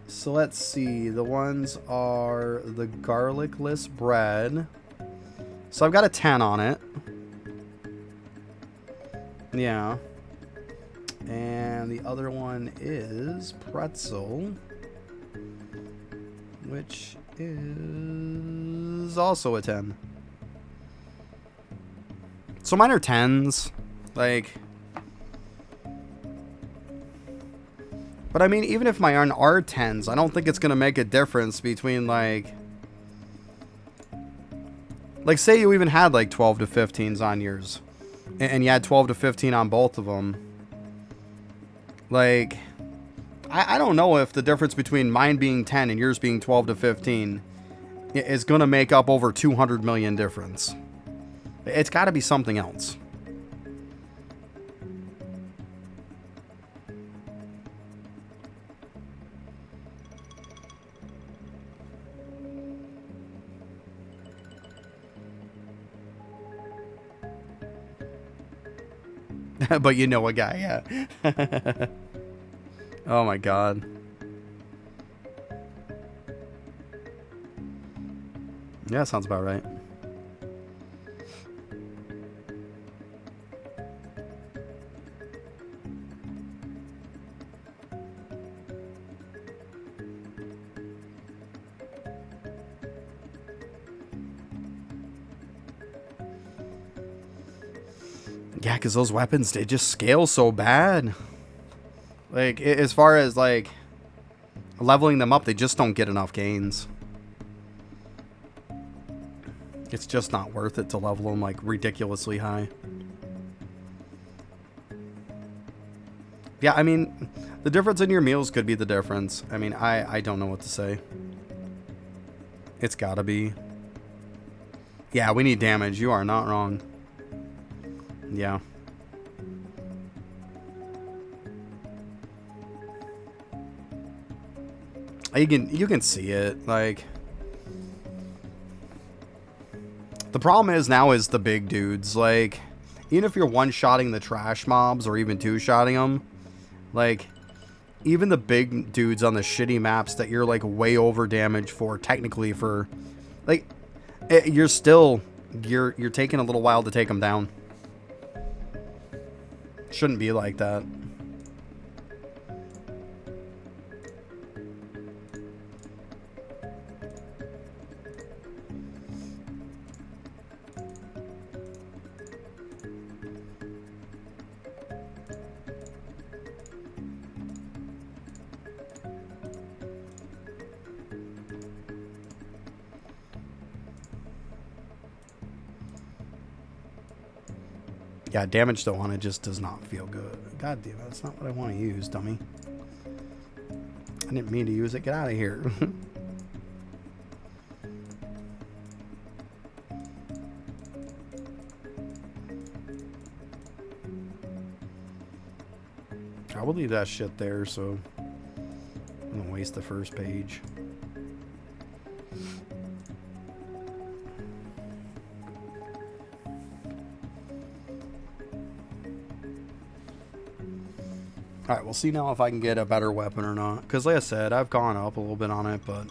So let's see. The ones are the garlicless bread. So I've got a 10 on it. Yeah. And the other one is pretzel, which is also a 10. So mine are 10s. Like... But I mean, even if my own are 10s, I don't think it's going to make a difference between like say you even had like 12 to 15s on yours and you had 12 to 15 on both of them. Like, I don't know if the difference between mine being 10 and yours being 12 to 15 is going to make up over 200 million difference. It's got to be something else. But you know a guy, yeah. Oh my god. Yeah, sounds about right. Yeah, because those weapons, they just scale so bad. Like, as far as, like, leveling them up, they just don't get enough gains. It's just not worth it to level them, like, ridiculously high. Yeah, I mean, the difference in your meals could be the difference. I mean, I don't know what to say. It's gotta be. Yeah, we need damage. You are not wrong. Yeah. You can see it, like, the problem is now is the big dudes. Like, even if you're one-shotting the trash mobs or even two-shotting them, like, even the big dudes on the shitty maps that you're like way over damage for, technically for, like, you're still, you're taking a little while to take them down. Shouldn't be like that. Yeah, damage though on it just does not feel good. God damn it, that's not what I want to use, dummy. I didn't mean to use it. Get out of here. I will leave that shit there, so I'm gonna waste the first page. Alright, we'll see now if I can get a better weapon or not. Because like I said, I've gone up a little bit on it, but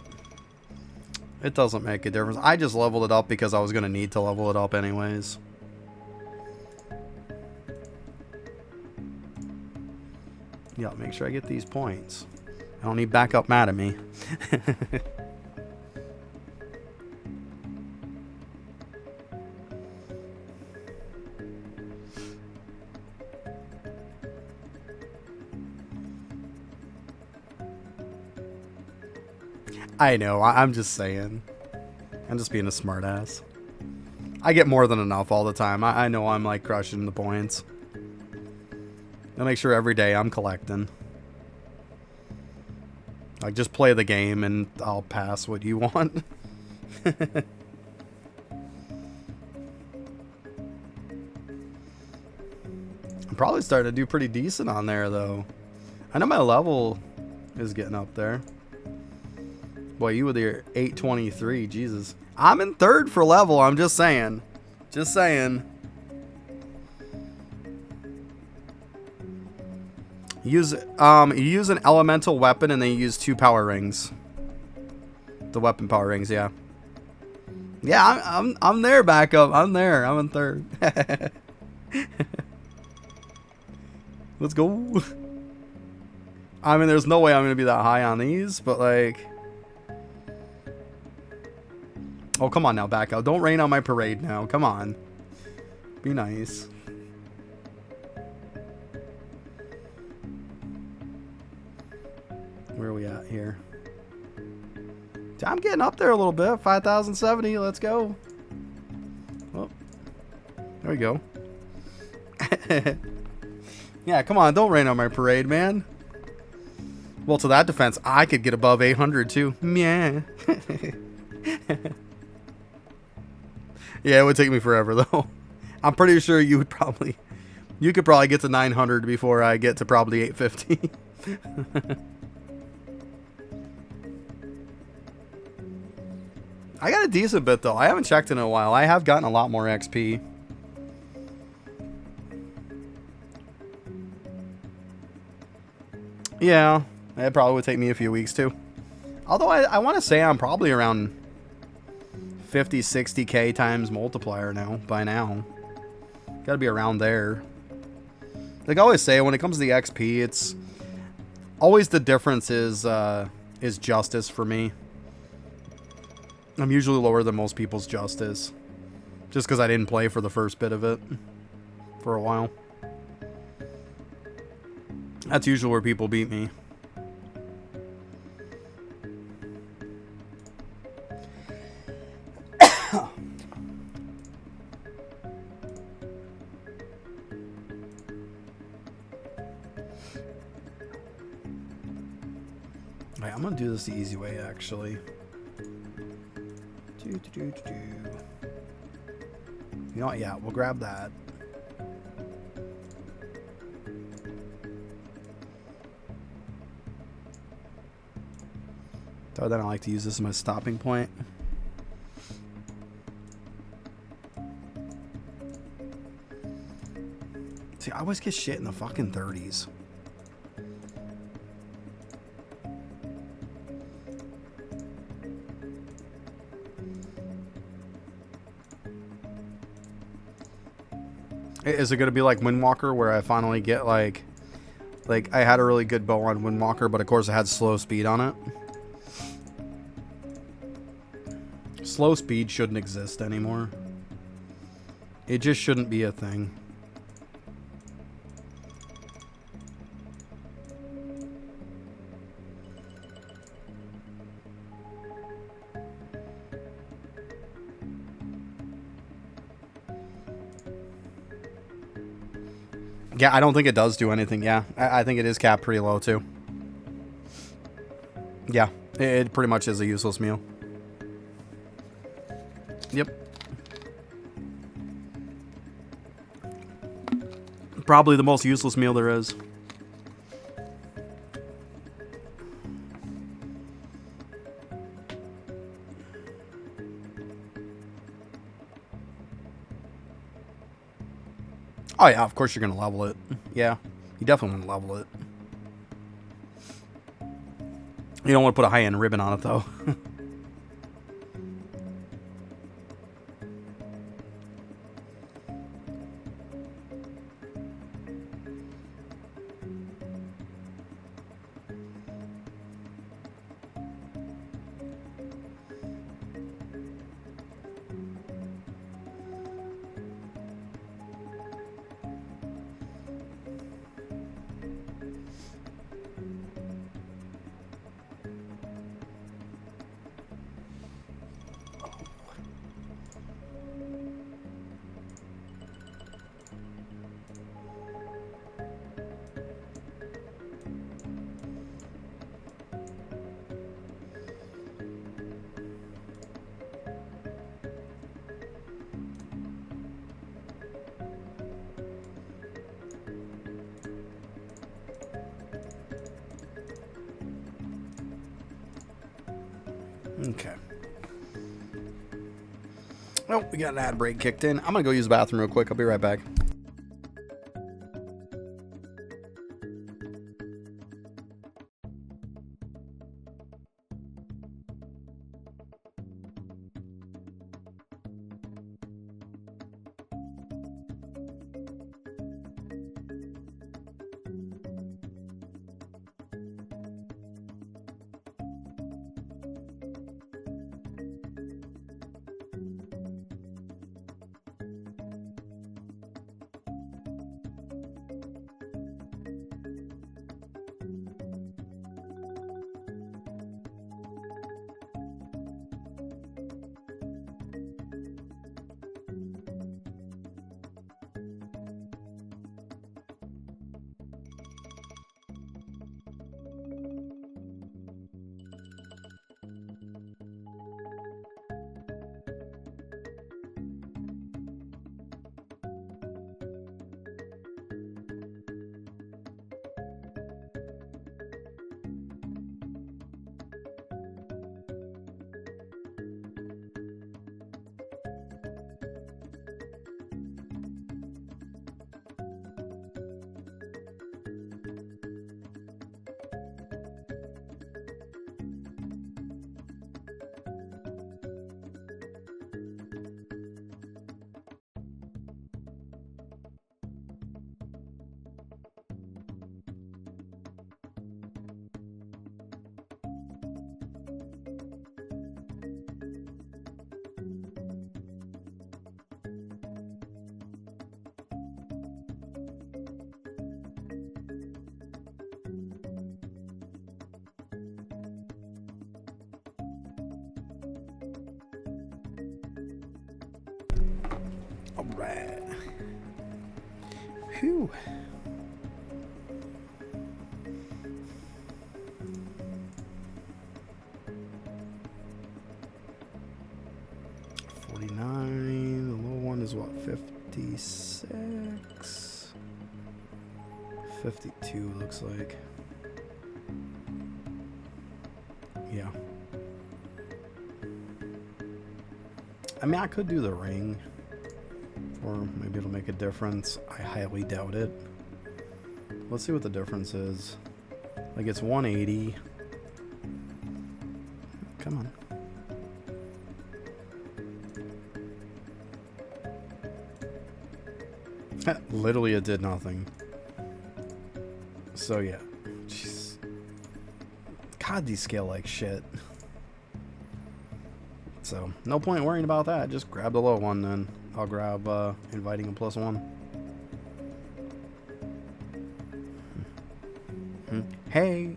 it doesn't make a difference. I just leveled it up because I was going to need to level it up anyways. Yeah, make sure I get these points. I don't need backup mad at me. I know, I'm just saying. I'm just being a smartass. I get more than enough all the time. I know I'm like crushing the points. I'll make sure every day I'm collecting. Like, just play the game and I'll pass what you want. I'm probably starting to do pretty decent on there, though. I know my level is getting up there. Boy, you with your 823, Jesus. I'm in third for level, I'm just saying. Just saying. You use an elemental weapon and then you use 2 power rings. The weapon power rings, yeah. Yeah, I'm there, backup. I'm there. I'm in third. Let's go. I mean, there's no way I'm gonna be that high on these, but like, oh, come on now, backup. Don't rain on my parade now. Come on. Be nice. Where are we at here? I'm getting up there a little bit. 5,070. Let's go. Oh, there we go. Yeah, come on. Don't rain on my parade, man. Well, to that defense, I could get above 800 too. Yeah. Yeah, it would take me forever though. I'm pretty sure you could probably get to 900 before I get to probably 850. I got a decent bit though. I haven't checked in a while. I have gotten a lot more XP. Yeah, it probably would take me a few weeks too. Although I want to say I'm probably around 50, 60k times multiplier now, by now. Gotta be around there. Like I always say, when it comes to the XP, it's always the difference is justice for me. I'm usually lower than most people's justice. Just because I didn't play for the first bit of it for a while. That's usually where people beat me. Alright, I'm gonna do this the easy way, actually. You know what? Yeah, we'll grab that. So then I like to use this as my stopping point. See, I always get shit in the fucking 30s. Is it going to be like Windwalker, where I finally get like I had a really good bow on Windwalker, but of course it had slow speed on it. Slow speed shouldn't exist anymore. It just shouldn't be a thing. Yeah, I don't think it does do anything. Yeah, I think it is capped pretty low too. Yeah, it pretty much is a useless meal. Yep. Probably the most useless meal there is. Oh yeah, of course you're gonna level it. Yeah, you definitely want to level it. You don't want to put a high-end ribbon on it though. Okay. Oh, we got an ad break kicked in. I'm gonna go use the bathroom real quick. I'll be right back. All right. Whew. $49. The low one is what? 56. 52 looks like. Yeah. I mean, I could do the ring. Or maybe it'll make a difference. I highly doubt it. Let's see what the difference is. Like, it's 180. Come on. Literally, it did nothing. So, yeah. Jeez. God, these scale like shit. So, no point worrying about that. Just grab the low one, then. I'll grab inviting a +1. Hey!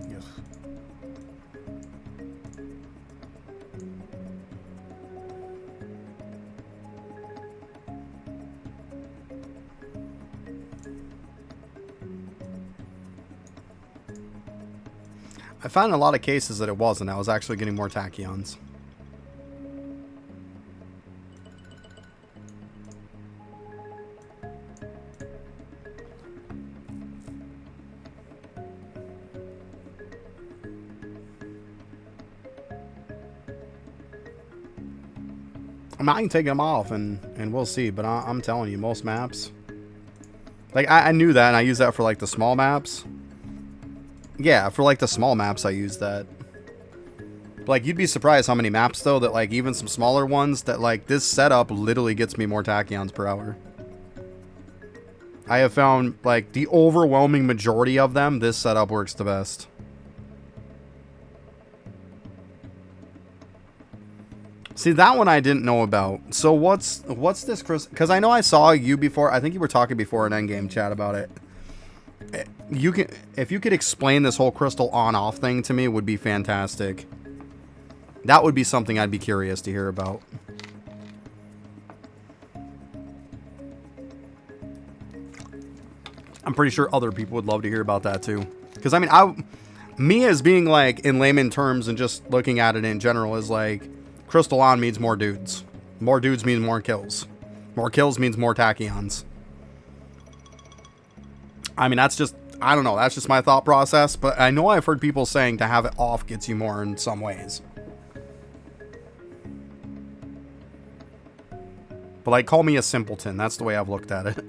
Yes. I found in a lot of cases that it wasn't. I was actually getting more tachyons. I mean, I can take them off and we'll see, but I'm telling you, most maps... Like, I knew that, and I use that for, like, the small maps. Yeah, for, like, the small maps, I use that. But, like, you'd be surprised how many maps, though, that, like, even some smaller ones, that, like, this setup literally gets me more tachyons per hour. I have found, like, the overwhelming majority of them, this setup works the best. See, that one I didn't know about. So what's this crystal? Because I know I saw you before. I think you were talking before in Endgame chat about it. You can, if you could explain this whole crystal on-off thing to me, would be fantastic. That would be something I'd be curious to hear about. I'm pretty sure other people would love to hear about that too. Because I mean, me as being like in layman terms and just looking at it in general is like. Crystal on means more dudes. More dudes means more kills. More kills means more tachyons. I mean, that's just... I don't know. That's just my thought process. But I know I've heard people saying to have it off gets you more in some ways. But, like, call me a simpleton. That's the way I've looked at it.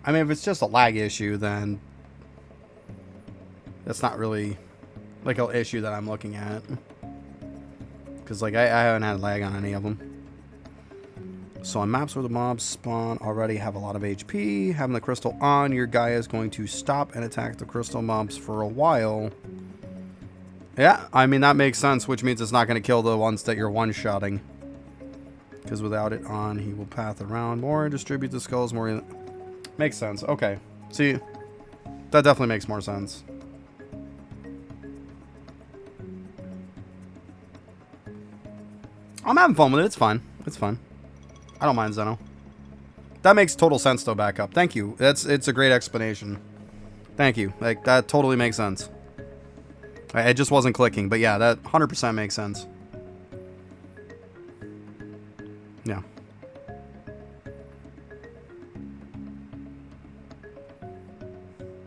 I mean, if it's just a lag issue, then that's not really like an issue that I'm looking at. Because, like, I haven't had lag on any of them. So on maps where the mobs spawn already have a lot of HP, having the crystal on, your guy is going to stop and attack the crystal mobs for a while. Yeah, I mean, that makes sense, which means it's not going to kill the ones that you're one-shotting. Because without it on, he will path around more and distribute the skulls more... Makes sense. Okay. See, that definitely makes more sense. I'm having fun with it. It's fine. It's fun. I don't mind Zeno. That makes total sense, though, backup. Thank you. It's a great explanation. Thank you. Like, that totally makes sense. It just wasn't clicking. But yeah, that 100% makes sense. Yeah.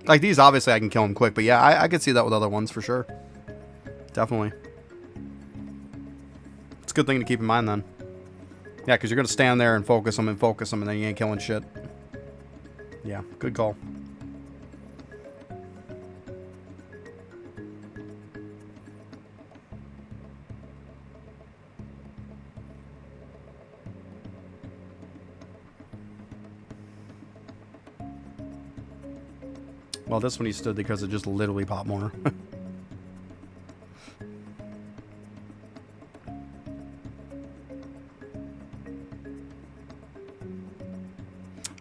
Like, these, obviously, I can kill them quick. But yeah, I could see that with other ones for sure. Definitely. It's a good thing to keep in mind, then. Yeah, because you're going to stand there and focus them, and then you ain't killing shit. Yeah, good call. Well, this one he stood because it just literally popped more.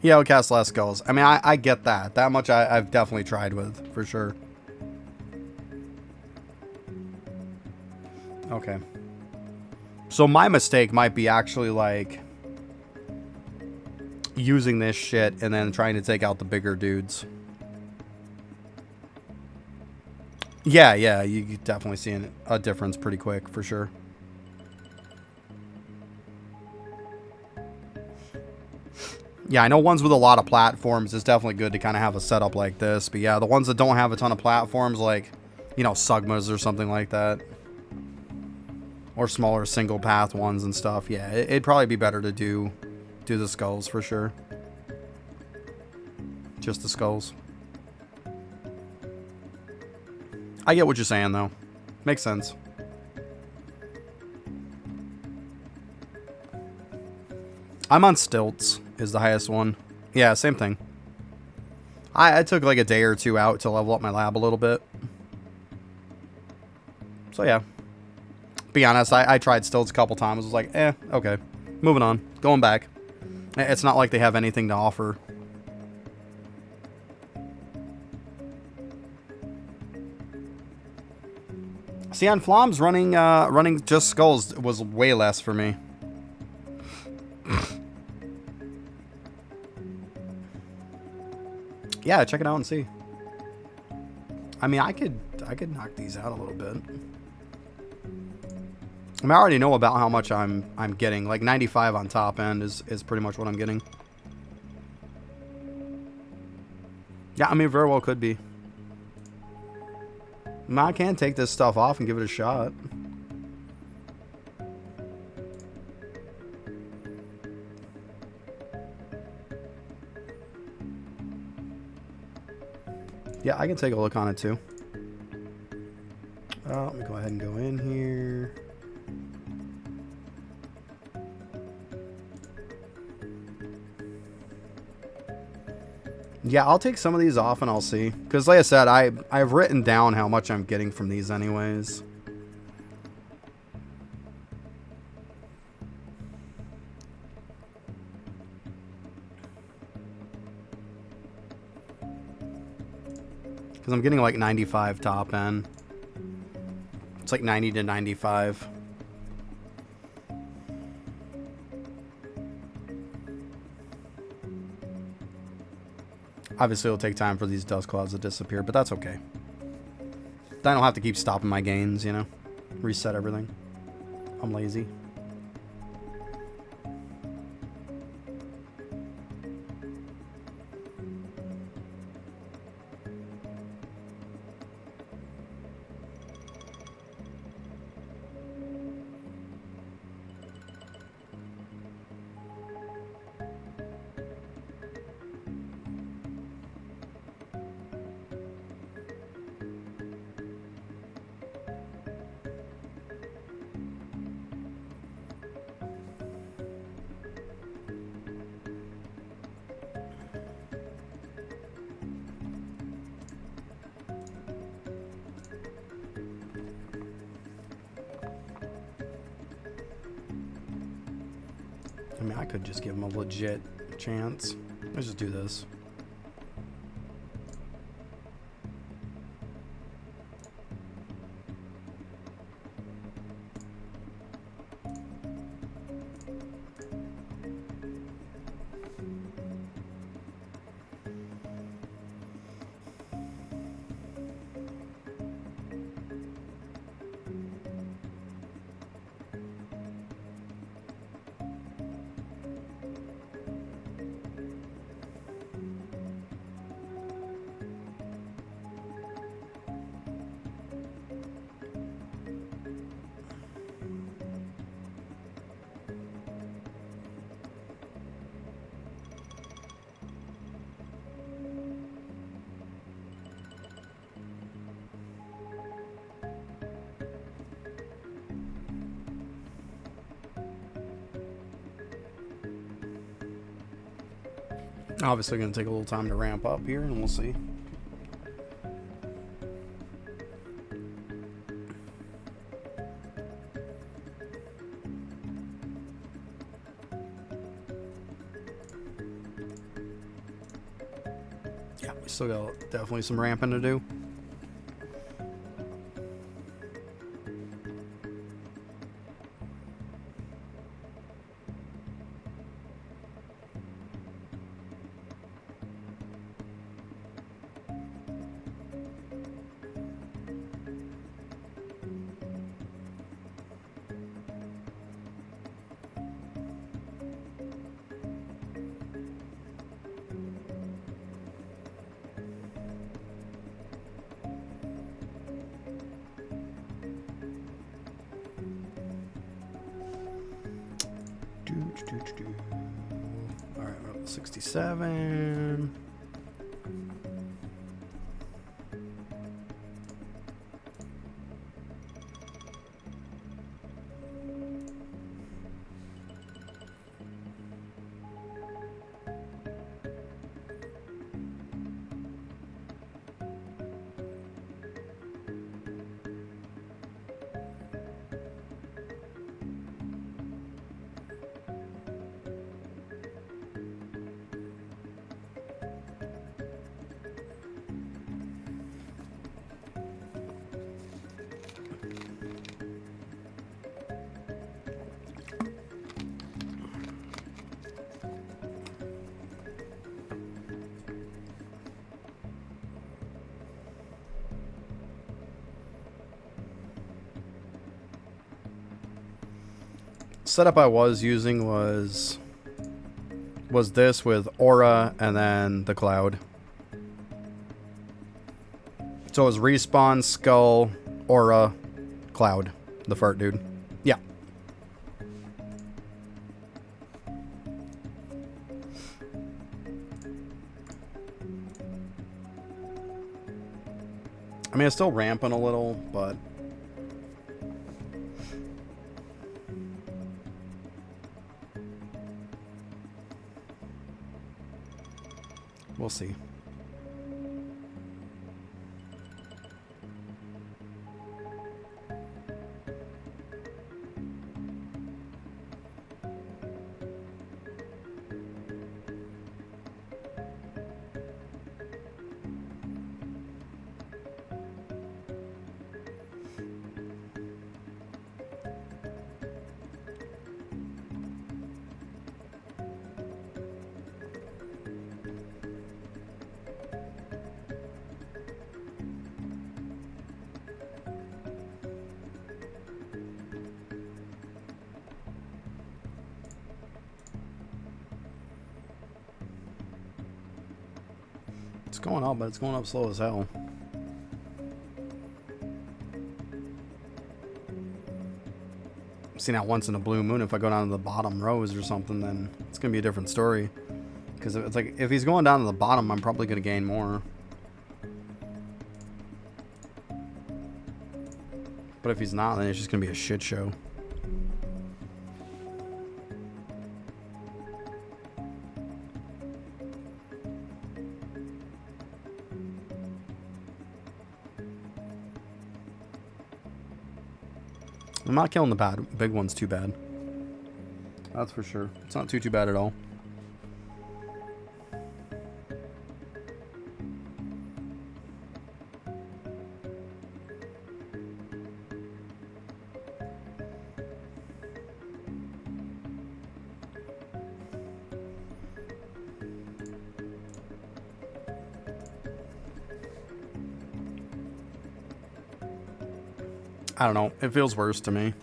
Yeah, I'll cast less skulls. I mean, I get that. That much I've definitely tried with, for sure. Okay. So my mistake might be actually, like, using this shit and then trying to take out the bigger dudes. Yeah, yeah, you definitely see a difference pretty quick for sure. Yeah, I know ones with a lot of platforms, it's definitely good to kind of have a setup like this. But yeah, the ones that don't have a ton of platforms, like, you know, Sugmas or something like that, or smaller single path ones and stuff. Yeah, it'd probably be better to do the skulls for sure. Just the skulls. I get what you're saying though. Makes sense. I'm on stilts is the highest one. Yeah, same thing. I took like a day or two out to level up my lab a little bit. So yeah. Be honest, I tried stilts a couple times. I was like, okay. Moving on. Going back. It's not like they have anything to offer. See, on Flom's running just skulls was way less for me. Yeah, check it out and see. I mean, I could knock these out a little bit. I mean, I already know about how much I'm getting. Like 95 on top end is pretty much what I'm getting. Yeah, I mean, very well could be. I mean, I can take this stuff off and give it a shot. Yeah, I can take a look on it too. Let me go ahead and go in here. Yeah, I'll take some of these off and I'll see. Because like I said, I've written down how much I'm getting from these anyways. Because I'm getting like 95 top end. It's like 90 to 95. Obviously, it'll take time for these dust clouds to disappear, but that's okay. I don't have to keep stopping my gains, you know? Reset everything. I'm lazy. I mean, I could just give him a legit chance. Let's just do this. Obviously going to take a little time to ramp up here, and we'll see. Yeah, we still got definitely some ramping to do. All right, we're up to 67. Setup I was using was this with Aura and then the Cloud. So it was Respawn, Skull, Aura, Cloud, the fart dude. Yeah. I mean, it's still ramping a little, but we'll see. It's going up, but it's going up slow as hell. Seen that once in a blue moon. If I go down to the bottom rows or something, then it's gonna be a different story. Because it's like if he's going down to the bottom, I'm probably gonna gain more. But if he's not, then it's just gonna be a shit show. I'm not killing the big ones too bad. That's for sure. It's not too bad at all. I don't know. It feels worse to me.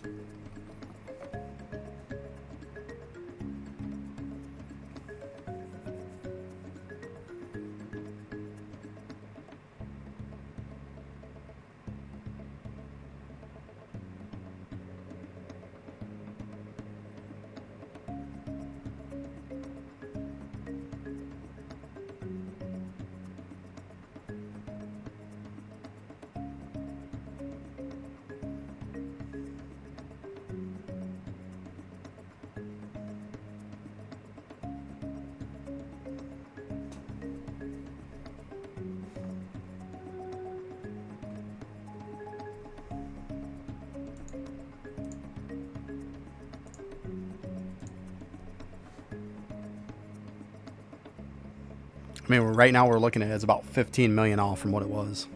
I mean, right now we're looking at it's about 15 million off from what it was.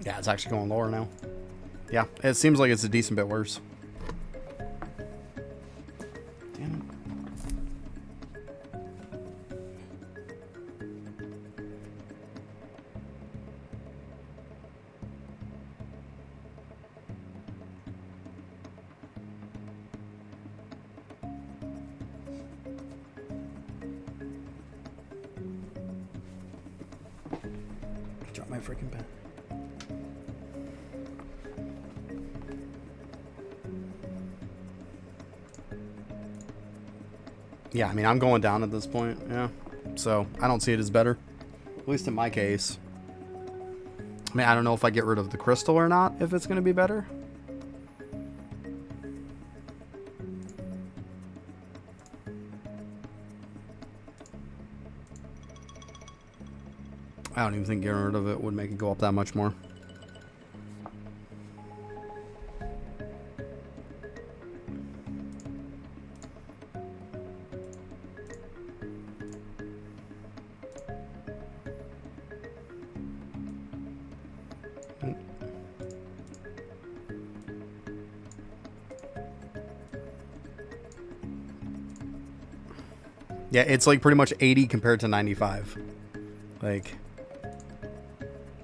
Yeah, it's actually going lower now. Yeah, it seems like it's a decent bit worse. Damn it. Drop my freaking pen. Yeah, I mean, I'm going down at this point, yeah. So, I don't see it as better. At least in my case. I mean, I don't know if I get rid of the crystal or not, if it's going to be better. I don't even think getting rid of it would make it go up that much more. Yeah, it's like pretty much 80 compared to 95. Like,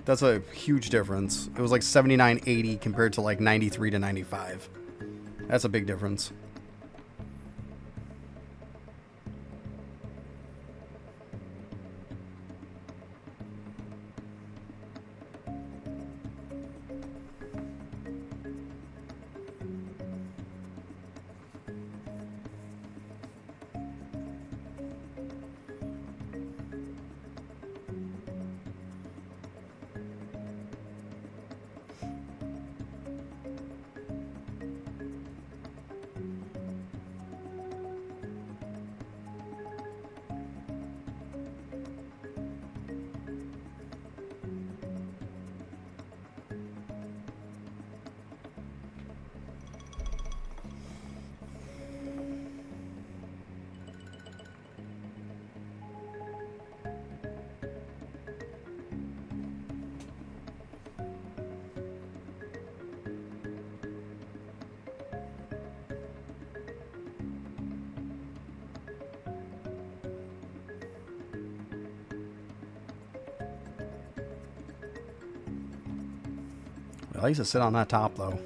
that's a huge difference. It was like 79-80 compared to like 93 to 95. That's a big difference. I used to sit on that top though.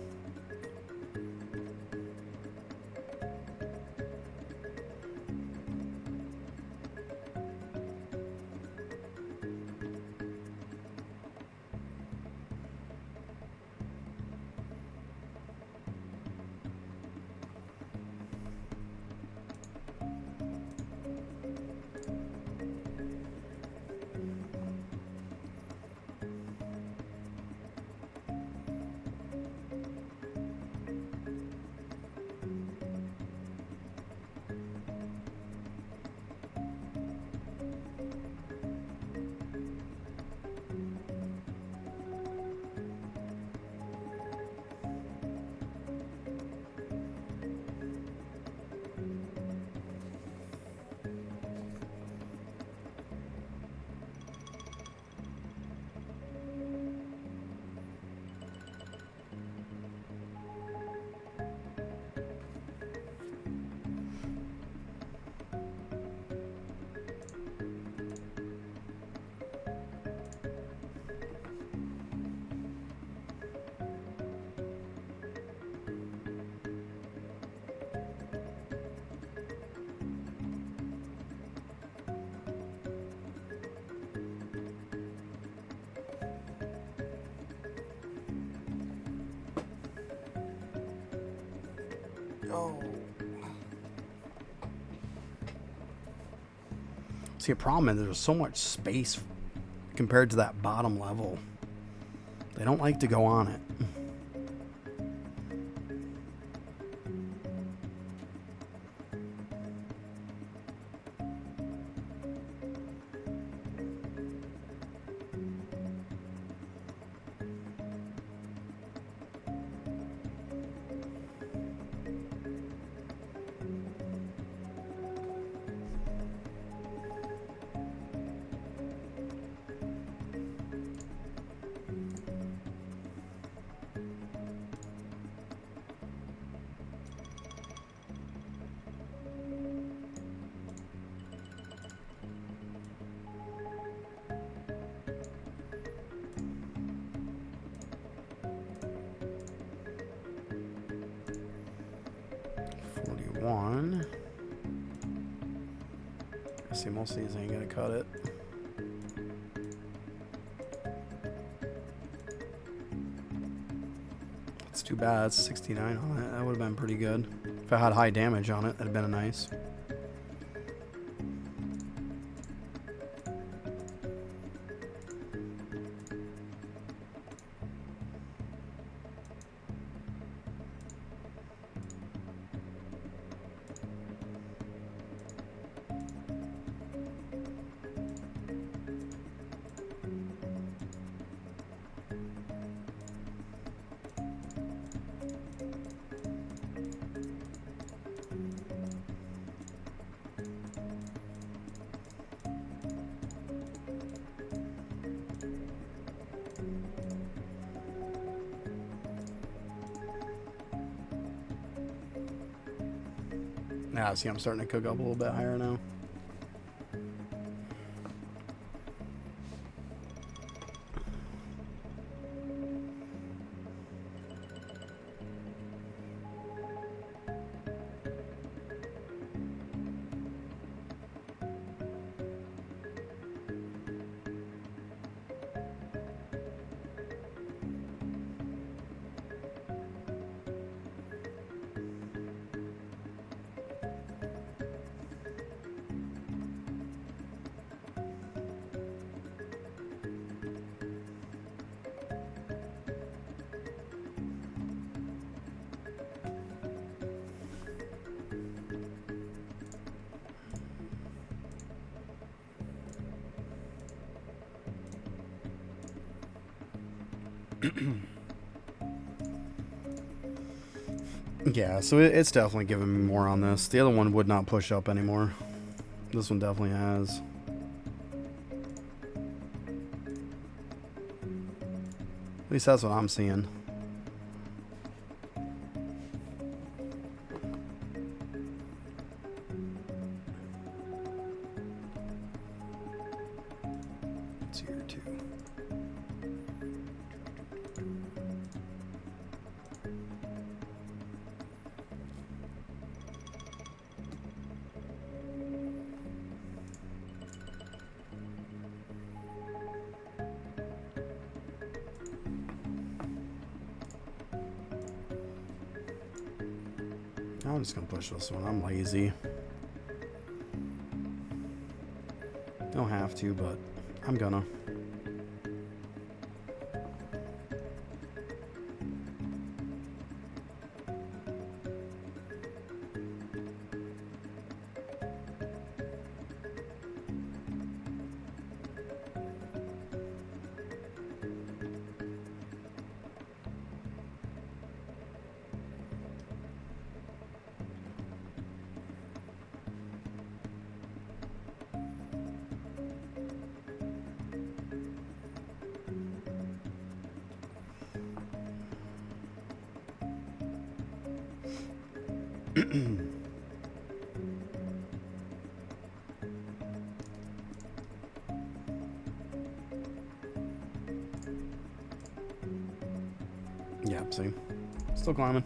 Oh. See, a problem is there's so much space compared to that bottom level. They don't like to go on it. One. I see most of these ain't gonna cut it. too bad. It's 69 on it. That would have been pretty good. If I had high damage on it, that'd have been nice. Yeah, see, I'm starting to cook up a little bit higher now. Yeah, so it's definitely giving me more on this. The other one would not push up anymore. This one definitely has. At least that's what I'm seeing. It's here too. I'm just gonna push this one. I'm lazy. Don't have to, but I'm gonna. Yeah, see. Still climbing.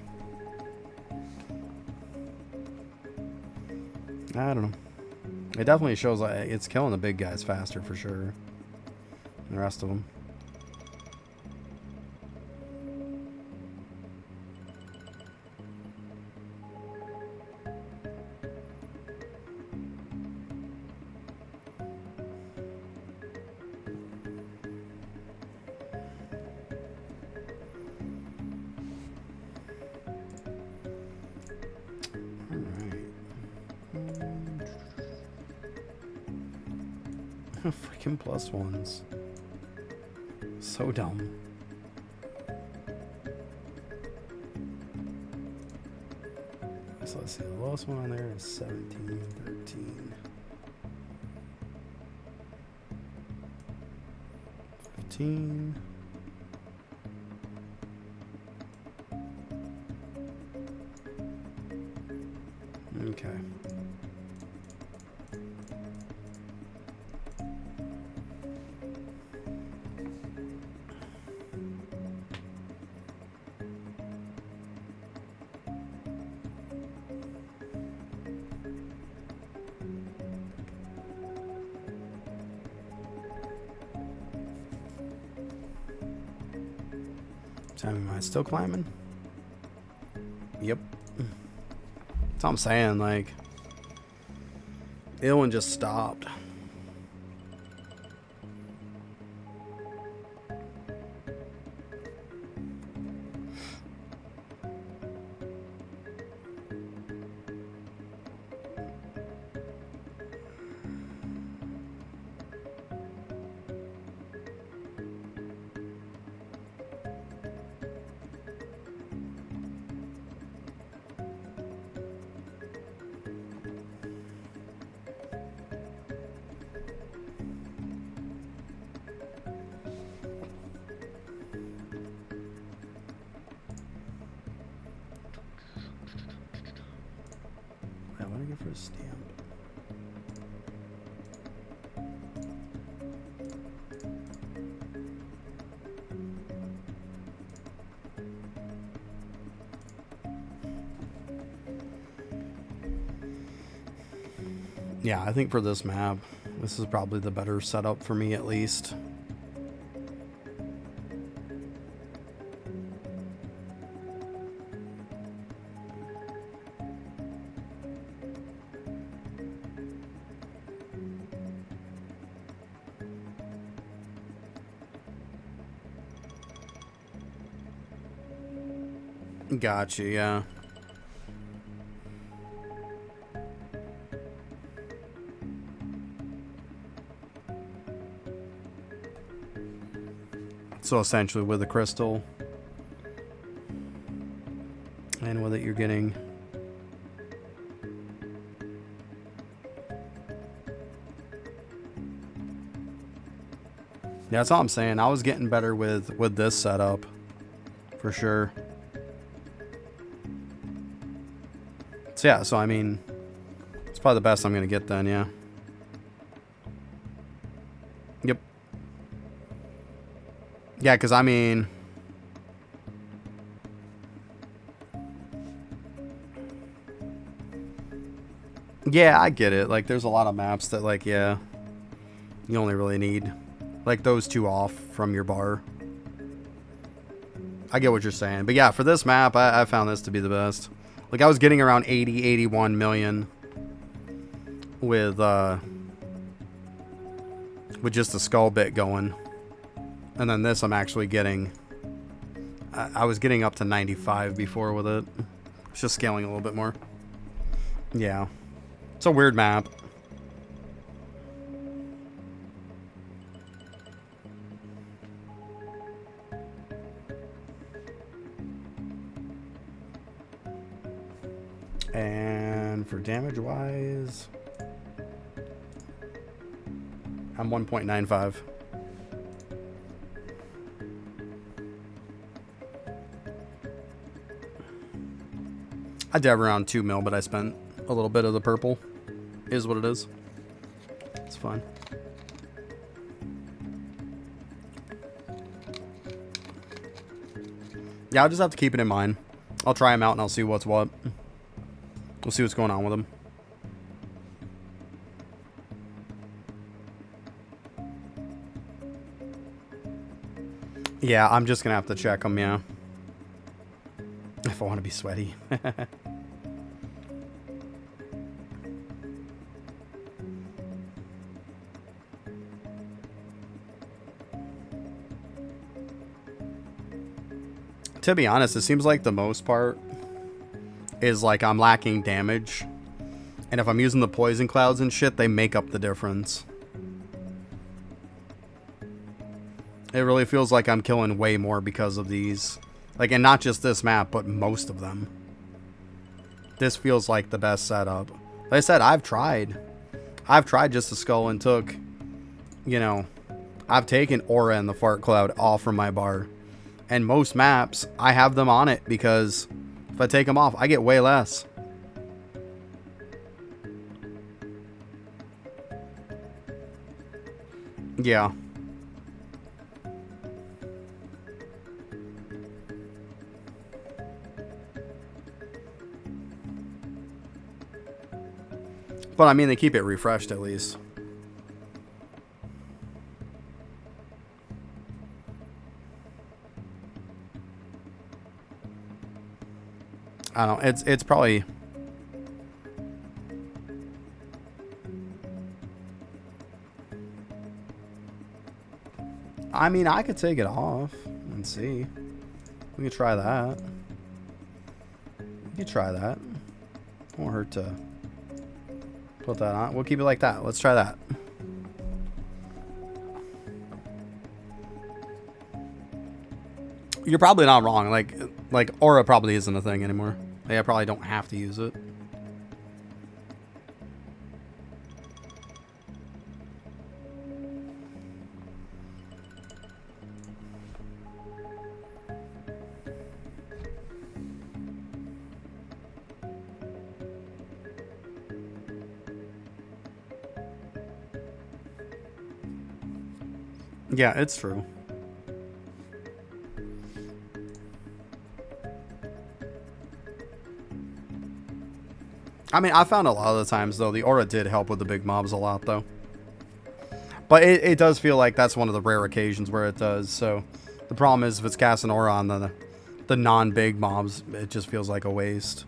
I don't know. It definitely shows like it's killing the big guys faster for sure than the rest of them. Freaking plus ones. So dumb. So let's see, the lowest one on there is 17, 13. 15. Okay. Time am I still climbing? Yep. That's what I'm saying, like, it one just stopped. What do I get for a stamp? Yeah, I think for this map, this is probably the better setup for me at least. Gotcha, yeah. So essentially with the crystal and with it you're getting yeah, that's all I'm saying. I was getting better with this setup for sure. So yeah, so I mean, it's probably the best I'm gonna get then, yeah. Yep. Yeah, because I mean, yeah, I get it. Like, there's a lot of maps that, like, yeah, you only really need, like, those two off from your bar. I get what you're saying. But yeah, for this map, I found this to be the best. Like, I was getting around 80, 81 million with just the skull bit going. And then this I'm actually getting, I was getting up to 95 before with it. It's just scaling a little bit more. Yeah. It's a weird map. And for damage wise, I'm 1.95. I did around 2 mil, but I spent a little bit of the purple. Is what it is. It's fine. Yeah, I'll just have to keep it in mind. I'll try them out and I'll see what's what. We'll see what's going on with them. Yeah, I'm just gonna have to check them, yeah. If I want to be sweaty. To be honest, it seems like the most part is like I'm lacking damage. And if I'm using the poison clouds and shit, they make up the difference. It really feels like I'm killing way more because of these. Like, and not just this map, but most of them. This feels like the best setup. Like I said, I've tried just the skull and took, you know, I've taken Aura and the Fart Cloud off from my bar. And most maps, I have them on it because if I take them off, I get way less. Yeah. But I mean, they keep it refreshed at least. I don't know. It's probably... I mean, I could take it off and see. We could try that. We could try that. Won't hurt to put that on. We'll keep it like that. Let's try that. You're probably not wrong. Like aura probably isn't a thing anymore. Like, I probably don't have to use it. Yeah, it's true. I mean, I found a lot of the times, though, the aura did help with the big mobs a lot, though. But it does feel like that's one of the rare occasions where it does. So the problem is if it's casting aura on the non-big mobs, it just feels like a waste.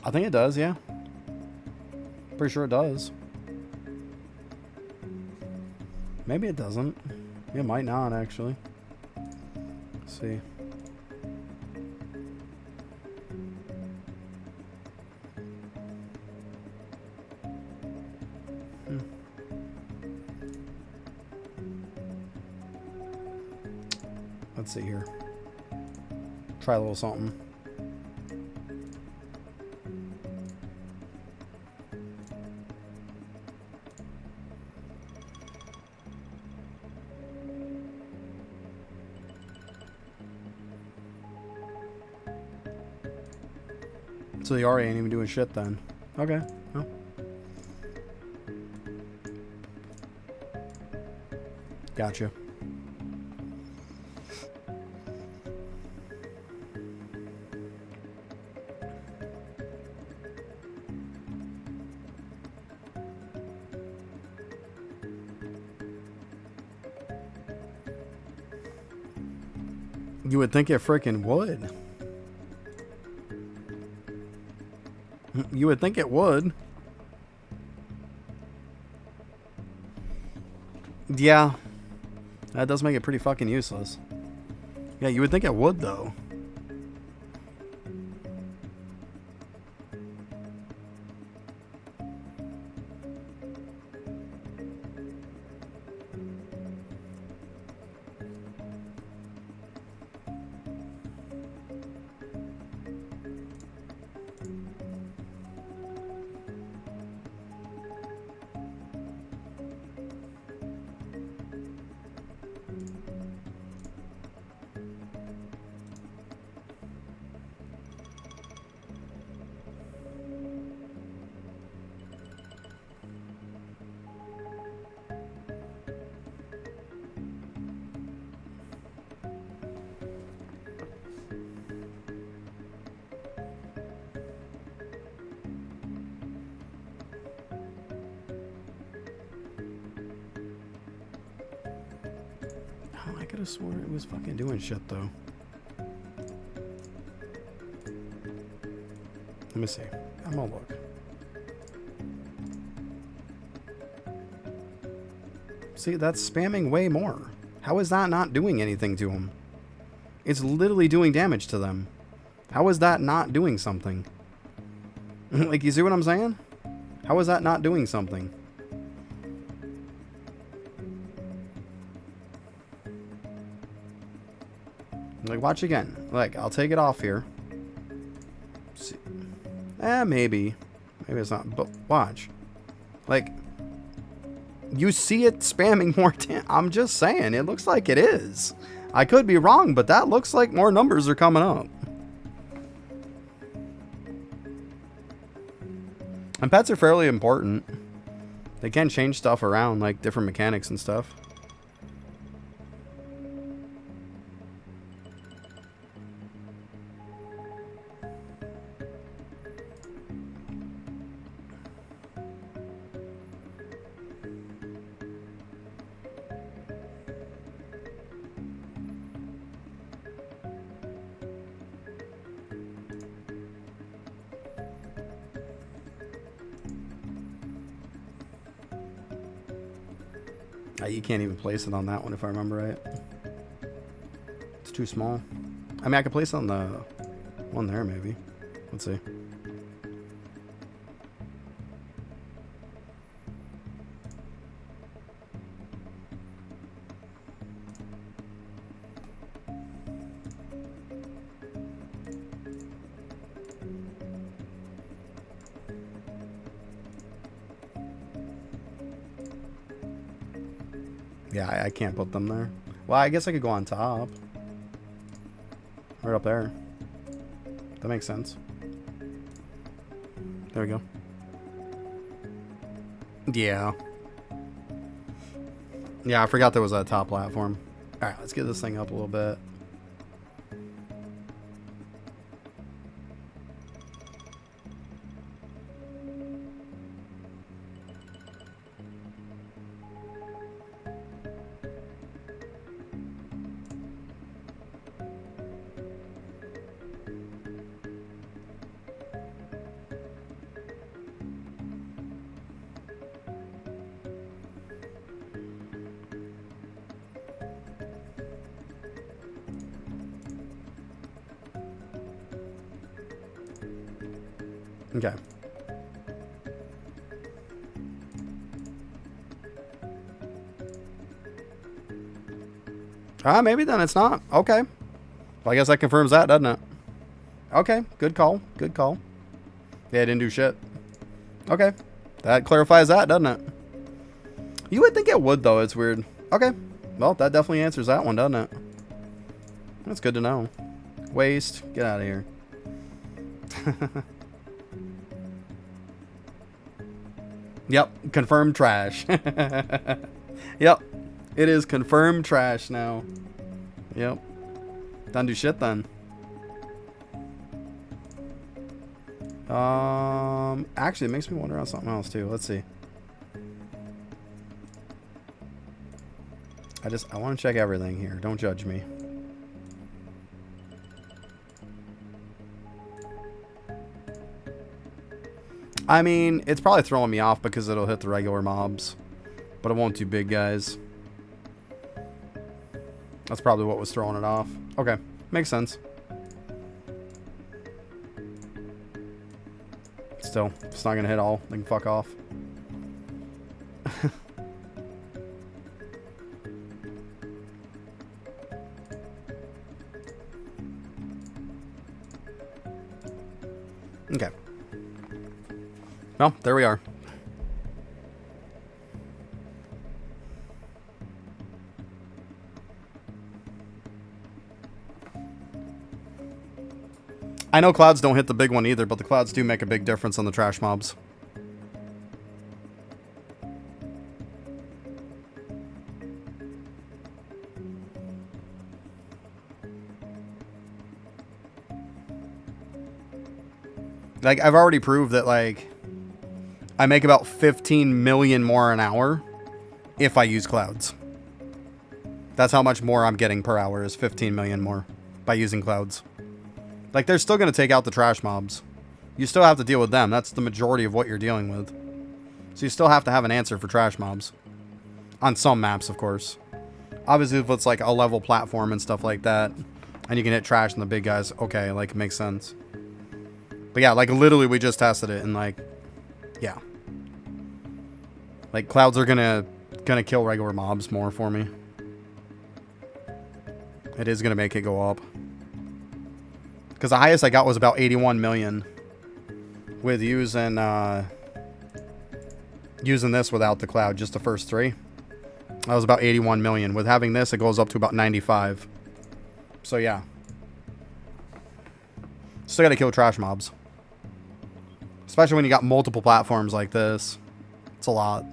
I think it does, yeah. Pretty sure it does. Maybe it doesn't. It might not, actually. Let's see. Let's see here. Try a little something. So the RA ain't even doing shit then. Okay. Well. Gotcha. You would think it freaking would. You would think it would. Yeah. That does make it pretty fucking useless. Yeah, you would think it would, though. I could have sworn it was fucking doing shit, though. Let me see. I'm gonna look. See, that's spamming way more. How is that not doing anything to them? It's literally doing damage to them. How is that not doing something? Like, you see what I'm saying? How is that not doing something? Like, watch again. Like, I'll take it off here. See. Maybe. Maybe it's not. But watch. Like, you see it spamming more. I'm just saying. It looks like it is. I could be wrong, but that looks like more numbers are coming up. And pets are fairly important. They can change stuff around, like different mechanics and stuff. You can't even place it on that one if I remember right. It's too small. I mean, I could place it on the one there maybe. Let's see. Yeah, I can't put them there. Well, I guess I could go on top. Right up there. That makes sense. There we go. Yeah. Yeah, I forgot there was a top platform. Alright, let's get this thing up a little bit. Okay. Ah, maybe then it's not. Okay. Well, I guess that confirms that, doesn't it? Okay. Good call. Good call. Yeah, I didn't do shit. Okay. That clarifies that, doesn't it? You would think it would, though. It's weird. Okay. Well, that definitely answers that one, doesn't it? That's good to know. Waste. Get out of here. Yep. Confirmed trash. Yep. It is confirmed trash now. Yep. Don't do shit then. Actually, it makes me wonder on something else too. Let's see. I want to check everything here. Don't judge me. I mean, it's probably throwing me off because it'll hit the regular mobs, but it won't do big guys. That's probably what was throwing it off. Okay, makes sense. Still, if it's not gonna hit all, they can fuck off. Okay. Well, there we are. I know clouds don't hit the big one either, but the clouds do make a big difference on the trash mobs. Like, I've already proved that, like, I make about 15 million more an hour if I use clouds. That's how much more I'm getting per hour, is 15 million more by using clouds. Like, they're still going to take out the trash mobs. You still have to deal with them. That's the majority of what you're dealing with. So you still have to have an answer for trash mobs. On some maps, of course. Obviously, if it's like a level platform and stuff like that, and you can hit trash and the big guys, okay, like, it makes sense. But yeah, like, literally, we just tested it, and, like, yeah. Like, clouds are gonna kill regular mobs more for me. It is gonna make it go up. Because the highest I got was about 81 million. With using this without the cloud, just the first three. That was about 81 million. With having this, it goes up to about 95. So, yeah. Still gotta kill trash mobs. Especially when you got multiple platforms like this. It's a lot.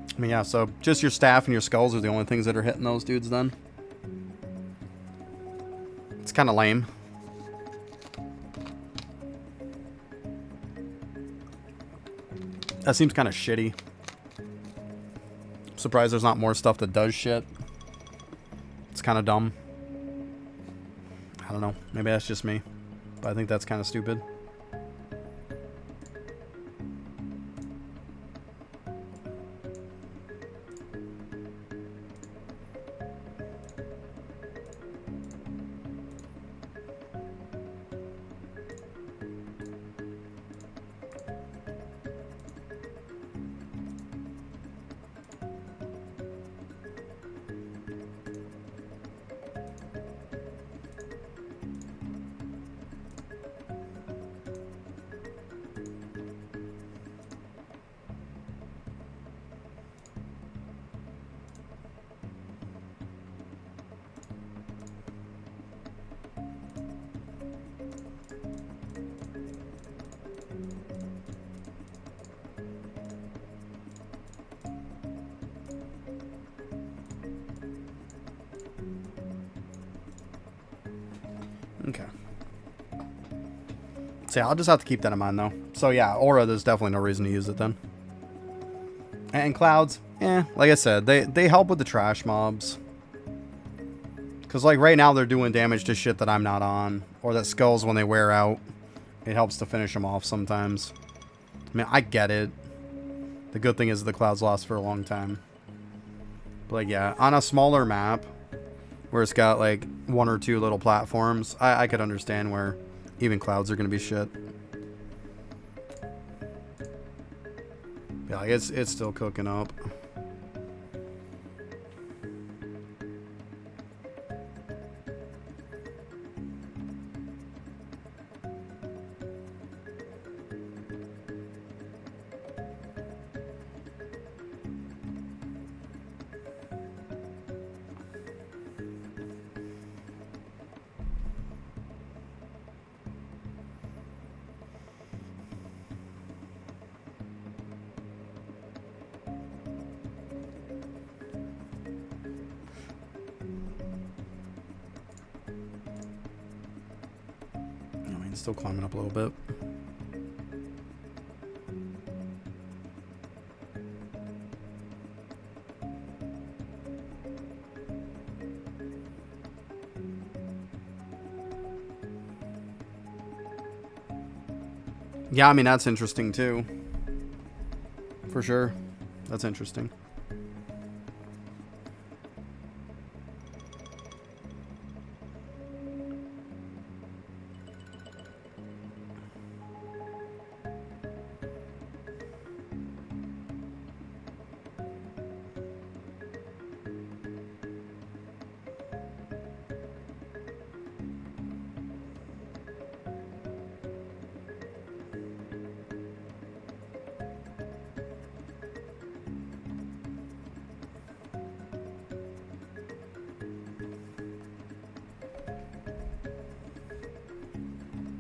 I mean, yeah, so just your staff and your skulls are the only things that are hitting those dudes then. It's kind of lame. That seems kind of shitty. Surprised there's not more stuff that does shit. It's kind of dumb. I don't know. Maybe that's just me. But I think that's kind of stupid. Okay. So yeah, I'll just have to keep that in mind though. So yeah, Aura, there's definitely no reason to use it then. And Clouds, like I said, they help with the trash mobs. Because like right now they're doing damage to shit that I'm not on. Or that skulls when they wear out. It helps to finish them off sometimes. I mean, I get it. The good thing is the Clouds last for a long time. But like yeah, on a smaller map, where it's got like one or two little platforms, I could understand where even Clouds are going to be shit. Yeah, like it's still cooking up. Still climbing up a little bit. Yeah, I mean, that's interesting too. For sure. That's interesting.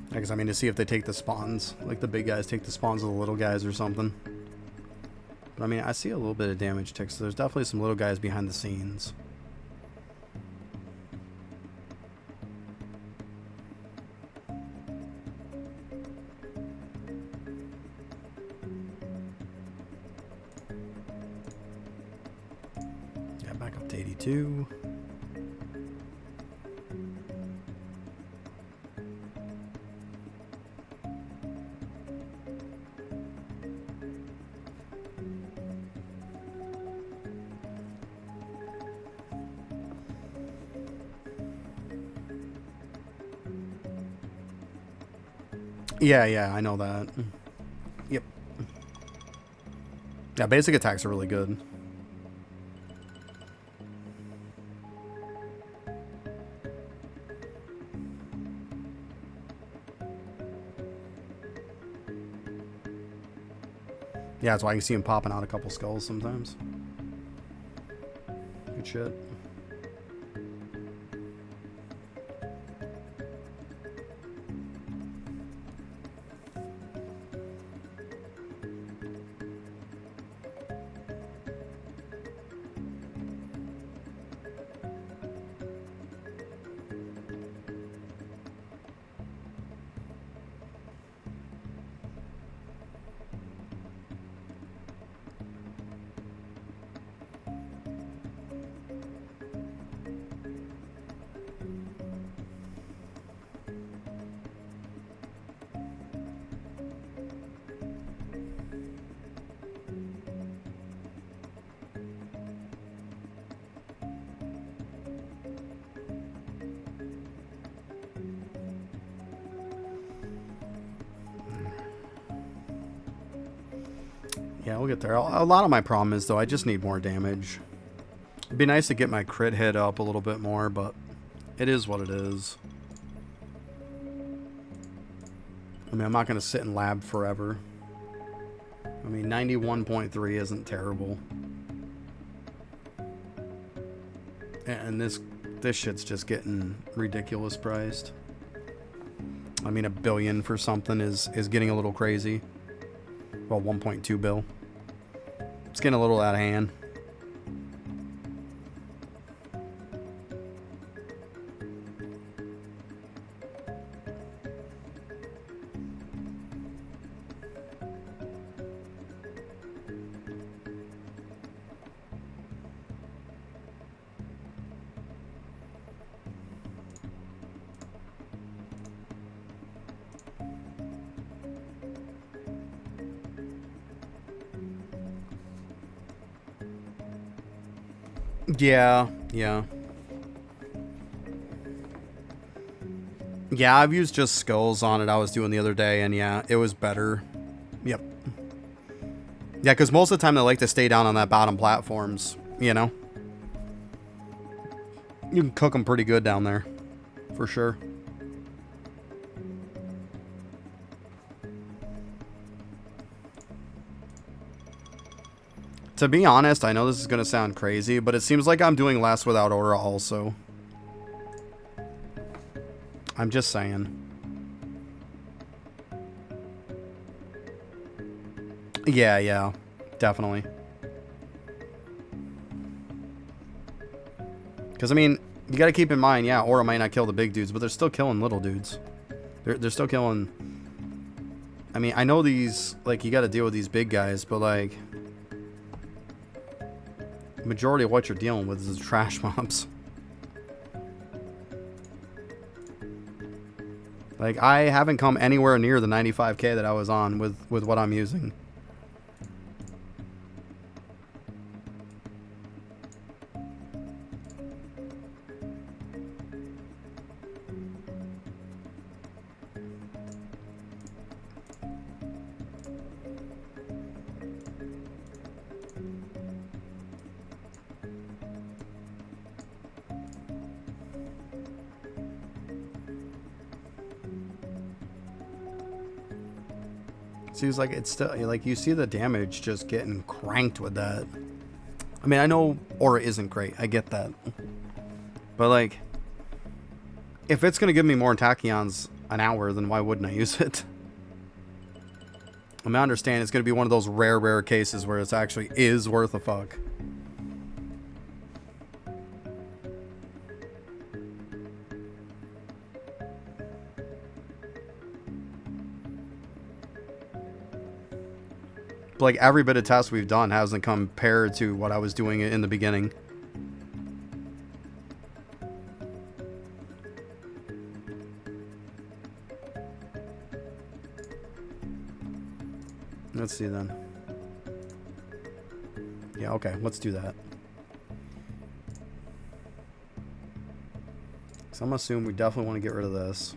Because I mean, to see if they take the spawns, like the big guys take the spawns of the little guys or something. But I mean, I see a little bit of damage tick, so there's definitely some little guys behind the scenes. Yeah, back up to 82. Yeah, I know that. Yep. Yeah, basic attacks are really good. Yeah, that's why you see him popping out a couple skulls sometimes. Good shit. Yeah, we'll get there. A lot of my problem is, though, I just need more damage. It'd be nice to get my crit hit up a little bit more, but it is what it is. I mean, I'm not going to sit in lab forever. I mean, 91.3 isn't terrible. And this shit's just getting ridiculous priced. I mean, $1 billion for something is getting a little crazy. Well, 1.2 bill. It's getting a little out of hand. Yeah. Yeah, I've used just skulls on it I was doing the other day, and yeah, it was better. Yep. Yeah, because most of the time they like to stay down on that bottom platforms, you know? You can cook them pretty good down there, for sure. To be honest, I know this is going to sound crazy, but it seems like I'm doing less without Aura also. I'm just saying. Yeah, definitely. Because, I mean, you got to keep in mind, yeah, Aura might not kill the big dudes, but they're still killing little dudes. They're still killing... I mean, I know these, like, you got to deal with these big guys, but, like... majority of what you're dealing with is trash mobs. Like, I haven't come anywhere near the 95k that I was on with what I'm using. Seems like it's still, like, you see the damage just getting cranked with that. I mean, I know Aura isn't great. I get that. But, like, if it's going to give me more tachyons an hour, then why wouldn't I use it? I mean, I understand it's going to be one of those rare cases where it actually is worth a fuck. But, like, every bit of test we've done hasn't compared to what I was doing in the beginning. Let's see then. Yeah, okay, let's do that. So I'm gonna assume we definitely want to get rid of this.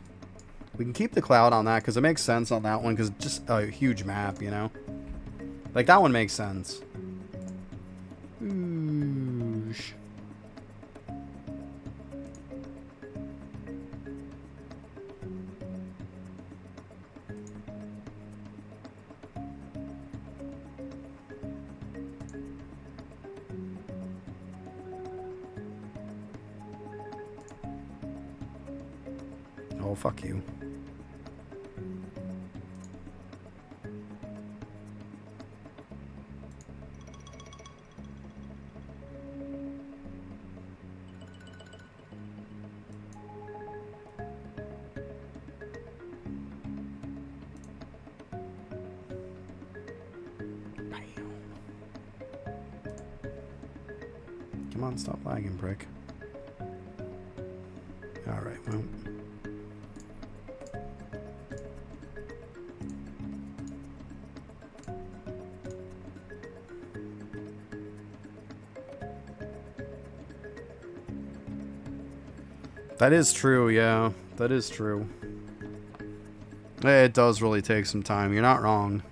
We can keep the cloud on that because it makes sense on that one because it's just a huge map, you know? Like, that one makes sense. Oosh. Oh, fuck you. Come on, stop lagging, prick. Alright, well. That is true, yeah. That is true. It does really take some time. You're not wrong.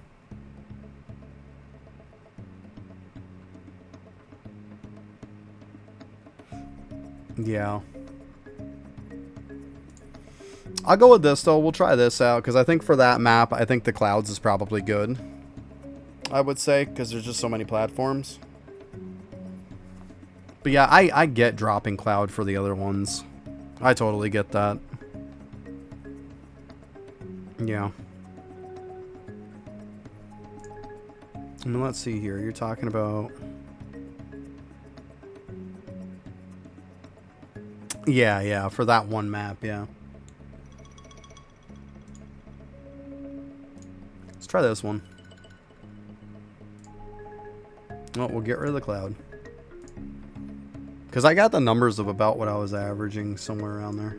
Yeah. I'll go with this, though. We'll try this out, because I think for that map, I think the clouds is probably good. I would say, because there's just so many platforms. But yeah, I get dropping cloud for the other ones. I totally get that. Yeah. I mean, let's see here. You're talking about... Yeah, for that one map, yeah. Let's try this one. Well, we'll get rid of the cloud. Because I got the numbers of about what I was averaging somewhere around there.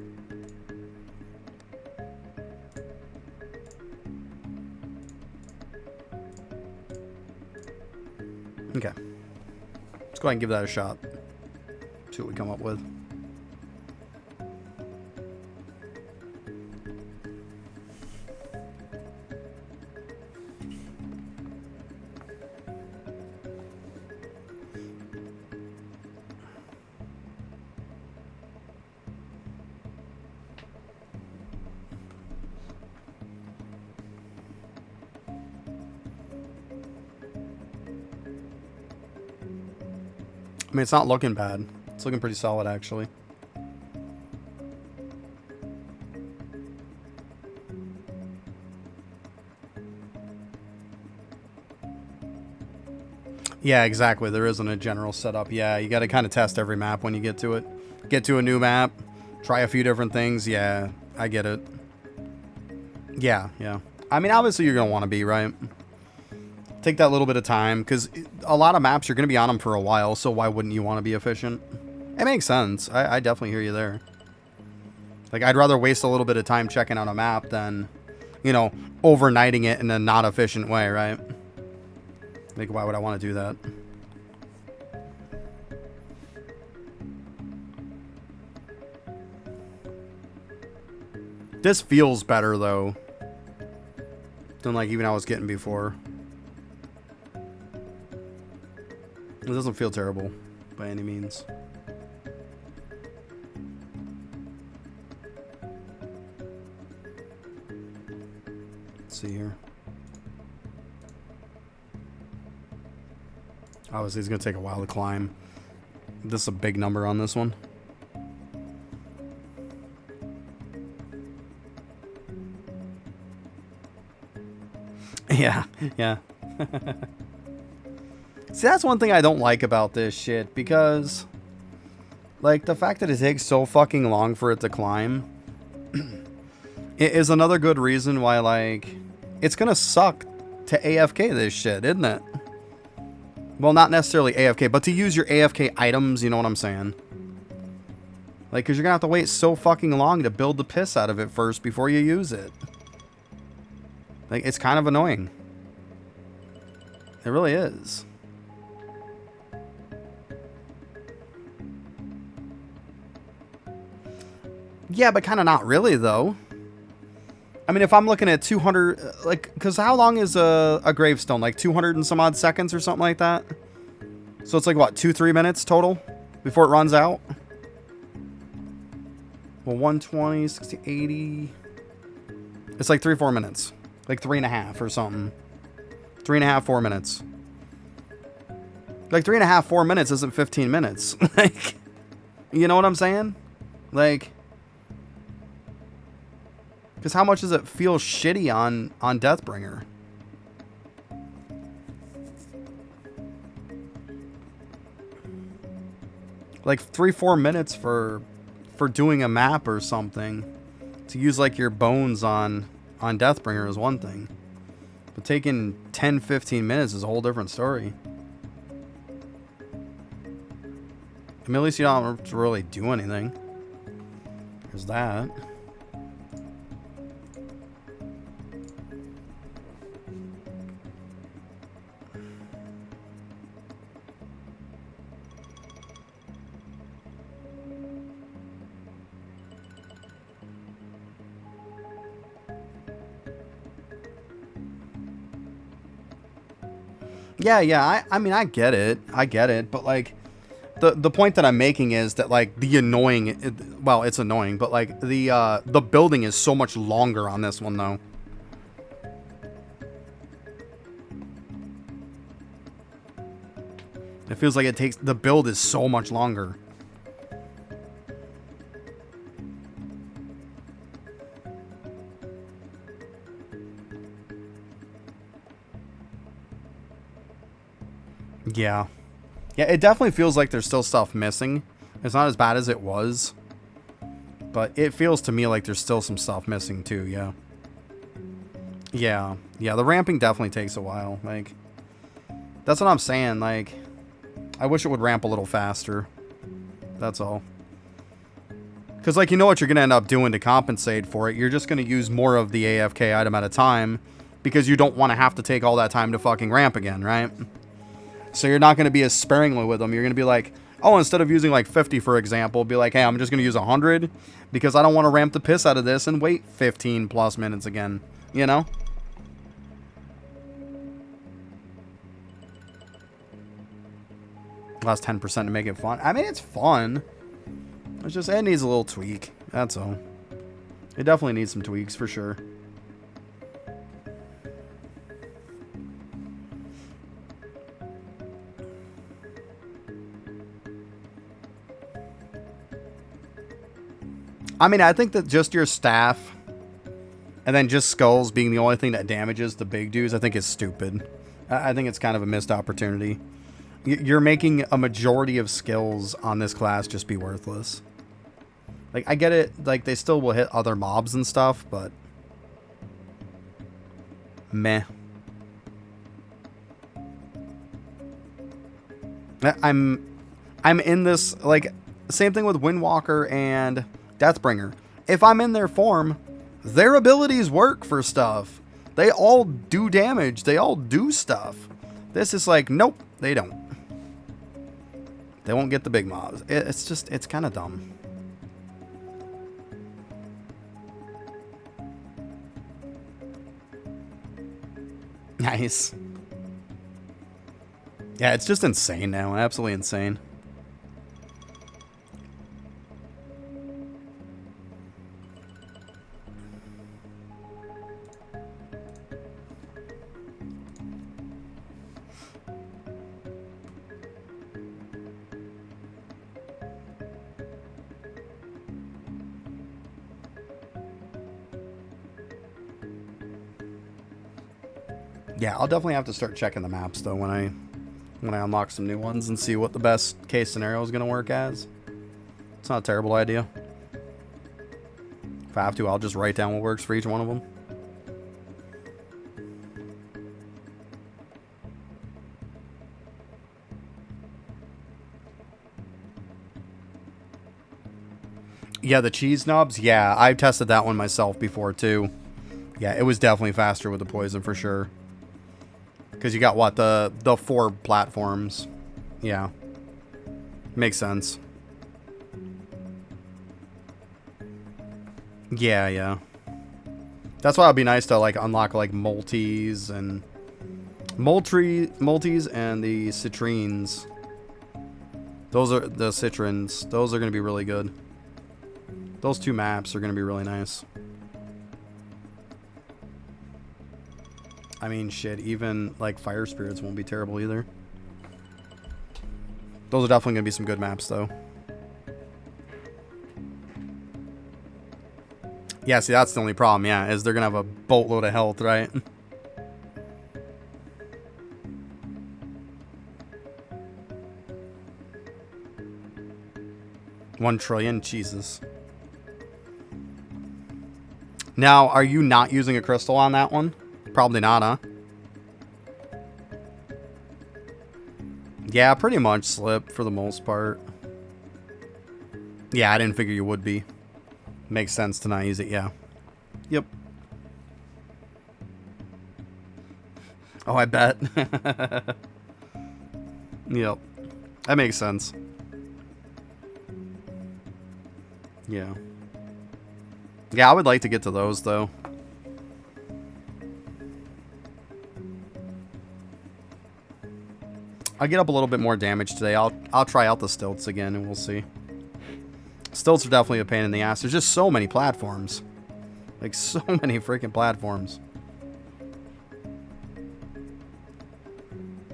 Okay. Let's go ahead and give that a shot. See what we come up with. I mean, it's not looking bad. It's looking pretty solid, actually. Yeah, exactly. There isn't a general setup. Yeah, you got to kind of test every map when you get to it. Get to a new map, try a few different things. Yeah, I get it. Yeah. I mean, obviously you're going to want to be, right? Take that little bit of time, because a lot of maps, you're going to be on them for a while, so why wouldn't you want to be efficient? It makes sense. I definitely hear you there. Like, I'd rather waste a little bit of time checking out a map than, you know, overnighting it in a not efficient way, right? Like, why would I want to do that? This feels better, though, than, like, even I was getting before. It doesn't feel terrible by any means. Let's see here. Obviously, it's going to take a while to climb. This is a big number on this one. Yeah. See, that's one thing I don't like about this shit, because, like, the fact that it takes so fucking long for it to climb it is another good reason why, like, it's gonna suck to AFK this shit, isn't it? Well, not necessarily AFK, but to use your AFK items, you know what I'm saying? Like, because you're gonna have to wait so fucking long to build the piss out of it first before you use it. Like, it's kind of annoying. It really is. Yeah, but kind of not really, though. I mean, if I'm looking at 200... Like, because how long is a gravestone? Like, 200 and some odd seconds or something like that? So it's like, what, 2-3 minutes total before it runs out? Well, 120, 60, 80... It's like 3-4 minutes. Like 3.5 or something. 3.5, 4 minutes. Like 3.5, 4 minutes isn't 15 minutes. Like, you know what I'm saying? Like... Because how much does it feel shitty on Deathbringer? Like 3-4 minutes for doing a map or something. To use like your bones on Deathbringer is one thing. But taking 10-15 minutes is a whole different story. I mean, at least you don't have to really do anything. There's that. Yeah, I mean, I get it, but like, the point that I'm making is that like the annoying, well, it's annoying, but like the building is so much longer on this one though. It feels like the build is so much longer. Yeah. Yeah, it definitely feels like there's still stuff missing. It's not as bad as it was. But it feels to me like there's still some stuff missing too, yeah. Yeah. Yeah, the ramping definitely takes a while. Like, that's what I'm saying. Like, I wish it would ramp a little faster. That's all. Because, like, you know what you're going to end up doing to compensate for it. You're just going to use more of the AFK item at a time. Because you don't want to have to take all that time to fucking ramp again, right? So you're not going to be as sparingly with them. You're going to be like, oh, instead of using like 50, for example, be like, hey, I'm just going to use 100 because I don't want to ramp the piss out of this and wait 15 plus minutes again, you know? Last 10% to make it fun. I mean, it's fun. It's just, it needs a little tweak. That's all. It definitely needs some tweaks for sure. I mean, I think that just your staff and then just skulls being the only thing that damages the big dudes, I think is stupid. I think it's kind of a missed opportunity. You're making a majority of skills on this class just be worthless. Like, I get it. Like, they still will hit other mobs and stuff, but meh. I'm in this, like, same thing with Windwalker and Deathbringer. If I'm in their form, their abilities work for stuff. They all do damage. They all do stuff. This is like, nope, they don't. They won't get the big mobs. It's just, it's kind of dumb. Nice. Yeah, it's just insane now. Absolutely insane. Yeah, I'll definitely have to start checking the maps though when I unlock some new ones and see what the best case scenario is going to work as. It's not a terrible idea. If I have to, I'll just write down what works for each one of them. Yeah, the cheese knobs. Yeah, I've tested that one myself before too. Yeah, it was definitely faster with the poison for sure. Because you got, what, the 4 platforms. Yeah. Makes sense. Yeah, yeah. That's why it'd be nice to, like, unlock, like, multis and... Multis and the citrines. Those are the citrins. Those are going to be really good. Those 2 maps are going to be really nice. I mean, shit, even, like, Fire Spirits won't be terrible either. Those are definitely going to be some good maps, though. Yeah, see, that's the only problem, yeah, is they're going to have a boatload of health, right? 1 trillion? Jesus. Now, are you not using a crystal on that one? Probably not, huh? Yeah, pretty much slip for the most part. Yeah, I didn't figure you would be. Makes sense to not use it, yeah. Yep. Oh, I bet. Yep. That makes sense. Yeah. Yeah, I would like to get to those, though. I'll get up a little bit more damage today. I'll try out the stilts again, and we'll see. Stilts are definitely a pain in the ass. There's just so many platforms. Like, so many freaking platforms.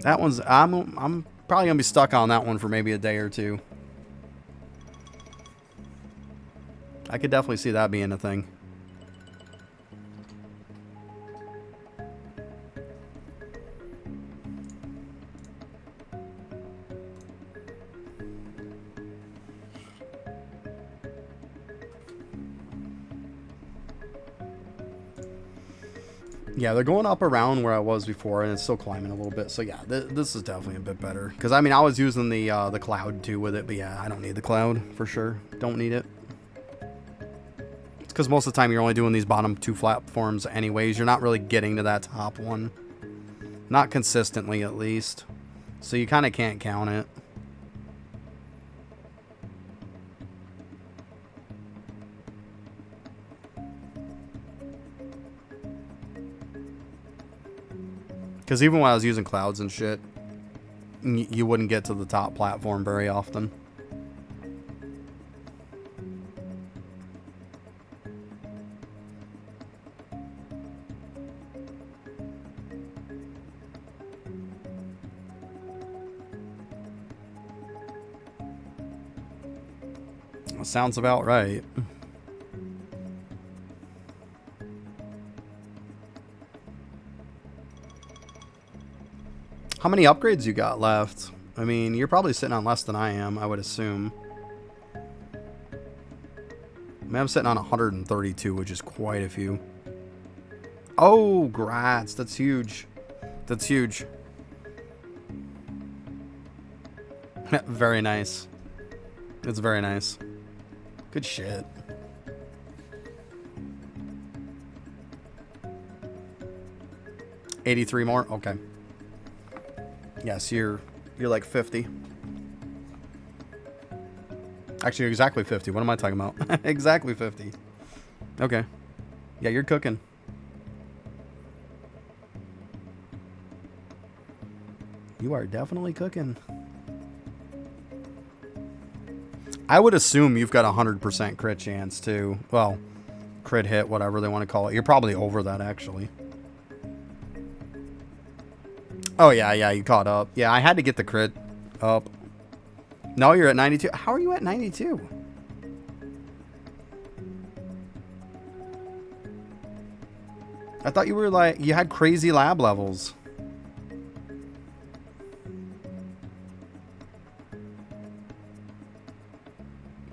That one's... I'm probably going to be stuck on that one for maybe a day or two. I could definitely see that being a thing. Yeah, they're going up around where I was before, and it's still climbing a little bit. So yeah, this is definitely a bit better. Because I mean, I was using the cloud too with it, but yeah, I don't need the cloud for sure. Don't need it. It's because most of the time you're only doing these bottom two platforms anyways. You're not really getting to that top one, not consistently at least. So you kind of can't count it. Because even when I was using clouds and shit, you wouldn't get to the top platform very often. That sounds about right. How many upgrades you got left? I mean, you're probably sitting on less than I am, I would assume. I mean, I'm sitting on 132, which is quite a few. Oh, grats. That's huge. That's huge. Very nice. It's very nice. Good shit. $83 more? Okay. Yes, you're like 50. Actually, you're exactly 50. What am I talking about? Exactly 50. Okay. Yeah, you're cooking. You are definitely cooking. I would assume you've got 100% crit chance too. Well, crit hit, whatever they want to call it. You're probably over that actually. Oh, yeah, you caught up. Yeah, I had to get the crit up. No, you're at 92. How are you at 92? I thought you were like, you had crazy lab levels.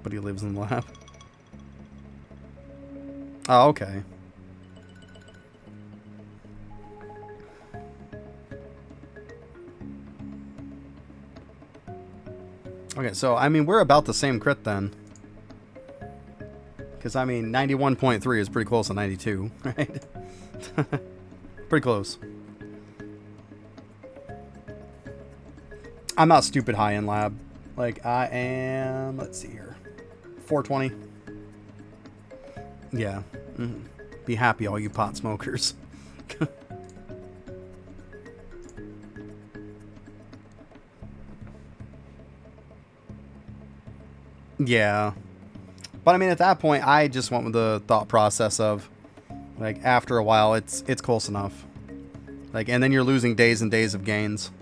But he lives in the lab. Oh, okay. Okay, so, I mean, we're about the same crit then. Because, I mean, 91.3 is pretty close to 92, right? Pretty close. I'm not stupid high in lab. Like, I am, let's see here, 420. Yeah. Mm-hmm. Be happy, all you pot smokers. Yeah. But I mean, at that point, I just went with the thought process of, like, after a while, it's close enough. Like, and then you're losing days and days of gains.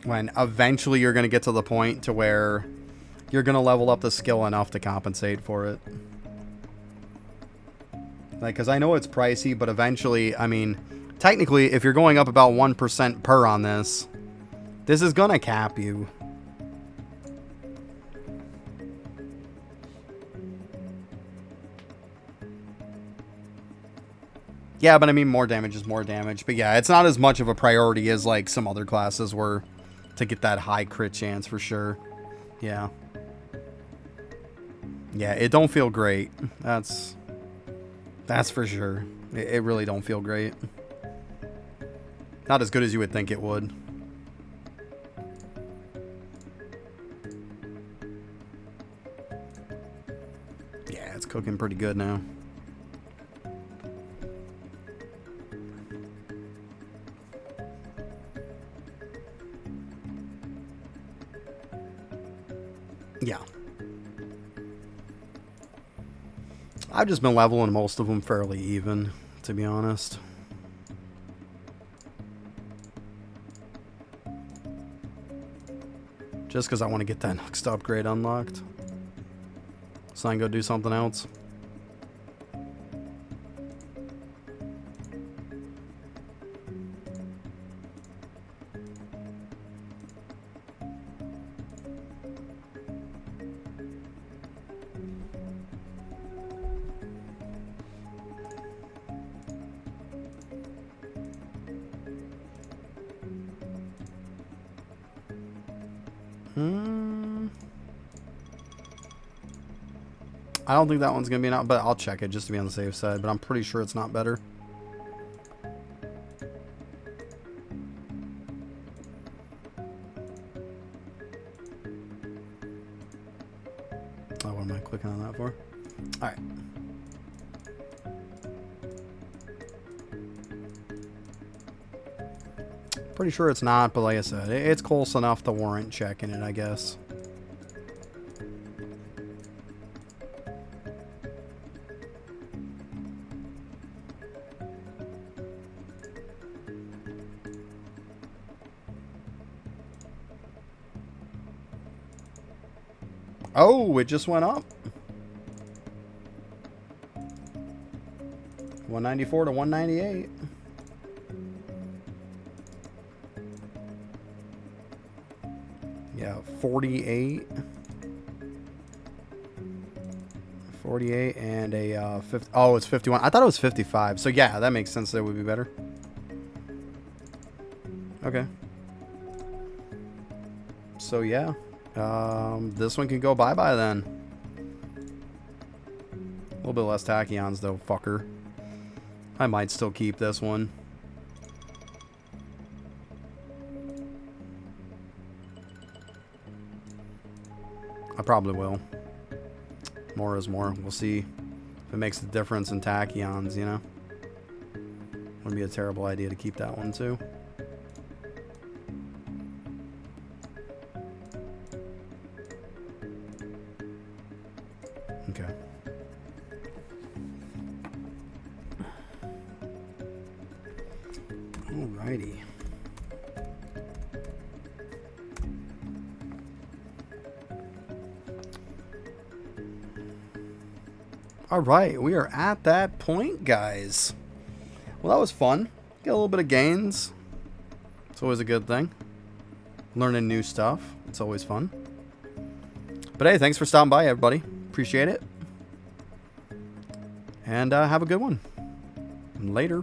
When eventually you're going to get to the point to where you're going to level up the skill enough to compensate for it. Like, because I know it's pricey, but eventually, I mean, technically, if you're going up about 1% per on this is going to cap you. Yeah, but I mean, more damage is more damage. But yeah, it's not as much of a priority as, like, some other classes were to get that high crit chance for sure. Yeah. Yeah, it don't feel great. That's for sure. It really don't feel great. Not as good as you would think it would. Yeah, it's cooking pretty good now. Yeah. I've just been leveling most of them fairly even, to be honest. Just because I want to get that next upgrade unlocked. So I can go do something else. I don't think that one's going to be enough, but I'll check it just to be on the safe side. But I'm pretty sure it's not better. Oh, what am I clicking on that for? Alright. Pretty sure it's not, but like I said, it's close enough to warrant checking it, I guess. Oh, it just went up. 194 to 198. Yeah, 48. 48 and a 50. Oh, it's 51. I thought it was 55. So yeah, that makes sense that it would be better. Okay. So yeah. This one can go bye-bye then. A little bit less tachyons though, fucker. I might still keep this one. I probably will. More is more. We'll see if it makes a difference in tachyons, you know? Wouldn't be a terrible idea to keep that one too. Okay. Alrighty. Alright, we are at that point, guys. Well, that was fun. Get a little bit of gains. It's always a good thing. Learning new stuff. It's always fun. But hey, thanks for stopping by, everybody. Appreciate it. And have a good one. Later.